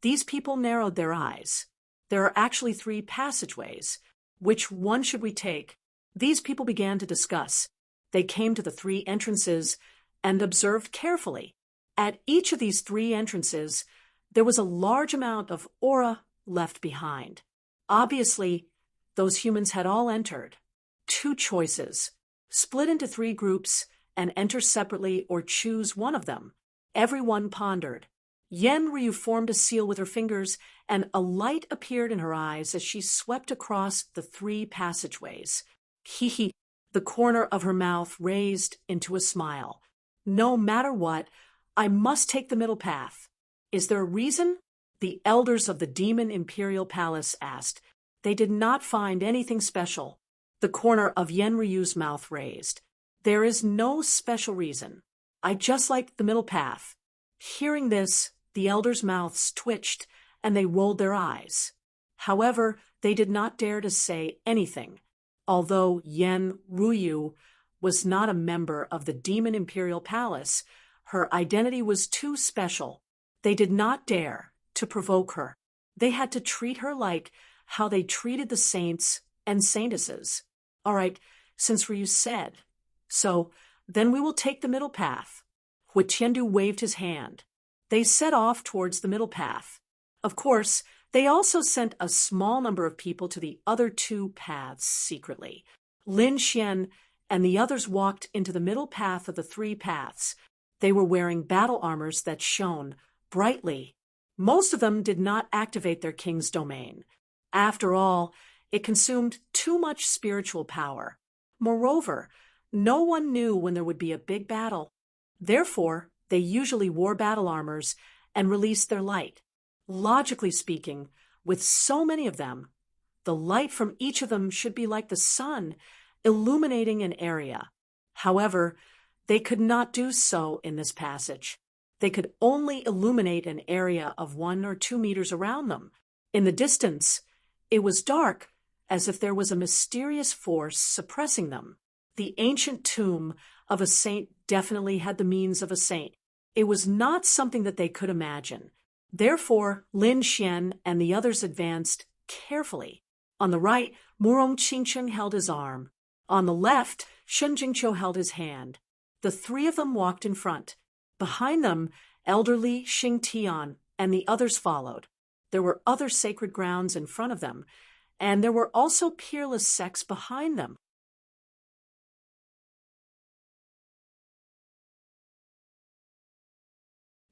these people narrowed their eyes. There are actually 3 passageways. Which one should we take? These people began to discuss. They came to the 3 entrances and observed carefully. At each of these 3 entrances, there was a large amount of aura left behind. Obviously, those humans had all entered. 2 choices: split into 3 groups and enter separately, or choose one of them. Everyone pondered. Yen Ryu formed a seal with her fingers, and a light appeared in her eyes as she swept across the 3 passageways. Hee. The corner of her mouth raised into a smile. "No matter what, I must take the middle path." "Is there a reason?" the elders of the Demon Imperial Palace asked. They did not find anything special. The corner of Yen Ryu's mouth raised. "There is no special reason. I just like the middle path." Hearing this, the elders' mouths twitched and they rolled their eyes. However, they did not dare to say anything. Although Yen Ryu was not a member of the Demon Imperial Palace, her identity was too special. They did not dare to provoke her. They had to treat her like how they treated the saints and saintesses. "All right, since Ryu said so, then we will take the middle path." Hui Tiandu waved his hand. They set off towards the middle path. Of course, they also sent a small number of people to the other 2 paths secretly. Lin Xian and the others walked into the middle path of the 3 paths. They were wearing battle armors that shone brightly. Most of them did not activate their king's domain. After all, it consumed too much spiritual power. Moreover, no one knew when there would be a big battle. Therefore, they usually wore battle armors and released their light. Logically speaking, with so many of them, the light from each of them should be like the sun, illuminating an area. However, they could not do so in this passage. They could only illuminate an area of 1 or 2 meters around them. In the distance, it was dark, as if there was a mysterious force suppressing them. The ancient tomb of a saint definitely had the means of a saint. It was not something that they could imagine. Therefore, Lin Xian and the others advanced carefully. On the right, Murong Qingcheng held his arm. On the left, Shen Jingqiu held his hand. The 3 of them walked in front. Behind them, elderly Xing Tian and the others followed. There were other sacred grounds in front of them, and there were also peerless sects behind them.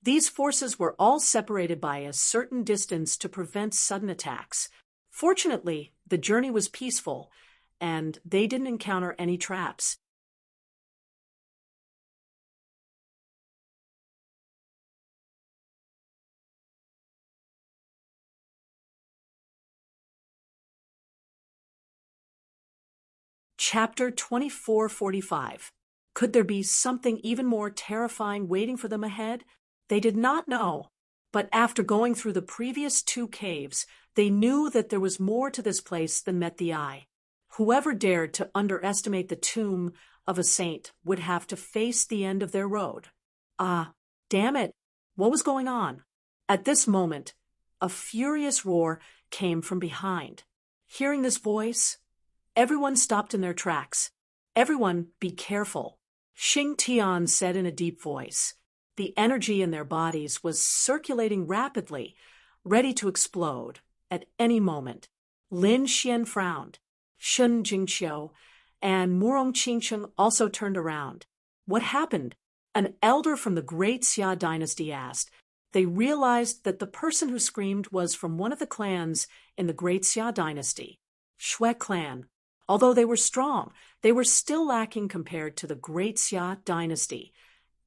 These forces were all separated by a certain distance to prevent sudden attacks. Fortunately, the journey was peaceful, and they didn't encounter any traps. Chapter 2445. Could there be something even more terrifying waiting for them ahead? They did not know. But after going through the previous 2 caves, they knew that there was more to this place than met the eye. Whoever dared to underestimate the tomb of a saint would have to face the end of their road. Ah, damn it! What was going on? At this moment, a furious roar came from behind. Hearing this voice, everyone stopped in their tracks. "Everyone, be careful," Xing Tian said in a deep voice. The energy in their bodies was circulating rapidly, ready to explode at any moment. Lin Xian frowned. Shen Jingqiu and Murong Qingcheng also turned around. "What happened?" an elder from the Great Xia dynasty asked. They realized that the person who screamed was from one of the clans in the Great Xia dynasty, Shui clan. Although they were strong, they were still lacking compared to the Great Xia dynasty.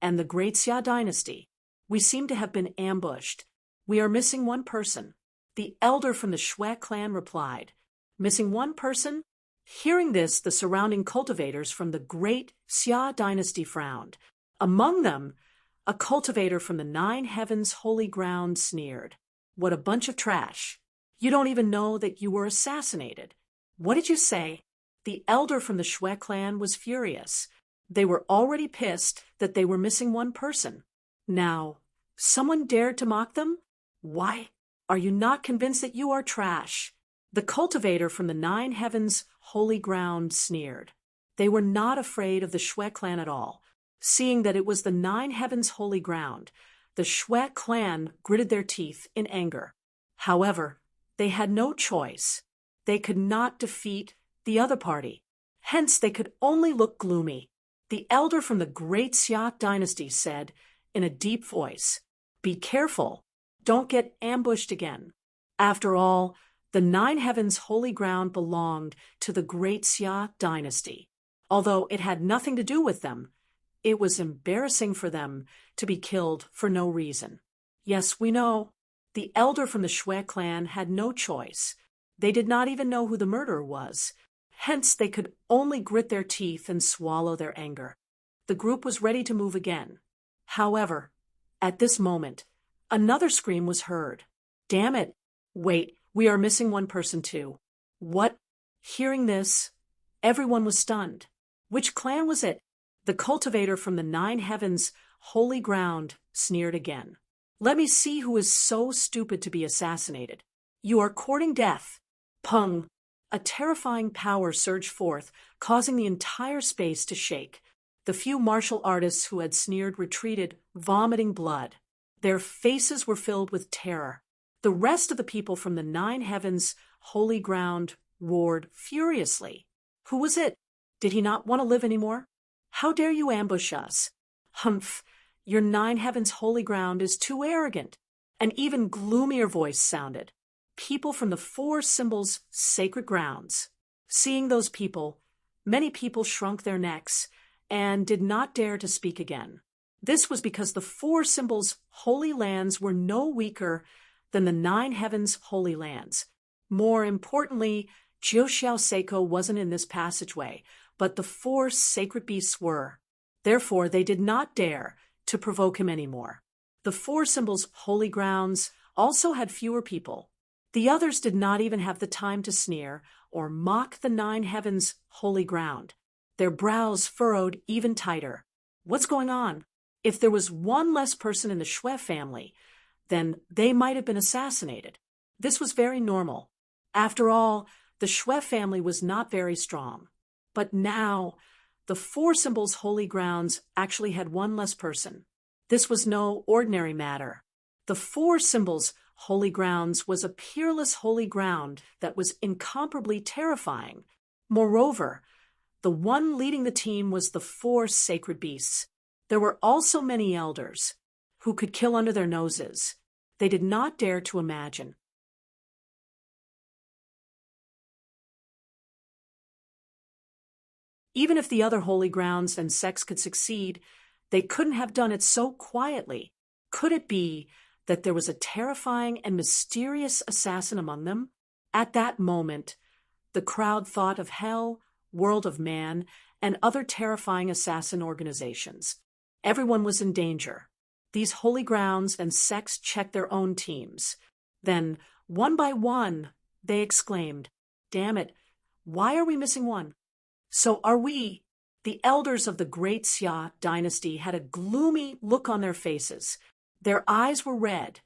And the Great Xia dynasty, "We seem to have been ambushed. We are missing one person." The elder from the Shui clan replied. "Missing one person?" Hearing this, the surrounding cultivators from the Great Xia dynasty frowned. Among them, a cultivator from the 9 Heavens holy ground sneered. What a bunch of trash. You don't even know that you were assassinated. What did you say? The elder from the Shwe clan was furious. They were already pissed that they were missing one person. Now, someone dared to mock them? Why? Are you not convinced that you are trash? The cultivator from the Nine Heavens' holy ground sneered. They were not afraid of the Shwe clan at all. Seeing that it was the Nine Heavens' holy ground, the Shwe clan gritted their teeth in anger. However, they had no choice. They could not defeat the other party. Hence, they could only look gloomy. The elder from the Great Siak dynasty said in a deep voice, "Be careful. Don't get ambushed again." After all, the Nine Heavens' holy ground belonged to the Great Siak dynasty. Although it had nothing to do with them, it was embarrassing for them to be killed for no reason. Yes, we know. The elder from the Shwe clan had no choice. They did not even know who the murderer was. Hence, they could only grit their teeth and swallow their anger. The group was ready to move again. However, at this moment, another scream was heard. Damn it! Wait, we are missing one person too. What? Hearing this, everyone was stunned. Which clan was it? The cultivator from the Nine Heavens' holy ground sneered again. Let me see who is so stupid to be assassinated. You are courting death. Pung! A terrifying power surged forth, causing the entire space to shake. The few martial artists who had sneered retreated, vomiting blood. Their faces were filled with terror. The rest of the people from the Nine Heavens' holy ground roared furiously. Who was it? Did he not want to live anymore? How dare you ambush us? Humph! Your Nine Heavens' holy ground is too arrogant. An even gloomier voice sounded. People from the Four Symbols' sacred grounds. Seeing those people, many people shrunk their necks and did not dare to speak again. This was because the Four Symbols' holy lands were no weaker than the Nine Heavens' holy lands. More importantly, Jiuxiao Seiko wasn't in this passageway, but the four sacred beasts were. Therefore, they did not dare to provoke him anymore. The Four Symbols' holy grounds also had fewer people. The others did not even have the time to sneer or mock the Nine Heavens' holy ground. Their brows furrowed even tighter. What's going on? If there was one less person in the Shwe family, then they might have been assassinated. This was very normal. After all, the Shwe family was not very strong. But now, the Four Symbols' holy grounds actually had one less person. This was no ordinary matter. The Four Symbols' holy grounds was a peerless holy ground that was incomparably terrifying. Moreover, the one leading the team was the four sacred beasts. There were also many elders who could kill under their noses. They did not dare to imagine. Even if the other holy grounds and sects could succeed, they couldn't have done it so quietly. Could it be that there was a terrifying and mysterious assassin among them? At that moment, the crowd thought of hell, world of man, and other terrifying assassin organizations. Everyone was in danger. These holy grounds and sects checked their own teams. Then, one by one, they exclaimed, "Damn it, why are we missing one?" So are we. The elders of the Great Xia dynasty had a gloomy look on their faces. Their eyes were red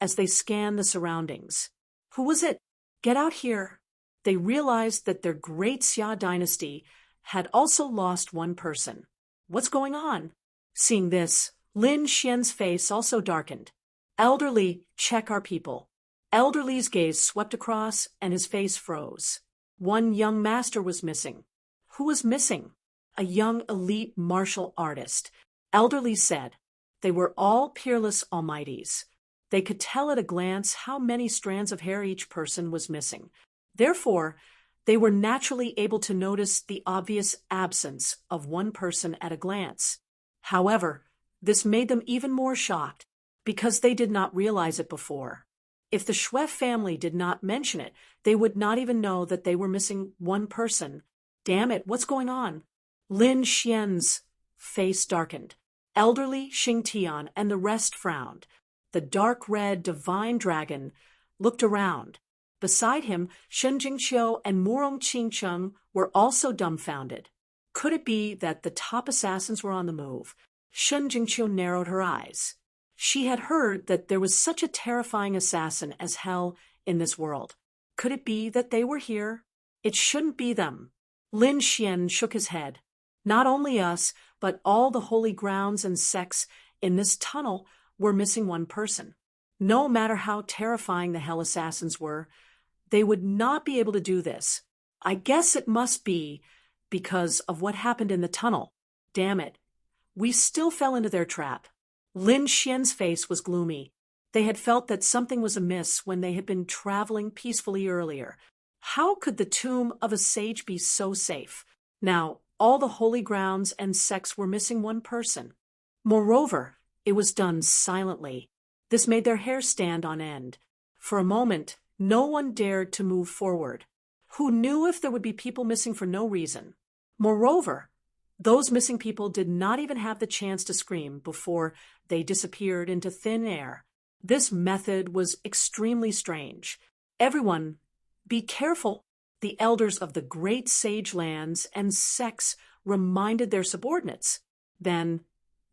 as they scanned the surroundings. Who was it? Get out here. They realized that their Great Xia dynasty had also lost one person. What's going on? Seeing this, Lin Xian's face also darkened. Elderly, check our people. Elderly's gaze swept across and his face froze. One young master was missing. Who was missing? A young elite martial artist. Elderly said. They were all peerless almighties. They could tell at a glance how many strands of hair each person was missing. Therefore, they were naturally able to notice the obvious absence of one person at a glance. However, this made them even more shocked, because they did not realize it before. If the Shwe family did not mention it, they would not even know that they were missing one person. Damn it, what's going on? Lin Xian's face darkened. Elderly, Xing Tian, and the rest frowned. The dark red divine dragon looked around. Beside him, Shen Jingqiu and Murong Qingcheng were also dumbfounded. Could it be that the top assassins were on the move? Shen Jingqiu narrowed her eyes. She had heard that there was such a terrifying assassin as hell in this world. Could it be that they were here? It shouldn't be them. Lin Xian shook his head. Not only us, but all the holy grounds and sects in this tunnel were missing one person. No matter how terrifying the hell assassins were, they would not be able to do this. I guess it must be because of what happened in the tunnel. Damn it. We still fell into their trap. Lin Xian's face was gloomy. They had felt that something was amiss when they had been traveling peacefully earlier. How could the tomb of a sage be so safe? Now, all the holy grounds and sects were missing one person. Moreover, it was done silently. This made their hair stand on end. For a moment, no one dared to move forward. Who knew if there would be people missing for no reason? Moreover, those missing people did not even have the chance to scream before they disappeared into thin air. This method was extremely strange. Everyone, be careful. The elders of the great sage lands and sects reminded their subordinates. Then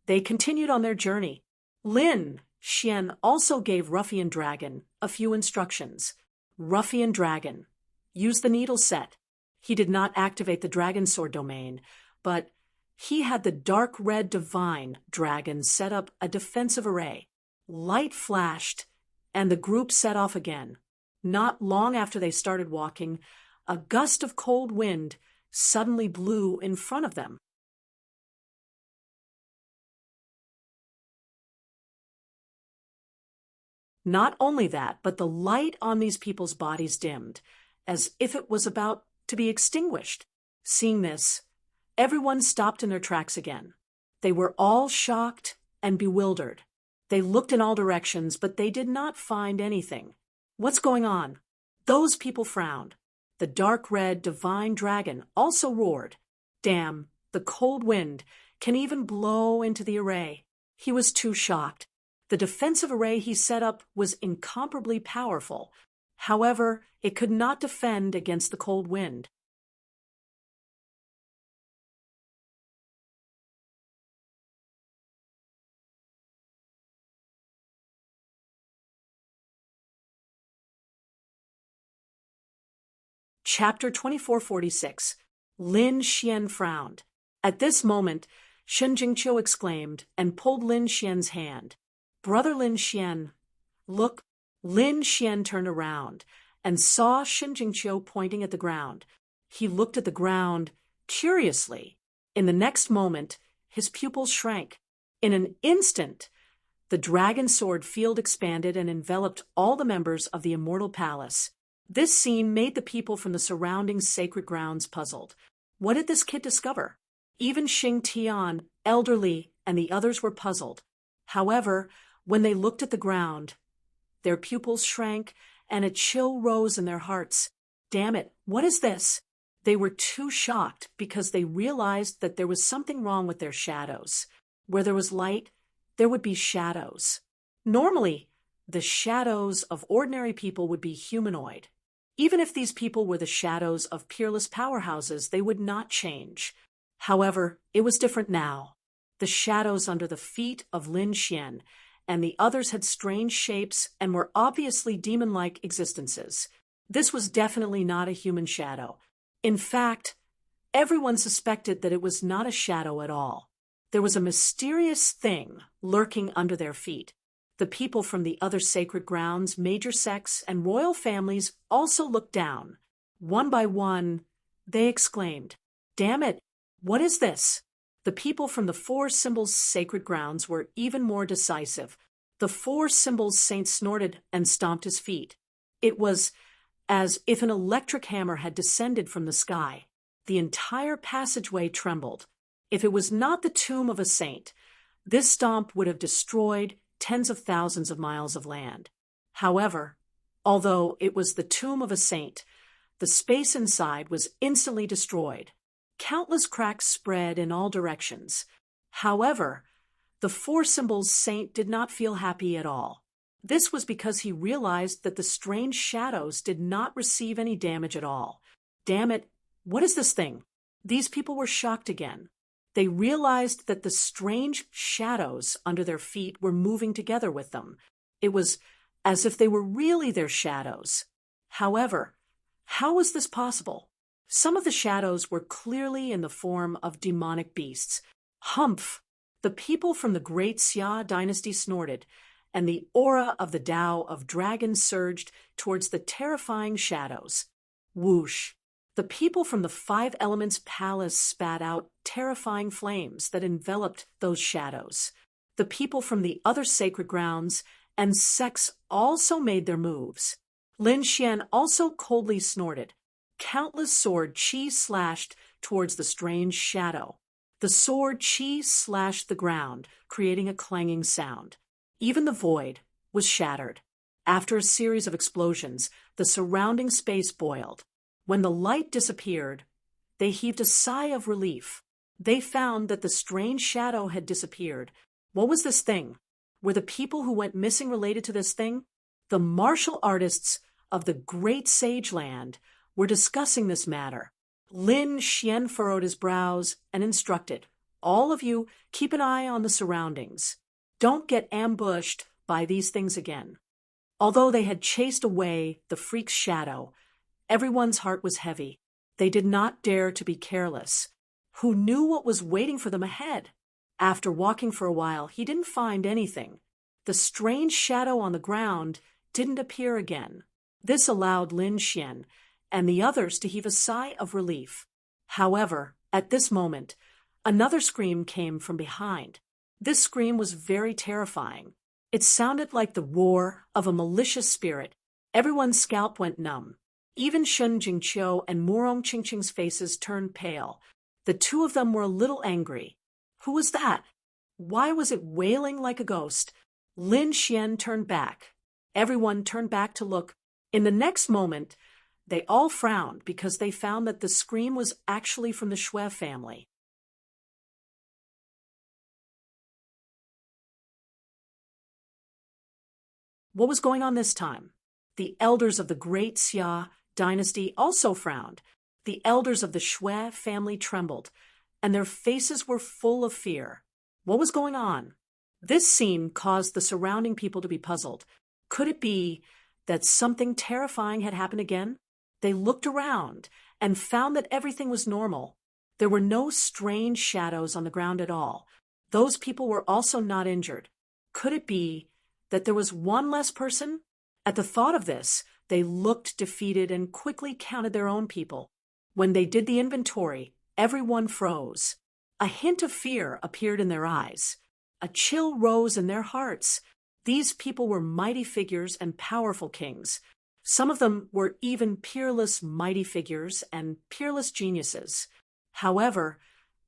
they continued on their journey. Lin Xian also gave Ruffian Dragon a few instructions. Ruffian Dragon, use the needle set. He did not activate the Dragon Sword domain, but he had the dark red divine dragon set up a defensive array. Light flashed, and the group set off again. Not long after they started walking, a gust of cold wind suddenly blew in front of them. Not only that, but the light on these people's bodies dimmed, as if it was about to be extinguished. Seeing this, everyone stopped in their tracks again. They were all shocked and bewildered. They looked in all directions, but they did not find anything. What's going on? Those people frowned. The dark red divine dragon also roared. Damn, the cold wind can even blow into the array. He was too shocked. The defensive array he set up was incomparably powerful. However, it could not defend against the cold wind. Chapter 2446. Lin Xian frowned. At this moment, Shen Jingqiu exclaimed and pulled Lin Xian's hand. Brother Lin Xian, look. Lin Xian turned around and saw Shen Jingqiu pointing at the ground. He looked at the ground curiously. In the next moment, his pupils shrank. In an instant, the dragon sword field expanded and enveloped all the members of the immortal palace. This scene made the people from the surrounding sacred grounds puzzled. What did this kid discover? Even Xing Tian, elderly, and the others were puzzled. However, when they looked at the ground, their pupils shrank and a chill rose in their hearts. Damn it, what is this? They were too shocked because they realized that there was something wrong with their shadows. Where there was light, there would be shadows. Normally, the shadows of ordinary people would be humanoid. Even if these people were the shadows of peerless powerhouses, they would not change. However, it was different now. The shadows under the feet of Lin Xian and the others had strange shapes and were obviously demon-like existences. This was definitely not a human shadow. In fact, everyone suspected that it was not a shadow at all. There was a mysterious thing lurking under their feet. The people from the other sacred grounds, major sects, and royal families also looked down. One by one, they exclaimed, "Damn it, what is this?" The people from the four symbols sacred grounds were even more decisive. The four symbols saint snorted and stomped his feet. It was as if an electric hammer had descended from the sky. The entire passageway trembled. If it was not the tomb of a saint, this stomp would have destroyed tens of thousands of miles of land. However, although it was the tomb of a saint, the space inside was instantly destroyed. Countless cracks spread in all directions. However, the four symbols saint did not feel happy at all. This was because he realized that the strange shadows did not receive any damage at all. Damn it, what is this thing? These people were shocked again. They realized that the strange shadows under their feet were moving together with them. It was as if they were really their shadows. However, how was this possible? Some of the shadows were clearly in the form of demonic beasts. Humph! The people from the great Xia dynasty snorted, and the aura of the Tao of dragons surged towards the terrifying shadows. Whoosh! The people from the Five Elements Palace spat out terrifying flames that enveloped those shadows. The people from the other sacred grounds and sects also made their moves. Lin Xian also coldly snorted. Countless sword chi slashed towards the strange shadow. The sword chi slashed the ground, creating a clanging sound. Even the void was shattered. After a series of explosions, the surrounding space boiled. When the light disappeared, they heaved a sigh of relief. They found that the strange shadow had disappeared. What was this thing? Were the people who went missing related to this thing? The martial artists of the great sage land were discussing this matter. Lin Xian furrowed his brows and instructed, "All of you, keep an eye on the surroundings. Don't get ambushed by these things again." Although they had chased away the freak's shadow, everyone's heart was heavy. They did not dare to be careless. Who knew what was waiting for them ahead? After walking for a while, he didn't find anything. The strange shadow on the ground didn't appear again. This allowed Lin Xian and the others to heave a sigh of relief. However, at this moment, another scream came from behind. This scream was very terrifying. It sounded like the roar of a malicious spirit. Everyone's scalp went numb. Even Shun Jingqiu and Murong Qingqing's faces turned pale. The two of them were a little angry. Who was that? Why was it wailing like a ghost? Lin Xian turned back. Everyone turned back to look. In the next moment, they all frowned because they found that the scream was actually from the Shui family. What was going on this time? The elders of the great Xia dynasty also frowned. The elders of the Shui family trembled, and their faces were full of fear. What was going on? This scene caused the surrounding people to be puzzled. Could it be that something terrifying had happened again? They looked around and found that everything was normal. There were no strange shadows on the ground at all. Those people were also not injured. Could it be that there was one less person? At the thought of this, they looked defeated and quickly counted their own people. When they did the inventory, everyone froze. A hint of fear appeared in their eyes. A chill rose in their hearts. These people were mighty figures and powerful kings. Some of them were even peerless mighty figures and peerless geniuses. However,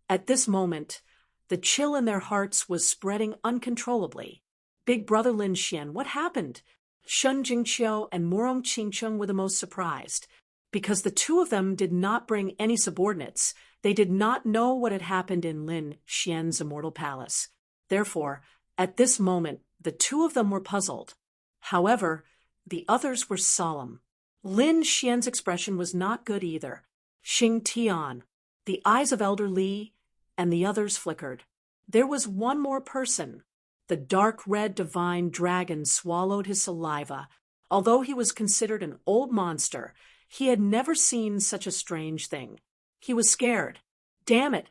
at this moment, the chill in their hearts was spreading uncontrollably. Big Brother Lin Xian, what happened? Shun Jingqiu and Murong Qingqing were the most surprised. Because the two of them did not bring any subordinates, they did not know what had happened in Lin Xian's immortal palace. Therefore, at this moment, the two of them were puzzled. However, the others were solemn. Lin Xian's expression was not good either. Xing Tian, the eyes of Elder Li, and the others flickered. There was one more person. The dark red divine dragon swallowed his saliva. Although he was considered an old monster, he had never seen such a strange thing. He was scared. Damn it!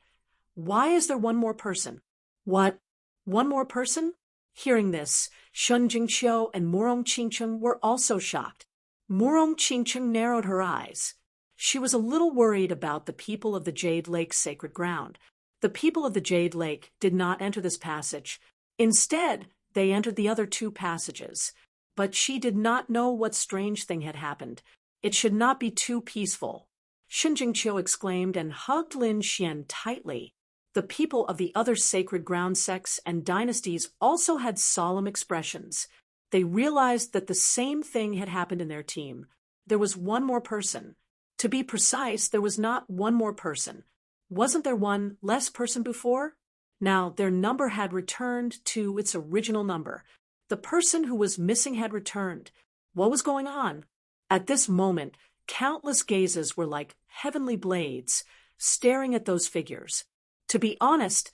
Why is there one more person? What? One more person? Hearing this, Shun Jingqiu and Murong Qingqing were also shocked. Murong Qingqing narrowed her eyes. She was a little worried about the people of the Jade Lake's sacred ground. The people of the Jade Lake did not enter this passage. Instead, they entered the other two passages. But she did not know what strange thing had happened. It should not be too peaceful. Shun Jingqiu exclaimed and hugged Lin Xian tightly. The people of the other sacred ground sects and dynasties also had solemn expressions. They realized that the same thing had happened in their team. There was one more person. To be precise, there was not one more person. Wasn't there one less person before? Now, their number had returned to its original number. The person who was missing had returned. What was going on? At this moment, countless gazes were like heavenly blades, staring at those figures. To be honest,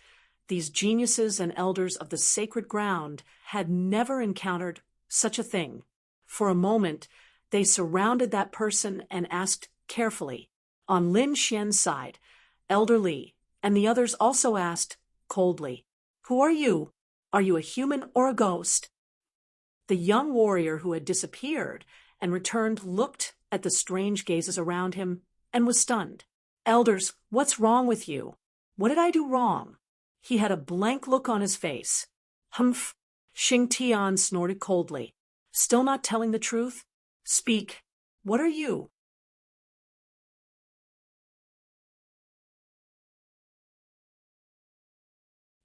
these geniuses and elders of the sacred ground had never encountered such a thing. For a moment, they surrounded that person and asked carefully. On Lin Xian's side, Elder Li, and the others also asked, coldly, "Who are you? Are you a human or a ghost?" The young warrior who had disappeared and returned looked at the strange gazes around him and was stunned. "Elders, what's wrong with you? What did I do wrong?" He had a blank look on his face. "Humph," Xing Tian snorted coldly. "Still not telling the truth? Speak. What are you?"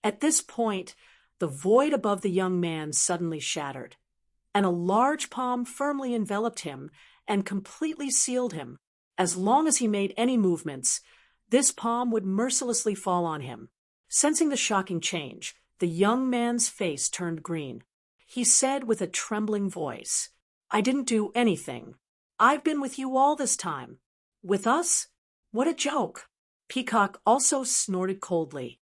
At this point, the void above the young man suddenly shattered, and a large palm firmly enveloped him and completely sealed him. As long as he made any movements, this palm would mercilessly fall on him. Sensing the shocking change, the young man's face turned green. He said with a trembling voice, "I didn't do anything. I've been with you all this time." "With us? What a joke!" Peacock also snorted coldly.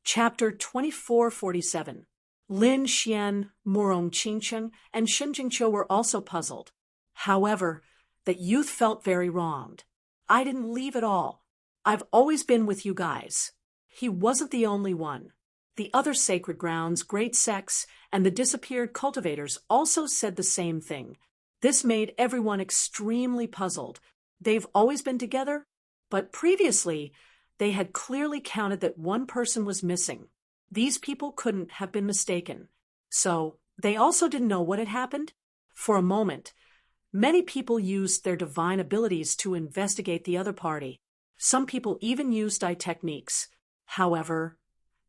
Chapter 2447. Lin Xian, Murong Qingcheng, and Shen Jingqiu were also puzzled. However, that youth felt very wronged. "I didn't leave at all. I've always been with you guys." He wasn't the only one. The other sacred grounds, great sects, and the disappeared cultivators also said the same thing. This made everyone extremely puzzled. They've always been together, but previously, they had clearly counted that one person was missing. These people couldn't have been mistaken. So, they also didn't know what had happened? For a moment, many people used their divine abilities to investigate the other party. Some people even used eye techniques. However,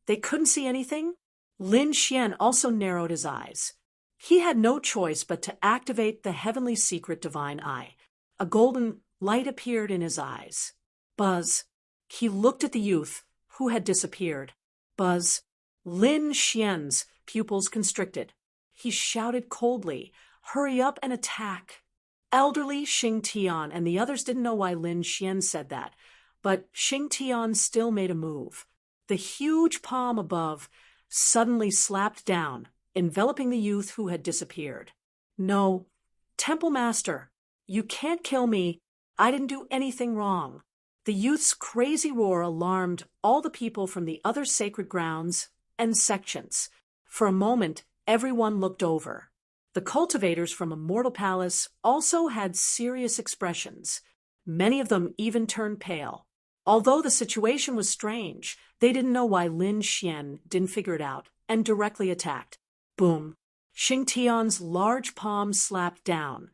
they couldn't see anything. Lin Xian also narrowed his eyes. He had no choice but to activate the heavenly secret divine eye. A golden light appeared in his eyes. Buzz. He looked at the youth, who had disappeared. Buzz. Lin Xian's pupils constricted. He shouted coldly, "Hurry up and attack!" Elderly Xing Tian and the others didn't know why Lin Xian said that, but Xing Tian still made a move. The huge palm above suddenly slapped down, enveloping the youth who had disappeared. "No, Temple Master, you can't kill me. I didn't do anything wrong." The youth's crazy roar alarmed all the people from the other sacred grounds and sections. For a moment, everyone looked over. The cultivators from Immortal Palace also had serious expressions. Many of them even turned pale. Although the situation was strange, they didn't know why Lin Xian didn't figure it out and directly attacked. Boom! Xing Tian's large palm slapped down,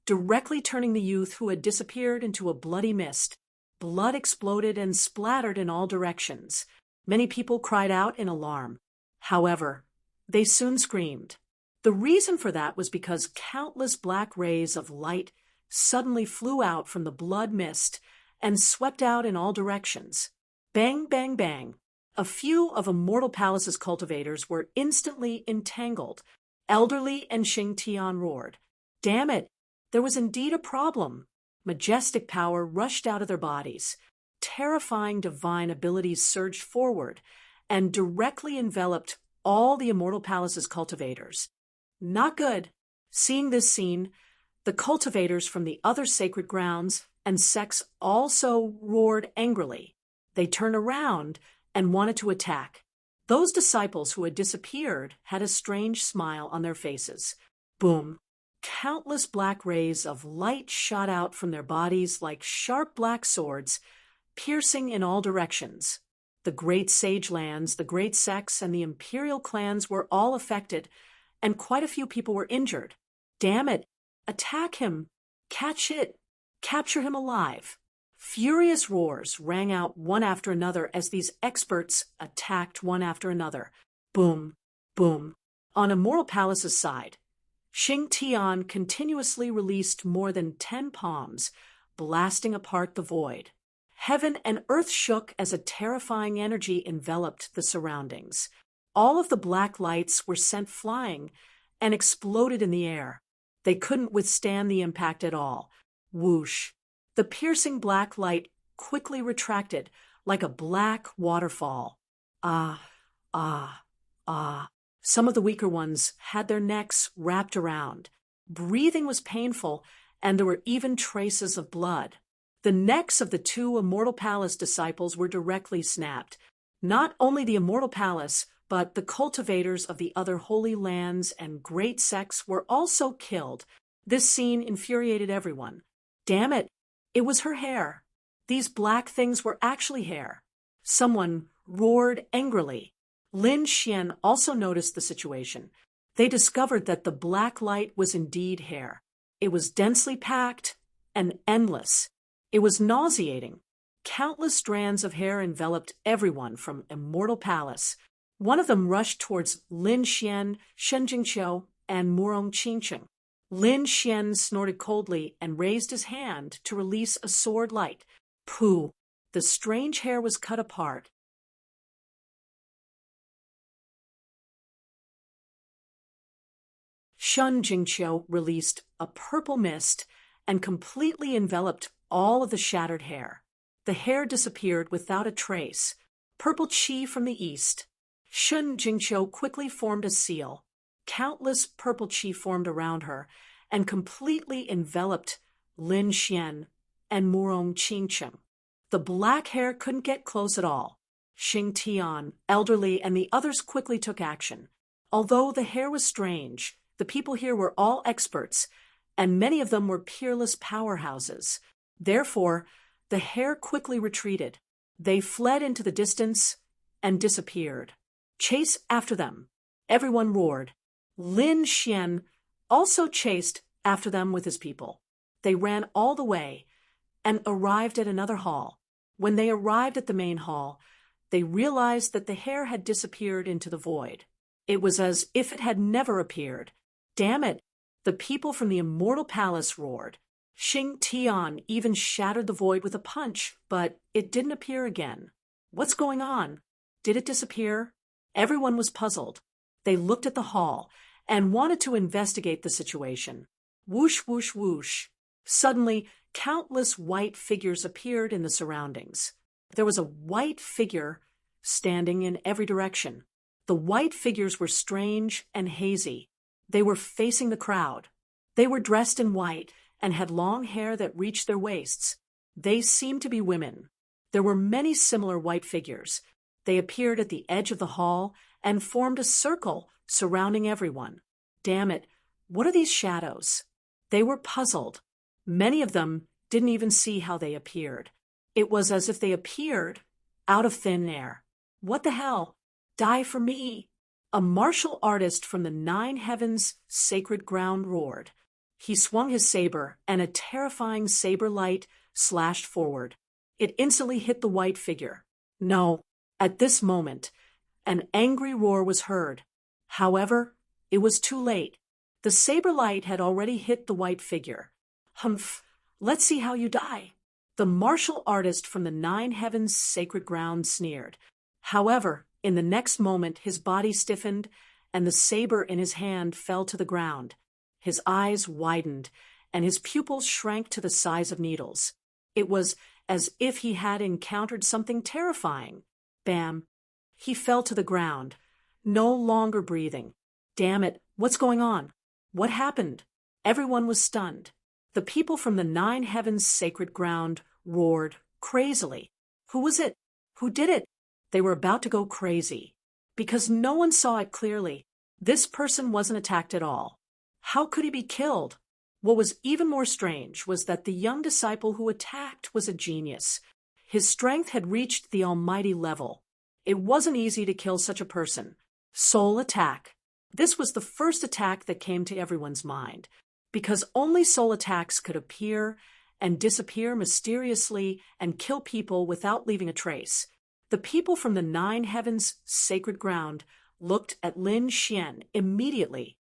directly turning the youth who had disappeared into a bloody mist. Blood exploded and splattered in all directions. Many people cried out in alarm. However, they soon screamed. The reason for that was because countless black rays of light suddenly flew out from the blood mist and swept out in all directions. Bang, bang, bang. A few of Immortal Palace's cultivators were instantly entangled. Elderly and Xing Tian roared. Damn it! There was indeed a problem. Majestic power rushed out of their bodies. Terrifying divine abilities surged forward and directly enveloped all the Immortal Palace's cultivators. Not good. Seeing this scene, the cultivators from the other sacred grounds and sects also roared angrily. They turned around and wanted to attack. Those disciples who had disappeared had a strange smile on their faces. Boom! Countless black rays of light shot out from their bodies like sharp black swords, piercing in all directions. The great sage lands, the great sects, and the imperial clans were all affected, and quite a few people were injured. Damn it! Attack him! Catch it! Capture him alive! Furious roars rang out one after another as these experts attacked one after another. Boom! Boom! On Immortal Palace's side, Xing Tian continuously released more than 10 palms, blasting apart the void. Heaven and earth shook as a terrifying energy enveloped the surroundings. All of the black lights were sent flying and exploded in the air. They couldn't withstand the impact at all. Whoosh! The piercing black light quickly retracted like a black waterfall. Ah, ah, ah. Some of the weaker ones had their necks wrapped around. Breathing was painful, and there were even traces of blood. The necks of the 2 Immortal Palace disciples were directly snapped. Not only the Immortal Palace, but the cultivators of the other holy lands and great sects were also killed. This scene infuriated everyone. Damn it, it was her hair. These black things were actually hair. Someone roared angrily. Lin Xian also noticed the situation. They discovered that the black light was indeed hair. It was densely packed and endless. It was nauseating. Countless strands of hair enveloped everyone from Immortal Palace. One of them rushed towards Lin Xian, Shen Jingqiu, and Murong Qingcheng. Lin Xian snorted coldly and raised his hand to release a sword light. Pooh! The strange hair was cut apart. Shen Jingqiu released a purple mist and completely enveloped all of the shattered hair. The hair disappeared without a trace. Purple qi from the east. Shen Jingqiu quickly formed a seal. Countless purple qi formed around her and completely enveloped Lin Xian and Murong Qingcheng. The black hair couldn't get close at all. Xing Tian, elderly, and the others quickly took action. Although the hair was strange, the people here were all experts, and many of them were peerless powerhouses. Therefore, the hair quickly retreated. They fled into the distance and disappeared. Chase after them! Everyone roared. Lin Xian also chased after them with his people. They ran all the way and arrived at another hall. When they arrived at the main hall, they realized that the hair had disappeared into the void. It was as if it had never appeared. Damn it! The people from the Immortal Palace roared. Xing Tian even shattered the void with a punch, but it didn't appear again. What's going on? Did it disappear? Everyone was puzzled. They looked at the hall and wanted to investigate the situation. Whoosh, whoosh, whoosh. Suddenly, countless white figures appeared in the surroundings. There was a white figure standing in every direction. The white figures were strange and hazy. They were facing the crowd. They were dressed in white and had long hair that reached their waists. They seemed to be women. There were many similar white figures. They appeared at the edge of the hall and formed a circle surrounding everyone. Damn it, what are these shadows? They were puzzled. Many of them didn't even see how they appeared. It was as if they appeared out of thin air. What the hell? Die for me! A martial artist from the 9 heavens' sacred ground roared. He swung his saber, and a terrifying saber light slashed forward. It instantly hit the white figure. No, at this moment, an angry roar was heard. However, it was too late. The saber light had already hit the white figure. Humph, let's see how you die. The martial artist from the 9 heavens' sacred ground sneered. However, in the next moment, his body stiffened, and the saber in his hand fell to the ground. His eyes widened, and his pupils shrank to the size of needles. It was as if he had encountered something terrifying. Bam! He fell to the ground, no longer breathing. Damn it, what's going on? What happened? Everyone was stunned. The people from the 9 heavens' sacred ground roared crazily. Who was it? Who did it? They were about to go crazy. Because no one saw it clearly, this person wasn't attacked at all. How could he be killed? What was even more strange was that the young disciple who attacked was a genius. His strength had reached the almighty level. It wasn't easy to kill such a person. Soul attack. This was the first attack that came to everyone's mind, because only soul attacks could appear and disappear mysteriously and kill people without leaving a trace. The people from the 9 heavens' sacred ground looked at Lin Xian immediately.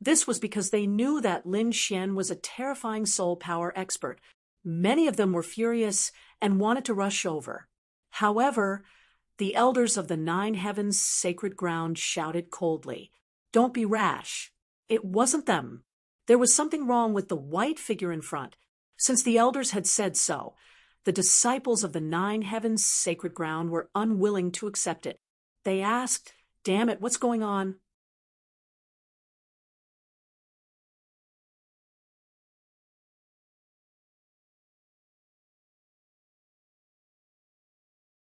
This was because they knew that Lin Xian was a terrifying soul power expert. Many of them were furious and wanted to rush over. However, the elders of the 9 heavens' sacred ground shouted coldly, "Don't be rash. It wasn't them. There was something wrong with the white figure in front." Since the elders had said so, the disciples of the 9 heavens' sacred ground were unwilling to accept it. They asked, "Damn it, what's going on?"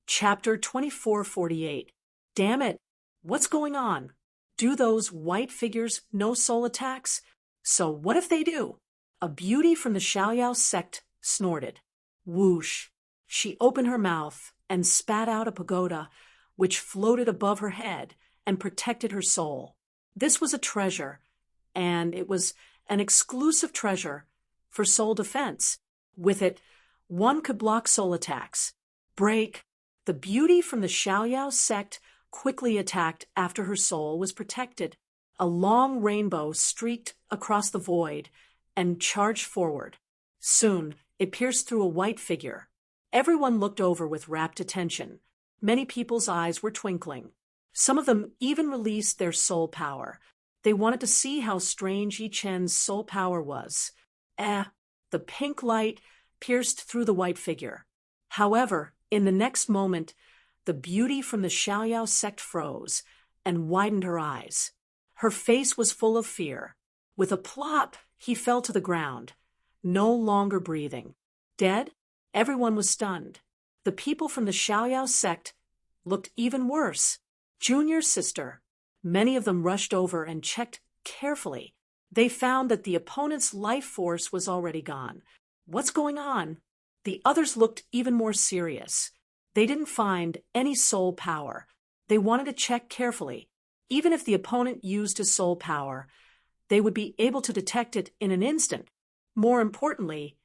Chapter 2448. Damn it, what's going on? Do those white figures know soul attacks? So what if they do? A beauty from the Xiaoyao sect snorted. Whoosh! She opened her mouth and spat out a pagoda, which floated above her head and protected her soul. This was a treasure, and it was an exclusive treasure for soul defense. With it, one could block soul attacks, break. The beauty from the Xiaoyao sect quickly attacked after her soul was protected. A long rainbow streaked across the void and charged forward. Soon, it pierced through a white figure. Everyone looked over with rapt attention. Many people's eyes were twinkling. Some of them even released their soul power. They wanted to see how strange Yi Chen's soul power was. The pink light pierced through the white figure. However, in the next moment, the beauty from the Xiaoyao sect froze and widened her eyes. Her face was full of fear. With a plop, he fell to the ground, no longer breathing. Dead? Everyone was stunned. The people from the Xiaoyao sect looked even worse. Junior's sister. Many of them rushed over and checked carefully. They found that the opponent's life force was already gone. What's going on? The others looked even more serious. They didn't find any soul power. They wanted to check carefully. Even if the opponent used his soul power, they would be able to detect it in an instant. More importantly,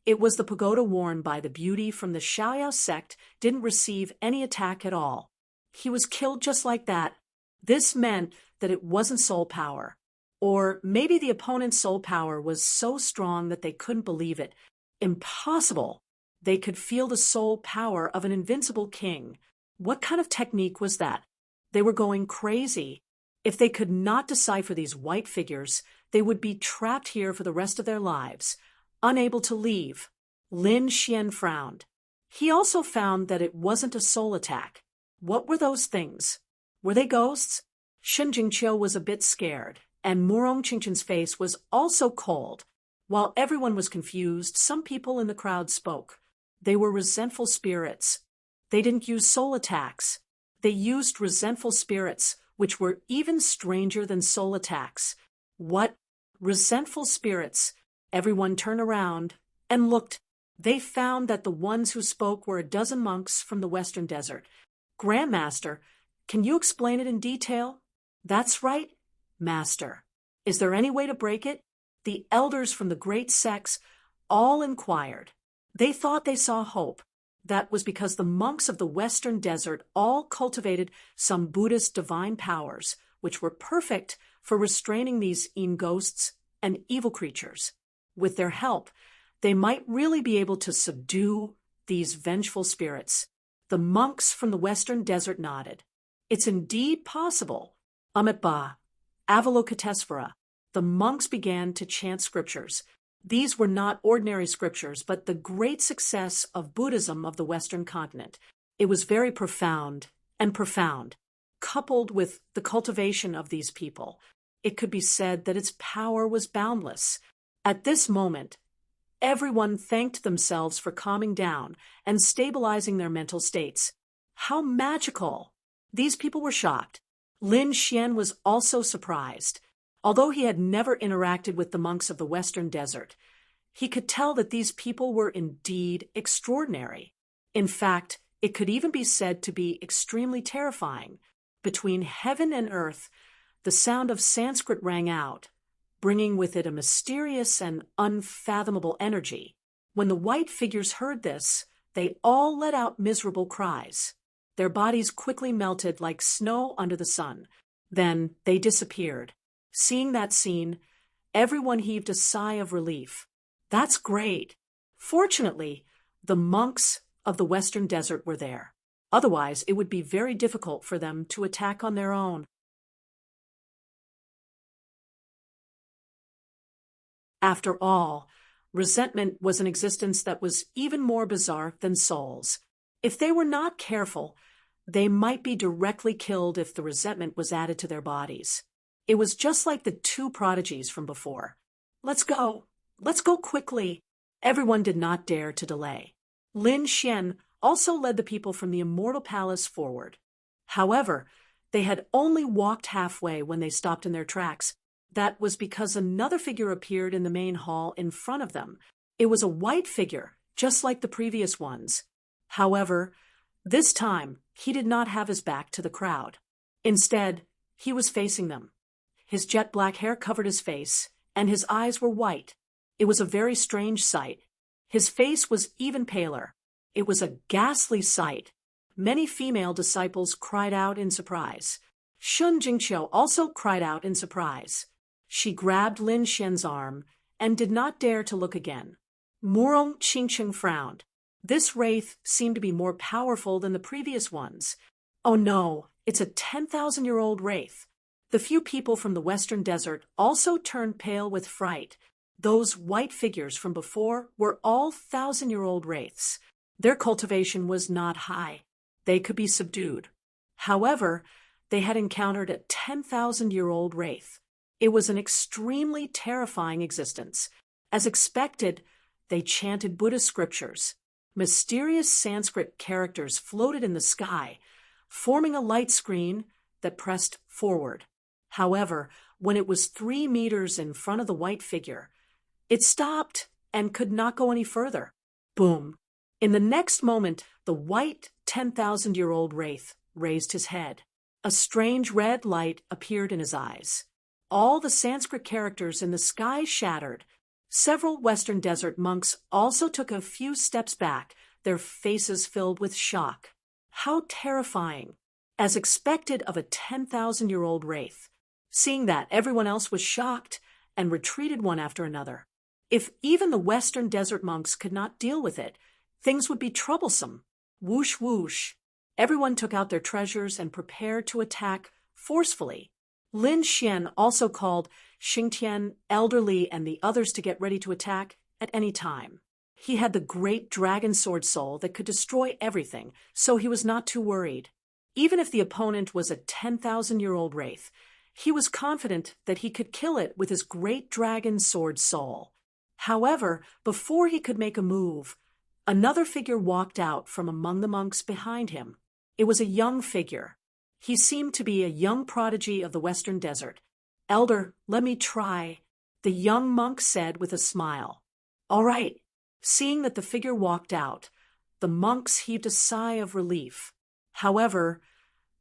it was the pagoda worn by the beauty from the Xiaoyao sect didn't receive any attack at all. He was killed just like that. This meant that it wasn't soul power. Or maybe the opponent's soul power was so strong that they couldn't believe it. Impossible. They could feel the soul power of an invincible king. What kind of technique was that? They were going crazy. If they could not decipher these white figures, they would be trapped here for the rest of their lives, unable to leave. Lin Xian frowned. He also found that it wasn't a soul attack. What were those things? Were they ghosts? Shen Jingqiu was a bit scared, and Murong Qingqin's face was also cold. While everyone was confused, some people in the crowd spoke. They were resentful spirits. They didn't use soul attacks. They used resentful spirits, which were even stranger than soul attacks. What? Resentful spirits. Everyone turned around and looked. They found that the ones who spoke were a dozen monks from the Western Desert. Grandmaster, can you explain it in detail? That's right, Master. Is there any way to break it? The elders from the great sects all inquired. They thought they saw hope. That was because the monks of the Western Desert all cultivated some Buddhist divine powers, which were perfect for restraining these ghosts and evil creatures. With their help, they might really be able to subdue these vengeful spirits. The monks from the Western Desert nodded. It's indeed possible. Amitba, Avalokitesvara. The monks began to chant scriptures. These were not ordinary scriptures, but the great success of Buddhism of the Western continent. It was very profound, coupled with the cultivation of these people. It could be said that its power was boundless. At this moment, everyone thanked themselves for calming down and stabilizing their mental states. How magical! These people were shocked. Lin Xian was also surprised. Although he had never interacted with the monks of the Western Desert, he could tell that these people were indeed extraordinary. In fact, it could even be said to be extremely terrifying. Between heaven and earth, the sound of Sanskrit rang out, bringing with it a mysterious and unfathomable energy. When the white figures heard this, they all let out miserable cries. Their bodies quickly melted like snow under the sun. Then they disappeared. Seeing that scene, everyone heaved a sigh of relief. That's great. Fortunately, the monks of the Western Desert were there. Otherwise, it would be very difficult for them to attack on their own. After all, resentment was an existence that was even more bizarre than souls. If they were not careful, they might be directly killed if the resentment was added to their bodies. It was just like the two prodigies from before. Let's go. Let's go quickly. Everyone did not dare to delay. Lin Xian also led the people from the immortal palace forward. However, they had only walked halfway when they stopped in their tracks. That was because another figure appeared in the main hall in front of them. It was a white figure, just like the previous ones. However, this time, he did not have his back to the crowd. Instead, he was facing them. His jet black hair covered his face, and his eyes were white. It was a very strange sight. His face was even paler. It was a ghastly sight. Many female disciples cried out in surprise. Shun Jingqiu also cried out in surprise. She grabbed Lin Xian's arm and did not dare to look again. Murong Qingqing frowned. This wraith seemed to be more powerful than the previous ones. Oh no, it's a 10,000-year-old wraith. The few people from the Western Desert also turned pale with fright. Those white figures from before were all 1,000-year-old wraiths. Their cultivation was not high. They could be subdued. However, they had encountered a 10,000-year-old wraith. It was an extremely terrifying existence. As expected, they chanted Buddhist scriptures. Mysterious Sanskrit characters floated in the sky, forming a light screen that pressed forward. However, when it was 3 meters in front of the white figure, it stopped and could not go any further. Boom! In the next moment, the white 10,000-year-old wraith raised his head. A strange red light appeared in his eyes. All the Sanskrit characters in the sky shattered. Several Western Desert monks also took a few steps back, their faces filled with shock. How terrifying! As expected of a 10,000-year-old wraith. Seeing that, everyone else was shocked and retreated one after another. If even the Western Desert monks could not deal with it, things would be troublesome. Whoosh whoosh. Everyone took out their treasures and prepared to attack forcefully. Lin Xian also called Xingtian, Elderly, and the others to get ready to attack at any time. He had the great dragon sword soul that could destroy everything, so he was not too worried. Even if the opponent was a 10,000-year-old wraith, he was confident that he could kill it with his great dragon sword soul. However, before he could make a move, another figure walked out from among the monks behind him. It was a young figure. He seemed to be a young prodigy of the Western Desert. "Elder, let me try," the young monk said with a smile. "All right." Seeing that the figure walked out, the monks heaved a sigh of relief. However,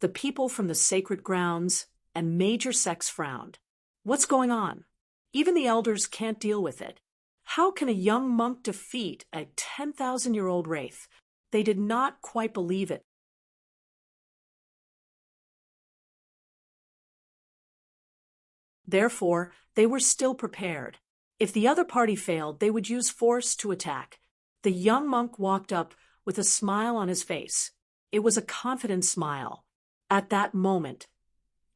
the people from the sacred grounds and major sects frowned. What's going on? Even the elders can't deal with it. How can a young monk defeat a 10,000-year-old wraith? They did not quite believe it. Therefore, they were still prepared. If the other party failed, they would use force to attack. The young monk walked up with a smile on his face. It was a confident smile. At that moment,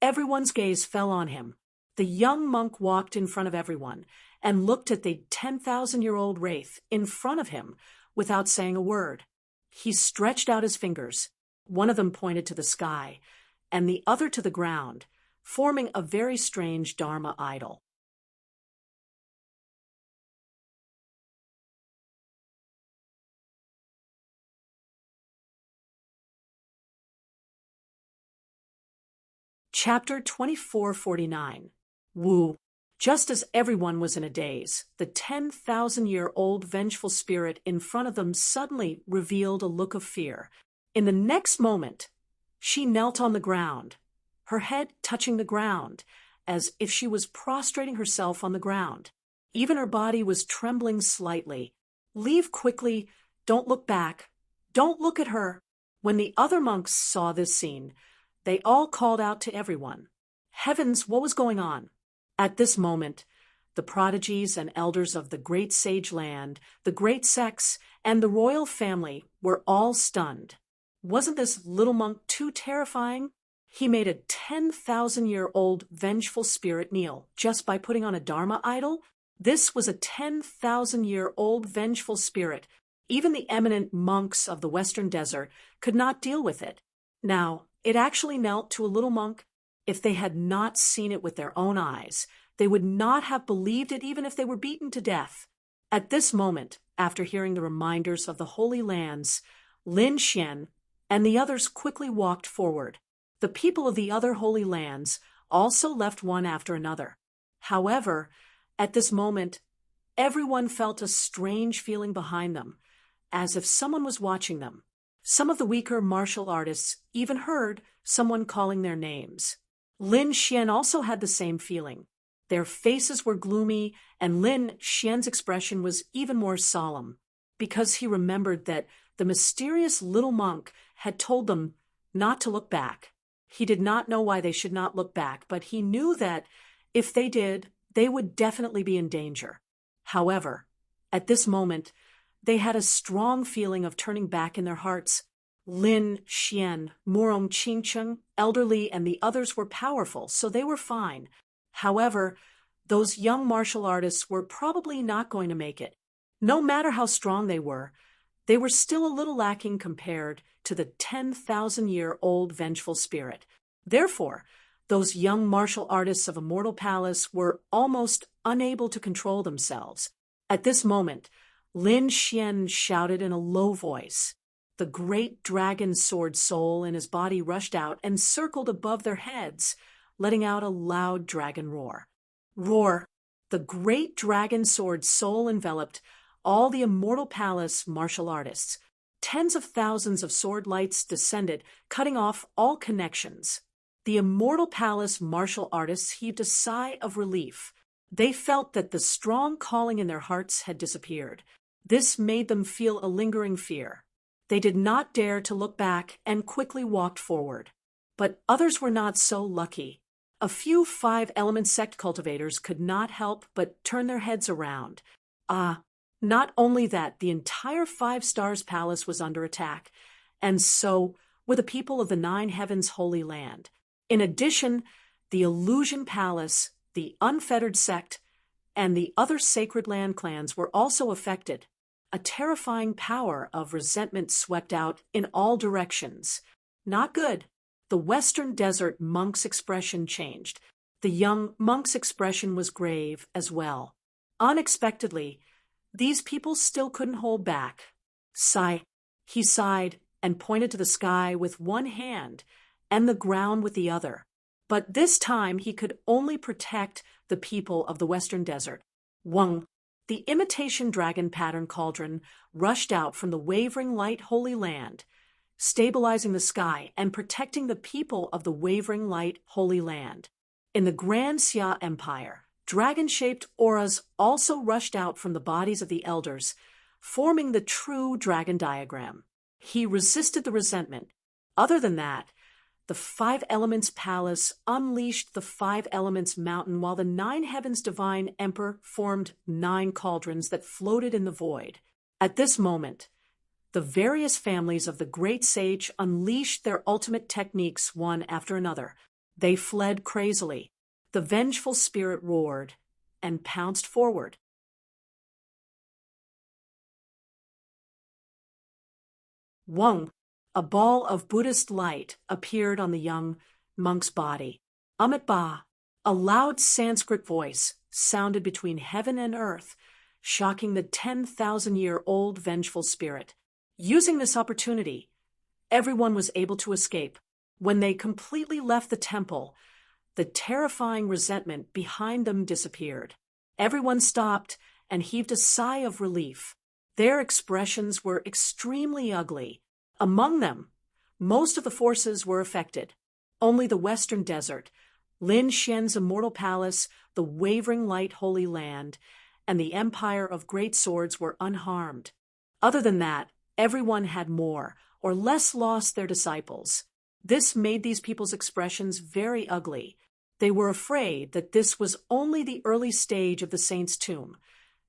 everyone's gaze fell on him. The young monk walked in front of everyone and looked at the 10,000-year-old wraith in front of him without saying a word. He stretched out his fingers. One of them pointed to the sky, and the other to the ground, forming a very strange Dharma idol. Chapter 2449. Wu. Just as everyone was in a daze, the 10,000-year-old vengeful spirit in front of them suddenly revealed a look of fear. In the next moment, she knelt on the ground, her head touching the ground, as if she was prostrating herself on the ground. Even her body was trembling slightly. "Leave quickly. Don't look back. Don't look at her." When the other monks saw this scene, they all called out to everyone. Heavens, what was going on? At this moment, the prodigies and elders of the great sage land, the great sects, and the royal family were all stunned. Wasn't this little monk too terrifying? He made a 10,000-year-old vengeful spirit kneel just by putting on a Dharma idol. This was a 10,000-year-old vengeful spirit. Even the eminent monks of the Western Desert could not deal with it. Now, it actually knelt to a little monk. If they had not seen it with their own eyes, they would not have believed it even if they were beaten to death. At this moment, after hearing the reminders of the Holy Lands, Lin Xian and the others quickly walked forward. The people of the other Holy Lands also left one after another. However, at this moment, everyone felt a strange feeling behind them, as if someone was watching them. Some of the weaker martial artists even heard someone calling their names. Lin Xian also had the same feeling. Their faces were gloomy, and Lin Xian's expression was even more solemn, because he remembered that the mysterious little monk had told them not to look back. He did not know why they should not look back, but he knew that if they did, they would definitely be in danger. However, at this moment, they had a strong feeling of turning back in their hearts. Lin Xian, Murong Qingcheng, elderly, and the others were powerful, so they were fine. However, those young martial artists were probably not going to make it. No matter how strong they were still a little lacking compared to the 10,000-year-old vengeful spirit. Therefore, those young martial artists of Immortal Palace were almost unable to control themselves. At this moment, Lin Xian shouted in a low voice. The great dragon sword soul in his body rushed out and circled above their heads, letting out a loud dragon roar. Roar! The great dragon sword soul enveloped all the Immortal Palace martial artists. Tens of thousands of sword lights descended, cutting off all connections. The Immortal Palace martial artists heaved a sigh of relief. They felt that the strong calling in their hearts had disappeared. This made them feel a lingering fear. They did not dare to look back and quickly walked forward. But others were not so lucky. A few five-element sect cultivators could not help but turn their heads around. Not only that, the entire Five Stars Palace was under attack, and so were the people of the Nine Heavens Holy Land. In addition, the Illusion Palace, the Unfettered Sect, and the other Sacred Land clans were also affected. A terrifying power of resentment swept out in all directions. Not good. The Western Desert monk's expression changed. The young monk's expression was grave as well. Unexpectedly, these people still couldn't hold back. Sigh. He sighed and pointed to the sky with one hand and the ground with the other. But this time he could only protect the people of the Western Desert. Wung. The imitation dragon pattern cauldron rushed out from the wavering light Holy Land, stabilizing the sky and protecting the people of the wavering light Holy Land. In the Grand Xia Empire, dragon-shaped auras also rushed out from the bodies of the elders, forming the true dragon diagram. He resisted the resentment. Other than that, the Five Elements Palace unleashed the Five Elements Mountain, while the Nine Heavens Divine Emperor formed 9 cauldrons that floated in the void. At this moment, the various families of the Great Sage unleashed their ultimate techniques one after another. They fled crazily. The vengeful spirit roared and pounced forward. Wung, a ball of Buddhist light, appeared on the young monk's body. Amit Ba, a loud Sanskrit voice, sounded between heaven and earth, shocking the 10,000-year-old vengeful spirit. Using this opportunity, everyone was able to escape. When they completely left the temple, the terrifying resentment behind them disappeared. Everyone stopped and heaved a sigh of relief. Their expressions were extremely ugly. Among them, most of the forces were affected. Only the Western Desert, Lin Xian's Immortal Palace, the Wavering Light Holy Land, and the Empire of Great Swords were unharmed. Other than that, everyone had more or less lost their disciples. This made these people's expressions very ugly. They were afraid that this was only the early stage of the saint's tomb,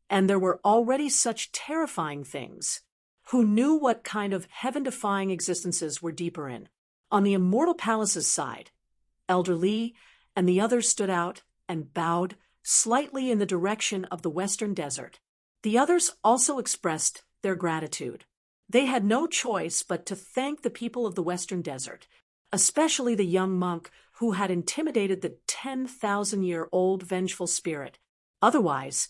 and there were already such terrifying things. Who knew what kind of heaven-defying existences were deeper in? On the immortal palace's side, Elder Lee and the others stood out and bowed slightly in the direction of the western desert. The others also expressed their gratitude. They had no choice but to thank the people of the western desert, especially the young monk who had intimidated the 10,000-year-old vengeful spirit. Otherwise,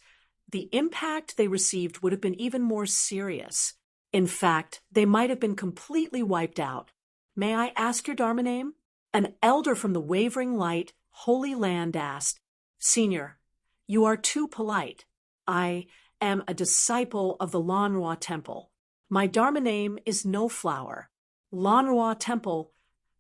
the impact they received would have been even more serious. In fact, they might have been completely wiped out. "May I ask your Dharma name?" An elder from the Wavering Light, Holy Land asked. "Senior, you are too polite. I am a disciple of the Lanrua Temple. My Dharma name is No Flower." Lanrua Temple,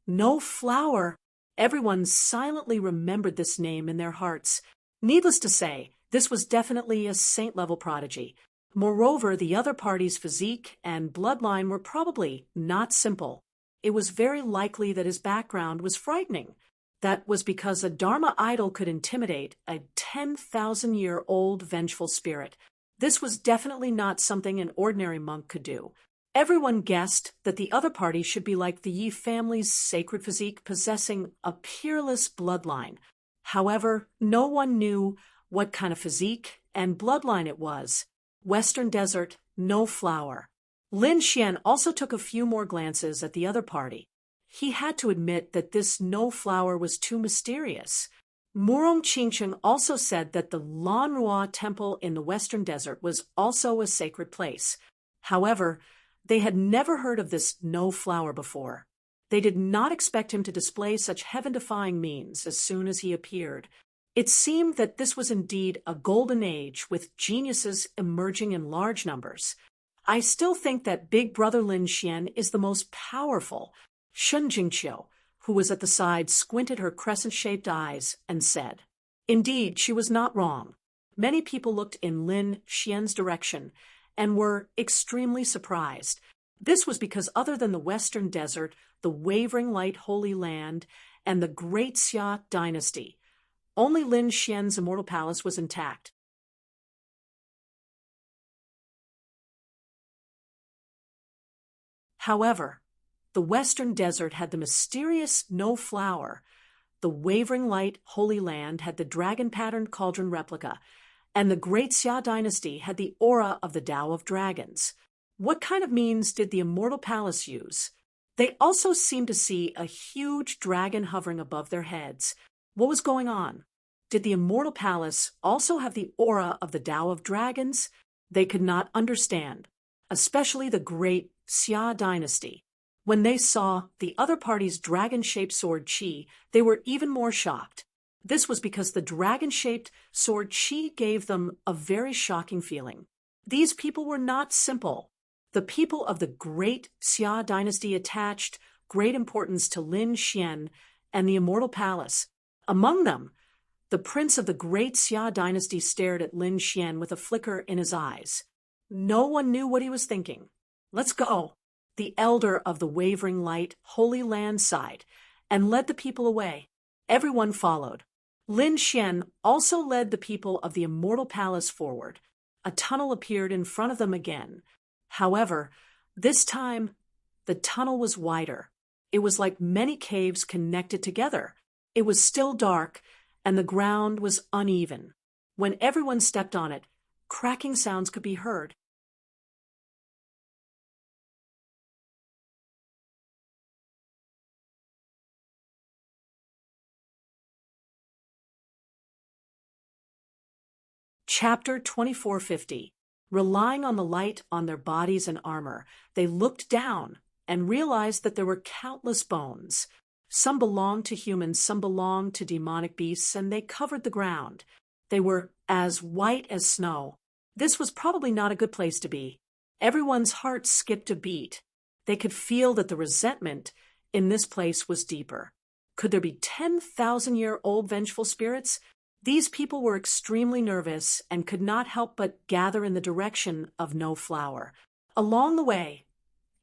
No Flower. Everyone silently remembered this name in their hearts. Needless to say, this was definitely a saint-level prodigy. Moreover, the other party's physique and bloodline were probably not simple. It was very likely that his background was frightening. That was because a Dharma idol could intimidate a 10,000-year-old vengeful spirit. This was definitely not something an ordinary monk could do. Everyone guessed that the other party should be like the Yi family's sacred physique, possessing a peerless bloodline. However, no one knew what kind of physique and bloodline it was. Western Desert, No Flower. Lin Xian also took a few more glances at the other party. He had to admit that this No Flower was too mysterious. Murong Qingcheng also said that the Lanrua Temple in the Western Desert was also a sacred place. However, they had never heard of this No Flower before. They did not expect him to display such heaven-defying means as soon as he appeared. It seemed that this was indeed a golden age with geniuses emerging in large numbers. "I still think that Big Brother Lin Xian is the most powerful." Shun Jingqiu, who was at the side, squinted her crescent-shaped eyes and said. Indeed, she was not wrong. Many people looked in Lin Xian's direction and were extremely surprised. This was because other than the Western Desert, the Wavering Light Holy Land, and the Great Xia dynasty, only Lin Xian's immortal palace was intact. However, the Western Desert had the mysterious No Flower, the Wavering Light Holy Land had the dragon-patterned cauldron replica, and the Great Xia dynasty had the aura of the Tao of Dragons. What kind of means did the immortal palace use? They also seemed to see a huge dragon hovering above their heads. What was going on? Did the immortal palace also have the aura of the Tao of Dragons? They could not understand, especially the Great Xia dynasty. When they saw the other party's dragon-shaped sword Qi, they were even more shocked. This was because the dragon-shaped sword Qi gave them a very shocking feeling. These people were not simple. The people of the Great Xia dynasty attached great importance to Lin Xian and the immortal palace. Among them, the prince of the Great Xia dynasty stared at Lin Xian with a flicker in his eyes. No one knew what he was thinking. "Let's go." The elder of the Wavering Light Holy Land sighed and led the people away. Everyone followed. Lin Xian also led the people of the immortal palace forward. A tunnel appeared in front of them again. However, this time, the tunnel was wider. It was like many caves connected together. It was still dark, and the ground was uneven. When everyone stepped on it, cracking sounds could be heard. Chapter 2450. Relying on the light on their bodies and armor, they looked down and realized that there were countless bones. Some belonged to humans, some belonged to demonic beasts, and they covered the ground. They were as white as snow. This was probably not a good place to be. Everyone's heart skipped a beat. They could feel that the resentment in this place was deeper. Could there be 10,000-year-old vengeful spirits? These people were extremely nervous and could not help but gather in the direction of No Flower. Along the way,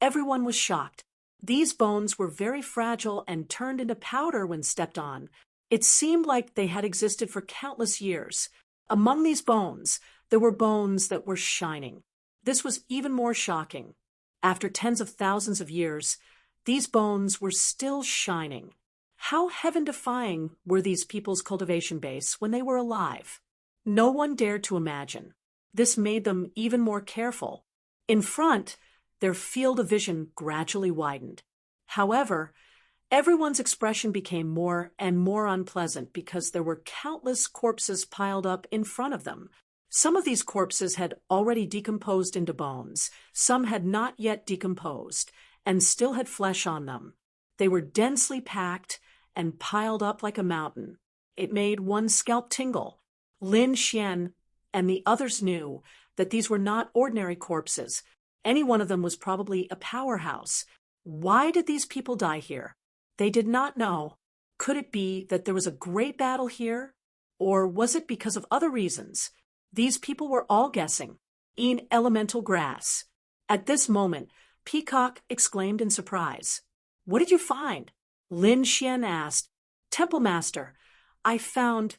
everyone was shocked. These bones were very fragile and turned into powder when stepped on. It seemed like they had existed for countless years. Among these bones, there were bones that were shining. This was even more shocking. After tens of thousands of years, these bones were still shining. How heaven-defying were these people's cultivation base when they were alive? No one dared to imagine. This made them even more careful. In front, their field of vision gradually widened. However, everyone's expression became more and more unpleasant because there were countless corpses piled up in front of them. Some of these corpses had already decomposed into bones, some had not yet decomposed, and still had flesh on them. They were densely packed and piled up like a mountain. It made one's scalp tingle. Lin Xian and the others knew that these were not ordinary corpses. Any one of them was probably a powerhouse. Why did these people die here? They did not know. Could it be that there was a great battle here? Or was it because of other reasons? These people were all guessing. Elemental grass. At this moment, Peacock exclaimed in surprise. What did you find? Lin Xian asked. Temple Master, I found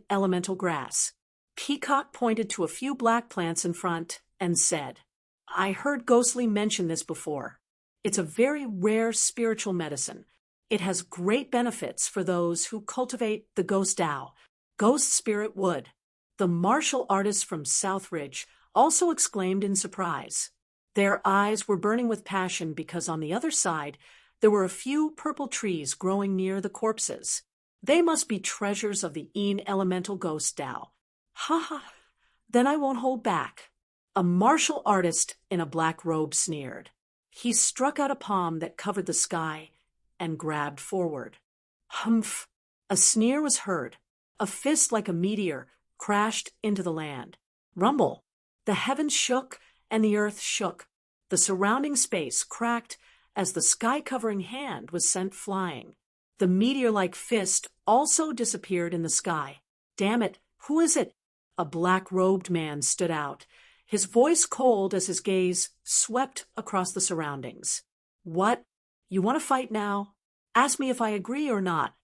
elemental grass. Peacock pointed to a few black plants in front and said, I heard Ghostly mention this before. It's a very rare spiritual medicine. It has great benefits for those who cultivate the ghost Tao, ghost spirit wood. The martial artists from South Ridge also exclaimed in surprise. Their eyes were burning with passion because on the other side, there were a few purple trees growing near the corpses. They must be treasures of the elemental ghost Tao. Ha ha, then I won't hold back. A martial artist in a black robe sneered. He struck out a palm that covered the sky and grabbed forward. Humph! A sneer was heard. A fist like a meteor crashed into the land. Rumble! The heavens shook and the earth shook. The surrounding space cracked as the sky-covering hand was sent flying. The meteor-like fist also disappeared in the sky. Damn it, who is it? A black-robed man stood out, his voice cold as his gaze swept across the surroundings. What? You want to fight now? Ask me if I agree or not.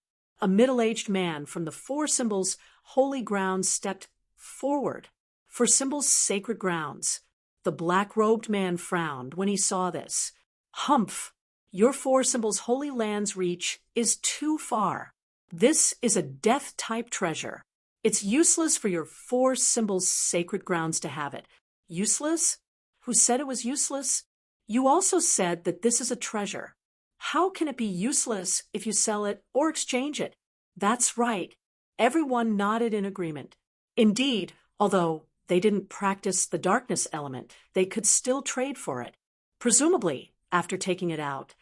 A middle-aged man from the Four Symbols holy grounds stepped forward. For Symbols sacred grounds. The black-robed man frowned when he saw this. Humph! Your Four Symbols holy land's reach is too far. This is a death-type treasure. It's useless for your Four Symbols sacred grounds to have it. Useless? Who said it was useless? You also said that this is a treasure. How can it be useless if you sell it or exchange it? That's right. Everyone nodded in agreement. Indeed, although they didn't practice the darkness element, they could still trade for it. Presumably, after taking it out,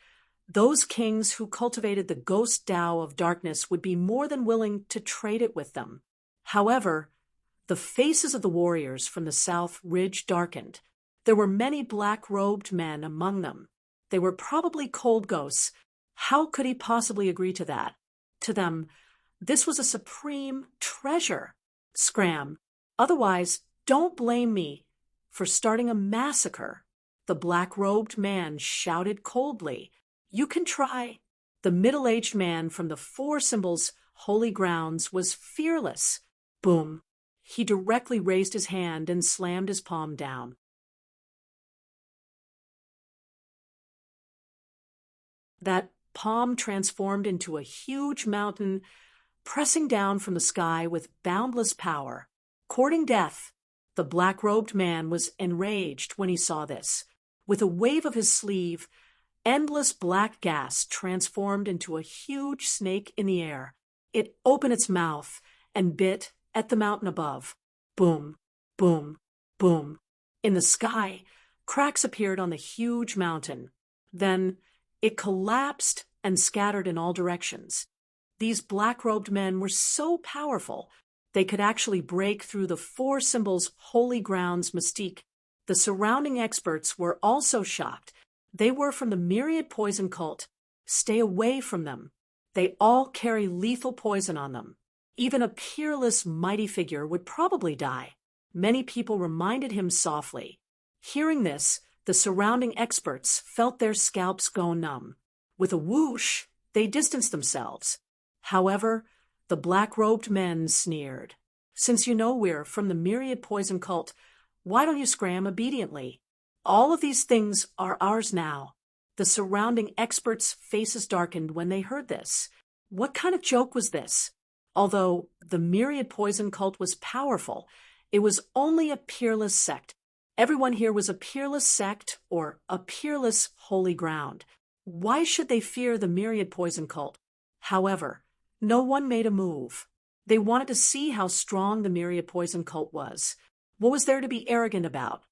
those kings who cultivated the ghost Tao of darkness would be more than willing to trade it with them. However, the faces of the warriors from the South Ridge darkened. There were many black-robed men among them. They were probably cold ghosts. How could he possibly agree to that? To them, this was a supreme treasure. Scram. Otherwise, don't blame me for starting a massacre. The black-robed man shouted coldly. You can try. The middle-aged man from the Four Symbols holy grounds was fearless. Boom. He directly raised his hand and slammed his palm down. That palm transformed into a huge mountain, pressing down from the sky with boundless power. Courting death, the black-robed man was enraged when he saw this. With a wave of his sleeve, endless black gas transformed into a huge snake in the air. It opened its mouth and bit at the mountain above. Boom, boom, boom. In the sky, cracks appeared on the huge mountain. Then it collapsed and scattered in all directions. These black-robed men were so powerful, they could actually break through the Four Symbols holy grounds mystique. The surrounding experts were also shocked. They were from the Myriad Poison Cult. Stay away from them. They all carry lethal poison on them. Even a peerless, mighty figure would probably die. Many people reminded him softly. Hearing this, the surrounding experts felt their scalps go numb. With a whoosh, they distanced themselves. However, The black-robed men sneered. Since you know we're from the myriad poison cult, why don't you scram obediently? All of these things are ours now. The surrounding experts' faces darkened when they heard this. What kind of joke was this? Although the myriad poison cult was powerful, it was only a peerless sect. Everyone here was a peerless sect or a peerless holy ground. Why should they fear the myriad poison cult? However, no one made a move. They wanted to see how strong the myriad poison cult was. What was there to be arrogant about?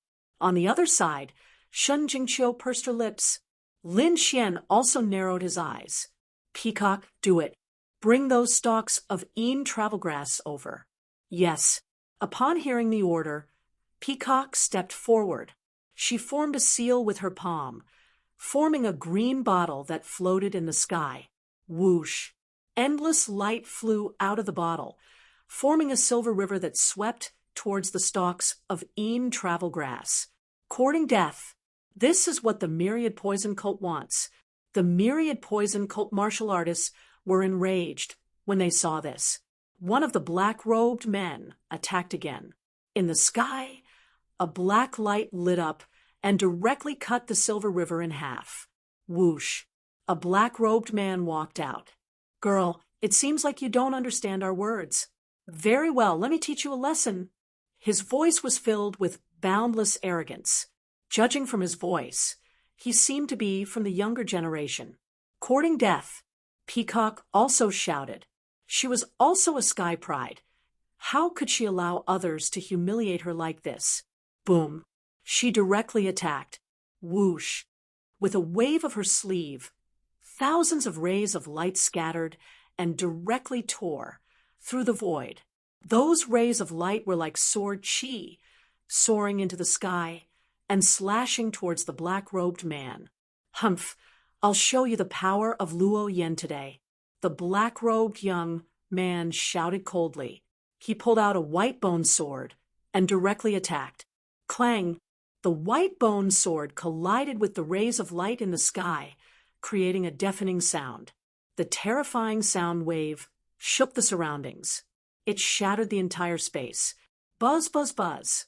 On the other side, Shun Jingqiu pursed her lips. Lin Xian also narrowed his eyes. Peacock, do it. Bring those stalks of Een travelgrass over. Yes. Upon hearing the order, Peacock stepped forward. She formed a seal with her palm, forming a green bottle that floated in the sky. Whoosh! Endless light flew out of the bottle, forming a silver river that swept towards the stalks of Een travelgrass. Courting death. This is what the myriad poison cult wants. The myriad poison cult martial artists were enraged when they saw this. One of the black-robed men attacked again. In the sky, a black light lit up and directly cut the silver river in half. Whoosh! A black-robed man walked out. Girl, it seems like you don't understand our words. Very well, let me teach you a lesson. His voice was filled with boundless arrogance. Judging from his voice, he seemed to be from the younger generation. Courting death, Peacock also shouted. She was also a sky pride. How could she allow others to humiliate her like this? Boom! She directly attacked. Whoosh! With a wave of her sleeve, thousands of rays of light scattered and directly tore through the void. Those rays of light were like sword chi, soaring into the sky and slashing towards the black-robed man. Humph! I'll show you the power of Luo Yen today. The black-robed young man shouted coldly. He pulled out a white-bone sword and directly attacked. Clang! The white-bone sword collided with the rays of light in the sky, creating a deafening sound. The terrifying sound wave shook the surroundings. It shattered the entire space. Buzz, buzz, buzz.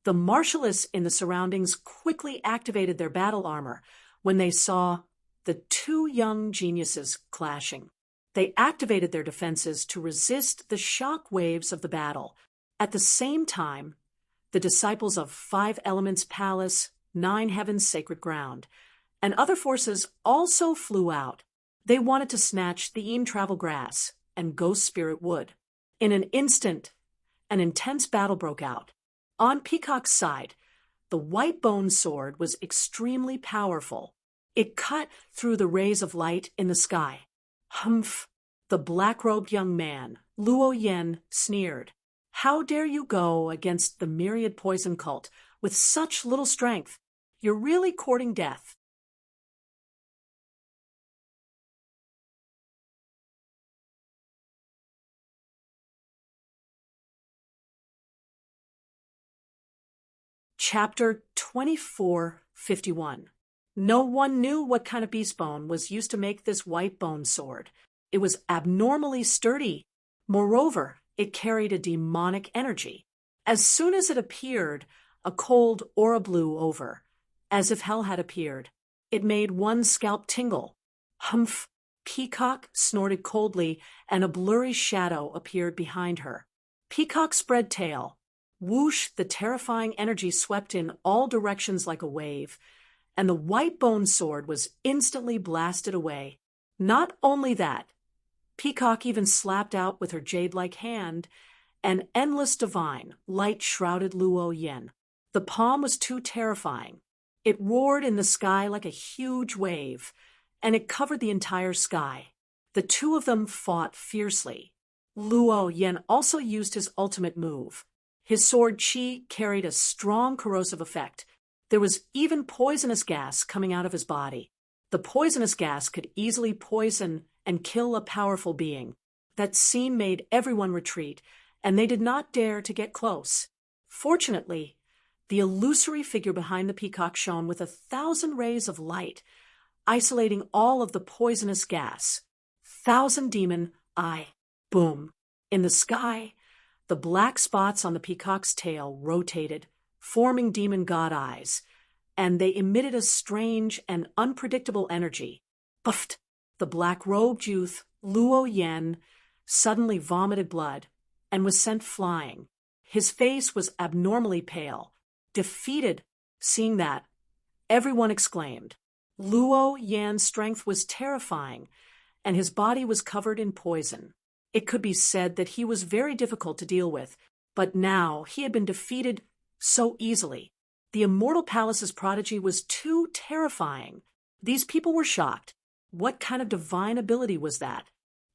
The martialists in the surroundings quickly activated their battle armor when they saw the two young geniuses clashing. They activated their defenses to resist the shock waves of the battle. At the same time, the disciples of Five Elements Palace, Nine Heavens Sacred Ground, and other forces also flew out. They wanted to snatch the Een travelgrass and Ghost Spirit Wood. In an instant, an intense battle broke out. On Peacock's side, the white-bone sword was extremely powerful. It cut through the rays of light in the sky. Humph! The black-robed young man, Luo Yen, sneered. How dare you go against the myriad poison cult with such little strength? You're really courting death. Chapter 2451. No one knew what kind of beast bone was used to make this white bone sword. It was abnormally sturdy. Moreover, it carried a demonic energy. As soon as it appeared, a cold aura blew over, as if hell had appeared. It made one's scalp tingle. Humph! Peacock snorted coldly, and a blurry shadow appeared behind her. Peacock spread tail. Whoosh! The terrifying energy swept in all directions like a wave, and the white bone sword was instantly blasted away. Not only that, Peacock even slapped out with her jade-like hand an endless divine, light-shrouded Luo Yen. The palm was too terrifying. It roared in the sky like a huge wave, and it covered the entire sky. The two of them fought fiercely. Luo Yen also used his ultimate move. His sword chi carried a strong corrosive effect. There was even poisonous gas coming out of his body. The poisonous gas could easily poison and kill a powerful being. That scene made everyone retreat, and they did not dare to get close. Fortunately, the illusory figure behind the peacock shone with 1,000 rays of light, isolating all of the poisonous gas. Thousand demon eye. Boom. In the sky, the black spots on the peacock's tail rotated, forming demon god eyes, and they emitted a strange and unpredictable energy. Puffed! The black-robed youth, Luo Yan, suddenly vomited blood and was sent flying. His face was abnormally pale. Defeated, seeing that, everyone exclaimed. Luo Yan's strength was terrifying, and his body was covered in poison. It could be said that he was very difficult to deal with, but now he had been defeated so easily. The Immortal Palace's prodigy was too terrifying. These people were shocked. What kind of divine ability was that?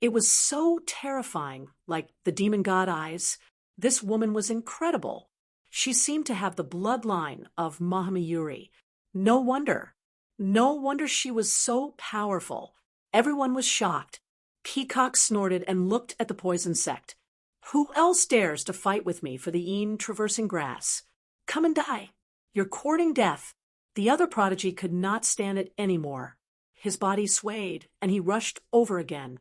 It was so terrifying, like the demon god eyes. This woman was incredible. She seemed to have the bloodline of Mahamayuri. No wonder she was so powerful. Everyone was shocked. Peacock snorted and looked at the poison sect. Who else dares to fight with me for the een traversing grass? Come and die. You're courting death. The other prodigy could not stand it anymore. His body swayed, and he rushed over again.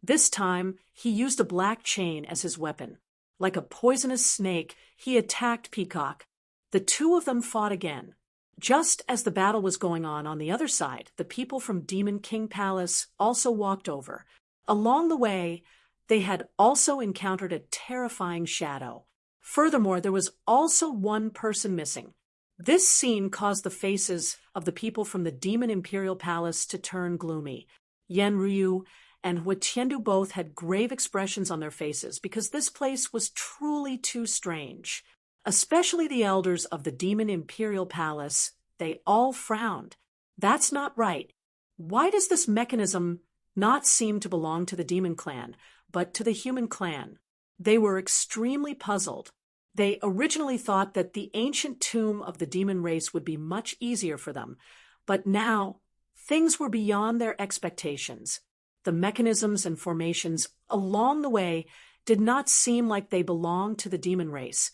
This time, he used a black chain as his weapon. Like a poisonous snake, he attacked Peacock. The two of them fought again. Just as the battle was going on the other side, the people from Demon King Palace also walked over. Along the way, they had also encountered a terrifying shadow. Furthermore, there was also one person missing. This scene caused the faces of the people from the Demon Imperial Palace to turn gloomy. Yan Ryu and Hua Tiandu both had grave expressions on their faces because this place was truly too strange. Especially the elders of the Demon Imperial Palace, they all frowned. That's not right. Why does this mechanism not seem to belong to the demon clan, but to the human clan? They were extremely puzzled. They originally thought that the ancient tomb of the demon race would be much easier for them, but now things were beyond their expectations. The mechanisms and formations along the way did not seem like they belonged to the demon race,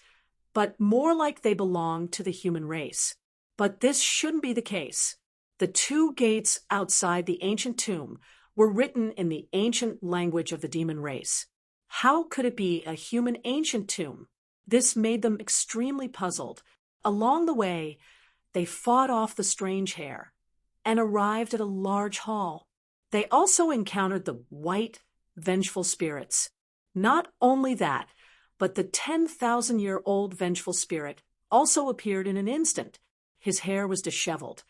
but more like they belonged to the human race. But this shouldn't be the case. The two gates outside the ancient tomb were written in the ancient language of the demon race. How could it be a human ancient tomb? This made them extremely puzzled. Along the way, they fought off the strange hair and arrived at a large hall. They also encountered the white, vengeful spirits. Not only that, but the 10,000-year-old vengeful spirit also appeared in an instant. His hair was disheveled,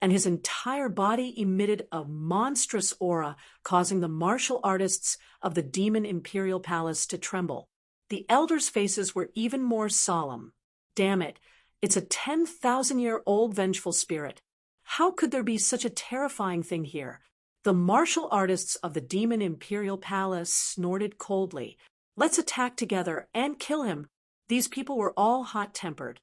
and his entire body emitted a monstrous aura, causing the martial artists of the Demon Imperial Palace to tremble. The elders' faces were even more solemn. Damn it, it's a 10,000-year-old vengeful spirit. How could there be such a terrifying thing here? The martial artists of the Demon Imperial Palace snorted coldly. Let's attack together and kill him. These people were all hot-tempered.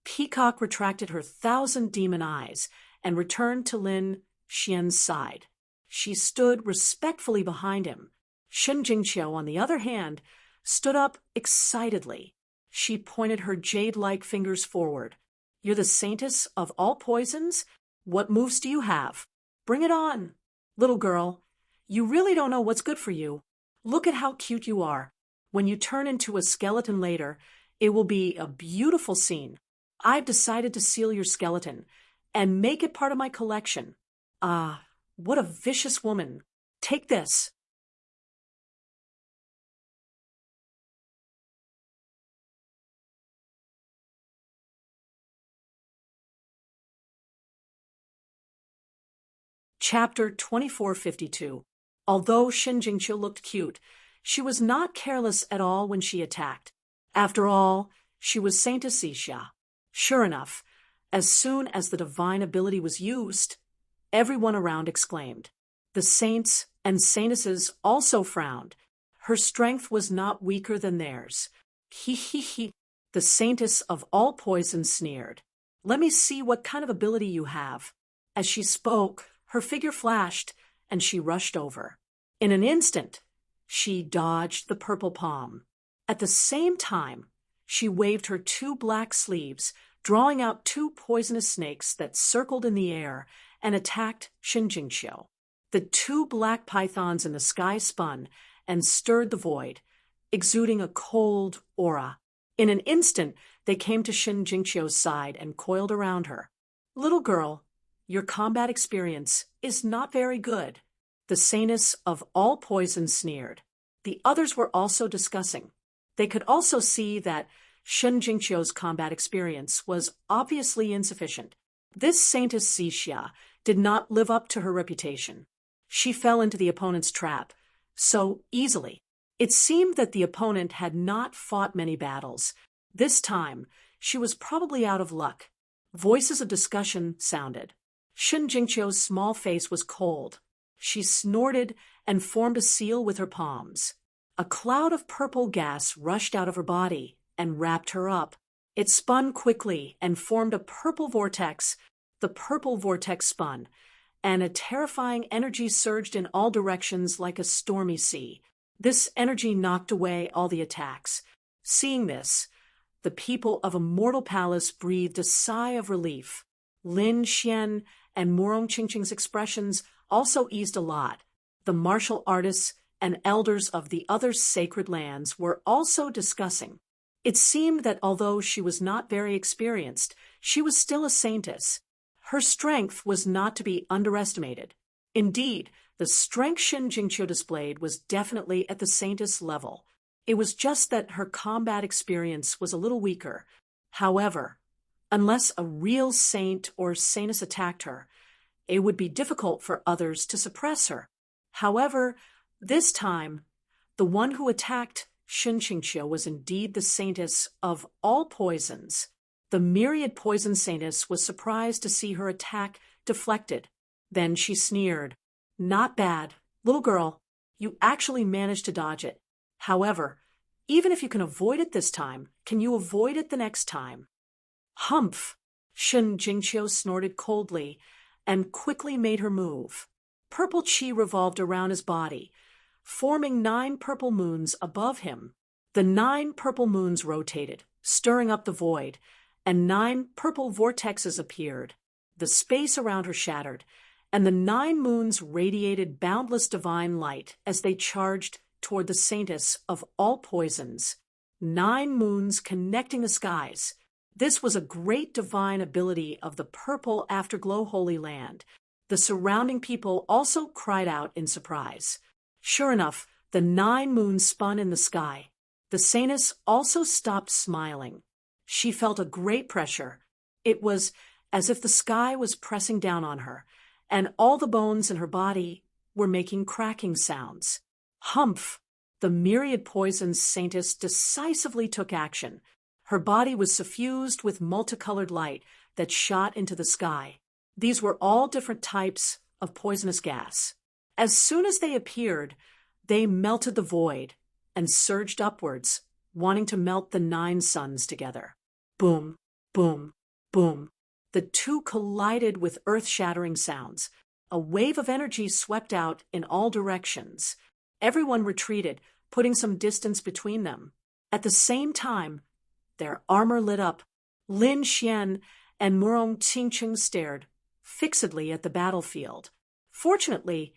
Peacock retracted her 1,000 demon eyes and returned to Lin Xian's side. She stood respectfully behind him. Shen Jingqiu, on the other hand, stood up excitedly. She pointed her jade-like fingers forward. You're the saintess of all poisons? What moves do you have? Bring it on. Little girl, you really don't know what's good for you. Look at how cute you are. When you turn into a skeleton later, it will be a beautiful scene. I've decided to seal your skeleton and make it part of my collection. Ah, what a vicious woman. Take this. Chapter 2452. Although Shen Jingqiu looked cute, she was not careless at all when she attacked. After all, she was Saintess Xia. Sure enough, as soon as the divine ability was used, everyone around exclaimed. The saints and saintesses also frowned. Her strength was not weaker than theirs. He. The saintess of all poisons sneered. Let me see what kind of ability you have. As she spoke, her figure flashed, and she rushed over. In an instant, She dodged the purple palm. At the same time, she waved her 2 black sleeves, drawing out 2 poisonous snakes that circled in the air and attacked Shinjingqiu. The 2 black pythons in the sky spun and stirred the void, exuding a cold aura. In an instant, they came to Shinjingqiu's side and coiled around her. "Little girl, your combat experience is not very good," the sanest of all poisons sneered. The others were also discussing. They could also see that Shinjingqiu's combat experience was obviously insufficient. This Saintess Xixia did not live up to her reputation. She fell into the opponent's trap so easily. It seemed that the opponent had not fought many battles. This time, she was probably out of luck. Voices of discussion sounded. Shinjingqiu's small face was cold. She snorted and formed a seal with her palms. A cloud of purple gas rushed out of her body and wrapped her up. It spun quickly and formed a purple vortex. The purple vortex spun, and a terrifying energy surged in all directions like a stormy sea. This energy knocked away all the attacks. Seeing this, the people of Immortal Palace breathed a sigh of relief. Lin Xian and Morong Qingqing's expressions also eased a lot. The martial artists and elders of the other sacred lands were also discussing. It seemed that although she was not very experienced, she was still a saintess. Her strength was not to be underestimated. Indeed, the strength Shinjingqiu displayed was definitely at the saintess level. It was just that her combat experience was a little weaker. However, unless a real saint or saintess attacked her, it would be difficult for others to suppress her. However, this time, the one who attacked Shinjingqiu was indeed the saintess of all poisons. The myriad poison saintess was surprised to see her attack deflected. Then she sneered. "Not bad. Little girl, you actually managed to dodge it. However, even if you can avoid it this time, can you avoid it the next time?" "Humph!" Shinjingqiu snorted coldly and quickly made her move. Purple chi revolved around his body, forming 9 purple moons above him. The 9 purple moons rotated, stirring up the void, and 9 purple vortexes appeared. The space around her shattered, and the 9 moons radiated boundless divine light as they charged toward the saintess of all poisons. 9 moons connecting the skies. This was a great divine ability of the purple afterglow Holy Land. The surrounding people also cried out in surprise. Sure enough, the 9 moons spun in the sky. The saintess also stopped smiling. She felt a great pressure. It was as if the sky was pressing down on her, and all the bones in her body were making cracking sounds. Humph! The myriad poisons saintess decisively took action. Her body was suffused with multicolored light that shot into the sky. These were all different types of poisonous gas. As soon as they appeared, they melted the void and surged upwards, wanting to melt the 9 suns together. Boom, boom, boom. The 2 collided with earth-shattering sounds. A wave of energy swept out in all directions. Everyone retreated, putting some distance between them. At the same time, their armor lit up. Lin Xian and Morong Qingqing stared fixedly at the battlefield. Fortunately,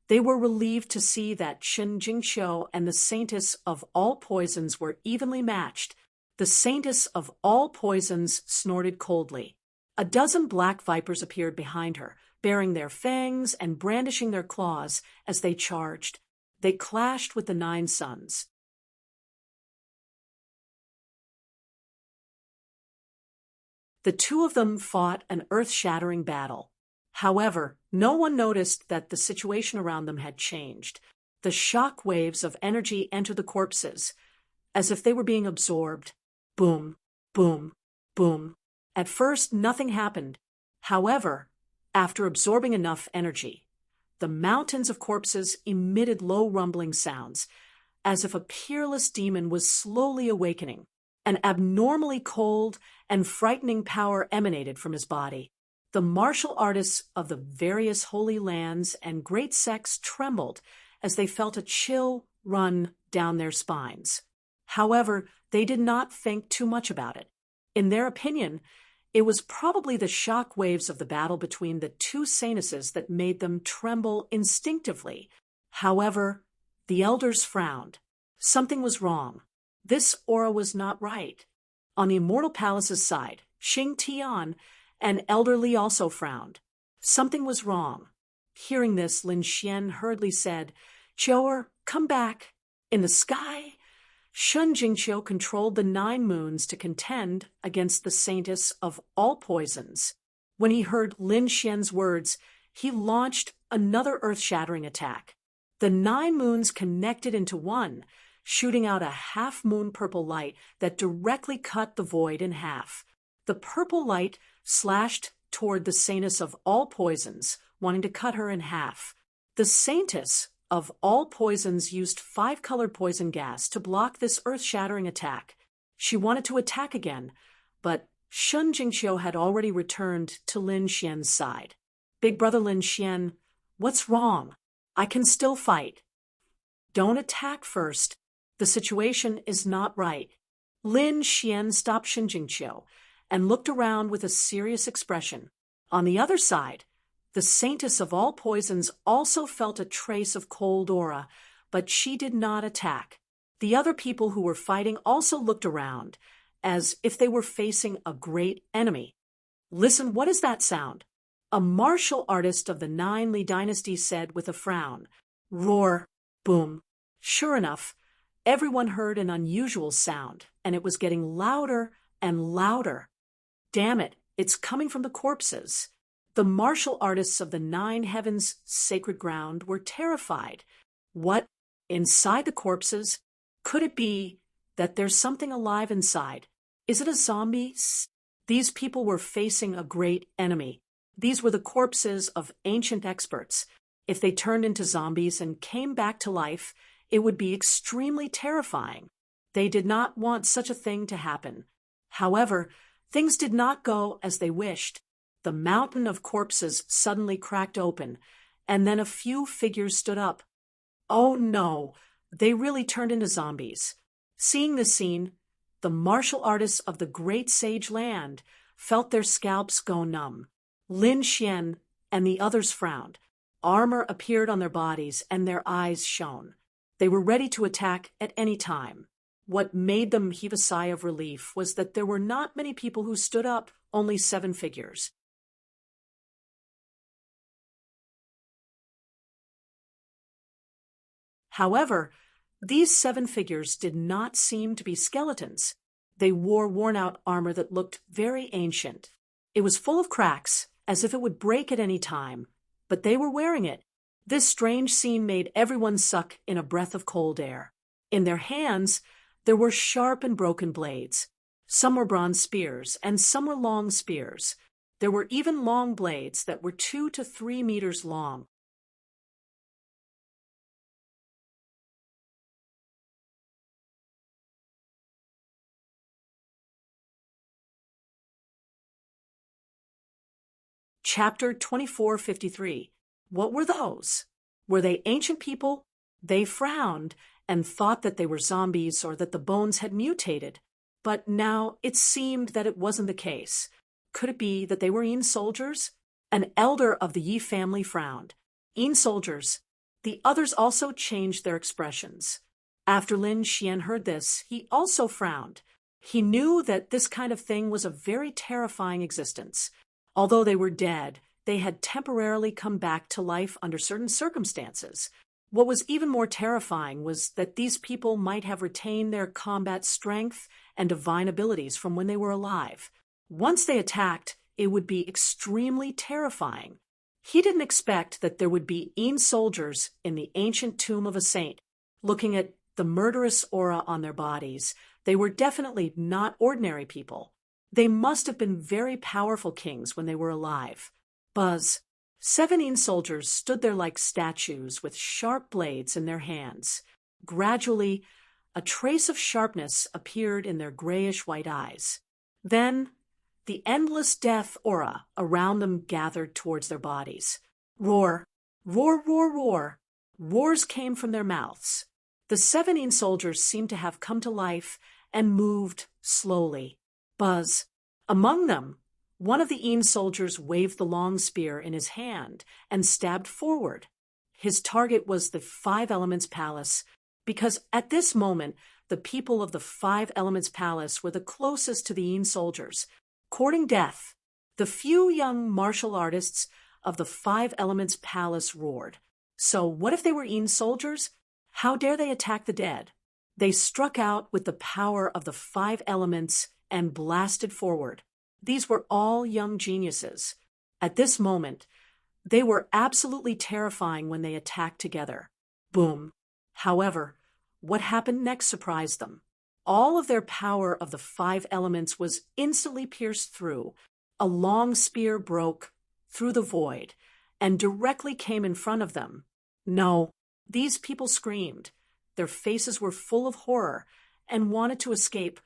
they were relieved to see that Shinjingqiu and the saintess of all poisons were evenly matched. The saintess of all poisons snorted coldly. A dozen black vipers appeared behind her, baring their fangs and brandishing their claws as they charged. They clashed with the 9 suns. The 2 of them fought an earth-shattering battle. However, no one noticed that the situation around them had changed. The shock waves of energy entered the corpses, as if they were being absorbed. Boom, boom, boom. At first, nothing happened. However, after absorbing enough energy, the mountains of corpses emitted low rumbling sounds, as if a peerless demon was slowly awakening. An abnormally cold and frightening power emanated from his body. The martial artists of the various holy lands and great sects trembled as they felt a chill run down their spines. However, they did not think too much about it. In their opinion, it was probably the shock waves of the battle between the two saintesses that made them tremble instinctively. However, the elders frowned. Something was wrong. This aura was not right. On the Immortal Palace's side, Xing Tian and Elder Li also frowned. Something was wrong. Hearing this, Lin Xian hurriedly said, "Zhou, come back." In the sky, Shun Jingqiu controlled the 9 moons to contend against the saintess of all poisons. When he heard Lin Xian's words, he launched another earth-shattering attack. The 9 moons connected into one, shooting out a half-moon purple light that directly cut the void in half. The purple light slashed toward the saintess of all poisons, wanting to cut her in half. The saintess of all poisons used 5-colored poison gas to block this earth-shattering attack. She wanted to attack again, but Shun Jingqiu had already returned to Lin Xian's side. "Big brother Lin Xian, what's wrong? I can still fight." "Don't attack first. The situation is not right." Lin Xian stopped Shun Jingqiu and looked around with a serious expression. On the other side, the saintess of all poisons also felt a trace of cold aura, but she did not attack. The other people who were fighting also looked around, as if they were facing a great enemy. "Listen, what is that sound?" A martial artist of the 9 Li dynasty said with a frown. "Roar, boom." Sure enough, everyone heard an unusual sound, and it was getting louder and louder. "Damn it, it's coming from the corpses." The martial artists of the 9 heavens' sacred ground were terrified. What? Inside the corpses? Could it be that there's something alive inside? Is it a zombie? These people were facing a great enemy. These were the corpses of ancient experts. If they turned into zombies and came back to life, it would be extremely terrifying. They did not want such a thing to happen. However, things did not go as they wished. The mountain of corpses suddenly cracked open, and then a few figures stood up. Oh no, they really turned into zombies. Seeing this scene, the martial artists of the great sage land felt their scalps go numb. Lin Xian and the others frowned. Armor appeared on their bodies, and their eyes shone. They were ready to attack at any time. What made them heave a sigh of relief was that there were not many people who stood up, only 7 figures. However, these 7 figures did not seem to be skeletons. They wore worn-out armor that looked very ancient. It was full of cracks, as if it would break at any time, but they were wearing it. This strange scene made everyone suck in a breath of cold air. In their hands, there were sharp and broken blades. Some were bronze spears, and some were long spears. There were even long blades that were 2 to 3 meters long. Chapter 2453. What were those? Were they ancient people? They frowned and thought that they were zombies or that the bones had mutated. But now it seemed that it wasn't the case. Could it be that they were Yin soldiers? An elder of the Yi family frowned. Yin soldiers. The others also changed their expressions. After Lin Xian heard this, he also frowned. He knew that this kind of thing was a very terrifying existence. Although they were dead, they had temporarily come back to life under certain circumstances. What was even more terrifying was that these people might have retained their combat strength and divine abilities from when they were alive. Once they attacked, it would be extremely terrifying. He didn't expect that there would be Yin soldiers in the ancient tomb of a saint. Looking at the murderous aura on their bodies, they were definitely not ordinary people. They must have been very powerful kings when they were alive. Buzz. 7 Yin soldiers stood there like statues with sharp blades in their hands. Gradually, a trace of sharpness appeared in their grayish-white eyes. Then, the endless death aura around them gathered towards their bodies. Roar, roar, roar, roar. Roars came from their mouths. The 17 soldiers seemed to have come to life and moved slowly. Buzz. Among them, one of the Een soldiers waved the long spear in his hand and stabbed forward. His target was the Five Elements Palace, because at this moment, the people of the Five Elements Palace were the closest to the Een soldiers, courting death. The few young martial artists of the Five Elements Palace roared. So what if they were Een soldiers? How dare they attack the dead? They struck out with the power of the five elements and blasted forward. These were all young geniuses. At this moment, they were absolutely terrifying when they attacked together. Boom. However, what happened next surprised them. All of their power of the five elements was instantly pierced through. A long spear broke through the void and directly came in front of them. No, these people screamed. Their faces were full of horror and wanted to escape.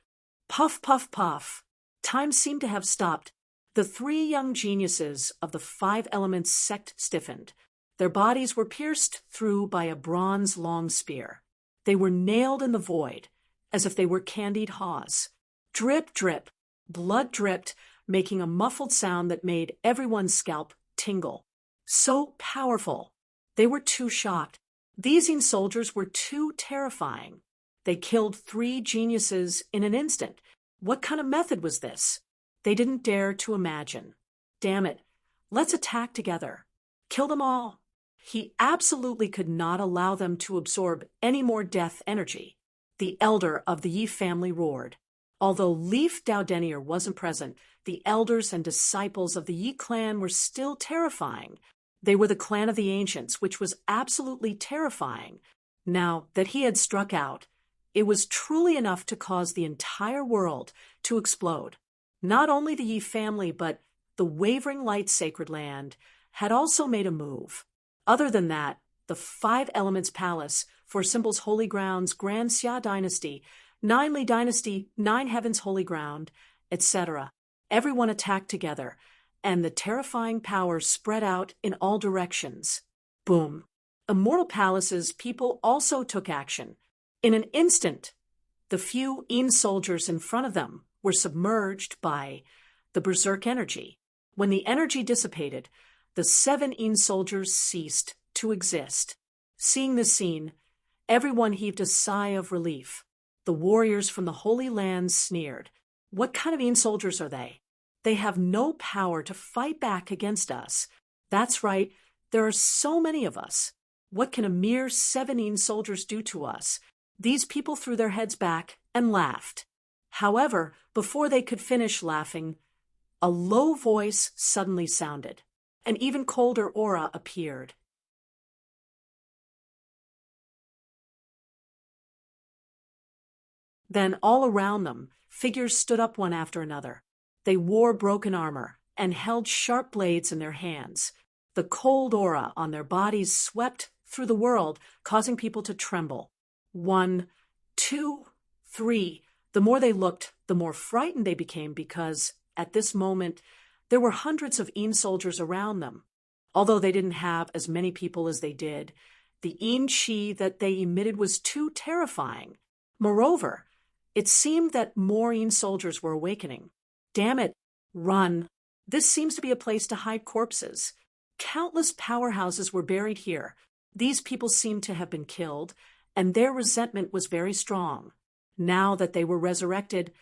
Puff, puff, puff. Time seemed to have stopped. The three young geniuses of the Five Elements sect stiffened. Their bodies were pierced through by a bronze long spear. They were nailed in the void, as if they were candied haws. Drip, drip. Blood dripped, making a muffled sound that made everyone's scalp tingle. So powerful. They were too shocked. These Een soldiers were too terrifying. They killed three geniuses in an instant. What kind of method was this? They didn't dare to imagine. Damn it. Let's attack together. Kill them all. He absolutely could not allow them to absorb any more death energy. The elder of the Yi family roared. Although Leif Daudenier wasn't present, the elders and disciples of the Yi clan were still terrifying. They were the clan of the ancients, which was absolutely terrifying. Now that he had struck out, it was truly enough to cause the entire world to explode. Not only the Yi family, but the Wavering Light Sacred Land had also made a move. Other than that, the Five Elements Palace, for Symbol's Holy Grounds, Grand Xia Dynasty, Nine Li Dynasty, Nine Heavens Holy Ground, etc. Everyone attacked together, and the terrifying power spread out in all directions. Boom. Immortal Palace's people also took action. In an instant, the few Een soldiers in front of them were submerged by the berserk energy. When the energy dissipated, the 7 Een soldiers ceased to exist. Seeing this scene, everyone heaved a sigh of relief. The warriors from the Holy Lands sneered. What kind of Een soldiers are they? They have no power to fight back against us. That's right, there are so many of us. What can a mere 7 Een soldiers do to us? These people threw their heads back and laughed. However, before they could finish laughing, a low voice suddenly sounded. An even colder aura appeared. Then all around them, figures stood up one after another. They wore broken armor and held sharp blades in their hands. The cold aura on their bodies swept through the world, causing people to tremble. 1, 2, 3. The more they looked, the more frightened they became because, at this moment, there were hundreds of Een soldiers around them. Although they didn't have as many people as they did, the Een chi that they emitted was too terrifying. Moreover, it seemed that more Een soldiers were awakening. Damn it, run. This seems to be a place to hide corpses. Countless powerhouses were buried here. These people seemed to have been killed, and their resentment was very strong. Now that they were resurrected,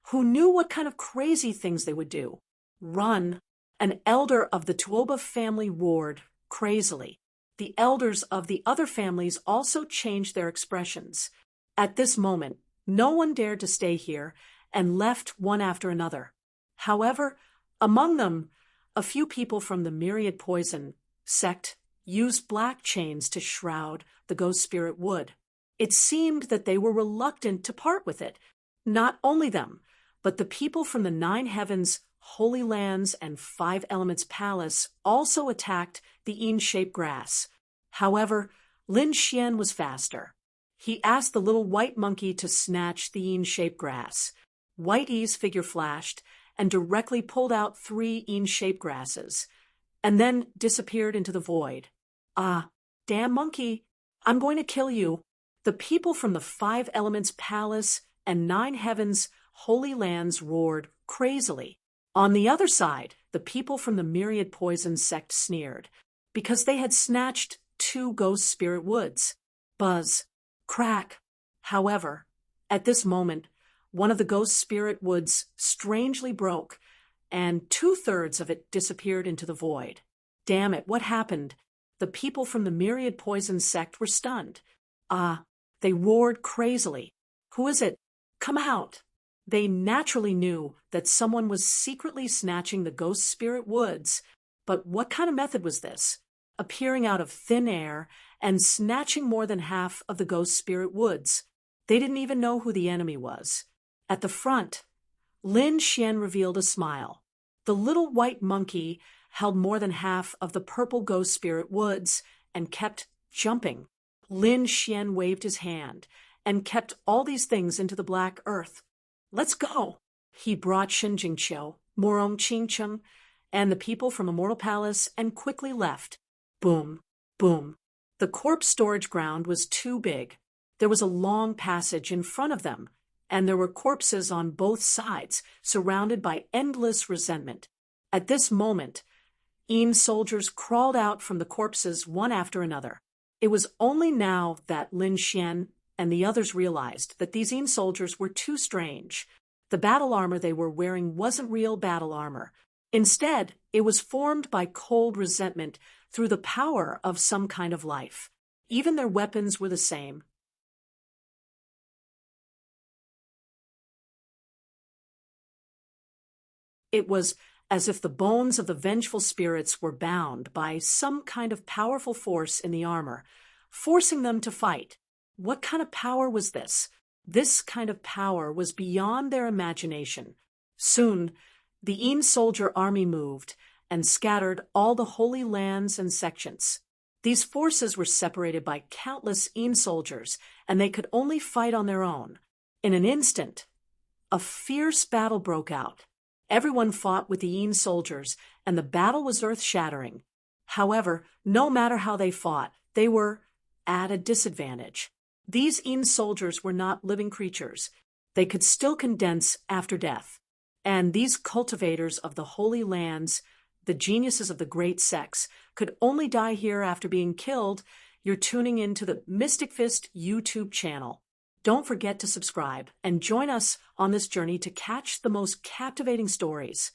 who knew what kind of crazy things they would do? Run. An elder of the Tuoba family roared crazily. The elders of the other families also changed their expressions. At this moment, no one dared to stay here and left one after another. However, among them, a few people from the Myriad Poison sect used black chains to shroud the ghost spirit wood. It seemed that they were reluctant to part with it. Not only them, but the people from the 9 Heavens, Holy Lands, and 5 Elements Palace also attacked the Een-shaped grass. However, Lin Xian was faster. He asked the little white monkey to snatch the Een-shaped grass. White E's figure flashed and directly pulled out 3 Een-shaped grasses, and then disappeared into the void. Ah, damn monkey, I'm going to kill you. The people from the Five Elements Palace and Nine Heavens Holy Lands roared crazily. On the other side, the people from the Myriad Poison sect sneered, because they had snatched 2 ghost spirit woods. Buzz. Crack. However, at this moment, one of the ghost spirit woods strangely broke, and 2/3 of it disappeared into the void. Damn it, what happened? The people from the Myriad Poison sect were stunned. They roared crazily. Who is it? Come out! They naturally knew that someone was secretly snatching the ghost spirit woods, but what kind of method was this? Appearing out of thin air and snatching more than half of the ghost spirit woods. They didn't even know who the enemy was. At the front, Lin Xian revealed a smile. The little white monkey held more than half of the purple ghost spirit woods and kept jumping. Lin Xian waved his hand and kept all these things into the black earth. Let's go! He brought Shen Jingqiu, Morong Qingcheng, and the people from Immortal Palace and quickly left. Boom, boom. The corpse storage ground was too big. There was a long passage in front of them, and there were corpses on both sides, surrounded by endless resentment. At this moment, Yin soldiers crawled out from the corpses one after another. It was only now that Lin Xian and the others realized that these Yin soldiers were too strange. The battle armor they were wearing wasn't real battle armor. Instead, it was formed by cold resentment through the power of some kind of life. Even their weapons were the same. It was as if the bones of the vengeful spirits were bound by some kind of powerful force in the armor, forcing them to fight. What kind of power was this? This kind of power was beyond their imagination. Soon, the Yin soldier army moved and scattered all the holy lands and sections. These forces were separated by countless Yin soldiers, and they could only fight on their own. In an instant, a fierce battle broke out. Everyone fought with the Yin soldiers, and the battle was earth-shattering. However, no matter how they fought, they were at a disadvantage. These Yin soldiers were not living creatures. They could still condense after death. And these cultivators of the holy lands, the geniuses of the great sects, could only die here after being killed. You're tuning into the Mystic Fist YouTube channel. Don't forget to subscribe and join us on this journey to catch the most captivating stories.